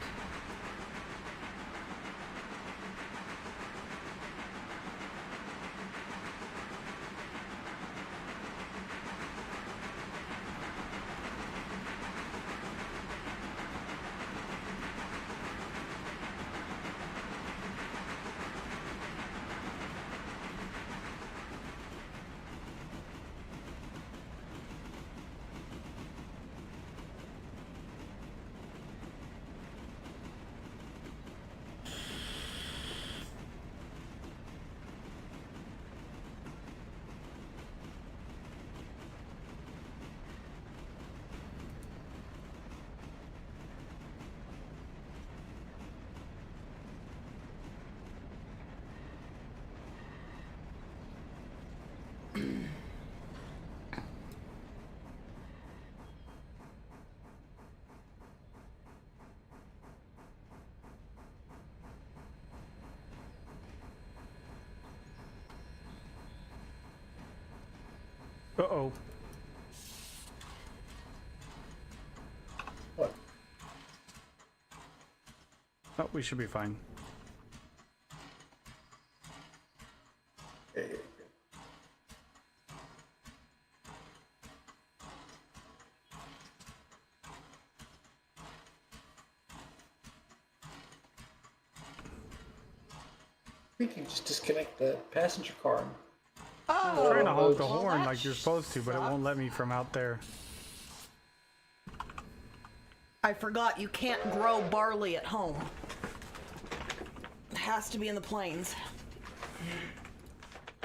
Uh-oh. What? Oh, we should be fine. Eh, I think you just disconnect the passenger car. I'm Oh, trying to honk the well, horn that like you're supposed to, but it won't let me from out there. I forgot you can't grow barley at home. It has to be in the plains.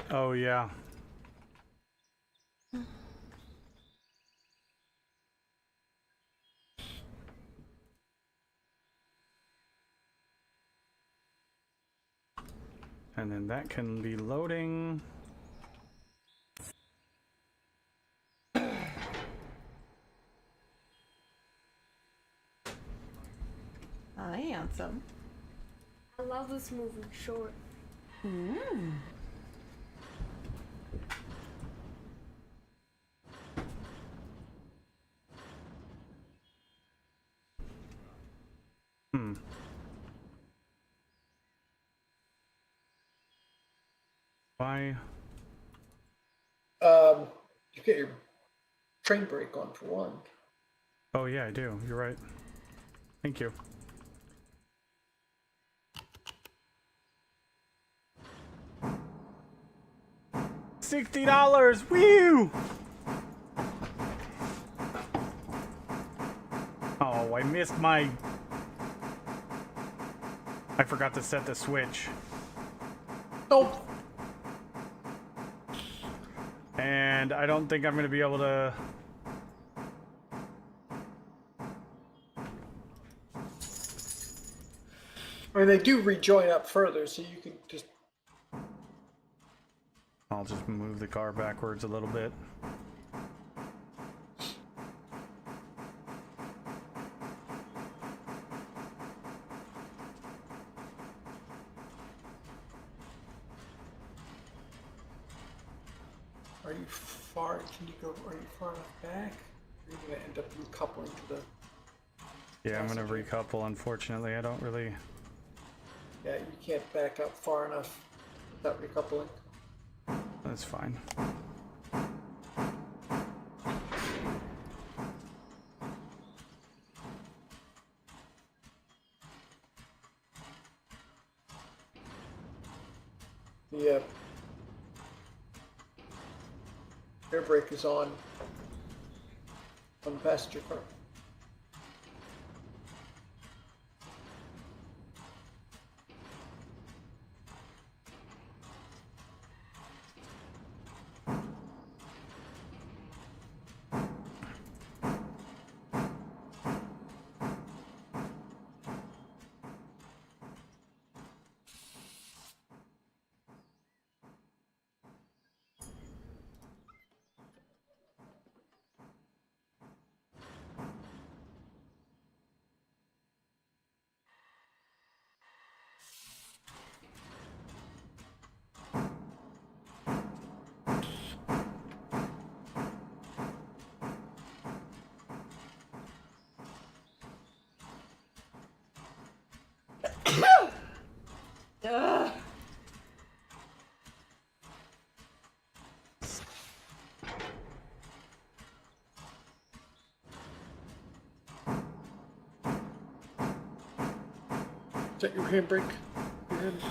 Oh, yeah. And then that can be loading. Hi, handsome. I love this movie short. Hmm. Why? You get your train brake on for one. Oh, yeah, I do. You're right. Thank you. $60! Woo! Oh, I missed my... I forgot to set the switch. Nope. And I don't think I'm going to be able to... I mean, they do rejoin up further, so you can just... I'll just move the car backwards a little bit. Are you far? Can you go? Are you far enough back? Or are you gonna end up recoupling to the? Yeah, I'm going to recouple. Unfortunately, I don't really... Yeah, you can't back up far enough without recoupling. That's fine. The air brake is on the passenger car. Ugh. Is that your handbrake? Your hand?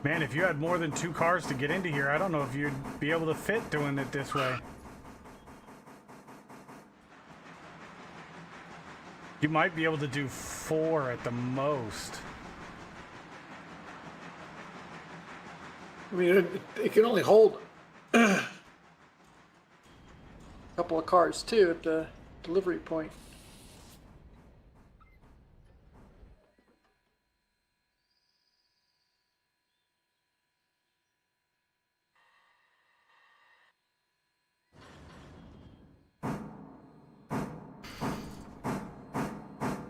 Man, if you had more than 2 cars to get into here, I don't know if you'd be able to fit doing it this way. You might be able to do 4 at the most. I mean, it can only hold a couple of cars too at the delivery point.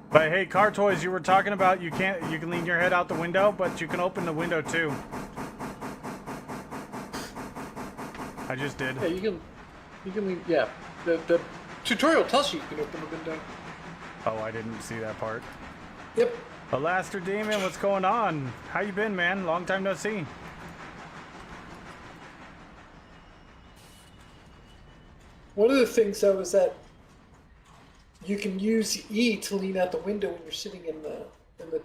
But hey, Car Toys, you were talking about you can lean your head out the window, but you can open the window too. I just did. Yeah, you can leave. Yeah, the tutorial tells you can open the window. Oh, I didn't see that part. Yep. Alastair Demon, what's going on? How you been, man? Long time no see. One of the things though is that you can use E to lean out the window when you're sitting in the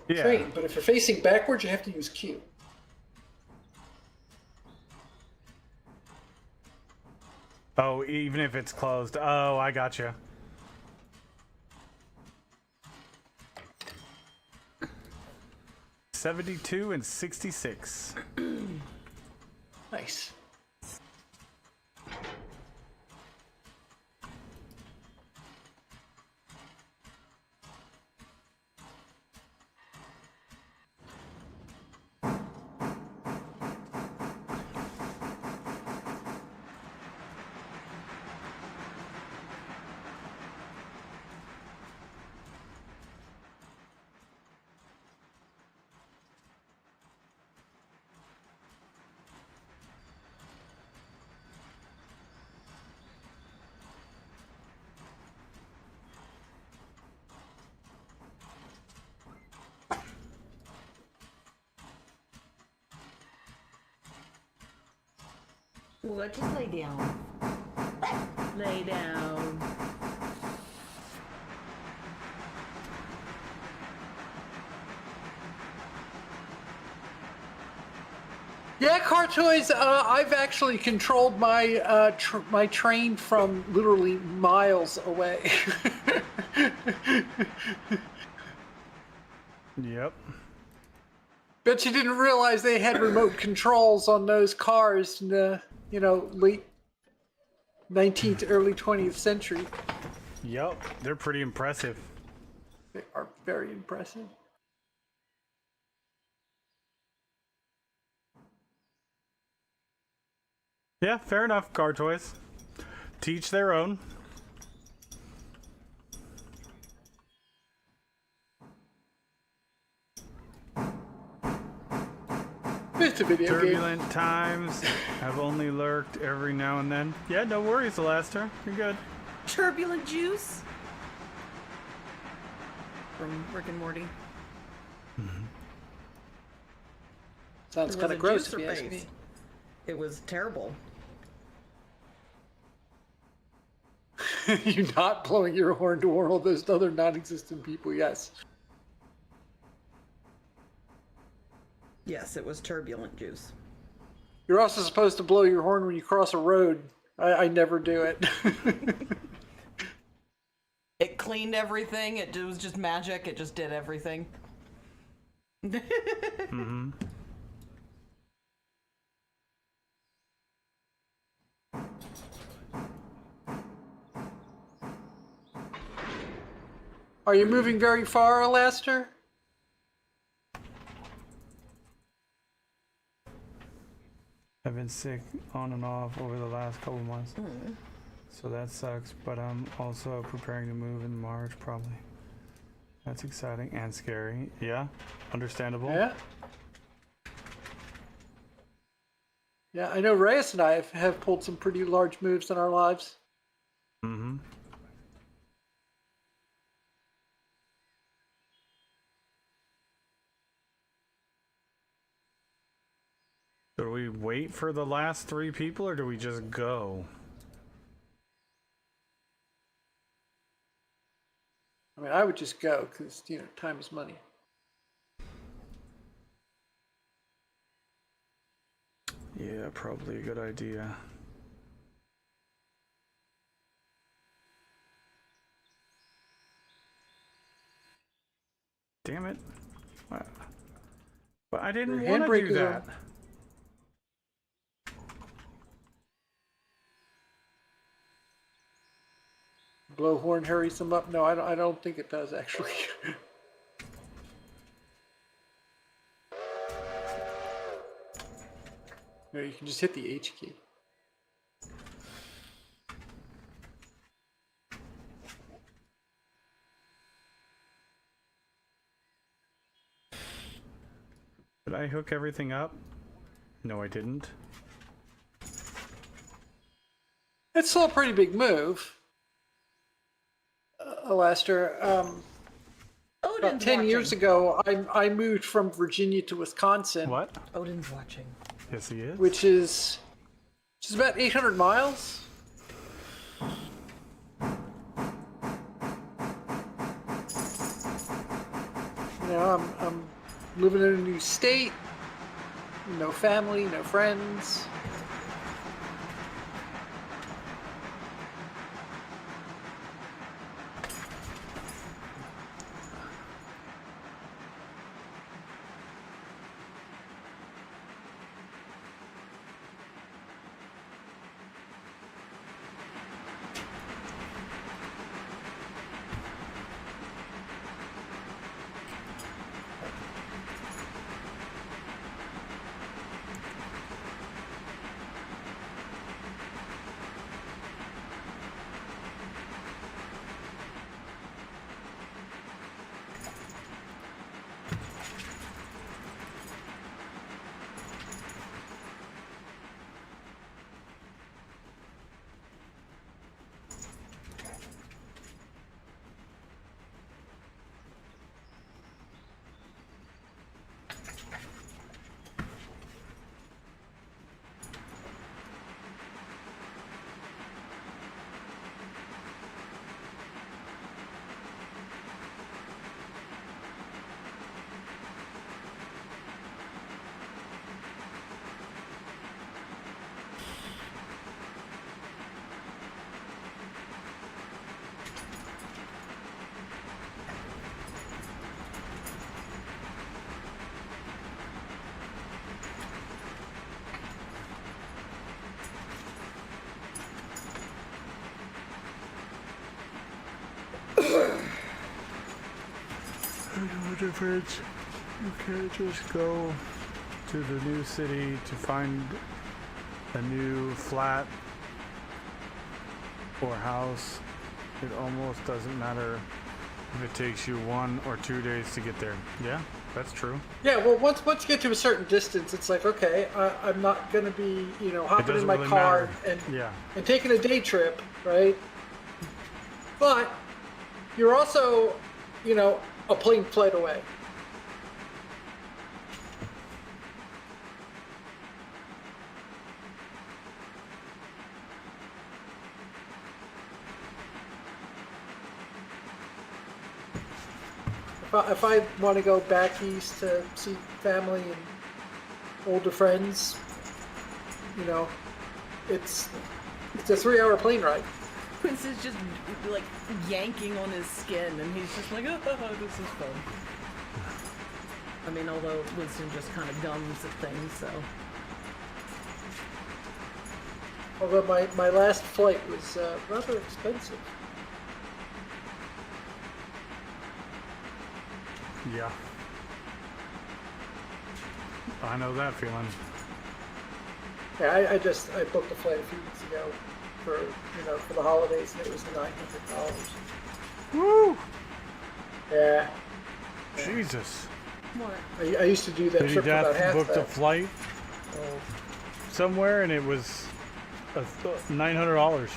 Yeah. train, but if you're facing backwards, you have to use Q. Oh, even if it's closed. Oh, I gotcha. $72 and $66. Nice. Well, just lay down. Lay down. Yeah, Car Toys. I've actually controlled my my train from literally miles away. Yep. Bet you didn't realize they had remote controls on those cars in the late 19th, early 20th century. Yep. They're pretty impressive. They are very impressive. Yeah, fair enough, Car Toys. Teach their own. It's a video game. Turbulent times have only lurked every now and then. Yeah, no worries, Alastair. You're good. Turbulent juice from Rick and Morty. Sounds It kind was of a gross juicer if you ask face. me. It was terrible. You're not blowing your horn to warn all those other non-existent people, yes. Yes, it was turbulent juice. You're also supposed to blow your horn when you cross a road. I never do it. It cleaned everything. It was just magic. It just did everything. Mm-hmm. Are you moving very far, Alastair? I've been sick on and off over the last couple months. So that sucks, but I'm also preparing to move in March, probably. That's exciting and scary. Yeah, understandable. Yeah. Yeah, I know Reyes and I have pulled some pretty large moves in our lives. Mm-hmm. Do we wait for the last 3 people, or do we just go? I mean, I would just go because, time is money. Yeah, probably a good idea. Damn it. What? But I didn't Your want to handbrake do is that. on. Blowhorn hurries them up. No, I don't think it does actually. No, you can just hit the H key. Did I hook everything up? No, I didn't. It's still a pretty big move. Alastair, about 10 years ago, I moved from Virginia to Wisconsin. What? Odin's watching. Yes, he is. Which is about 800 miles. You know, I'm living in a new state, no family, no friends. Difference. You can't just go to the new city to find a new flat or house. It almost doesn't matter if it takes you 1 or 2 days to get there. Yeah, that's true. Yeah, well, once you get to a certain distance, it's like, okay, I'm not going to be, hopping in doesn't my really car matter. and Yeah. taking a day trip, right? But you're also, a plane flight away. If I want to go back east to see family and older friends, it's a 3-hour plane ride. Quince is just like yanking on his skin, and he's just like, oh, this is fun. I mean, although Winston just kind of gums at things, so. Although my last flight was rather expensive. Yeah. I know that feeling. Yeah, I booked a flight a few weeks ago for the holidays, and it was $900. Woo! Yeah. Jesus. What? I used to do that Did trip for your about dad half booked that. a flight somewhere and it was $900?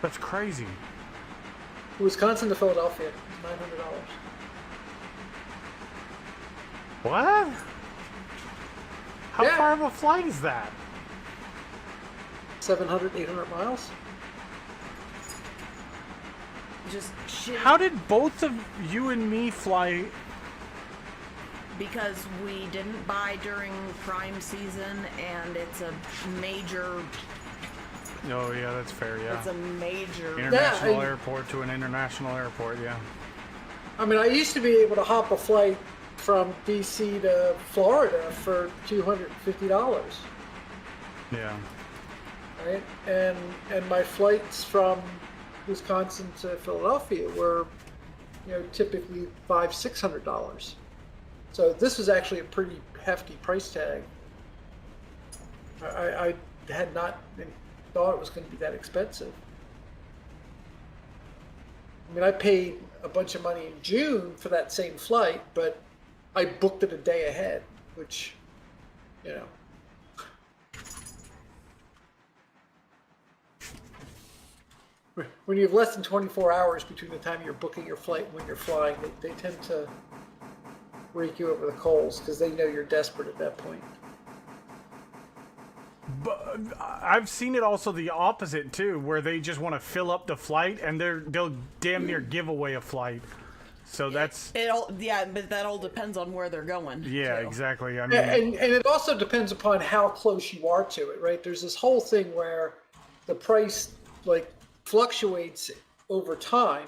That's crazy. Wisconsin to Philadelphia, $900. What? How Yeah. far of a flight is that? 700, 800 miles. Just shit. How did both of you and me fly? Because we didn't buy during prime season, and it's a major Oh yeah, that's fair. Yeah. It's a major. International Yeah, airport to an international airport. Yeah. I mean, I used to be able to hop a flight from DC to Florida for $250, Yeah. right? And my flights from Wisconsin to Philadelphia were, typically $500-600. So this was actually a pretty hefty price tag. I had not thought it was going to be that expensive. I mean, I paid a bunch of money in June for that same flight, but I booked it a day ahead, which, when you have less than 24 hours between the time you're booking your flight and when you're flying, they tend to rake you over the coals because they know you're desperate at that point. But I've seen it also the opposite too, where they just want to fill up the flight and they'll damn near give away a flight. So that's but that all depends on where they're going. yeah, too. exactly. I mean, And it also depends upon how close you are to it, right? There's this whole thing where the price fluctuates over time,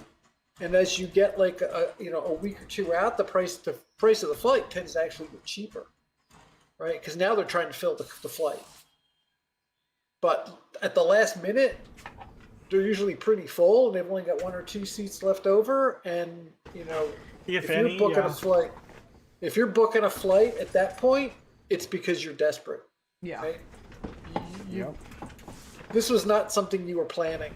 and as you get a week or two out, the price of the flight tends to actually get cheaper, right? Because now they're trying to fill the flight. But at the last minute, they're usually pretty full, and they've only got 1 or 2 seats left over. And if you're booking a flight at that point, it's because you're desperate. Yeah. Right? This was not something you were planning.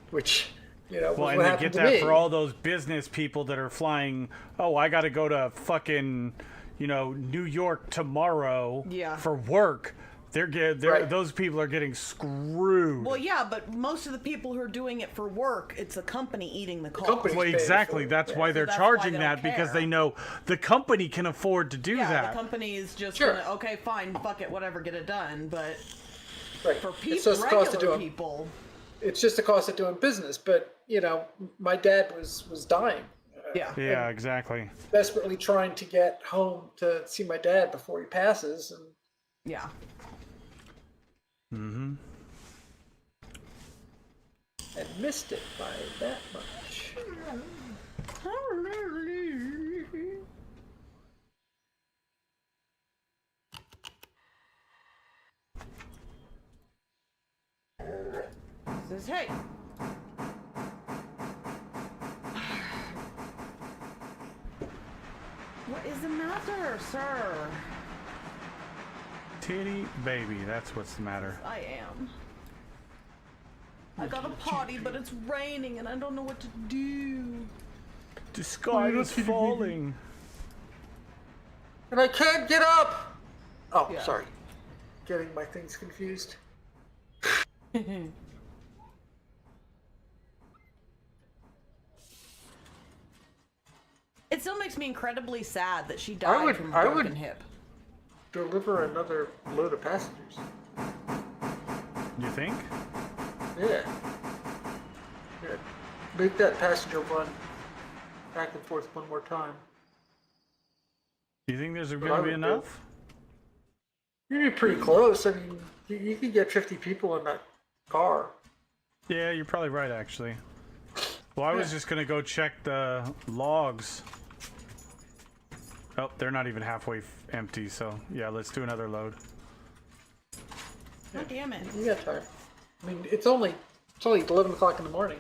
Which, well, was and what they happened get to that me. for all those business people that are flying. Oh, I got to go to fucking, New York tomorrow for work. Those people are getting screwed. Well, yeah, but most of the people who are doing it for work, it's a company eating the cost. company's Well, paying exactly. for it, That's yeah. why they're that's why charging they that don't because care. they know the company can afford to do Yeah, that. the company is just Sure. gonna, okay, fine, fuck it, whatever, get it done. But Right. for It's just the cost of regular doing. people, It's just the cost of doing business. But my dad was dying. yeah. Yeah, exactly. Desperately trying to get home to see my dad before he passes, and Yeah. Mm-hmm. and missed it by that much. Says, hey. What is the matter, sir? Titty baby, that's what's the matter. I am. I got a potty, but it's raining and I don't know what to do. The sky is falling. And I can't get up. Oh, Yeah. sorry. Getting my things confused. It still makes me incredibly sad that she died from a I broken would- hip. Deliver another load of passengers. You think? Yeah. Make that passenger run back and forth one more time. Do you think there's I going to be would do. enough? You'd be pretty close. I mean, you could get 50 people in that car. Yeah, you're probably right, actually. Well, I was just going to go check the logs. Oh, they're not even halfway empty, so yeah, let's do another load. God damn it. You got time. I mean, it's only 11 o'clock in the morning.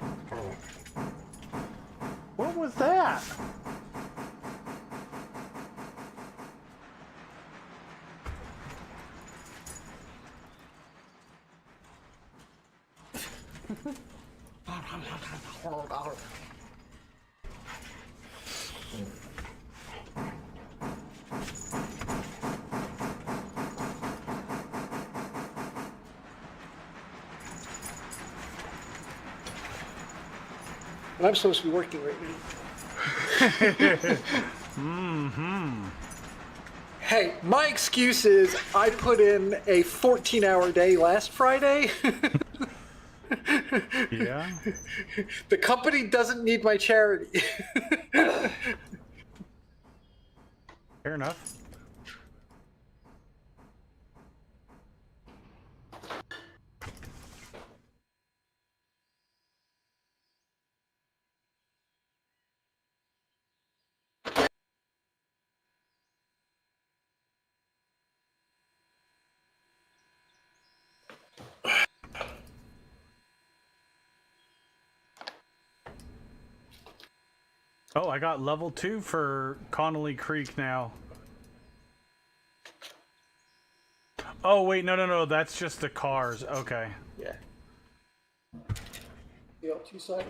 What was that? And I'm supposed to be working right now. Hey, my excuse is I put in a 14-hour day last Friday. Yeah? The company doesn't need my charity. Fair enough. Oh, I got level 2 for Connolly Creek now. Oh, wait, no, that's just the cars. Okay. Yeah. The L2 side.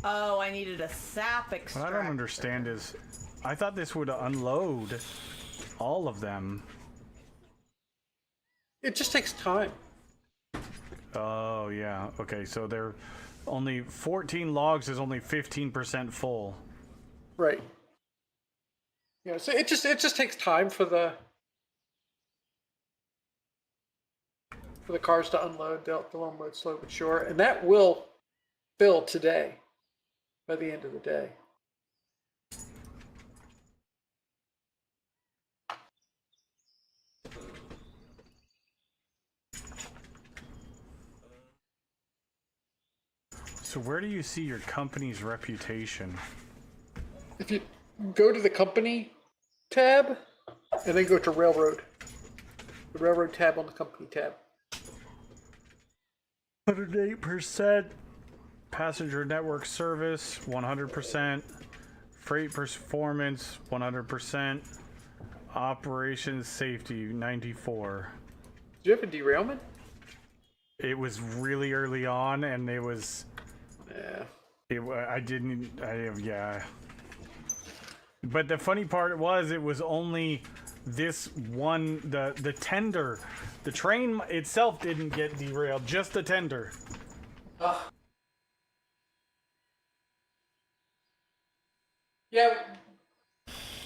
Oh, I needed a sap What extractor. I don't understand is, I thought this would unload all of them. It just takes time. Oh, yeah. Okay, so they're only 14 logs is only 15% full. Right. Yeah, so it just takes time for the cars to unload. They'll unload slow but sure, and that will fill today. By the end of the day. So where do you see your company's reputation? If you go to the company tab, and then go to railroad. The railroad tab on the company tab. 108%. Passenger network service, 100%. Freight performance, 100%. Operations safety, 94. Do you have a derailment? It was really early on, and it was. Yeah. Yeah. But the funny part was, it was only this one, the tender. The train itself didn't get derailed, just the tender. Yeah.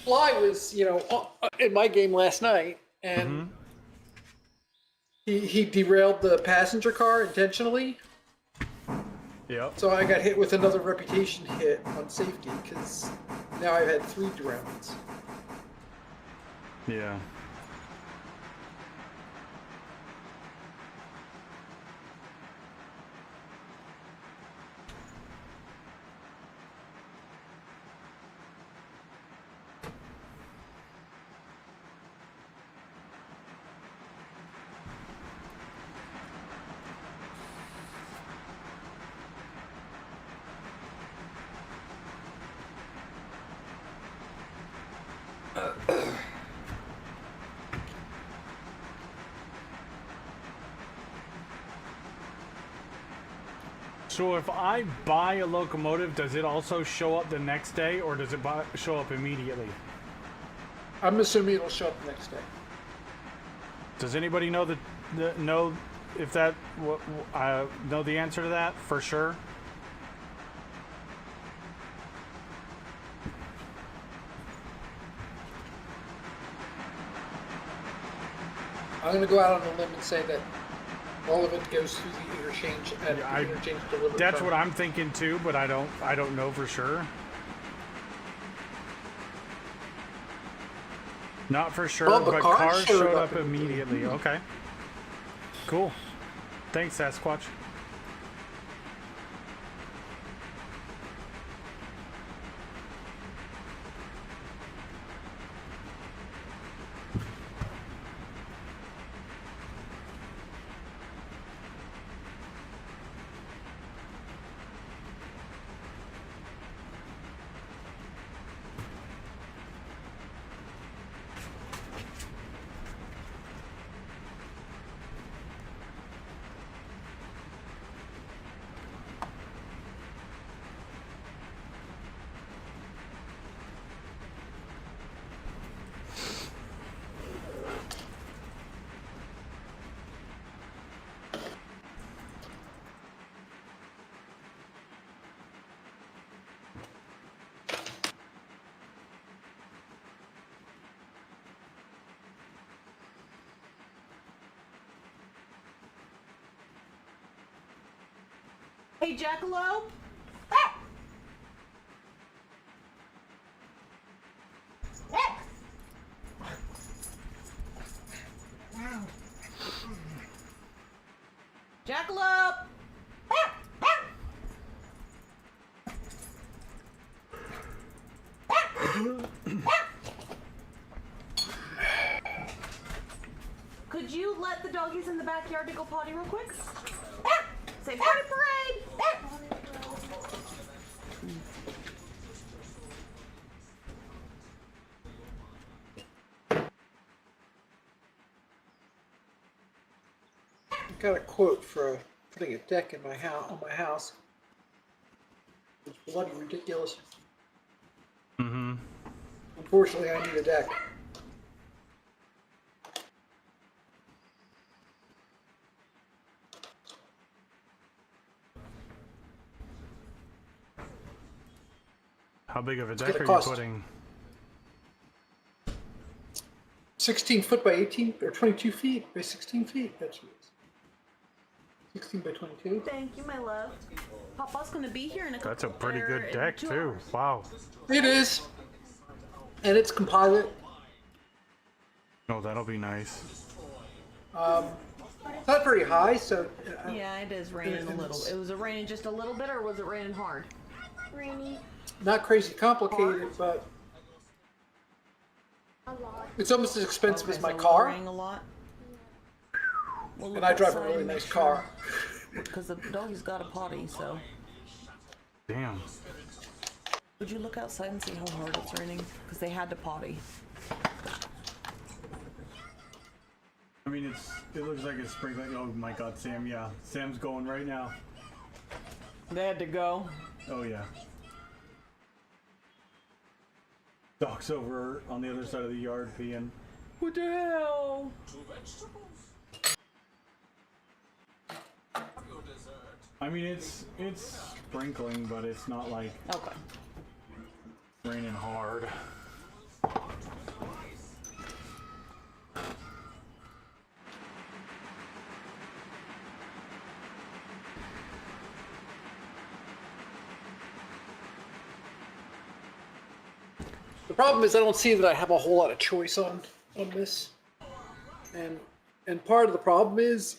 Fly was, in my game last night, and he derailed the passenger car intentionally. Yep. So I got hit with another reputation hit on safety, because now I've had 3 derailments. Yeah. So if I buy a locomotive, does it also show up the next day, or does it show up immediately? I'm assuming it'll show up the next day. Does anybody know know if that know the answer to that for sure? I'm going to go out on a limb and say that all of it goes through the interchange at the interchange delivery. That's what I'm thinking too, but I don't know for sure. Not for sure, Well, the but cars cars showed showed up up immediately. Okay. Cool. Thanks, Sasquatch. Hey, Jackalope. Jackalope. Could you let the doggies in the backyard to go potty real quick? Say potty parade. Got a quote for putting a deck in my house on my house. It's bloody ridiculous. Mm-hmm. Unfortunately, I need a deck. How big of a It's deck gonna are cost- you putting? 16 foot by 18 or 22 feet by 16 feet. That's what it is. 16 by 22. Thank you, my love. Papa's gonna be here in a couple. That's a pretty good in deck 2 too. hours. Wow. It is, and it's composite. Oh, that'll be nice. It's not very high, so Yeah, it is raining a little. It was it raining just a little bit, or was it raining hard? Rainy. not crazy complicated, but A lot. it's almost as expensive Okay, as my so car. Raining a lot. We'll And look I drive a outside really and make nice sure- car. Because the doggy's got a potty, so. Damn. Would you look outside and see how hard it's raining? Because they had to potty. I mean, it looks like it's sprinkling. Oh my God, Sam. Yeah, Sam's going right now. They had to go. Oh yeah. Doc's over on the other side of the yard peeing. What the hell? I mean, it's sprinkling, but it's not like Okay. raining hard. The problem is I don't see that I have a whole lot of choice on this, and part of the problem is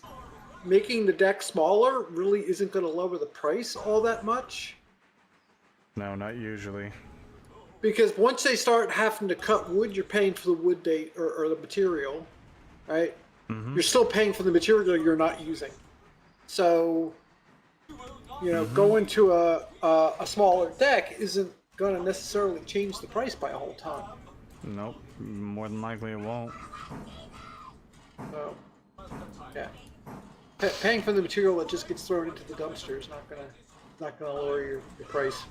making the deck smaller really isn't going to lower the price all that much, No, not usually. because once they start having to cut wood, you're paying for the wood date or the material, right? You're still paying for the material you're not using. So, you know, going to a smaller deck isn't going to necessarily change the price by a whole ton. Nope. More than likely it won't. So, yeah, paying for the material that just gets thrown into the dumpster is not gonna lower your price.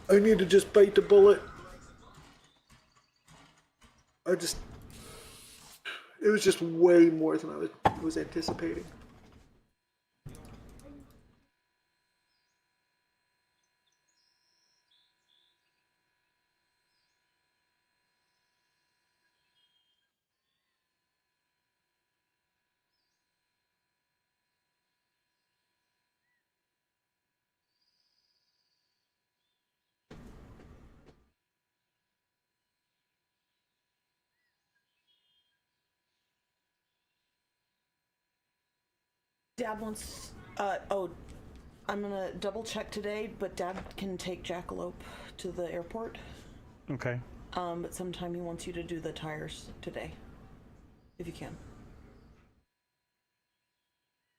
I need to just bite the bullet. It was just way more than I was anticipating. Dad wants. I'm gonna double check today, but Dad can take Jackalope to the airport. Okay. But sometime he wants you to do the tires today, if you can.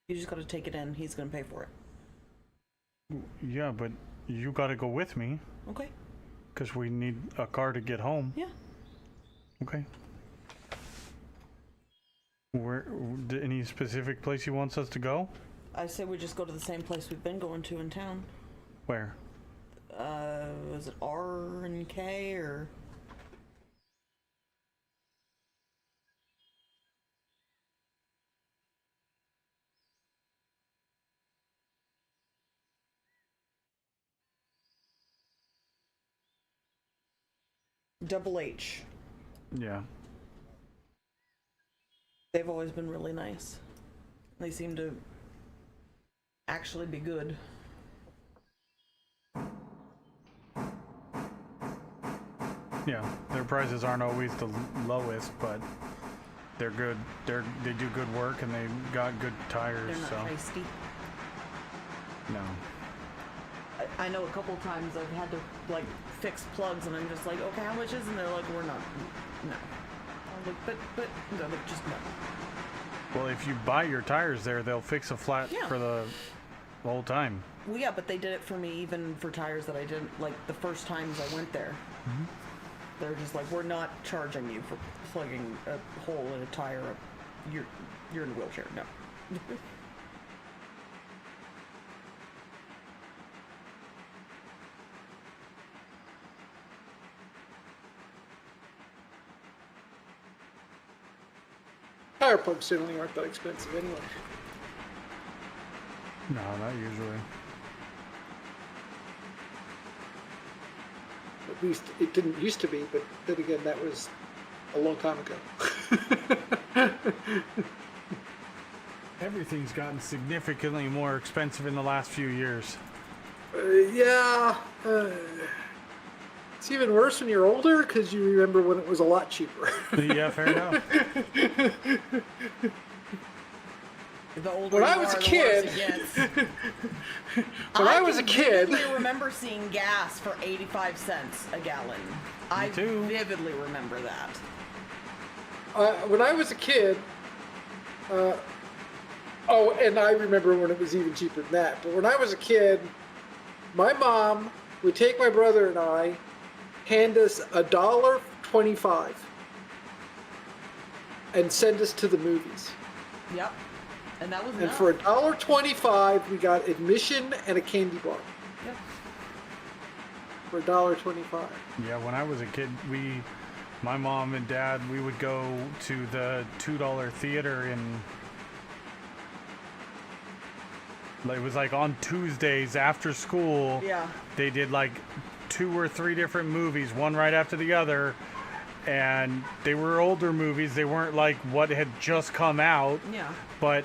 You just gotta take it in. He's gonna pay for it. Yeah, but you gotta go with me, Okay. because we need a car to get home. Yeah. Okay. Any specific place he wants us to go? I say we just go to the same place we've been going to in town. Where? Was it R and K or? Double H. Yeah. They've always been really nice. They seem to actually be good. Yeah. Their prices aren't always the lowest, but they're good. They do good work and they got good tires. They're not so feisty. no. I know a couple times I've had to like fix plugs, and I'm just like, okay, how much is? And they're like, we're not. No. I'm like, but no, like, just no. Well, if you buy your tires there, they'll fix a flat Yeah. for the whole time. Well, yeah, but they did it for me even for tires that I didn't like the first times I went there. They're just like, we're not charging you for plugging a hole in a tire. You're in a wheelchair. No. Tire plugs generally aren't that expensive anyway. No, not usually. At least it didn't used to be, but then again, that was a long time ago. Everything's gotten significantly more expensive in the last few years. Yeah. It's even worse when you're older because you remember when it was a lot cheaper. Yeah, fair enough. The older When you I was are, a the kid- worse it gets. When I was a kid- I vividly remember seeing gas for 85 cents a gallon. I too. vividly remember that. When I was a kid, oh, and I remember when it was even cheaper than that. But when I was a kid, my mom would take my brother and I, hand us $1.25, and send us to the movies. Yep. And that was And enough. for $1.25, we got admission and a candy bar. Yep. For $1.25. Yeah, when I was a kid, my mom and dad, we would go to the $2 theater it was like on Tuesdays after school. Yeah. They did like 2 or 3 different movies, one right after the other, and they were older movies. They weren't like what had just come out, Yeah. but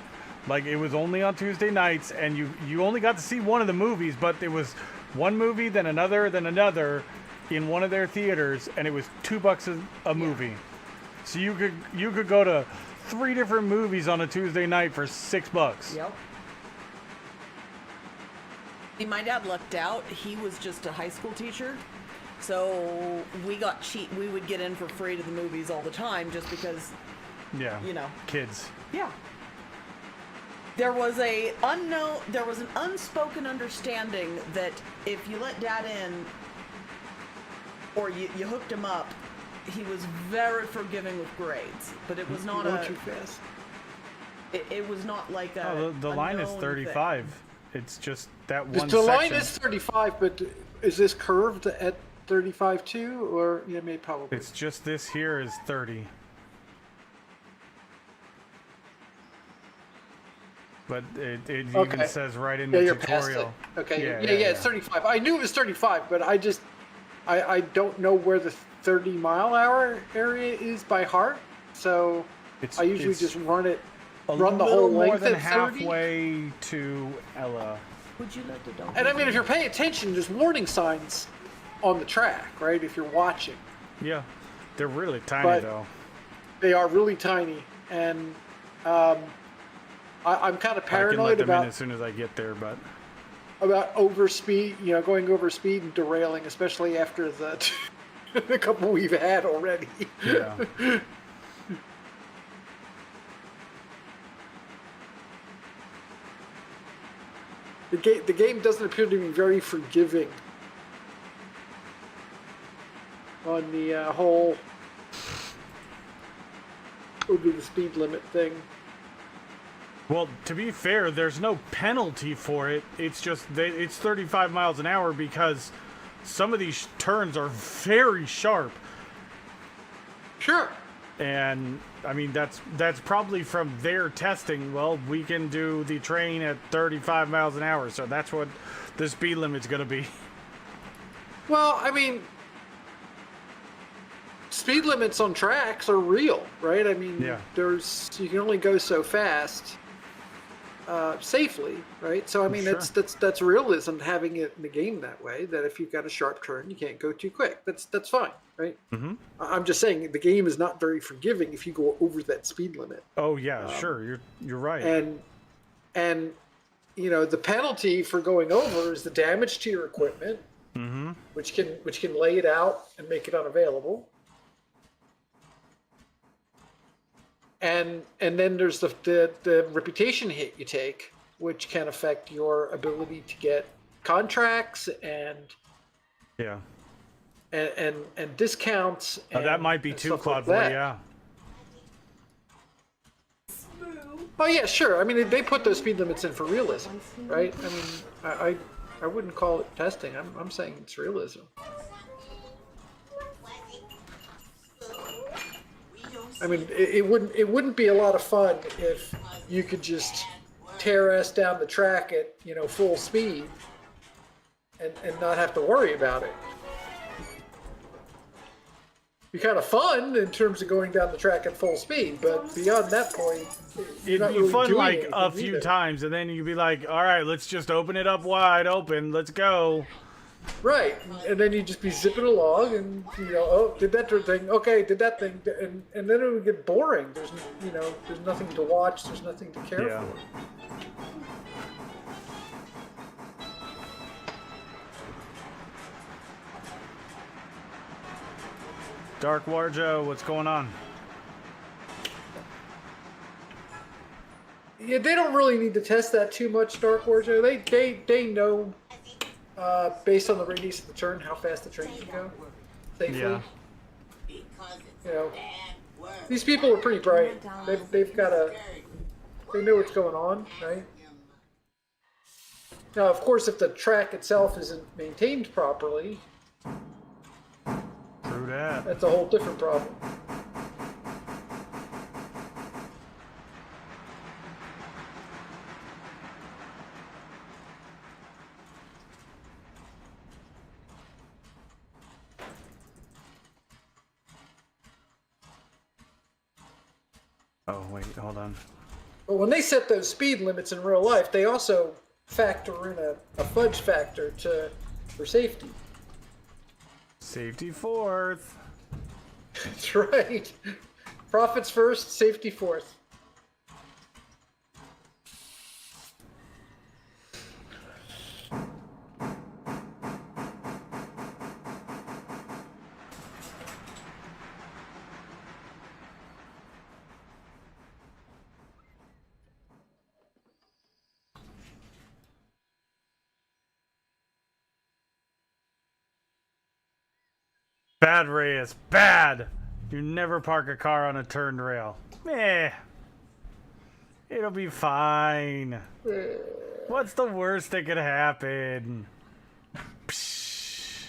like it was only on Tuesday nights, and you only got to see one of the movies, but it was one movie, then another in one of their theaters, and it was $2 a movie. So you could go to 3 different movies on a Tuesday night for $6. Yep. See, my dad lucked out. He was just a high school teacher. So we got cheap. We would get in for free to the movies all the time just because, Yeah. you know. Kids. Yeah. There was an unspoken understanding that if you let dad in or you hooked him up, he was very forgiving with grades. But it was not Going too fast. It was not like a. Oh, the line is known 35. It's just that one The section. line is 35, but is this curved at 35 too, or yeah, maybe probably. It's just this here is 30. But it even Okay. says right in Yeah, the you're past it. tutorial. Okay. Yeah, Yeah, it's 35. I knew it was 35, but I don't know where the 30-mile-an-hour area is by heart. So I usually just run the little whole more length than at 30. halfway to Ella. Would you let the dog? And I mean, if you're paying attention, there's warning signs on the track, right? If you're watching. Yeah, they're really tiny But- though. They are really tiny, and I'm kind of I can let paranoid them in about as soon as I get there, but over speed, going over speed and derailing, especially after the couple we've had already. yeah. The game doesn't appear to be very forgiving on the whole over the speed limit thing. Well, to be fair, there's no penalty for it. It's just it's 35 miles an hour because some of these turns are very sharp. Sure. And I mean that's probably from their testing. Well, we can do the train at 35 miles an hour, so that's what the speed limit's going to be. Well, I mean, speed limits on tracks are real, right? I mean, Yeah. you can only go so fast safely, right? So I mean, Sure. that's realism having it in the game that way. That if you've got a sharp turn, you can't go too quick. That's fine, right? Mm-hmm. I'm just saying the game is not very forgiving if you go over that speed limit. Oh yeah, sure. You're right. And the penalty for going over is the damage to your equipment, which can lay it out and make it unavailable. And then there's the reputation hit you take, which can affect your ability to get contracts and Yeah. and discounts. And, That might be and too, stuff Claude. like that. Yeah. Oh yeah, sure. I mean, they put those speed limits in for realism, right? I mean, I wouldn't call it testing. I'm saying it's realism. I mean, it wouldn't be a lot of fun if you could just tear us down the track at full speed and not have to worry about it. Be kind of fun in terms of going down the track at full speed, but beyond that point, you're It'd not be really fun doing like anything a few either. times, and then you'd be like, all right, let's just open it up wide open. Let's go. Right, and then you just be zipping along, and oh, did that thing? Okay, did that thing, and then it would get boring. There's there's nothing to watch. There's nothing to care Yeah. for. Dark Warjo, what's going on? Yeah, they don't really need to test that too much, Dark Warjo. They know, based on the radius of the turn, how fast the train can go safely. Yeah. These people are pretty bright. They've got they know what's going on, right? Now, of course, if the track itself isn't maintained properly, True that. that's a whole different problem. Oh, wait, hold on. But when they set those speed limits in real life, they also factor in a fudge factor for safety. Safety fourth. That's right. Profits first, safety fourth. Bad, Reyes. Bad. You never park a car on a turned rail. Meh. It'll be fine. What's the worst that could happen? Psh.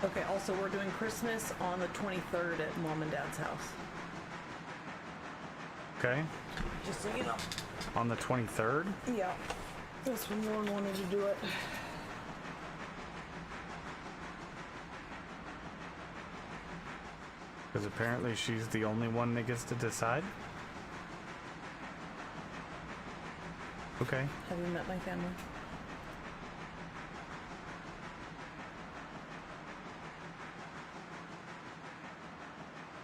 Okay, also, we're doing Christmas on the 23rd at Mom and Dad's house. Okay. Just so you know. On the 23rd? Yeah. That's when Lauren wanted to do it. Because apparently she's the only one that gets to decide? Okay. Have you met my family?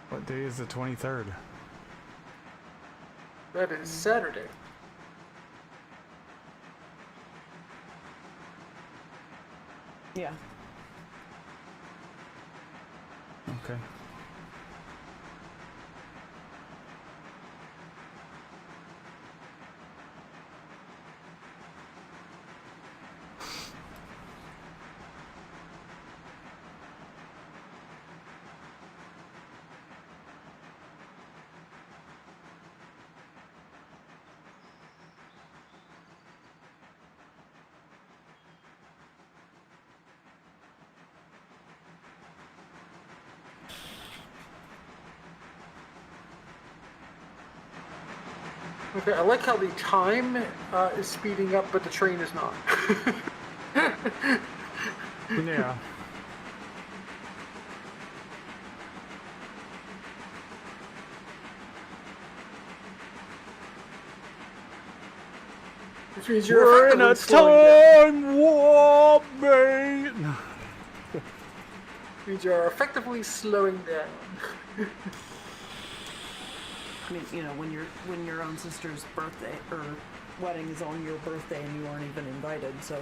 What day is the 23rd? That is Saturday. Yeah. Okay. Okay, I like how the time is speeding up, but the train is not. Yeah. Which means you're We're in a effectively slowing down. time warp, mate. Which means you're effectively slowing down. I mean, you know, when your own sister's birthday or wedding is on your birthday and you aren't even invited, so.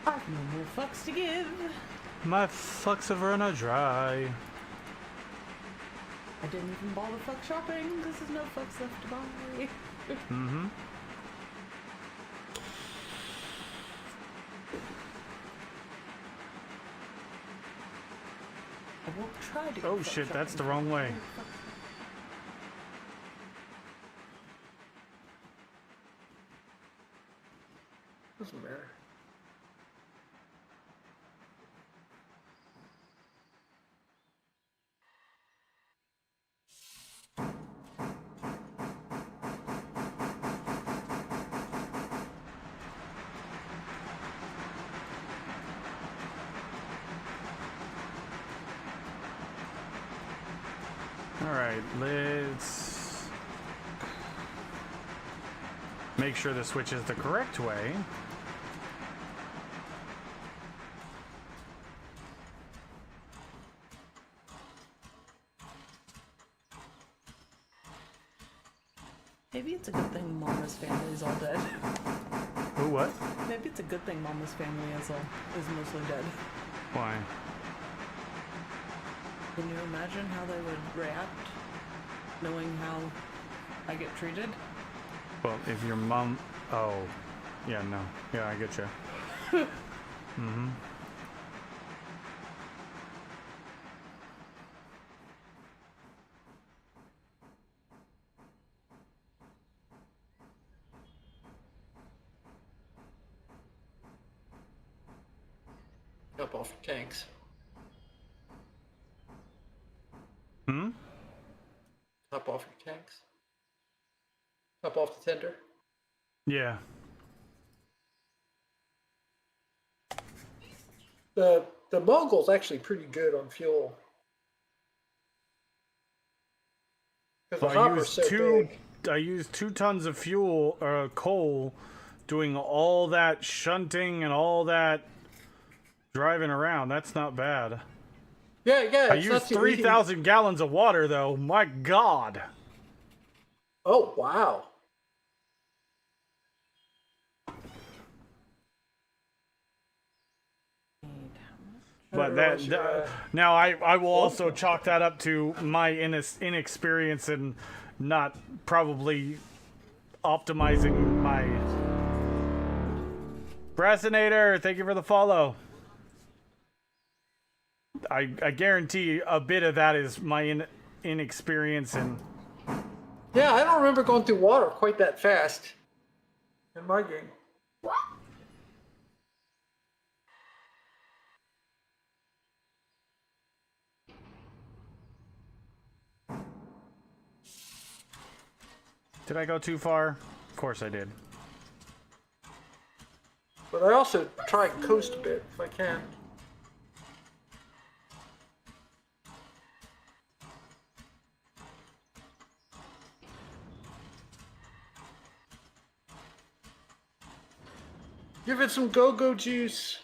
I've no more fucks to give. My fucks have run dry. I didn't even bother fuck shopping because there's no fucks left to buy. Mm-hmm. I won't try to. Oh shit, that's the wrong way. Doesn't matter. Alright, let's make sure the switch is the correct way. Maybe it's a good thing Mama's family is all dead. Oh, what? Maybe it's a good thing Mama's family is mostly dead. Why? Can you imagine how they would react, knowing how I get treated? Well, if your mom... Oh. Yeah, no. Yeah, I get you. Mm-hmm. Up off your tanks. Hmm? Top off your tanks. Top off the tender. Yeah. The Mogul's actually pretty good on fuel. Because the hopper's so big. I used 2 tons of fuel, coal, doing all that shunting and all that driving around. That's not bad. Yeah. I used 3,000 gallons of water, though. My God. Oh, wow. But now I will also chalk that up to my inexperience and not probably optimizing my... Brassinator, thank you for the follow. I guarantee a bit of that is my inexperience and... Yeah, I don't remember going through water quite that fast in my game. Did I go too far? Of course I did. But I also try and coast a bit if I can. Give it some go-go juice.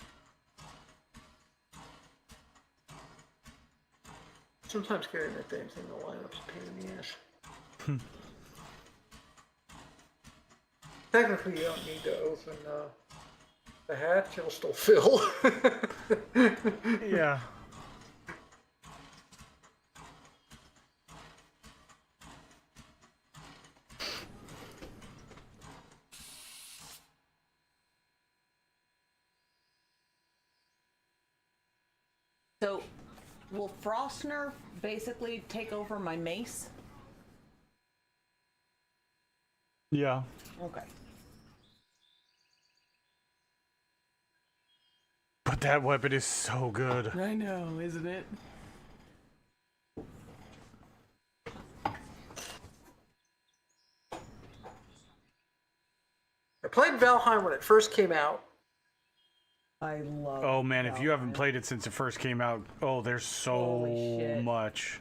Sometimes carrying that damn thing in the lineup's a pain in the ass. Technically, you don't need to open the hatch, it'll still fill. Yeah. So, will Frostner basically take over my mace? Yeah. Okay. But that weapon is so good. I know, isn't it? I played Valheim when it first came out. I love Oh man, if you haven't played it since it first came out, oh, there's so much.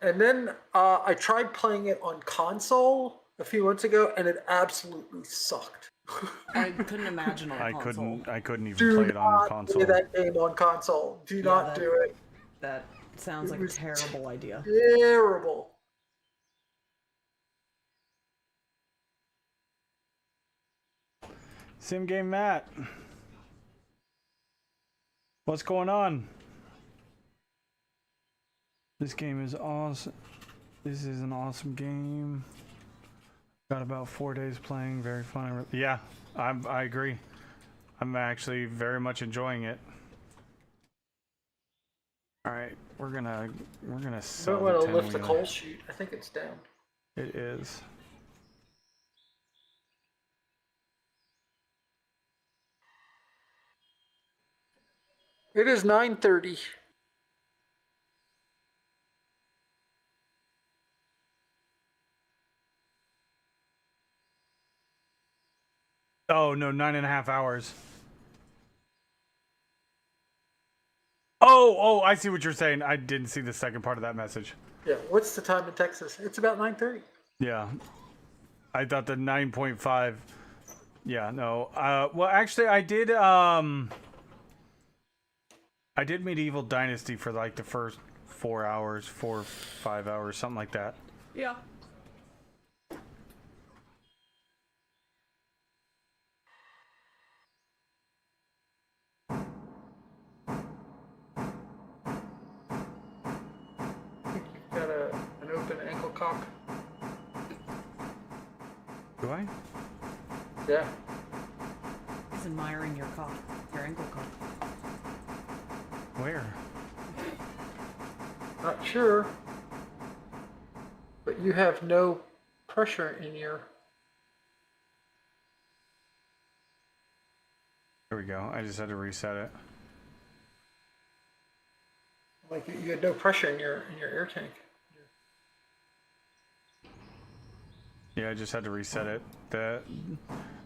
And then I tried playing it on console a few months ago, and it absolutely sucked. I couldn't imagine on I console. couldn't even Do play it on not console. play that game on console. Do not do it. That sounds like a terrible idea. Terrible. Sim Game Matt. What's going on? This game is awesome. This is an awesome game. Got about 4 days playing. Very fun. Yeah, I agree. I'm actually very much enjoying it. All right, we're gonna sell. Don't want the to lift the 10-wheeler. coal chute. I think it's down. It is. It is 9:30. Oh no, 9.5 hours. Oh, I see what you're saying. I didn't see the second part of that message. Yeah. What's the time in Texas? It's about 9:30. Yeah. I thought the 9.5. Yeah, no. Well, actually, I did Medieval Dynasty for like the first 4 hours, 4 or 5 hours, something like that. Yeah. I think you've got an open ankle cock. Do I? Yeah. He's admiring your cock, your ankle cock. Where? Not sure. But you have no pressure in your. There we go. I just had to reset it. Like you had no pressure in your air tank. Yeah, I just had to reset it.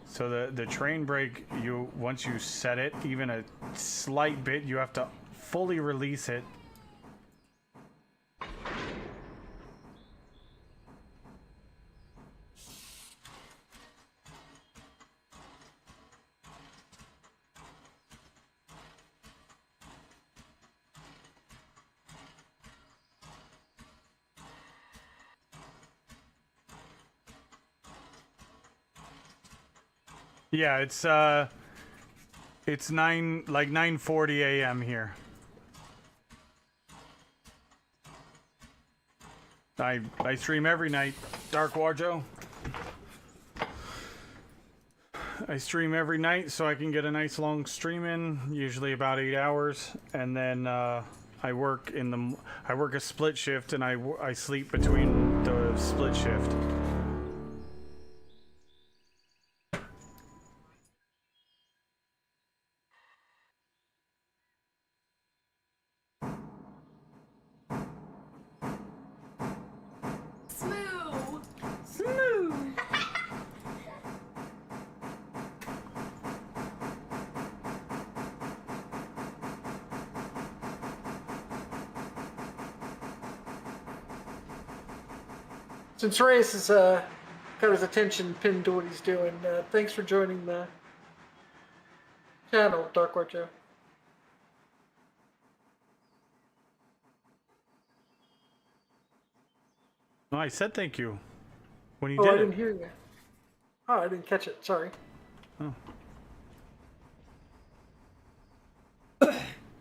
So the train brake, once you set it, even a slight bit, you have to fully release it. Yeah, it's 9:40 a.m. here. I stream every night, Dark Warjo. I stream every night so I can get a nice long stream in, usually about 8 hours, and then I work a split shift and I sleep between the split shift. Smooth. Smooth. Since Reyes has got his attention pinned to what he's doing, thanks for joining the channel, Dark Warjo. No, I said thank you when you Oh, did I it. didn't hear you. Oh, I didn't catch it. Sorry. Oh.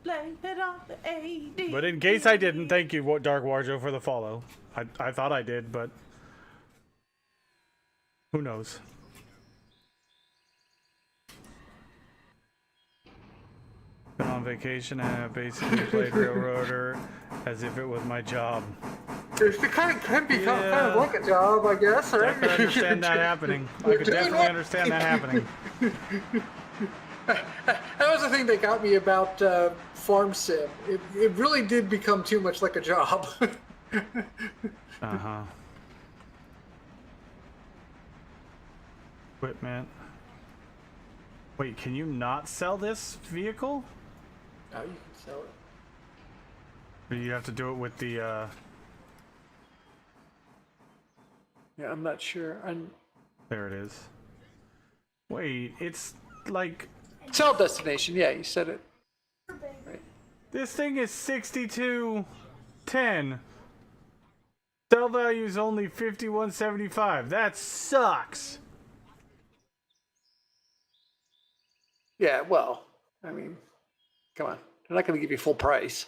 Blame it on the AD. But in case I didn't, thank you, Dark Warjo, for the follow. I thought I did, but who knows? Been on vacation and I basically played Railroader as if it was my job. It kind of like a job, I guess, right? I could understand that happening. I could definitely understand that happening. That was the thing that got me about Farm Sim. It really did become too much like a job. Uh-huh. Equipment. Wait, can you not sell this vehicle? Now you can sell it. Or you have to do it with the, Yeah, I'm not sure. There it is. Wait, it's like Sell destination. Yeah, you said it. this thing is 62.10. Sell value is only 51.75. That sucks. Yeah, well, I mean, come on. They're not going to give you full price.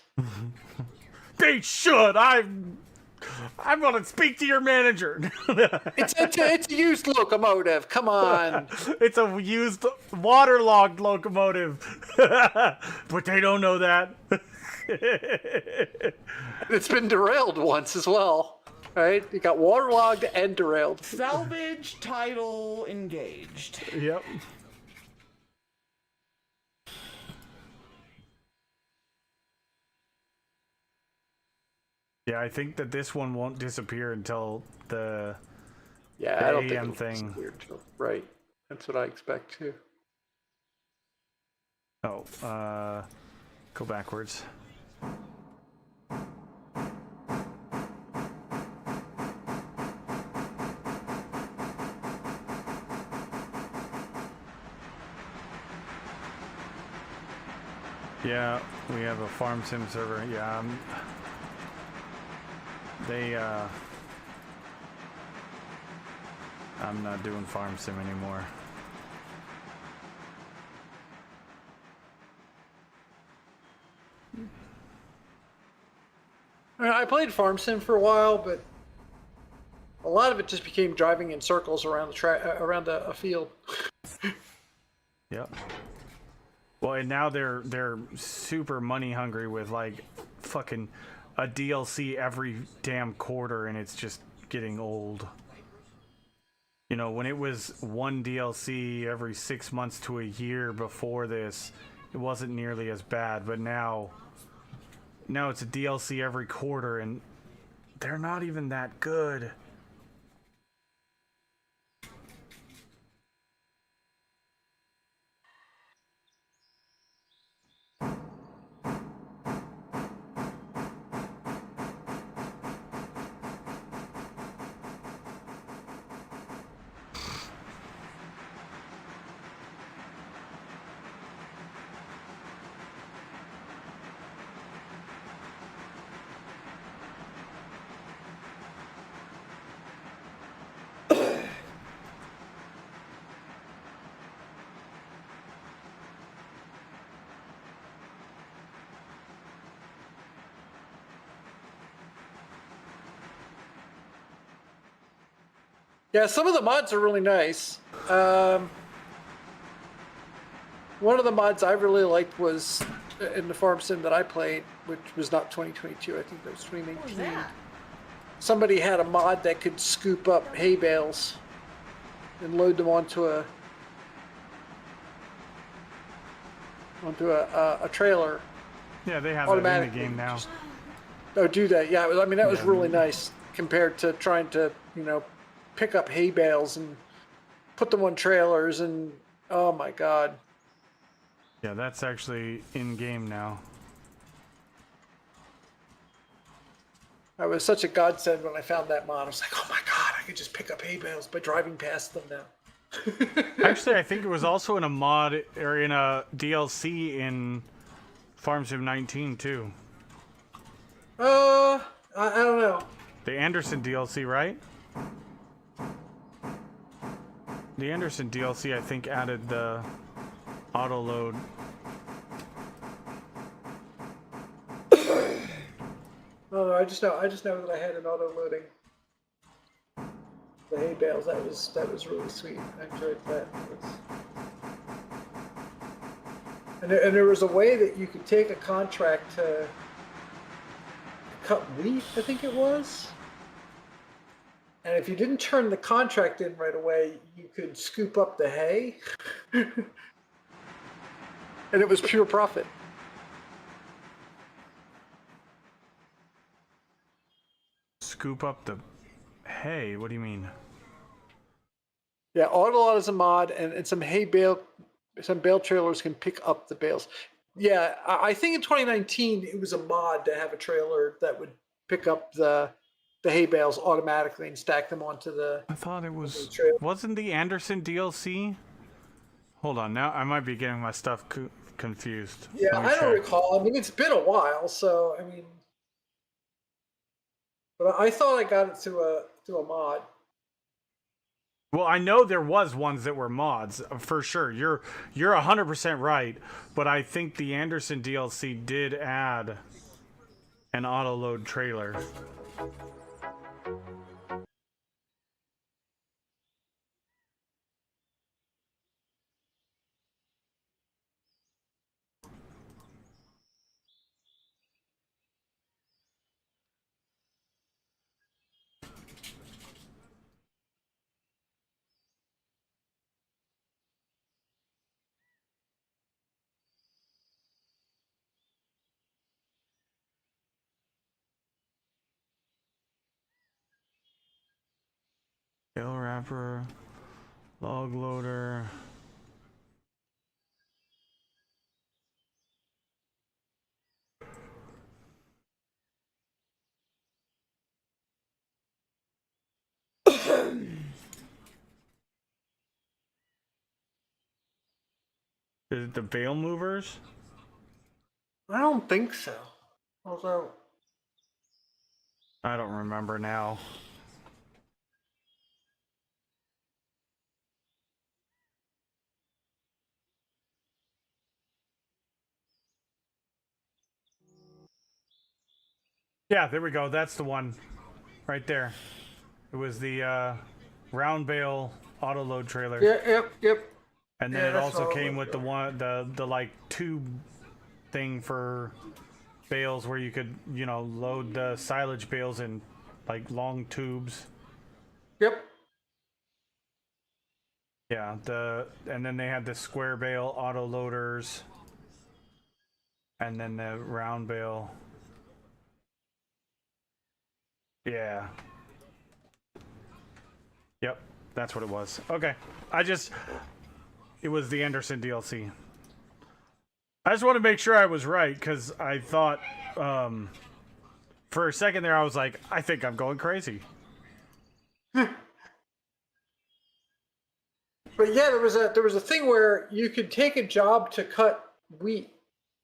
They should. I'm gonna speak to your manager. It's a used locomotive. Come on. It's a used waterlogged locomotive. But they don't know that. It's been derailed once as well. Right? You got waterlogged and derailed. Salvage title engaged. Yep. Yeah, I think that this one won't disappear until the I don't think AM it'll thing. disappear till- Right. That's what I expect too. Oh, go backwards. Yeah, we have a farm sim server. Yeah, I'm not doing farm sim anymore. I played Farm Sim for a while, but a lot of it just became driving in circles around the around a field. Yep. Well, and now they're super money hungry with like fucking a DLC every damn quarter, and it's just getting old. You know, when it was one DLC every 6 months to a year before this, it wasn't nearly as bad, but now it's a DLC every quarter, and they're not even that good. Yeah, some of the mods are really nice. One of the mods I really liked was in the farm sim that I played, which was not 2022. I think that was 2019. What was that? Somebody had a mod that could scoop up hay bales and load them onto a trailer. Yeah, they have that in the Automatically, game now. Oh, do that? Yeah, I mean that was Yeah. really nice compared to trying to pick up hay bales and put them on trailers and oh my god. Yeah, that's actually in game now. I was such a godsend when I found that mod. I was like, oh my god, I could just pick up hay bales by driving past them now. Actually, I think it was also in a mod or in a DLC in Farm Sim 19 too. I don't know. The Anderson DLC, right? The Anderson DLC, I think, added the auto load. No, I just know that I had an auto loading. The hay bales, that was really sweet. I enjoyed that. And there was a way that you could take a contract to cut wheat, I think it was. And if you didn't turn the contract in right away, you could scoop up the hay. And it was pure profit. Scoop up the hay? What do you mean? Yeah, Autolot is a mod, and some bale trailers can pick up the bales. Yeah, I think in 2019 it was a mod to have a trailer that would pick up the hay bales automatically and stack them onto the. I thought it was. trailer. Wasn't the Anderson DLC Hold on, now I might be getting my stuff confused. Yeah, Let me I don't check. recall. I mean, it's been a while, so I mean, but I thought I got it through a mod. Well, I know there was ones that were mods for sure. You're 100% right, but I think the Anderson DLC did add an auto load trailer. Tail wrapper, log loader. Is it the Veil Movers? I don't think so. Although, I don't remember now. Yeah, there we go. That's the one right there. It was the round bale auto load trailer. yep. And then Yeah, it that's also what I came was with the like tube thing for bales where you could, you know, load the silage bales in like long tubes. Yep. Yeah, and then they had the square bale auto loaders. And then the round bale. Yeah. Yep, that's what it was. Okay. It was the Anderson DLC. I just want to make sure I was right, because I thought, for a second there, I was like, I think I'm going crazy. But yeah, there was a thing where you could take a job to cut wheat,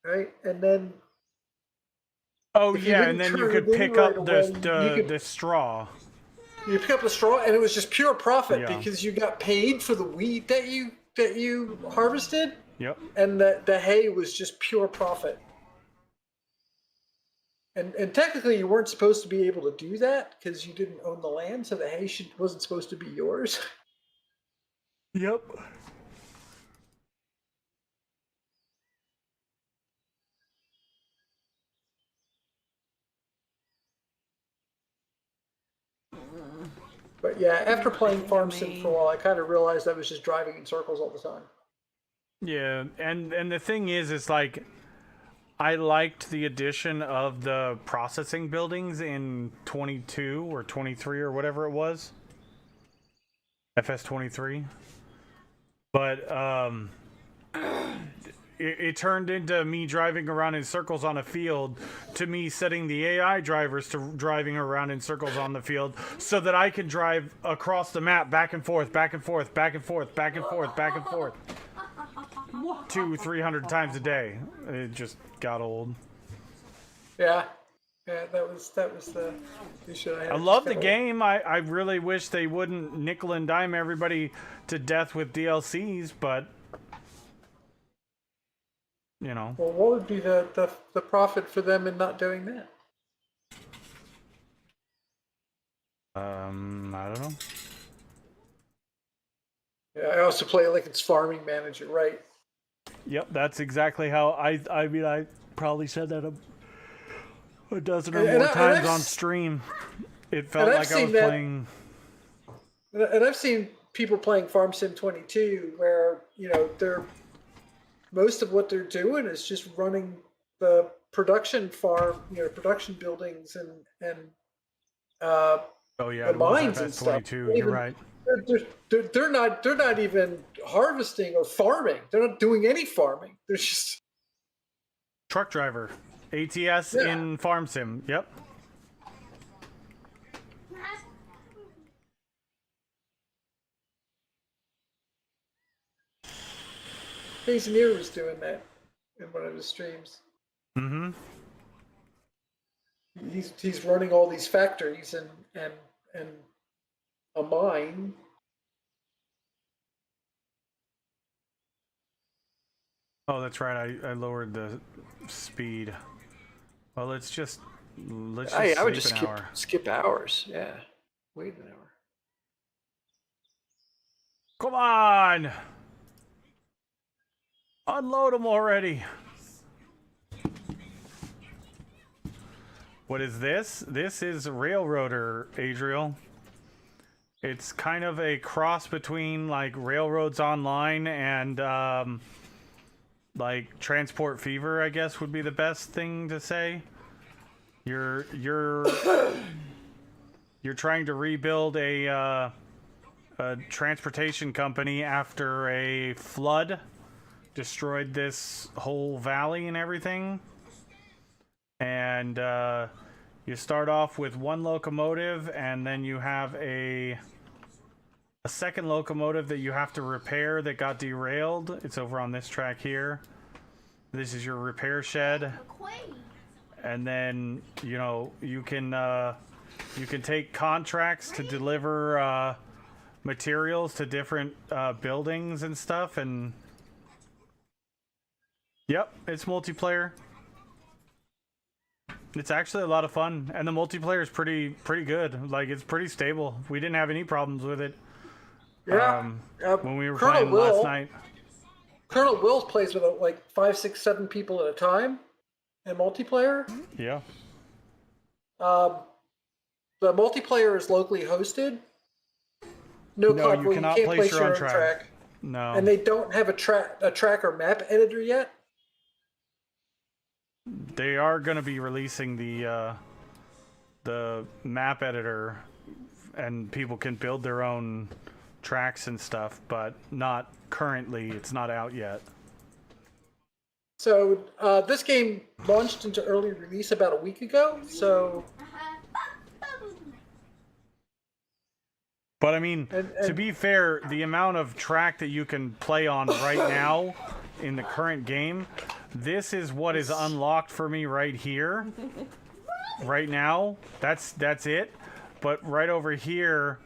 right? And then Oh if you yeah, didn't and then you turn could it in pick right up away, you could- the straw. you pick up the straw, and it was just pure profit Yeah. because you got paid for the wheat that you harvested, Yep. and the hay was just pure profit. And technically, you weren't supposed to be able to do that because you didn't own the land, so the hay wasn't supposed to be yours. Yep. But yeah, after playing Farm Sim for a while, I kind of realized I was just driving in circles all the time. Yeah, and the thing is, it's like, I liked the addition of the processing buildings in 22 or 23 or whatever it was. FS23. But, it turned into me driving around in circles on a field to me setting the AI drivers to driving around in circles on the field so that I can drive across the map back and forth, back and forth, back and forth, back and forth, back and forth. 200-300 times a day. It just got old. Yeah, that was the issue I had. I love the game. I really wish they wouldn't nickel and dime everybody to death with DLCs, but you know. Well, what would be the profit for them in not doing that? I don't know. Yeah, I also play like it's Farming Manager, right? Yep, that's exactly how I mean, I probably said that a dozen or more times on stream. It felt like I was playing. And I've seen people playing Farm Sim 22 where, you know, most of what they're doing is just running the production farm, you know, production buildings and oh yeah, the mines and stuff. 22. You're right. They're not even harvesting or farming. They're not doing any farming. They're just Truck driver, ATS in Farm Sim. Yep. Hazeneer was doing that in one of his streams. Mm-hmm. He's running all these factories and a mine. Oh, that's right. I lowered the speed. Well, let's just I would sleep just an hour. skip hours. Yeah, wait an hour. Come on! Unload them already. What is this? This is Railroader, Adriel. It's kind of a cross between like Railroads Online and like Transport Fever, I guess would be the best thing to say. You're trying to rebuild a transportation company after a flood destroyed this whole valley and everything. And you start off with one locomotive, and then you have a second locomotive that you have to repair that got derailed. It's over on this track here. This is your repair shed. And then, you know, you can take contracts to deliver materials to different buildings and stuff. And yep, it's multiplayer. It's actually a lot of fun, and the multiplayer is pretty good. Like, it's pretty stable. We didn't have any problems with it. Yeah. When we were Colonel playing last Will- night. Colonel Wills plays with like 5, 6, 7 people at a time in multiplayer. Yeah. The multiplayer is locally hosted. No, No, club you where cannot you can't place place your your own own track. track. No. And they don't have a tracker map editor yet. They are going to be releasing the map editor, and people can build their own tracks and stuff, but not currently. It's not out yet. So this game launched into early release about a week ago. So But I mean, to be fair, the amount of track that you can play on right now in the current game, this is what is unlocked for me right here. Right now, that's it. But right over here,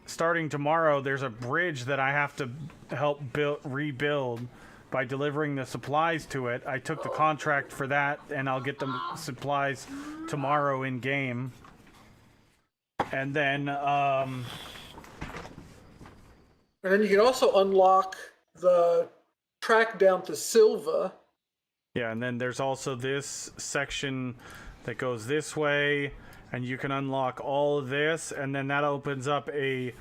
starting tomorrow, there's a bridge that I have to help rebuild by delivering the supplies to it. I took the contract for that, and I'll get the supplies tomorrow in game. And then you can also unlock the track down to Silva. yeah, and then there's also this section that goes this way, and you can unlock all of this, and then that opens up a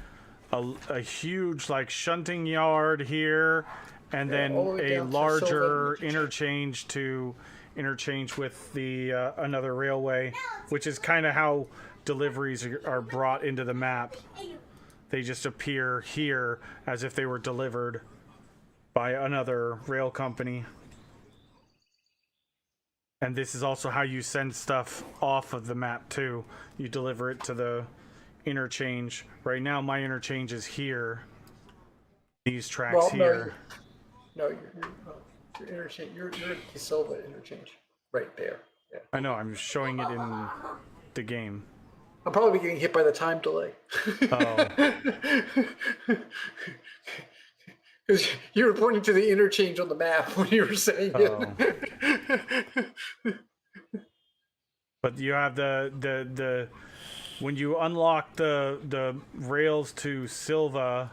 huge like shunting yard here, and then all the way a down to larger Silva. interchange to interchange with the another railway, which is kind of how deliveries are brought into the map. They just appear here as if they were delivered by another rail company. And this is also how you send stuff off of the map too. You deliver it to the interchange. Right now my interchange is here. These tracks here. No, your interchange. You're at the Silva interchange, right there. Yeah. I know, I'm showing it in the game. I'm probably getting hit by the time delay. Oh. Because you were pointing to the interchange on the map when you were saying it. But you have the when you unlock the rails to Silva,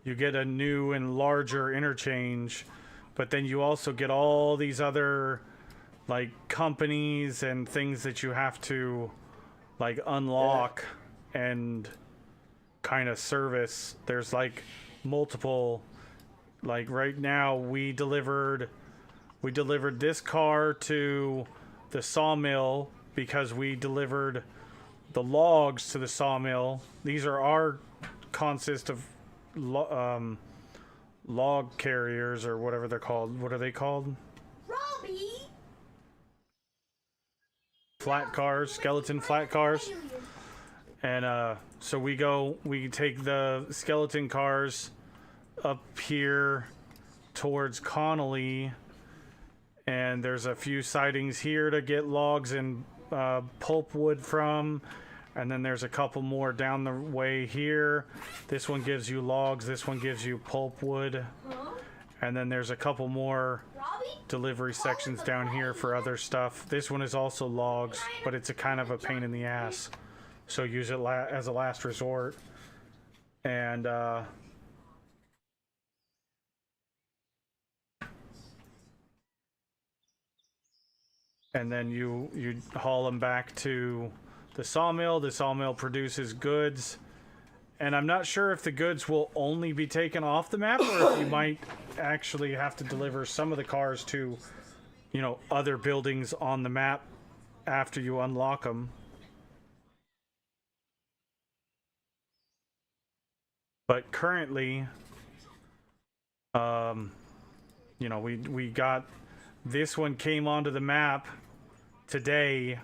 you get a new and larger interchange, but then you also get all these other like companies and things that you have to like unlock and kind of service. There's like multiple, like right now we delivered this car to the sawmill because we delivered the logs to the sawmill. These are our consist of log carriers or whatever they're called. What are they called? Robbie. Flat cars, skeleton flat cars. And so we take the skeleton cars up here towards Connolly, and there's a few sightings here to get logs and pulpwood from, and then there's a couple more down the way here. This one gives you logs, this one gives you pulpwood, and then there's a couple more delivery sections down here for other stuff. This one is also logs, but it's a kind of a pain in the ass, so use it as a last resort. And then you haul them back to the sawmill. The sawmill produces goods, and I'm not sure if the goods will only be taken off the map, or if you might actually have to deliver some of the cars to, you know, other buildings on the map after you unlock them. But currently, you know, we got this one came onto the map today,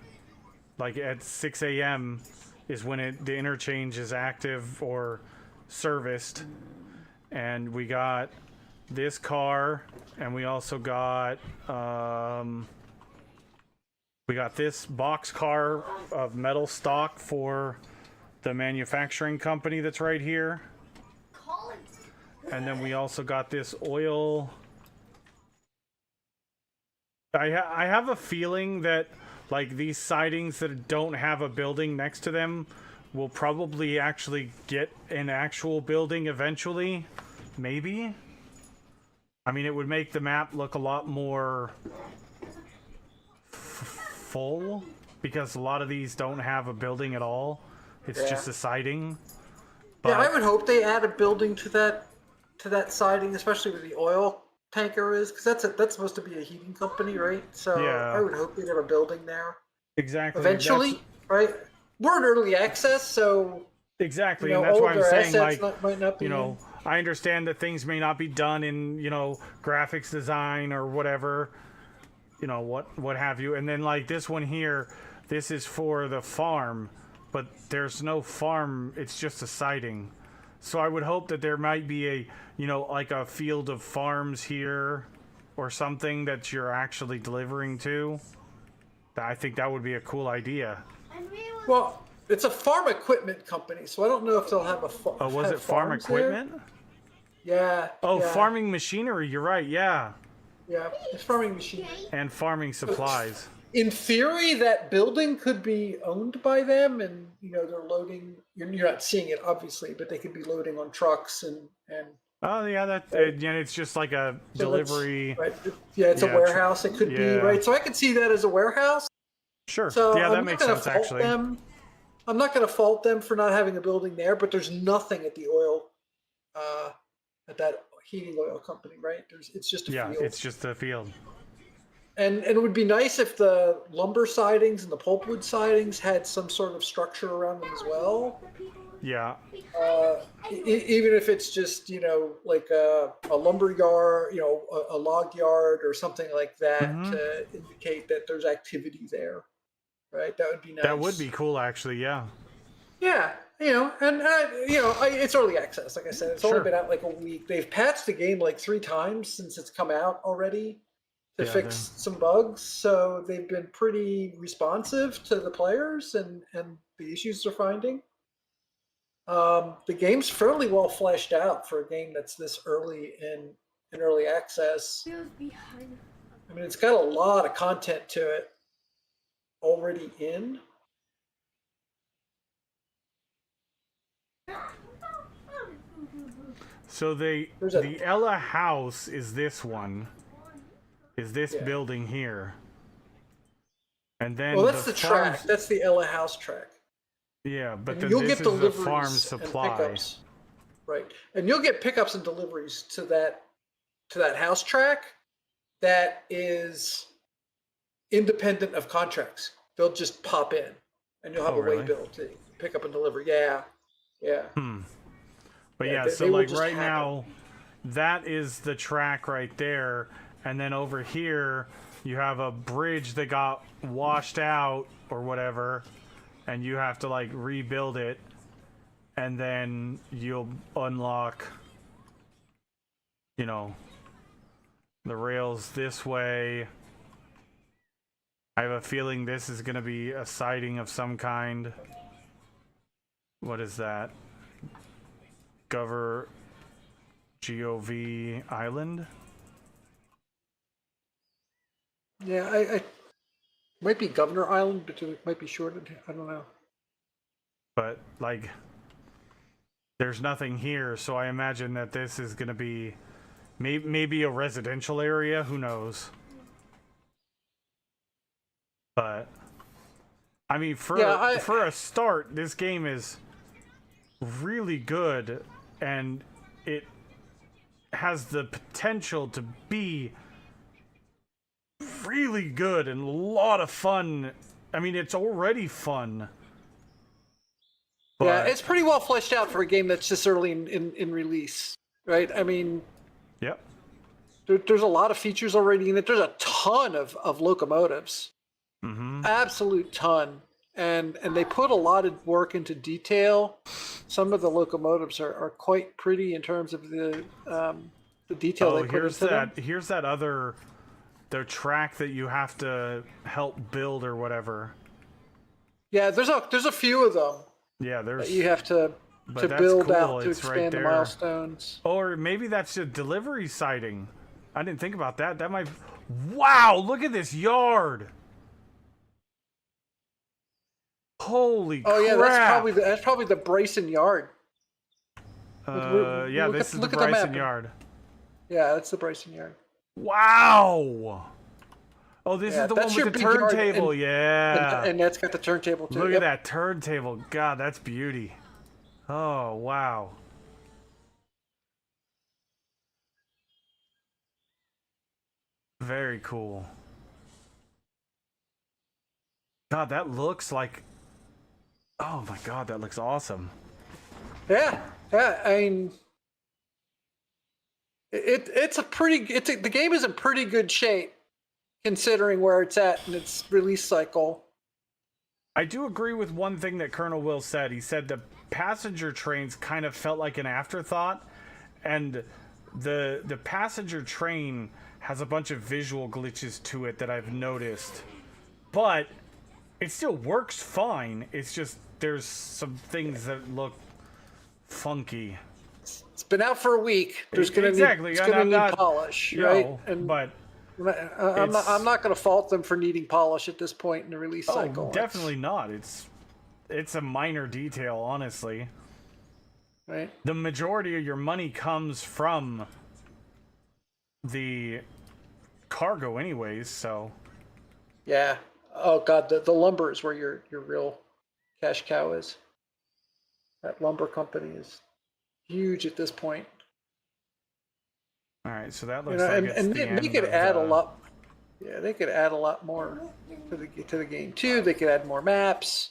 like at 6 a.m. is when the interchange is active or serviced, and we got this car, and we also got this box car of metal stock for the manufacturing company that's right here. And then we also got this oil. I have a feeling that, like, these sidings that don't have a building next to them will probably actually get an actual building eventually. Maybe. I mean, it would make the map look a lot more full, because a lot of these don't have a building at all. It's just a siding. But Yeah, I would hope they add a building to that siding, especially where the oil tanker is, because that's supposed to be a heating company, right? So Yeah. I would hope they'd have a building there exactly. eventually, right? We're in early access, so Exactly, you know, and that's all why of I'm their saying, assets like, might not be you know, I understand that things may not be done in, you know, graphics design or whatever, you know, what have you. And then, like, this one here, this is for the farm, but there's no farm, it's just a siding. So I would hope that there might be a, you know, like a field of farms here or something that you're actually delivering to. I think that would be a cool idea. Well, it's a farm equipment company, so I don't know if they'll have a farm. Oh, was it farm equipment? Yeah. Oh, yeah, farming machinery, you're right, yeah. Yeah, it's farming machinery. And farming supplies. In theory, that building could be owned by them, and you know they're loading. You're not seeing it obviously, but they could be loading on trucks and. Oh yeah, yeah, it's just like a So delivery. right. Yeah, it's a warehouse. It could be yeah. right. So I could see that as a warehouse. Sure. So yeah, I'm that not makes gonna sense fault actually. them. I'm not going to fault them for not having a building there, but there's nothing at the oil, at that heating oil company, right? It's just a Yeah, field. it's just a field. And it would be nice if the lumber sidings and the pulpwood sidings had some sort of structure around them as well. Yeah. Even if it's just, you know, like a lumber yard, you know, a log yard or something like that to indicate that there's activity there, right? That would be nice. That would be cool, actually. Yeah. Yeah, you know, and you know, it's early access. Like I said, it's only been out like a week. They've patched the game like 3 times since it's come out already to fix some bugs. So they've been pretty responsive to the players and the issues they're finding. The game's fairly well fleshed out for a game that's this early in early access. I mean, it's got a lot of content to it already in. So the Ella house is this one. Is this building here? And then Well, that's the track. That's the Ella House track. Yeah, but And then you'll this get is the deliveries farm and supply. pickups. Right, and you'll get pickups and deliveries to that house track that is independent of contracts. They'll just pop in, and you'll have Oh, a way really? bill to pick up and deliver. Yeah, yeah. But Yeah, yeah, they so will like just right happen. now, that is the track right there, and then over here you have a bridge that got washed out or whatever, and you have to like rebuild it, and then you'll unlock, you know, The rails this way. I have a feeling this is going to be a siding of some kind. What is that? GOV Island? Yeah, I might be Governor Island, but it might be shorted. I don't know. But, like, there's nothing here, so I imagine that this is going to be maybe a residential area. Who knows? But, I mean, for a start, this game is really good, and it has the potential to be really good and a lot of fun. I mean, it's already fun. Yeah, it's pretty well fleshed out for a game that's just early in release, right? I mean, yep. There's a lot of features already in it. There's a ton of locomotives, absolute ton, and they put a lot of work into detail. Some of the locomotives are quite pretty in terms of the detail they put into them. Here's that other the track that you have to help build or whatever. Yeah, there's a few of them. Yeah, that you have to build out to expand the milestones. Or maybe that's a delivery siding. I didn't think about that. That might. Wow! Look at this yard. Holy crap! Oh yeah, that's probably the Bryson yard. Yeah, this is the Bryson yard. Yeah, that's the Bryson yard. Wow! Oh, this is the one with the turntable. Yeah. And that's got the turntable too. Look at that turntable. God, that's beauty. Oh, wow. Very cool. God, that looks like... Oh my God, that looks awesome. Yeah. I mean... The game is in pretty good shape, considering where it's at in its release cycle. I do agree with one thing that Colonel Will said. He said the passenger trains kind of felt like an afterthought, and the passenger train has a bunch of visual glitches to it that I've noticed, but it still works fine. It's just there's some things that look funky. It's been out for a week. There's going to need polish, right? But I'm not going to fault them for needing polish at this point in the release cycle. Definitely not. It's a minor detail, honestly. Right. The majority of your money comes from the cargo, anyways. So. Yeah. Oh God, the lumber is where your real cash cow is. That lumber company is huge at this point. All right, so that looks like it's the end they could add a lot. Yeah, they could add a lot more to the game too. They could add more maps.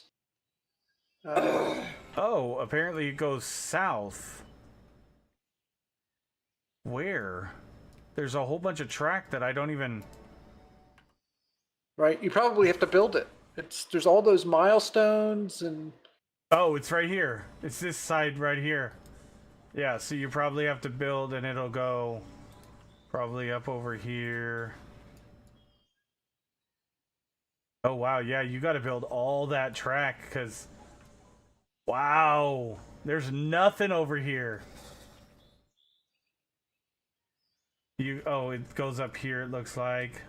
Oh, apparently it goes south. Where? There's a whole bunch of track that I don't even. Right, you probably have to build it. There's all those milestones and. Oh, it's right here. It's this side right here. Yeah, so you probably have to build, and it'll go probably up over here. Oh, wow. Yeah, you got to build all that track, because... Wow. There's nothing over here. Oh, it goes up here, it looks like.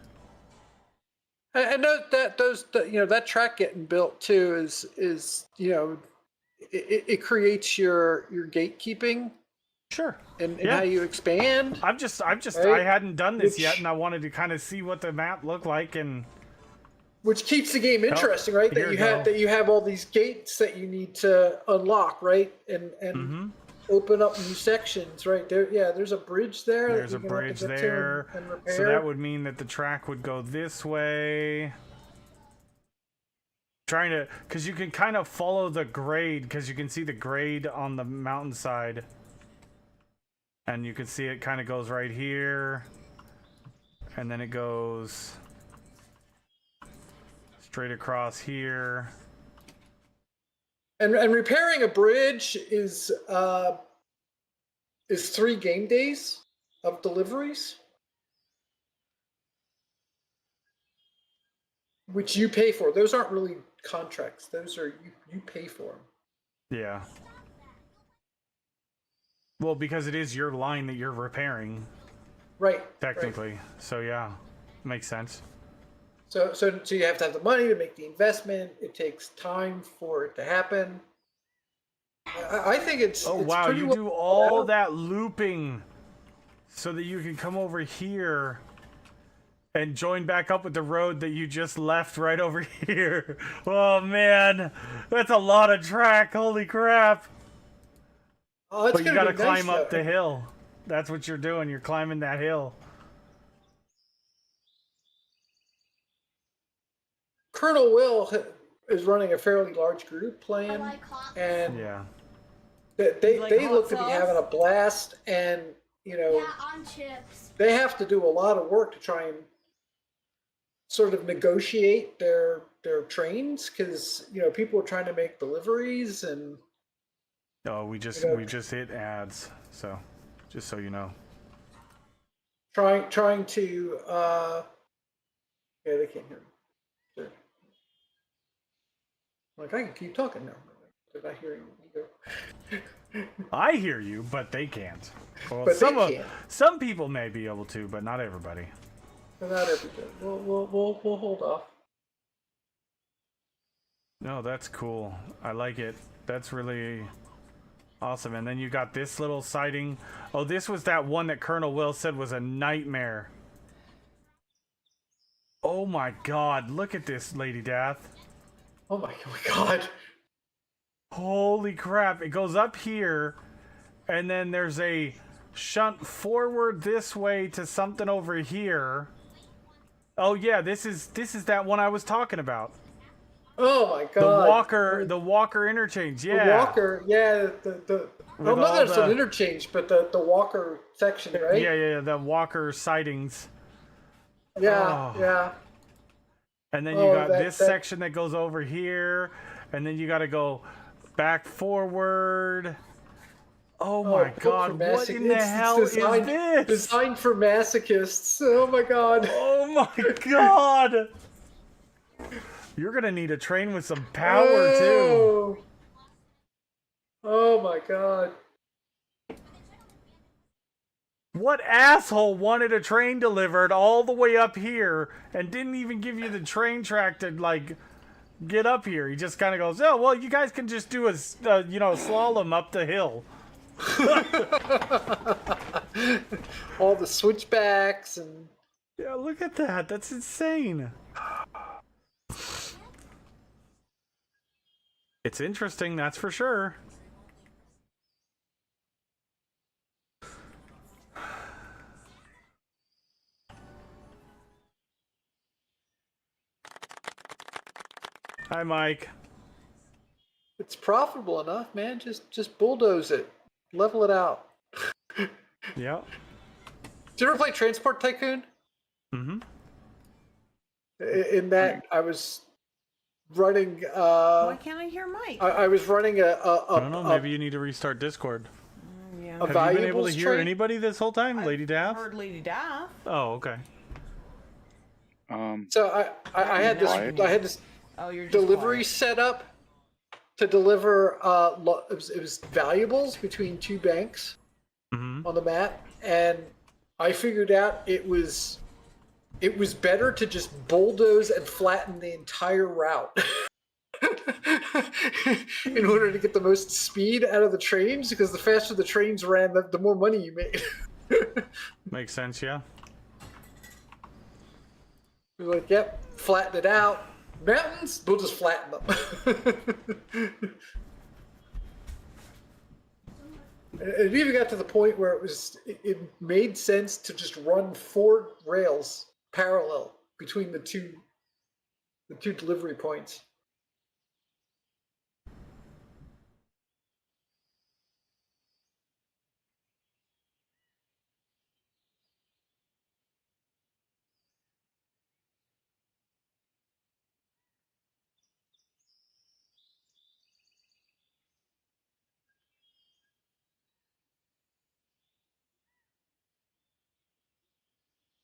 I know that track getting built too is it creates your gatekeeping. Sure. And how you expand. I'm just right? I hadn't done this yet, and I wanted to kind of see what the map looked like, and which keeps the game interesting, right? That you have all these gates that you need to unlock, right? And open up new sections, right? There's a bridge there. There's a bridge there. So that would mean that the track would go this way. Because you can kind of follow the grade, because you can see the grade on the mountainside. And you can see it kind of goes right here. And then it goes straight across here. And repairing a bridge is 3 game days of deliveries. which you pay for. Those aren't really contracts. Those are you pay for them. Yeah. Well, because it is your line that you're repairing, Right. technically. Right. So yeah, makes sense. So you have to have the money to make the investment. It takes time for it to happen. I think it's. Oh it's wow, pretty you well do all out. that looping so that you can come over here and join back up with the road that you just left right over here. Oh man, that's a lot of track. Holy crap. Oh, it's But you gonna gotta be nice, climb up though. the hill. That's what you're doing. You're climbing that hill. Colonel Will is running a fairly large group playing, like hot and Yeah. they Like they hot look to be sauce? having a blast, and you know Yeah, on chips. they have to do a lot of work to try and sort of negotiate their trains because you know people are trying to make deliveries and Oh, we just You know- we just hit ads. So, just so you know. trying to yeah, they can't hear me. They're- like I can keep talking now. They're not hearing me either. I hear you, but they can't. Well, But they can't. some people may be able to, but not everybody. But not everything. We'll hold off. No, that's cool. I like it. That's really awesome. And then you got this little sighting. Oh, this was that one that Colonel Will said was a nightmare. Oh my god, look at this, Lady Death. Oh my god. Holy crap. It goes up here, and then there's a shunt forward this way to something over here. Oh yeah, this is that one I was talking about. Oh my god. The Walker interchange, yeah. The Walker, yeah, the well, With not all that it's an the- interchange, but the Walker section, right? Yeah, the Walker sightings. Yeah, Oh. yeah. And then you Oh, got that- this that- section that goes over here, and then you got to go back forward. Oh my built god, for what in the it's hell is this? Designed for masochists. Oh my god. Oh my god! You're gonna need a train with some power too. Oh my god. What asshole wanted a train delivered all the way up here and didn't even give you the train track to like get up here? He just kind of goes, "Oh well, you guys can just do a slalom up the hill." All the switchbacks and Yeah, look at that. That's insane. It's interesting, that's for sure. Hi, Mike. it's profitable enough, man. Just bulldoze it. Level it out. Yeah. Did you ever play Transport Tycoon? Mm-hmm. In that I was running Why can't I hear Mike? I was running I don't know, maybe you need to restart Discord. Yeah. a Have you been able to valuables hear train? anybody this whole time, Lady Daff? Heard Lady Daff. Oh, okay. So I had this Oh, you're just delivery quiet. set up to deliver it was valuables between two banks Mm-hmm. on the map, and I figured out it was better to just bulldoze and flatten the entire route in order to get the most speed out of the trains, because the faster the trains ran, the more money you made. Makes sense, yeah. We're like, yep, flatten it out. Mountains, we'll just flatten them. It even got to the point where it made sense to just run 4 rails parallel between the two delivery points.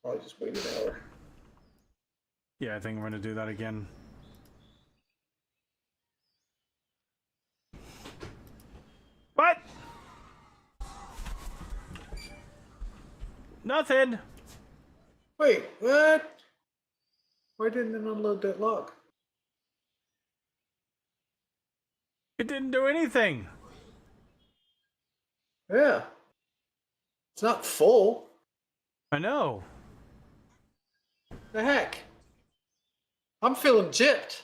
I'll just wait an hour. Yeah, I think I'm gonna do that again. What? Nothing. Wait, what? Why didn't it unload that log? It didn't do anything. Yeah. It's not full. I know. The heck? I'm feeling gypped.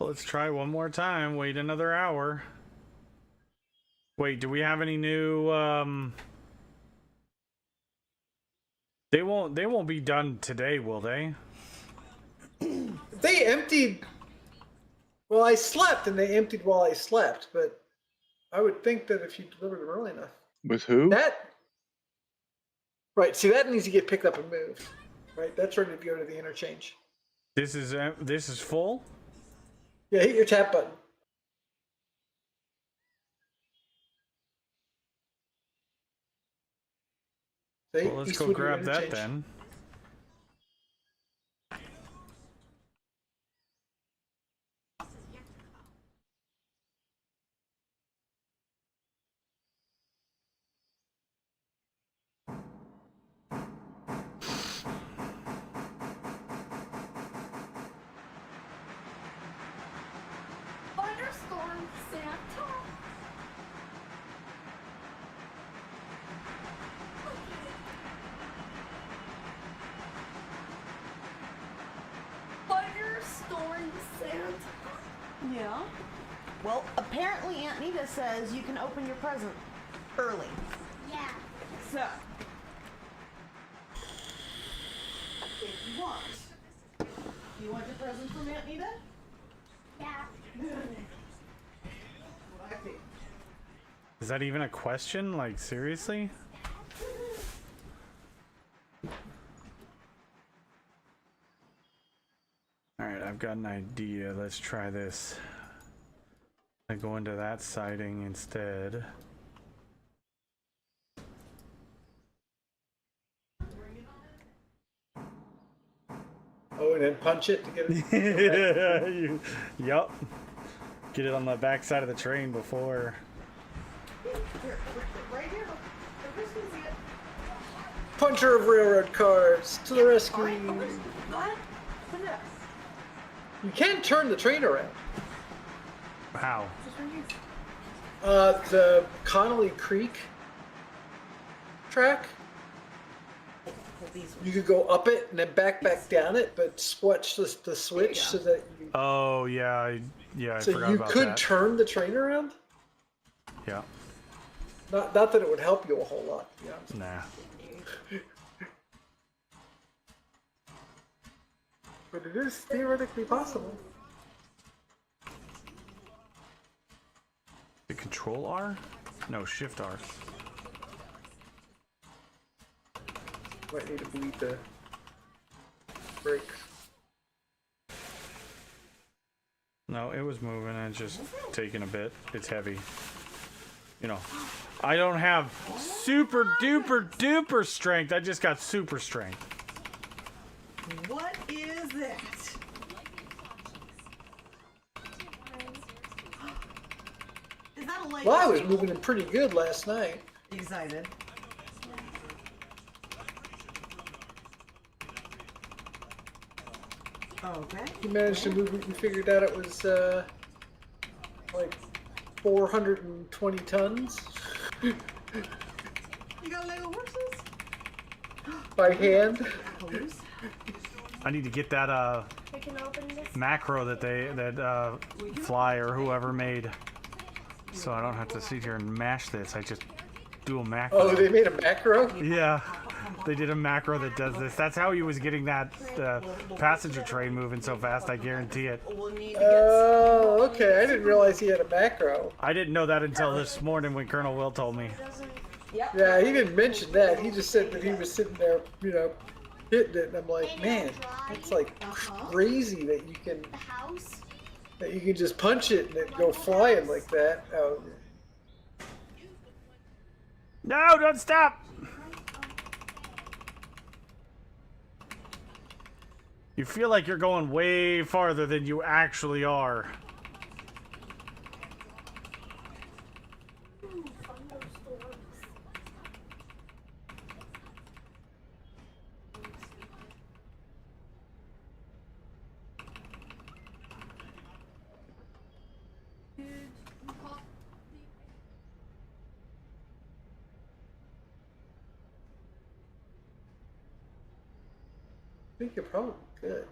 Let's try one more time. Wait another hour. Wait, do we have any new They won't be done today, will they? They emptied. Well, I slept and they emptied while I slept, but I would think that if you delivered them early enough. With who? That. Right, see, that needs to get picked up and moved. Right, that's ready to go to the interchange. This is full? Yeah, hit your tap button. See, Well, let's go Eastwood grab that interchange. then. Thunderstorm Santa. Thunderstorm Santa. Yeah. Well, apparently Aunt Nita says you can open your present early. Yeah. So, if you want. You want your present from Aunt Nita? Yeah. What I think. Is that even a question? Like, seriously? Alright, I've got an idea. Let's try this. I go into that siding instead. Oh, and then punch it to get it. Yup. Get it on the back side of the train before. Here, right here. Who's gonna see it? Puncher of railroad cars to the rescue. All right, go ahead. Put it up. You can turn the train around. How? Just right here. The Connolly Creek track. Hold these. You could go up it and then back down it, but switch the switch so that you. Oh yeah, I So forgot you about could that. turn the train around. Yeah. Not that it would help you a whole lot, to be honest. Nah. But it is theoretically possible. The Control R? No, Shift R. Might need to bleed the brakes. No, it was moving and just taking a bit. It's heavy. You know, I don't have super duper strength. I just got super strength. What is that? Is that a light? Well, I was moving them pretty good last night. Excited. Okay. You managed to move it. You figured out it was like 420 tons You got Lego horses? by hand. I need to get that We can open this. macro that Fly or whoever made, so I don't have to sit here and mash this. I just do a macro. Oh, they made a macro? Yeah, they did a macro that does this. That's how he was getting that passenger train moving so fast. I guarantee it. We'll need to get. Oh, okay. I didn't realize he had a macro. I didn't know that until this morning when Colonel Will told me. Yep. Yeah, he didn't mention that. He just said that he was sitting there, hitting it, and I'm like, man, that's like crazy that you can The house. just punch it and it go flying like that. Oh, No, don't stop! You feel like you're going way farther than you actually are. Ooh, thunderstorms. I think you're probably good.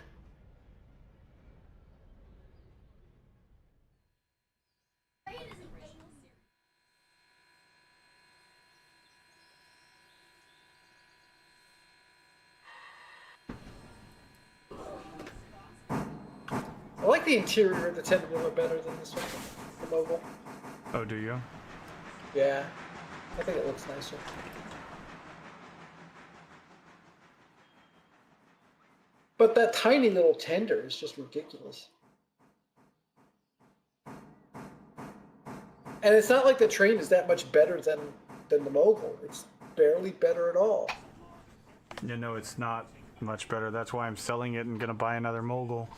I like the interior of the 10-wheeler better than this one, the Mogul. Oh, do you? Yeah, I think it looks nicer. But that tiny little tender is just ridiculous. And it's not like the train is that much better than the Mogul. It's barely better at all. You know, it's not much better. That's why I'm selling it and gonna buy another Mogul.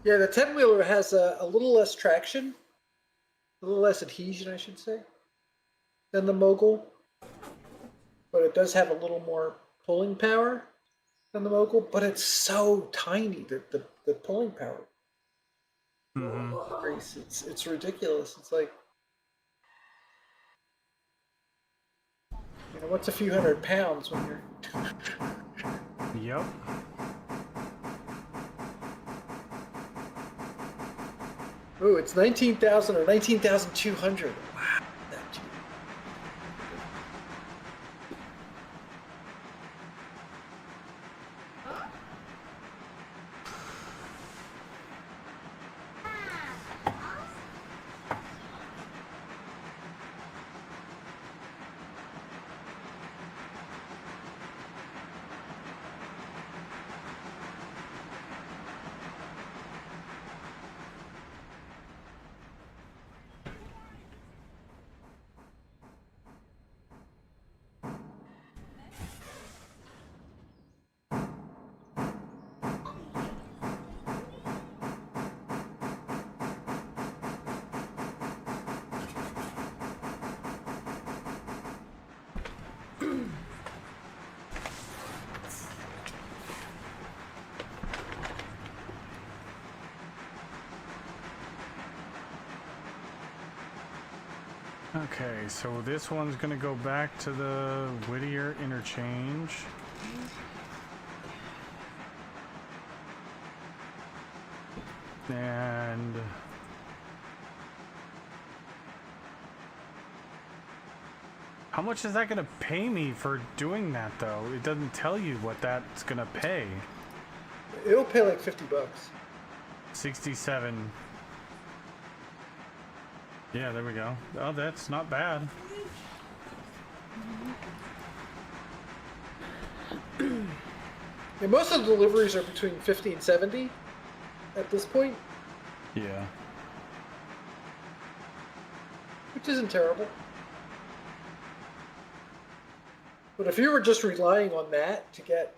Yeah, the 10-wheeler has a little less traction, a little less adhesion, I should say, than the Mogul. But it does have a little more pulling power than the Mogul, but it's so tiny that the pulling power. It's ridiculous. It's like, you know, what's a few hundred pounds when you're... Yep. Ooh, it's 19,000 or 19,200. Wow, that cheap. Okay, so this one's gonna go back to the Whittier interchange. And how much is that gonna pay me for doing that though? It doesn't tell you what that's gonna pay. It'll pay like $50. 67. Yeah, there we go. Oh, that's not bad. And most of the deliveries are between 50 and 70 at this point, Yeah. which isn't terrible. But if you were just relying on that to get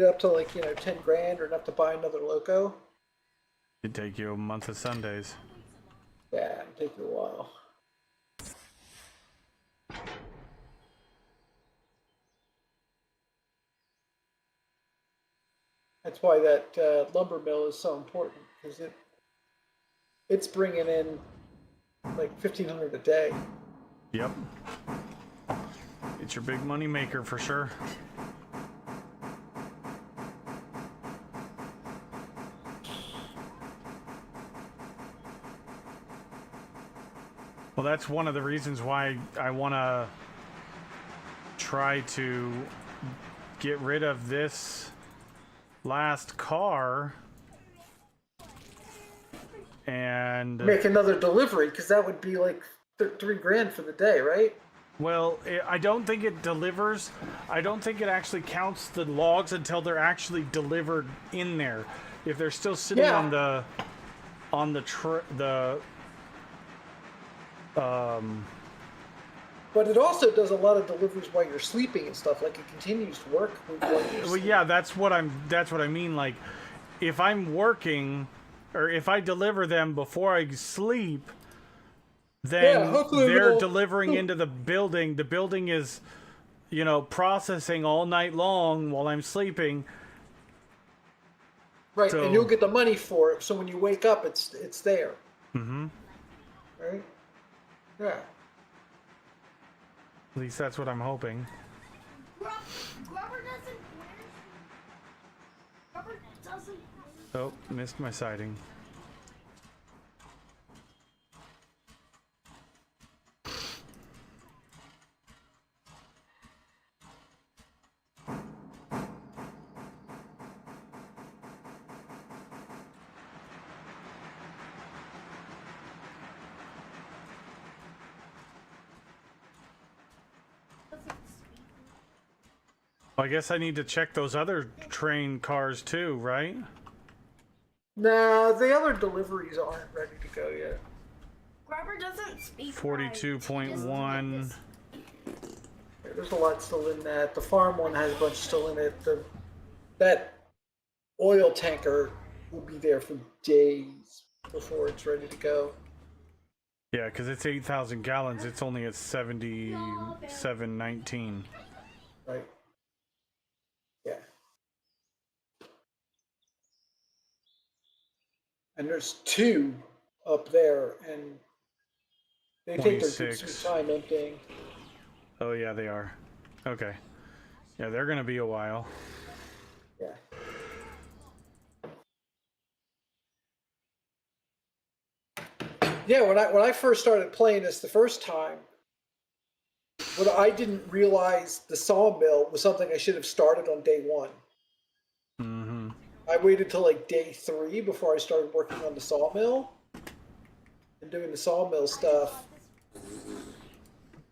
up to like, you know, 10 grand or enough to buy another loco, It'd take you a month of Sundays. yeah, it'd take you a while. That's why that lumber mill is so important, because it's bringing in like $1,500 a day. Yep. It's your big money maker for sure. Well, that's one of the reasons why I want to try to get rid of this last car and Make another delivery, because that would be like $3,000 for the day, right? well, I don't think it delivers. I don't think it actually counts the logs until they're actually delivered in there. If they're still sitting Yeah. on the But it also does a lot of deliveries while you're sleeping and stuff. Like, it continues to work while you're well, sleeping. yeah, that's what I mean. Like, if I'm working, or if I deliver them before I sleep, then Yeah, hopefully they're it'll- delivering into the building. The building is, processing all night long while I'm sleeping. Right, So- and you'll get the money for it. So when you wake up, it's there. Mm-hmm. Right? Yeah. At least that's what I'm hoping. Rubber doesn't. Rubber doesn't. Oh, missed my sighting. I guess I need to check those other train cars too, right? No, the other deliveries aren't ready to go yet. Rubber doesn't speak. 42.1. Yeah, there's a lot still in that. The farm one has a bunch still in it. That oil tanker will be there for days before it's ready to go. Yeah, because it's 8,000 gallons. It's only at 77.19. Right. Yeah. And there's 2 up there, and they take their good 26. sweet time emptying. Oh, yeah, they are. Okay. Yeah, they're going to be a while. Yeah. Yeah, when I first started playing this the first time, what I didn't realize the sawmill was something I should have started on day 1. Mm-hmm. I waited till like day 3 before I started working on the sawmill and doing the sawmill stuff.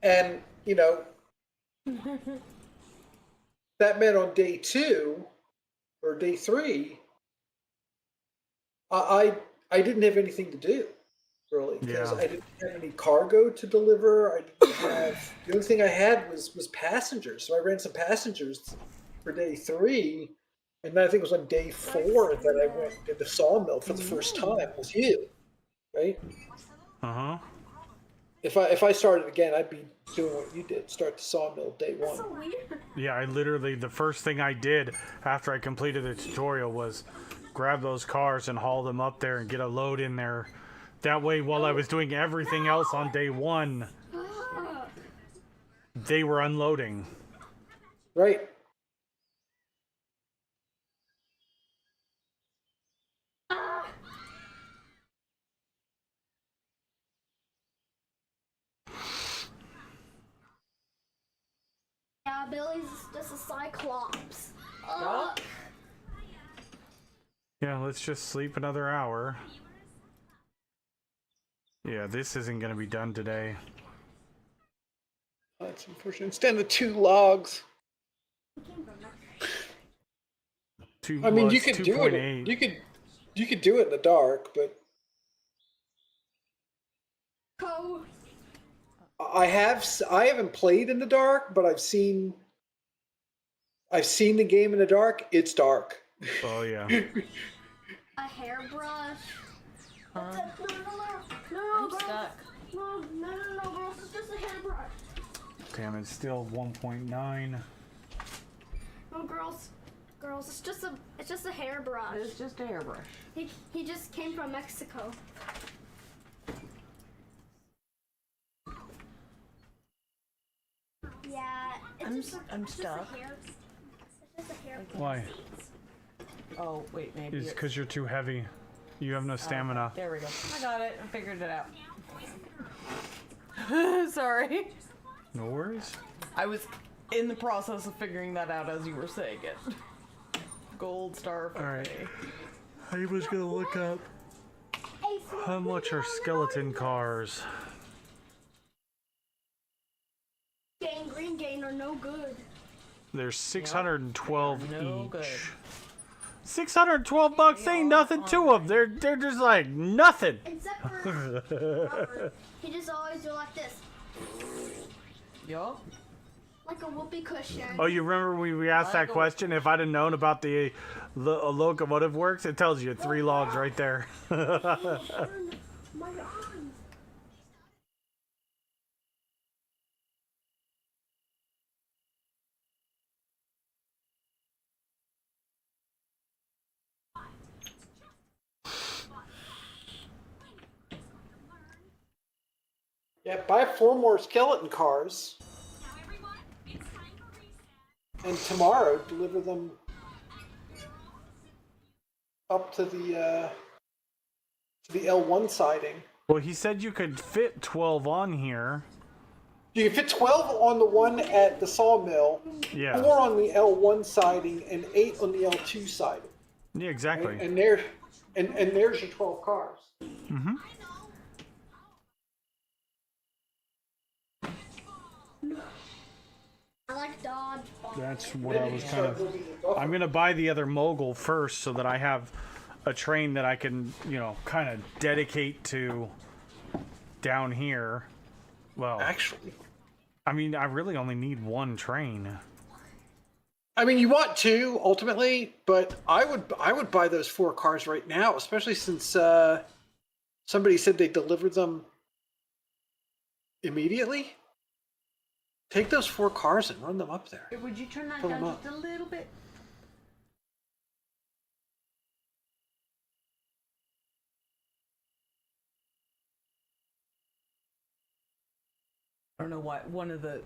And, that meant on day 2 or day 3, I didn't have anything to do, really, because Yeah. I didn't have any cargo to deliver. I didn't have, the only thing I had was passengers. So I ran some passengers for day 3. And then I think it was on day 4 that I went to the sawmill for the first time with you, right? Uh-huh. If I started again, I'd be doing what you did, start the sawmill day 1. So weird. Yeah, I literally, the first thing I did after I completed the tutorial was grab those cars and haul them up there and get a load in there. That way, while I was doing everything else on day 1, they were unloading. Right. Yeah, Billy's just a cyclops. Yeah, let's just sleep another hour. Yeah, this isn't going to be done today. That's unfortunate. Instead of 2 logs. I mean, you could do it. 2.8. You could do it in the dark, but Go. I haven't played in the dark, but I've seen the game in the dark. It's dark. Oh, yeah. A hairbrush. No, I'm girls. stuck. No, girls. It's just a hairbrush. Damn, it's still 1.9. No, girls. It's just a hairbrush. It's just a hairbrush. He just came from Mexico. Yeah, it's I'm just stuck. A hair. It's just a hairbrush. Why? Oh, wait, maybe It's because you're too heavy. You have no stamina. There we go. I got it. I figured it out. Sorry. No worries. I was in the process of figuring that out as you were saying it. Gold star. All right. I was gonna look up how much are skeleton cars. Green gain are no good. There's 612 No each. good. 612 bucks ain't nothing to them. They're just like nothing. Except for Robert. He just always do like this. Yup. Like a whoopee cushion. Oh, you remember when we asked that question? If I'd have known about the locomotive works, it tells you 3 logs right there. My arm. Yeah, buy 4 more skeleton cars. And tomorrow deliver them up to the L1 siding. Well, he said you could fit 12 on here. You can fit 12 on the one at the sawmill, Yeah. 4 on the L1 siding, and 8 on the L2 siding. Yeah, exactly. And there's your 12 cars. Mm-hmm. I like Dodge. That's what I was kind of... I'm going to buy the other mogul first so that I have a train that I can, you know, kind of dedicate to down here. Well, actually, I mean, I really only need 1 train. I mean, you want 2 ultimately, but I would buy those 4 cars right now, especially since somebody said they delivered them immediately. Take those 4 cars and run them up there. Would you turn that Fill down them up. just a little bit? I don't know why. One of the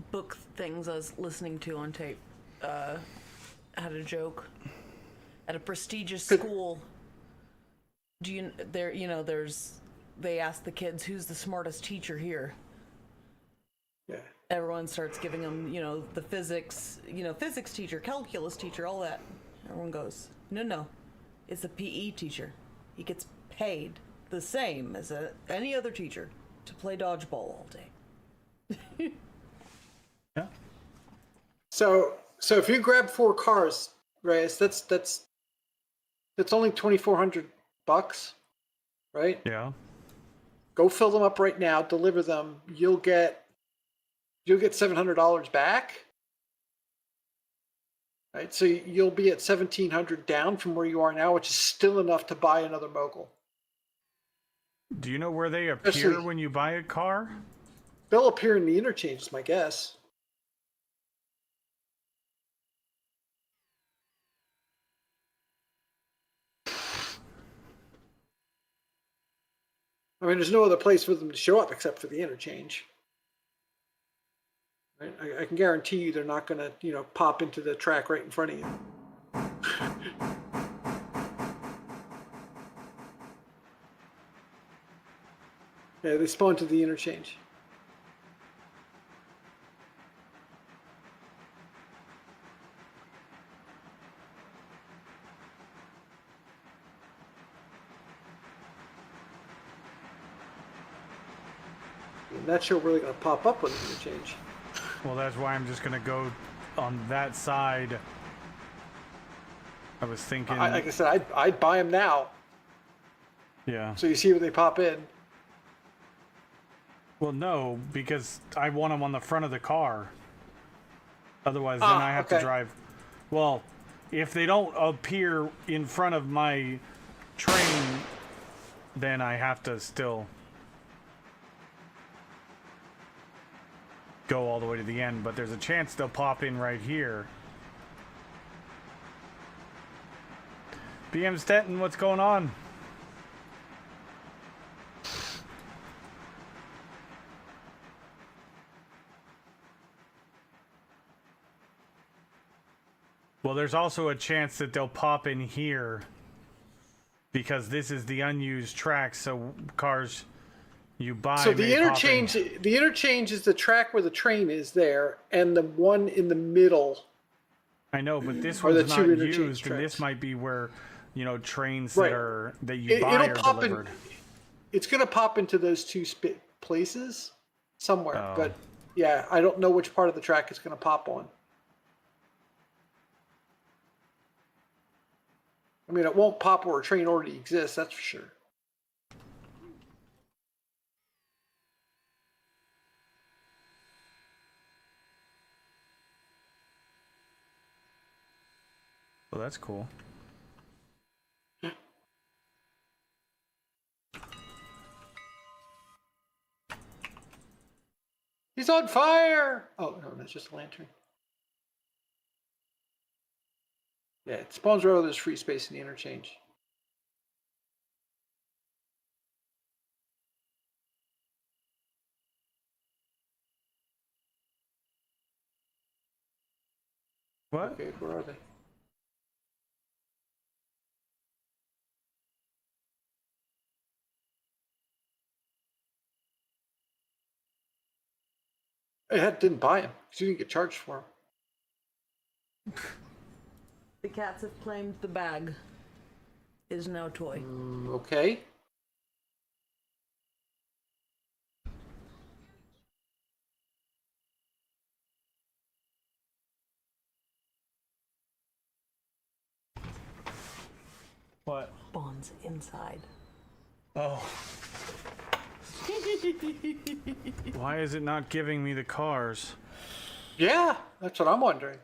book things I was listening to on tape had a joke. At a prestigious school, they ask the kids who's the smartest teacher here. Yeah. Everyone starts giving them, the physics teacher, calculus teacher, all that. Everyone goes, no, it's a PE teacher. He gets paid the same as any other teacher to play dodgeball all day. Yeah. So if you grab 4 cars, Reyes, that's only $2,400, right? Yeah. Go fill them up right now. Deliver them. You'll get $700 back. Right, so you'll be at $1,700 down from where you are now, which is still enough to buy another mogul. Do you know where they appear when you buy a car? They'll appear in the interchange, is my guess. I mean, there's no other place for them to show up except for the interchange. Right? I can guarantee you they're not going to, pop into the track right in front of you. Yeah, they spawn to the interchange. And that's sure really going to pop up with the interchange. Well, that's why I'm just going to go on that side. I was thinking... Like I said, I'd buy them now. Yeah. So you see where they pop in. Well, no, because I want them on the front of the car. Otherwise, then I have to drive... Well, if they don't appear in front of my train, then I have to still go all the way to the end. But there's a chance they'll pop in right here. BM Stenton, what's going on? Well, there's also a chance that they'll pop in here because this is the unused track, so cars, You buy. So the may pop interchange, in. the interchange is the track where the train is there, and the one in the middle. I know, but this Are the one's two not interchange used, and tracks. this might be where, you know, trains Right. that you buy It'll are pop delivered. It's gonna pop into those two places somewhere, Oh. but yeah, I don't know which part of the track it's gonna pop on. I mean, it won't pop where a train already exists, that's for sure. Well, that's cool. He's on fire! Oh, no, that's just a lantern. Yeah, it spawns right over this free space in the interchange. What? Okay, where are they? Didn't buy him because you didn't get charged for him. The cats have claimed the bag is now toy. Okay. What? Bonds inside. Oh. Why is it not giving me the cars? Yeah, that's what I'm wondering.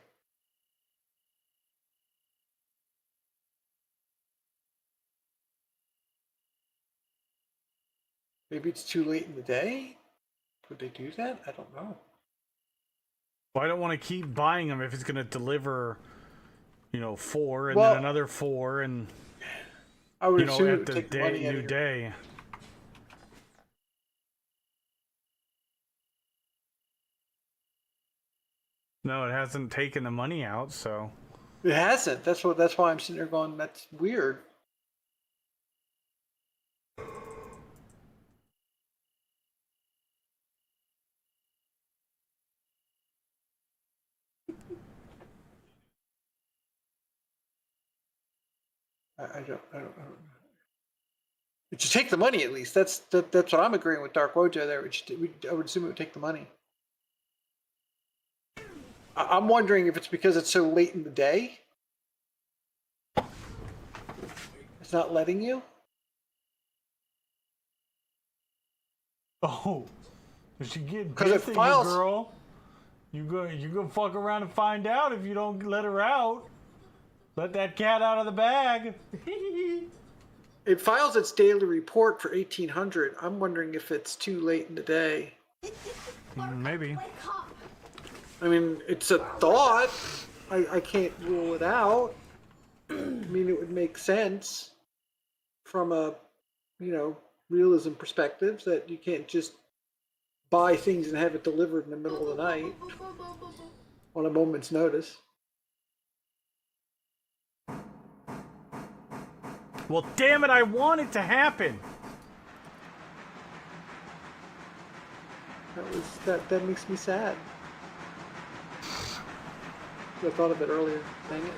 Maybe it's too late in the day? Would they do that? I don't know. Well, I don't want to keep buying them if it's going to deliver, you know, 4 and Well, then another 4 and, I would you know, assume it at would the take the money out new of your- day. No, it hasn't taken the money out, so. It hasn't. That's why I'm sitting there going, that's weird. I don't know. It should take the money at least. That's what I'm agreeing with Dark Wojo there. I would assume it would take the money. I'm wondering if it's because it's so late in the day. It's not letting you. Oh, if she get 'Cause it pissed at you, files- girl, you go fuck around and find out if you don't let her out. Let that cat out of the bag. It files its daily report for 1800. I'm wondering if it's too late in the day. Maybe. I mean, it's a thought. I can't rule it out. I mean, it would make sense from a, you know, realism perspective that you can't just buy things and have it delivered in the middle of the night on a moment's notice. Well, damn it, I want it to happen. That makes me sad. I thought of it earlier. Dang it.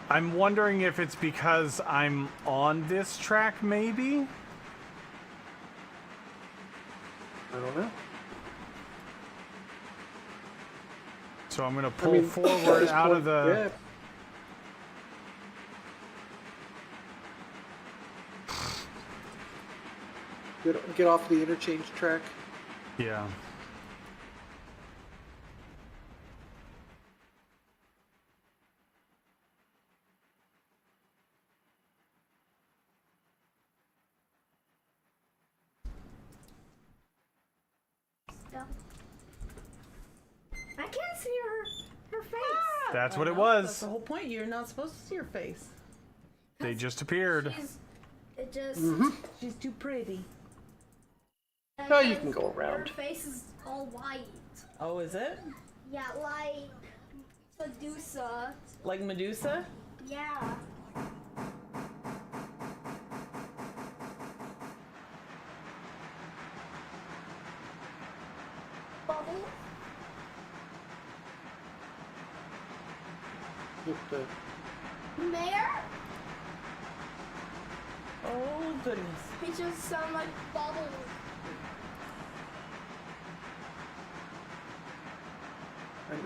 I'm wondering if it's because I'm on this track, maybe? I don't know. So I'm going to pull forward out of the... Yeah. Get off the interchange track. Yeah. I can't see her face. That's what it That's was. the whole point. You're not supposed to see her face. They just appeared. It just. She's too pretty. No, you can go around. Her face is all white. Oh, is it? Yeah, like Medusa. Like Medusa? Yeah. Bubbles? Mayor? Oh goodness. He just sound like Bubbles.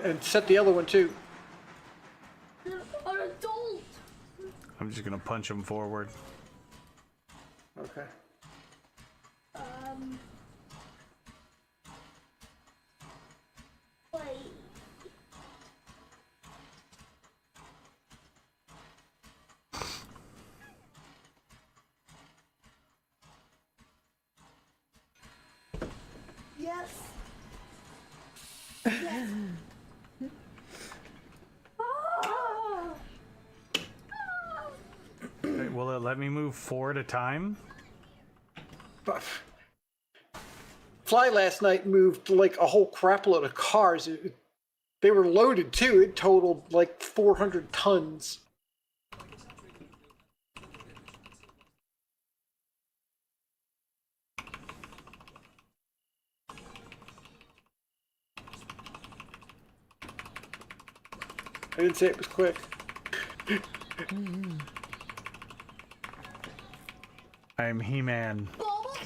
And set the other one too. You're an adult. I'm just gonna punch him forward. Okay. Wait. Yes. Yes. Ah! Okay, will it let me move 4 at a time? But Fly last night moved like a whole crapload of cars. They were loaded too. It totaled like 400 tons. I didn't say it was quick. I'm He-Man. Bubbles?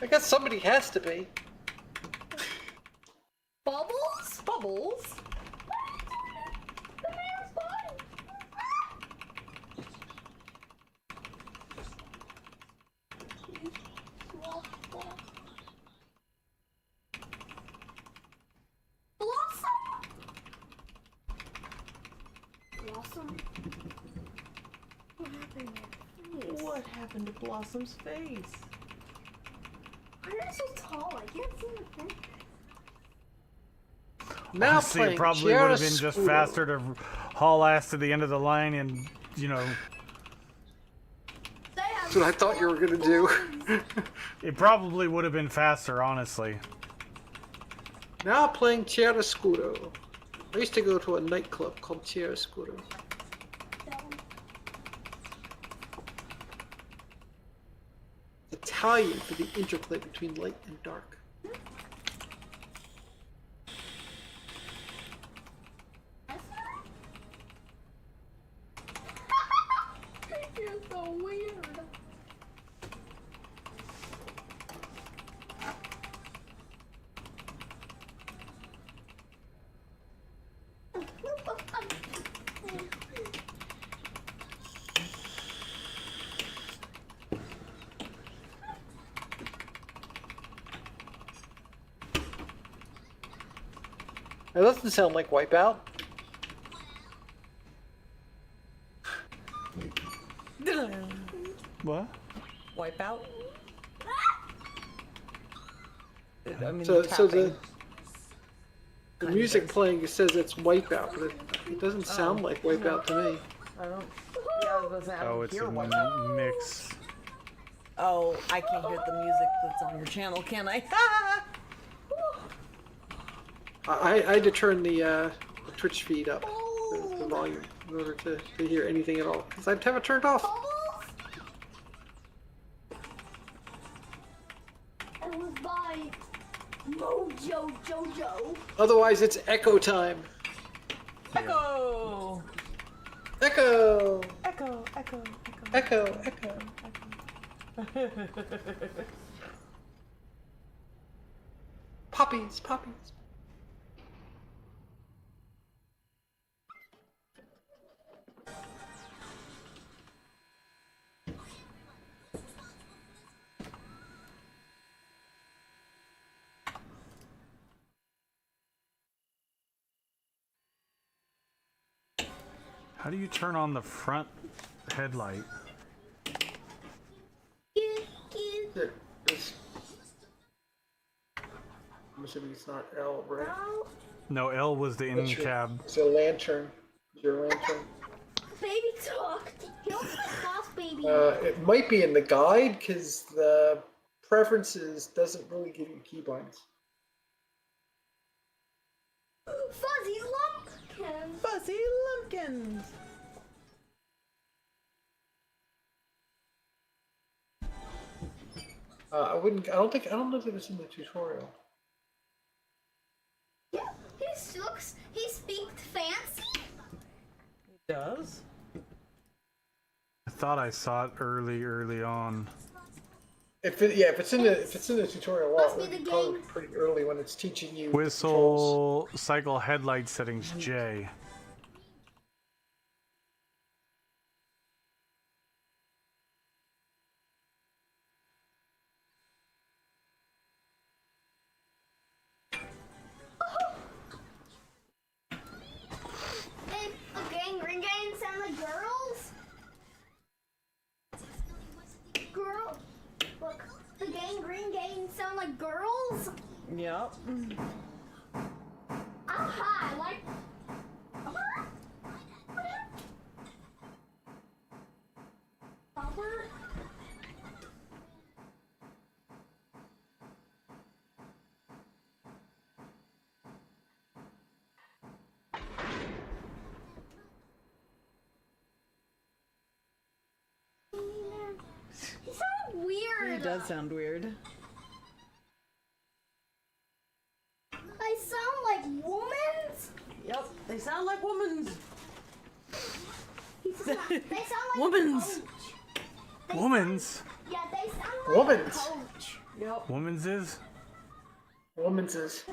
I guess somebody has to be. Bubbles? Bubbles? The mayor's body. Blossom? Blossom? What happened to your face? What happened to Blossom's face? Why are you so tall? I can't see your face. Now Honestly, it playing probably would have Chiara been just Scuro. faster to haul ass to the end of the line and, you know, That's what I thought you were gonna do. it probably would have been faster, honestly. Now playing Chiaroscuro. I used to go to a nightclub called Chiaroscuro. Italian for the interplay between light and dark. You're so weird. That doesn't sound like Wipeout. What? Wipeout? I mean, So tapping. the music playing says it's Wipeout, but it doesn't sound like Wipeout to me. I don't. Yeah, I was gonna say, I don't Oh, it's hear a Wipeout. mix. Oh, I can't hear the music that's on your channel, can I? I had to turn the Twitch feed up, the volume, in order to hear anything at all, because I'd have it turned off. It was by Mojo Jojo. Otherwise, it's echo time. Echo! Echo! Echo, echo, Echo! Echo! Poppies! Poppies! How do you turn on the front headlight? There, there's- I'm assuming it's not L, right? No, L was the in That's your- cab. It's a lantern. Your lantern. Baby talk. He looks like Boss Baby. It might be in the guide, because the preferences doesn't really give you keybinds. Fuzzy Lumpkin. Fuzzy Lumpkins. I wouldn't. I don't know if it's in the tutorial. Yeah, he speaks fancy. He does? I thought I saw it early on. If it's in the tutorial, Must be it's the probably game. pretty early when it's teaching you Whistle, cycle headlight settings, J. Hey, the Green Gang sound like girls? Girl. Look, the Green Gang sound like girls? Yep. Aha, like. Popper? He sounds weird. He does sound weird. I sound like women's. Yep, they sound like women's. They sound like Women's. Coach. Woman's? Yeah, they sound like Woman's. Coach. Yep. Woman's is? Woman's is.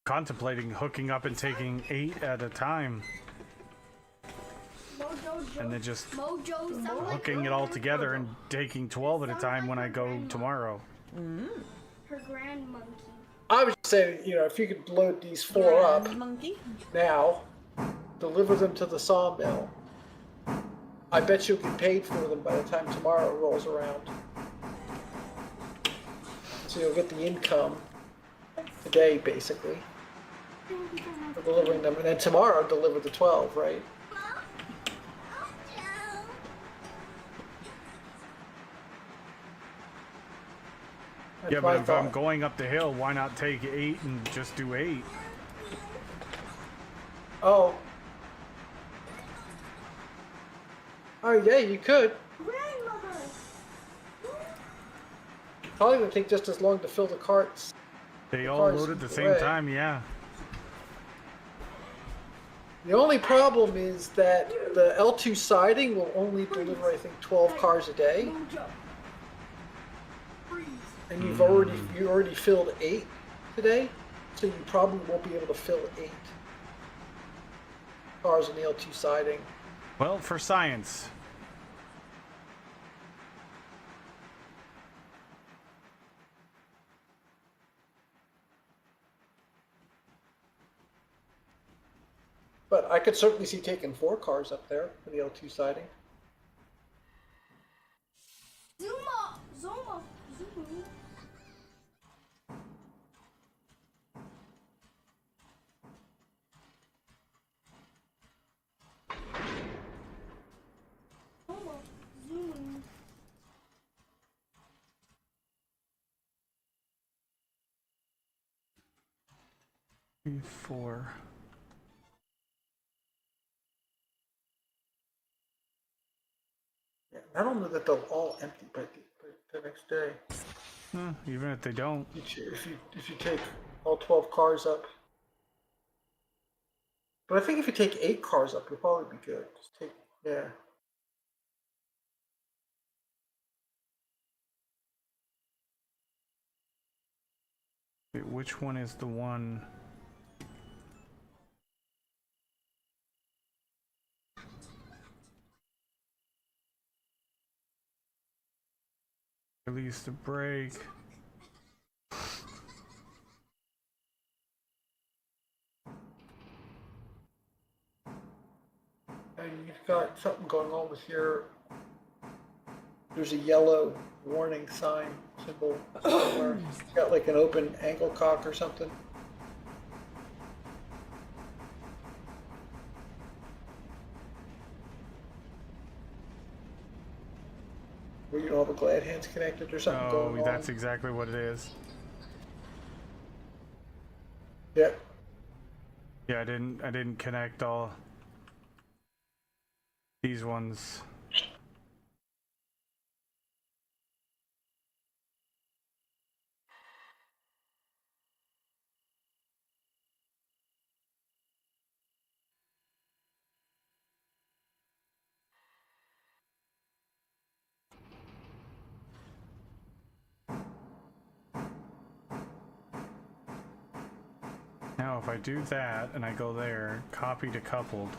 Contemplating hooking up and taking 8 at a time. Mojo And then just Mojo sound like hooking it all together and taking 12 at a time when I go tomorrow. her grand monkey. I was just saying, if you could load these 4 up Monkey. now, deliver them to the sawmill, I bet you'll get paid for them by the time tomorrow rolls around. So you'll get the income today, basically, for delivering them. And then tomorrow, deliver the 12, right? That's Yeah, my but if I'm thought. going up the hill, why not take 8 and just do 8? Oh, yeah, you could. Grandmother. Probably would take just as long to fill the carts. They all cars load at the same away. time, yeah. The only problem is that the L2 siding will only deliver, I think, 12 cars a day, Mojo. Freeze. and you already filled 8 today, so you probably won't be able to fill 8 cars on the L2 siding. Well, for science. But I could certainly see taking 4 cars up there for the L2 siding. Zuma. Zuma. Zuma. Zuma. Zuma. 4. Yeah, I don't know that they'll all empty by the next day. Even if they don't. If you take all 12 cars up. But I think if you take 8 cars up, you'll probably be good. Just take, yeah. Wait, which one is the one? Release the brake. And you've got something going on with your. There's a yellow warning sign symbol somewhere. It's got like an open angle cock or something. Where you don't have a glad hands connected or something Oh, going on. that's exactly what it is. Yeah. Yeah, I didn't connect all. These ones. Now if I do that and I go there, copy to coupled.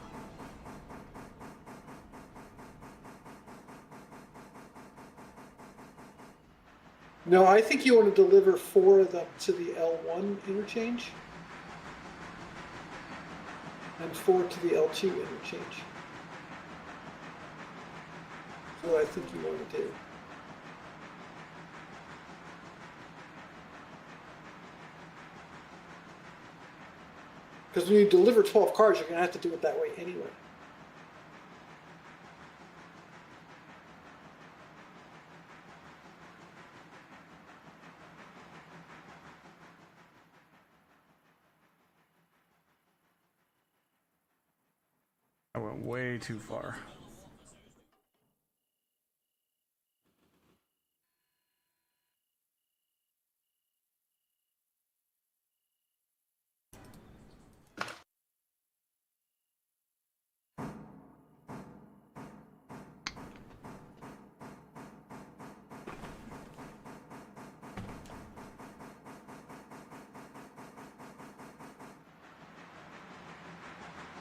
No, I think you want to deliver 4 of them to the L1 interchange. And 4 to the L2 interchange. That's what I think you want to do. Because when you deliver 12 cars, you're going to have to do it that way anyway. I went way too far.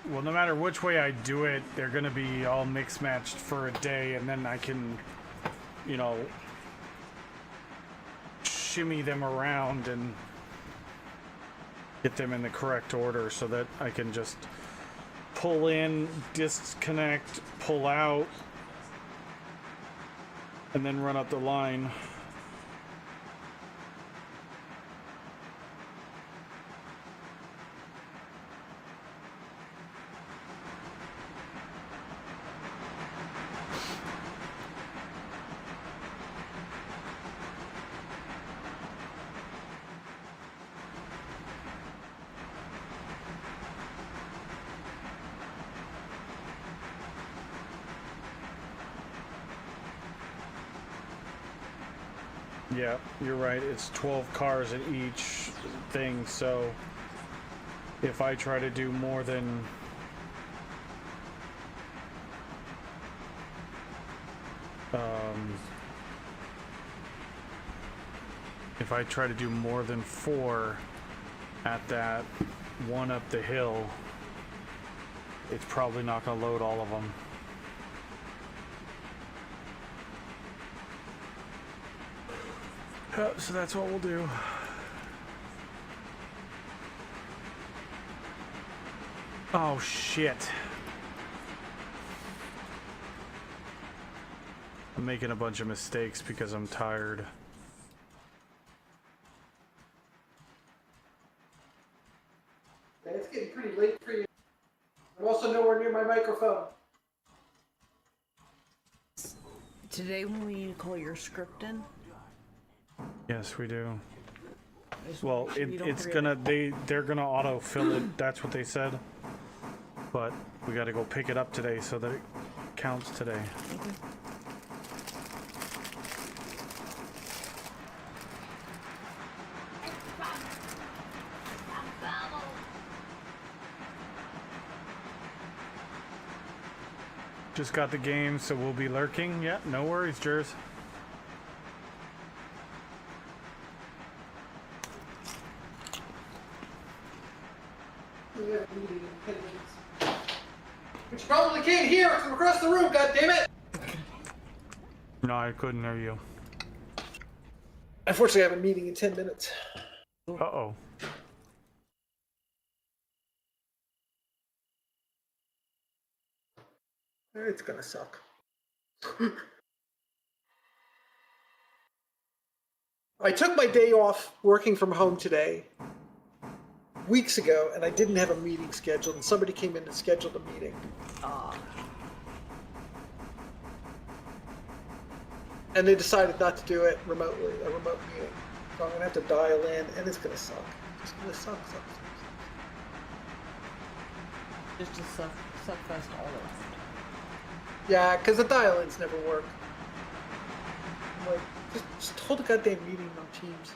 Well, no matter which way I do it, they're gonna be all mix matched for a day, and then I can, you know, shimmy them around and get them in the correct order so that I can just pull in, disconnect, pull out, and then run up the line. Yeah, you're right. It's 12 cars in each thing, so if I try to do more than if I try to do more than 4 at that one up the hill, it's probably not going to load all of them. So that's what we'll do. Oh shit. I'm making a bunch of mistakes because I'm tired. It's getting pretty late for you. I'm also nowhere near my microphone. Today when we call your script in? Yes, we do. Just Well, make sure you don't it's forget gonna they're gonna auto fill it. That's what they said. But we got to go pick it up today so that it counts today. Okay. Just got the game, so we'll be lurking. Yeah, no worries, Jers. We have a meeting in 10 minutes. But you probably can't hear it from across the room, goddammit! No, I couldn't hear you. Unfortunately, I have a meeting in 10 minutes. Uh-oh. It's gonna suck. I took my day off working from home today, weeks ago, and I didn't have a meeting scheduled, and somebody came in and scheduled a meeting. And they decided not to do it remotely, a remote meeting. So I'm gonna have to dial in, and it's gonna suck. It's gonna suck. Just a suck fest all around. Yeah, because the dial-ins never work. I'm like, just hold a goddamn meeting on Teams.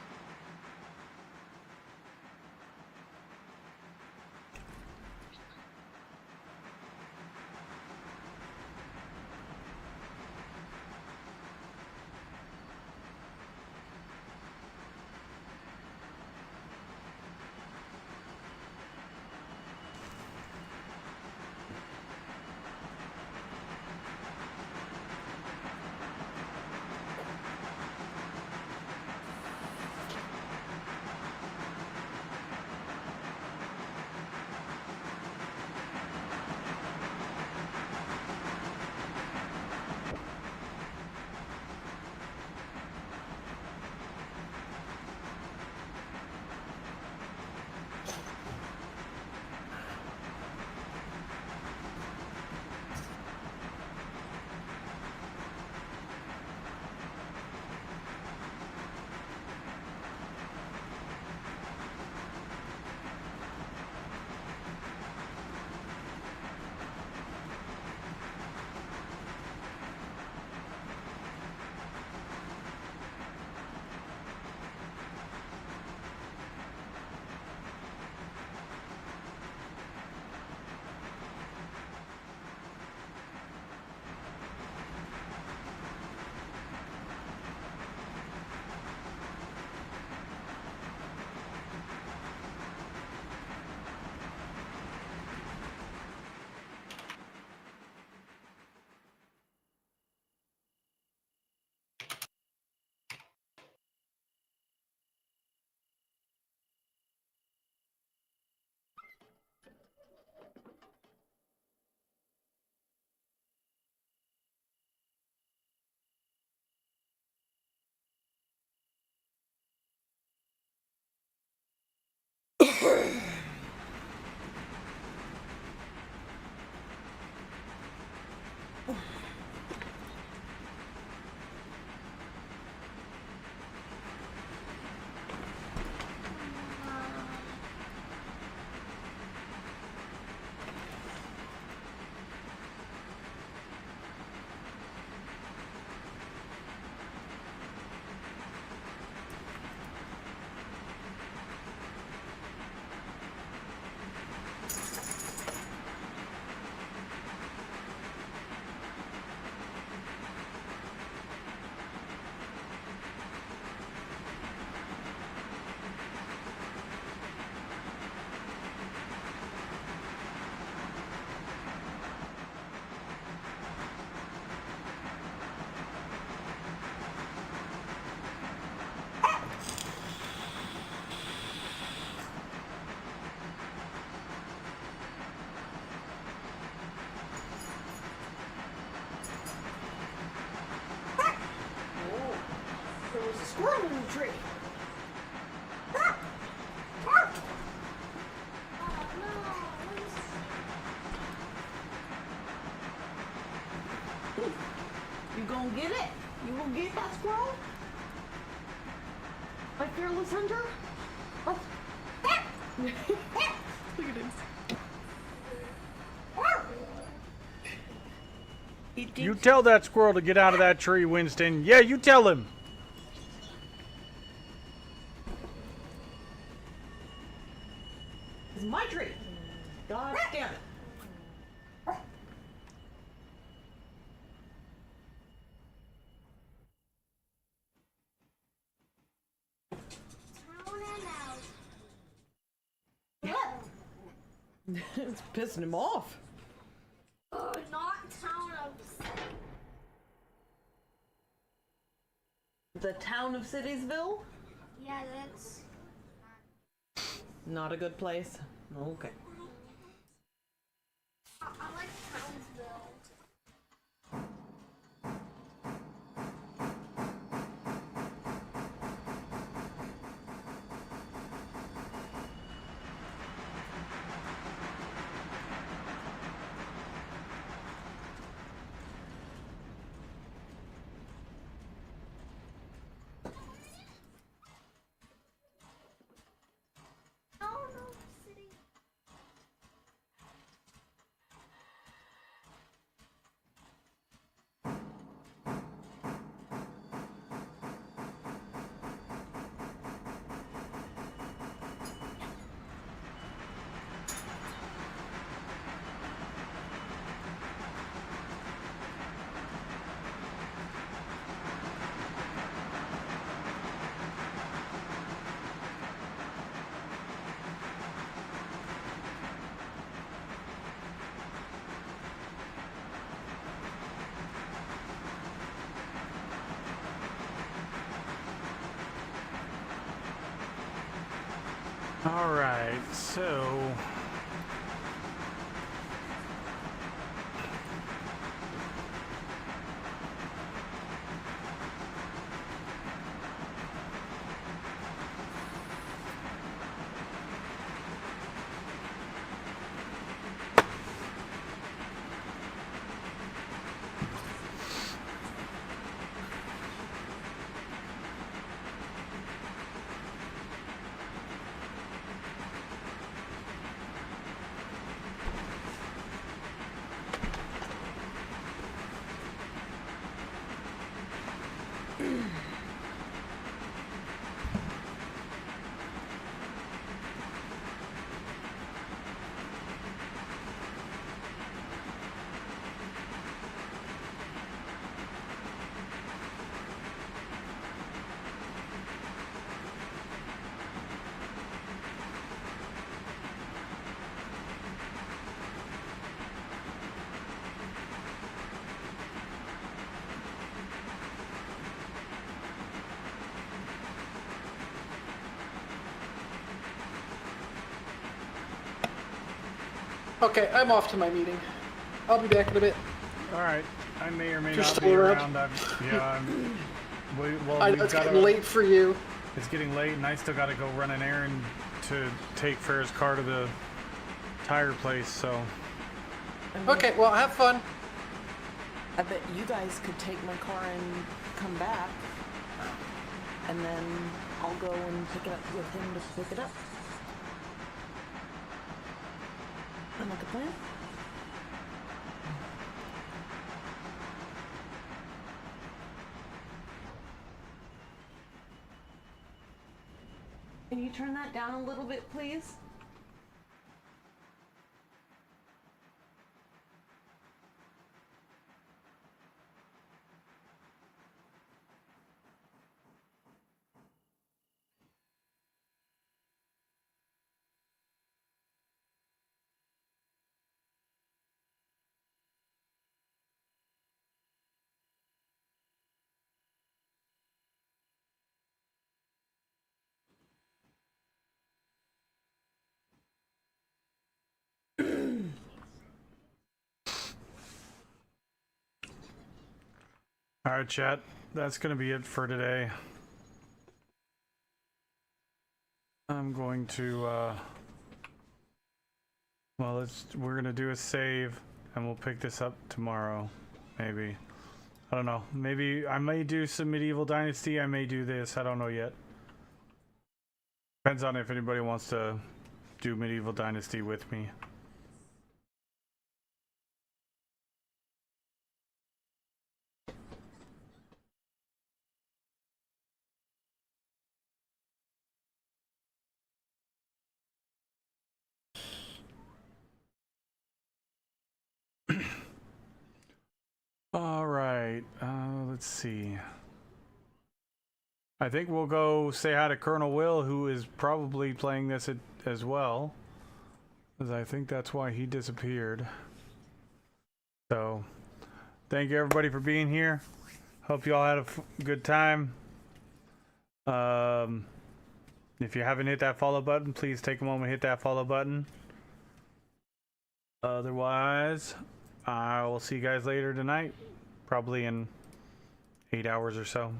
There was a squirrel in the tree. You gonna get it? You gonna get that squirrel? My fearless hunter? Oh. Look at him. You tell that squirrel to get out of that tree, Winston. Yeah, you tell him. It's my tree. God damn it. It's pissing him off. Not town of. The town of Citiesville? Yeah, that's. Not a good place. Okay. I like Townsville. All right, so Okay, I'm off to my meeting. I'll be back in a bit. all right, I may or may You're not still be around? around. Well, I know we've it's got getting late for you. It's getting late, and I still got to go run an errand to take Ferris' car to the tire place. So Okay, well, have fun. I bet you guys could take my car and come back, and then I'll go and pick it up with him to pick it up. Sound like a plan? Can you turn that down a little bit, please? all right, chat. That's gonna be it for today. I'm going to well, we're gonna do a save, and we'll pick this up tomorrow, maybe. I don't know. Maybe I may do some Medieval Dynasty. I may do this. I don't know yet. Depends on if anybody wants to do Medieval Dynasty with me. All right, let's see. I think we'll go say hi to Colonel Will, who is probably playing this as well, because I think that's why he disappeared. So, thank you everybody for being here. Hope you all had a good time. If you haven't hit that follow button, please take a moment and hit that follow button. Otherwise, I will see you guys later tonight, probably in 8 hours or so.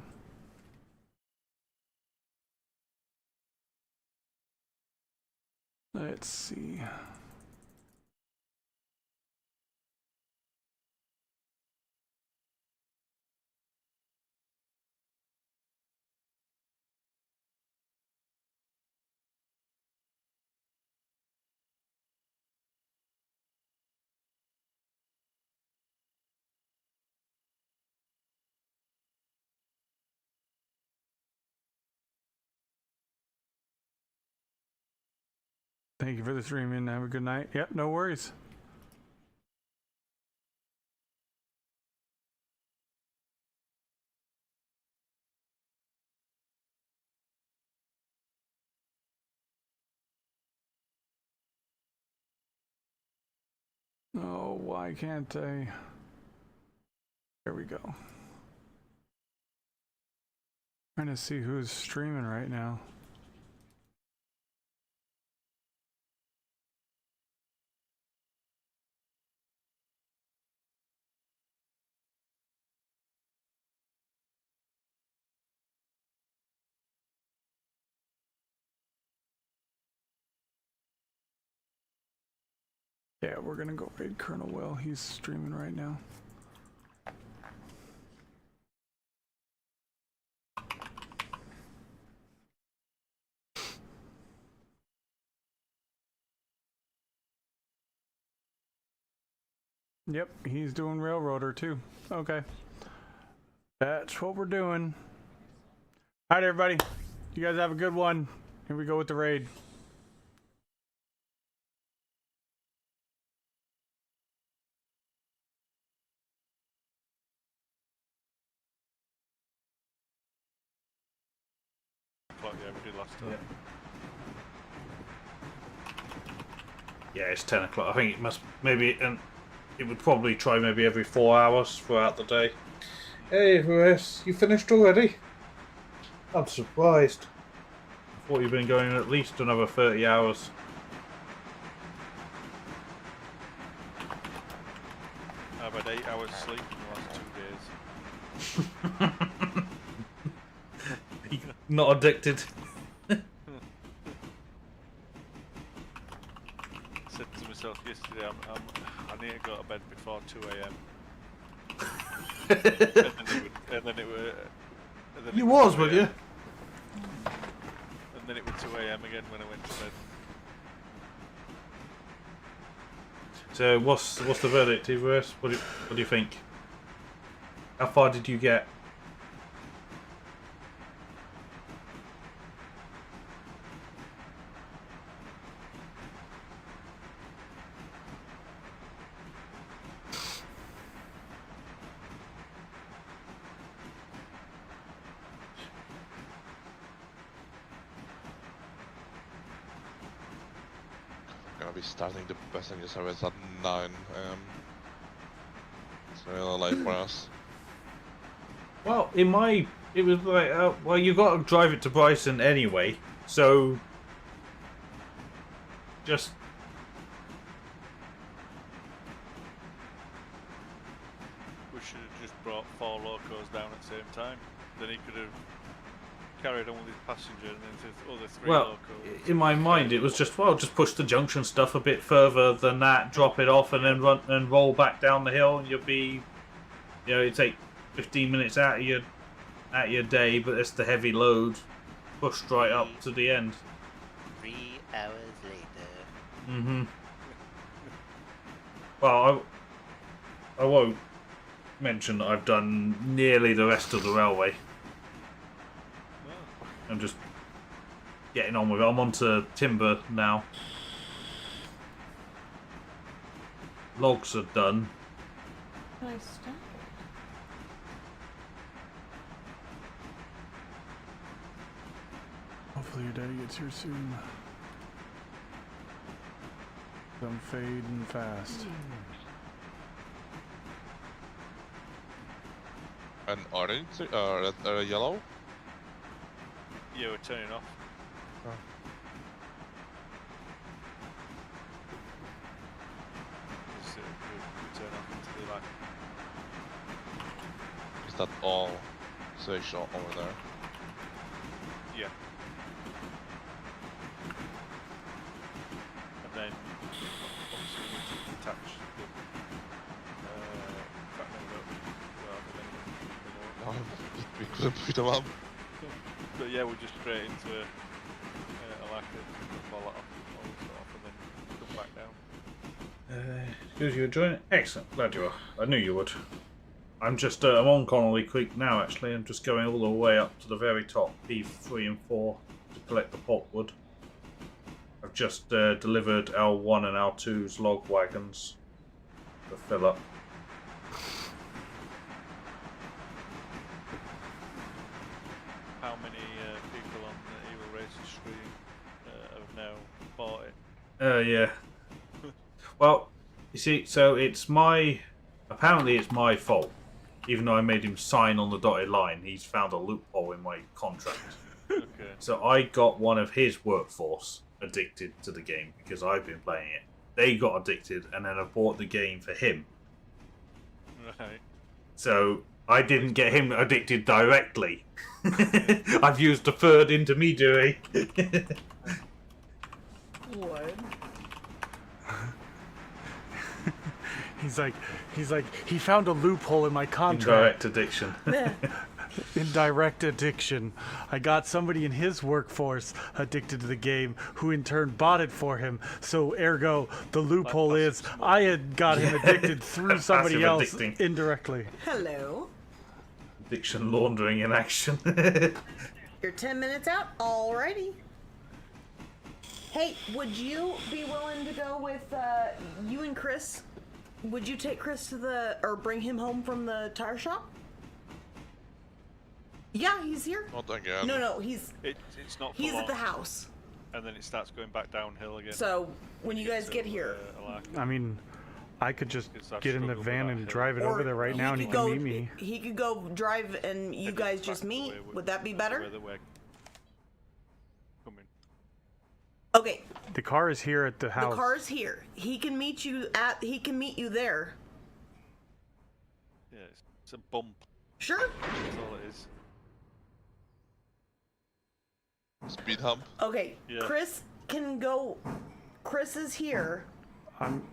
Let's see. Thank you for the stream and have a good night. Yep, no worries. Oh, why can't I? There we go. Trying to see who's streaming right now. Yeah, we're gonna go raid Colonel Will. He's streaming right now. Yep, he's doing Railroader too. Okay. That's what we're doing. Alright, everybody. You guys have a good one. Here we go with the raid. Like we did last time. Yeah, it's 10 o'clock. I think it must maybe, and it would probably try maybe every 4 hours throughout the day. Hey, Russ, you finished already? I'm surprised. I thought you'd been going at least another 30 hours. I've had 8 hours sleep in the last 2 days. Not addicted. I said to myself yesterday, I need to go to bed before 2 a.m. and then it was. You was, would you? And then it was 2 a.m. again when I went to bed. So what's the verdict, Everest? What do you think? How far did you get? Gonna be starting the passenger service at 9 a.m. It's really late for us. Well, it was like, well, you got to drive it to Bryson anyway, so just We should have just brought 4 locos down at the same time. Then he could have carried on with his passenger and then the other 3 well, locos. in my mind, it was just just push the junction stuff a bit further than that, drop it off, and then run and roll back down the hill. And you'll be, you take 15 minutes out of your day, but it's the heavy load pushed right up to the end. 3 hours later. Mm-hmm. Well, I won't mention that I've done nearly the rest of the railway. I'm just getting on with it. I'm on to timber now. Logs are done. Nice stuff. Hopefully your daddy gets here soon. I'm fading fast. An orange or yellow? Yeah, we're turning off. Oh. Just, we turn off into the light. Is that all station over there? Yeah. And then obviously we need to detach the track number rather than the No, we couldn't put them up. But yeah, we're just straight into a like a fall off, and then come back down. Good you enjoying it? Excellent. Glad you are. I knew you would. I'm just I'm on Connolly Creek now. Actually, I'm just going all the way up to the very top, P3 and 4, to collect the pulpwood. I've just delivered L1 and L2's log wagons to fill up. How many people on the Evil Racing stream have now bought it? Yeah. Well, you see, so apparently it's my fault. Even though I made him sign on the dotted line, he's found a loophole in my contract. Okay. So I got one of his workforce addicted to the game because I've been playing it. They got addicted, and then I bought the game for him. Right. So I didn't get him addicted directly. I've used a third intermediary. What? He's like, he found a loophole in my contract. Indirect addiction. Indirect addiction. I got somebody in his workforce addicted to the game, who in turn bought it for him. So ergo, the loophole is I had got him addicted through somebody Passive else addicting. indirectly. Hello. Addiction laundering in action. You're 10 minutes out? Alrighty. Hey, would you be willing to go with you and Chris? Would you take Chris to or bring him home from the tire shop? Yeah, he's here. Not again. No, he's It's not. he's full at the on, house. And then it starts going back downhill again. So when you guys get here, I mean, I could just I've get in the struggled with van that and hill. drive it over there right now, and he could can go, meet me. He could go drive, and you guys just meet. Would that be better? Okay. The car is here at the house. The car's here. He can meet you there. Yeah, it's a bump. Sure. That's all it is. Speed hump. Okay. Yeah. Chris can go. Chris is here I'm.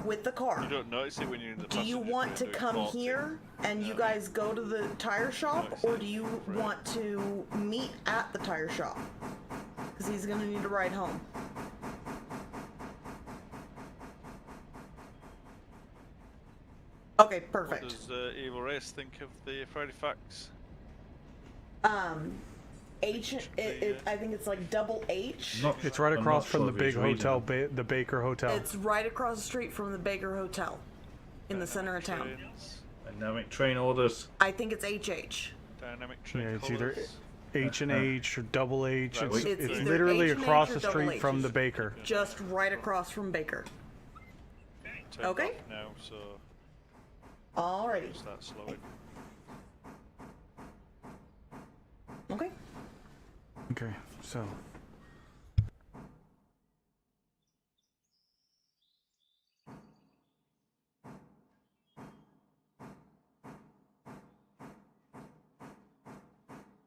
with the car. You don't notice it when you're in the Do you passenger want to doing come 40. here and you guys go to the tire shop, or do you want to meet at the tire shop? Because he's gonna need a ride home. Okay, perfect. What does Evil Race think of the Friday Facts? I think it's like double H. It's right I'm across not from sure the if he's big reading hotel, the Baker Hotel. It's right across the street from the Baker Hotel, in the center of town. Dynamic train orders. I think it's HH. Dynamic train Yeah, it's either colours. H and H or double H. Right, It's either literally H&H across or the double street H. from the Baker. Just right across from Baker. Turned Okay. off now, so Alrighty. start slowing. Okay. Okay, so.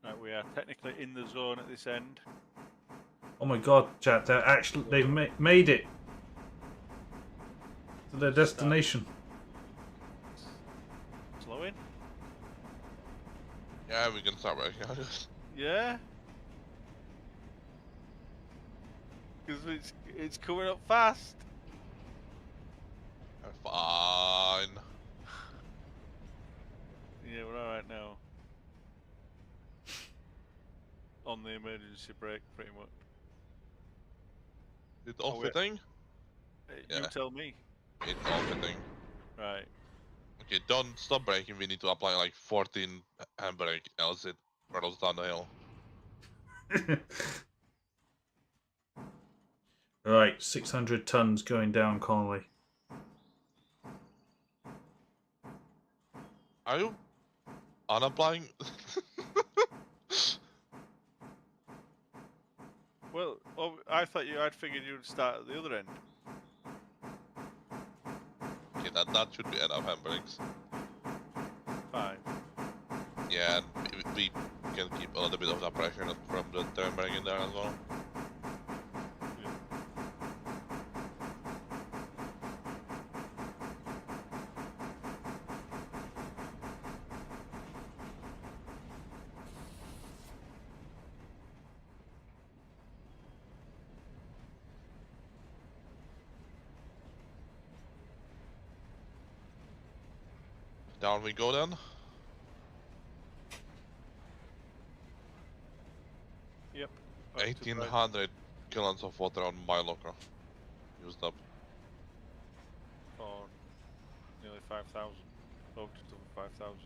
Right, we are technically in the zone at this end. Oh my god, chat! They've made it to their destination. Slowing? Yeah, we can start working on this. Yeah? Because it's coming up fast. Fine. Yeah, we're alright now. On the emergency brake, pretty much. It's all fitting? You tell me. It's all fitting. Right. Okay, don't stop braking. We need to apply like 14 handbrake, else it rattles down the hill. Right, 600 tons going down Connolly. Are you unapplying? Well, I thought I'd figured you'd start at the other end. Okay, that should be enough handbrakes. Fine. Yeah, and we can keep a little bit of that pressure from the turn brake in there as well. Down we go then. Yep. 1800 gallons of water on my locker. Used up. For nearly 5,000. Oh, just over 5,000.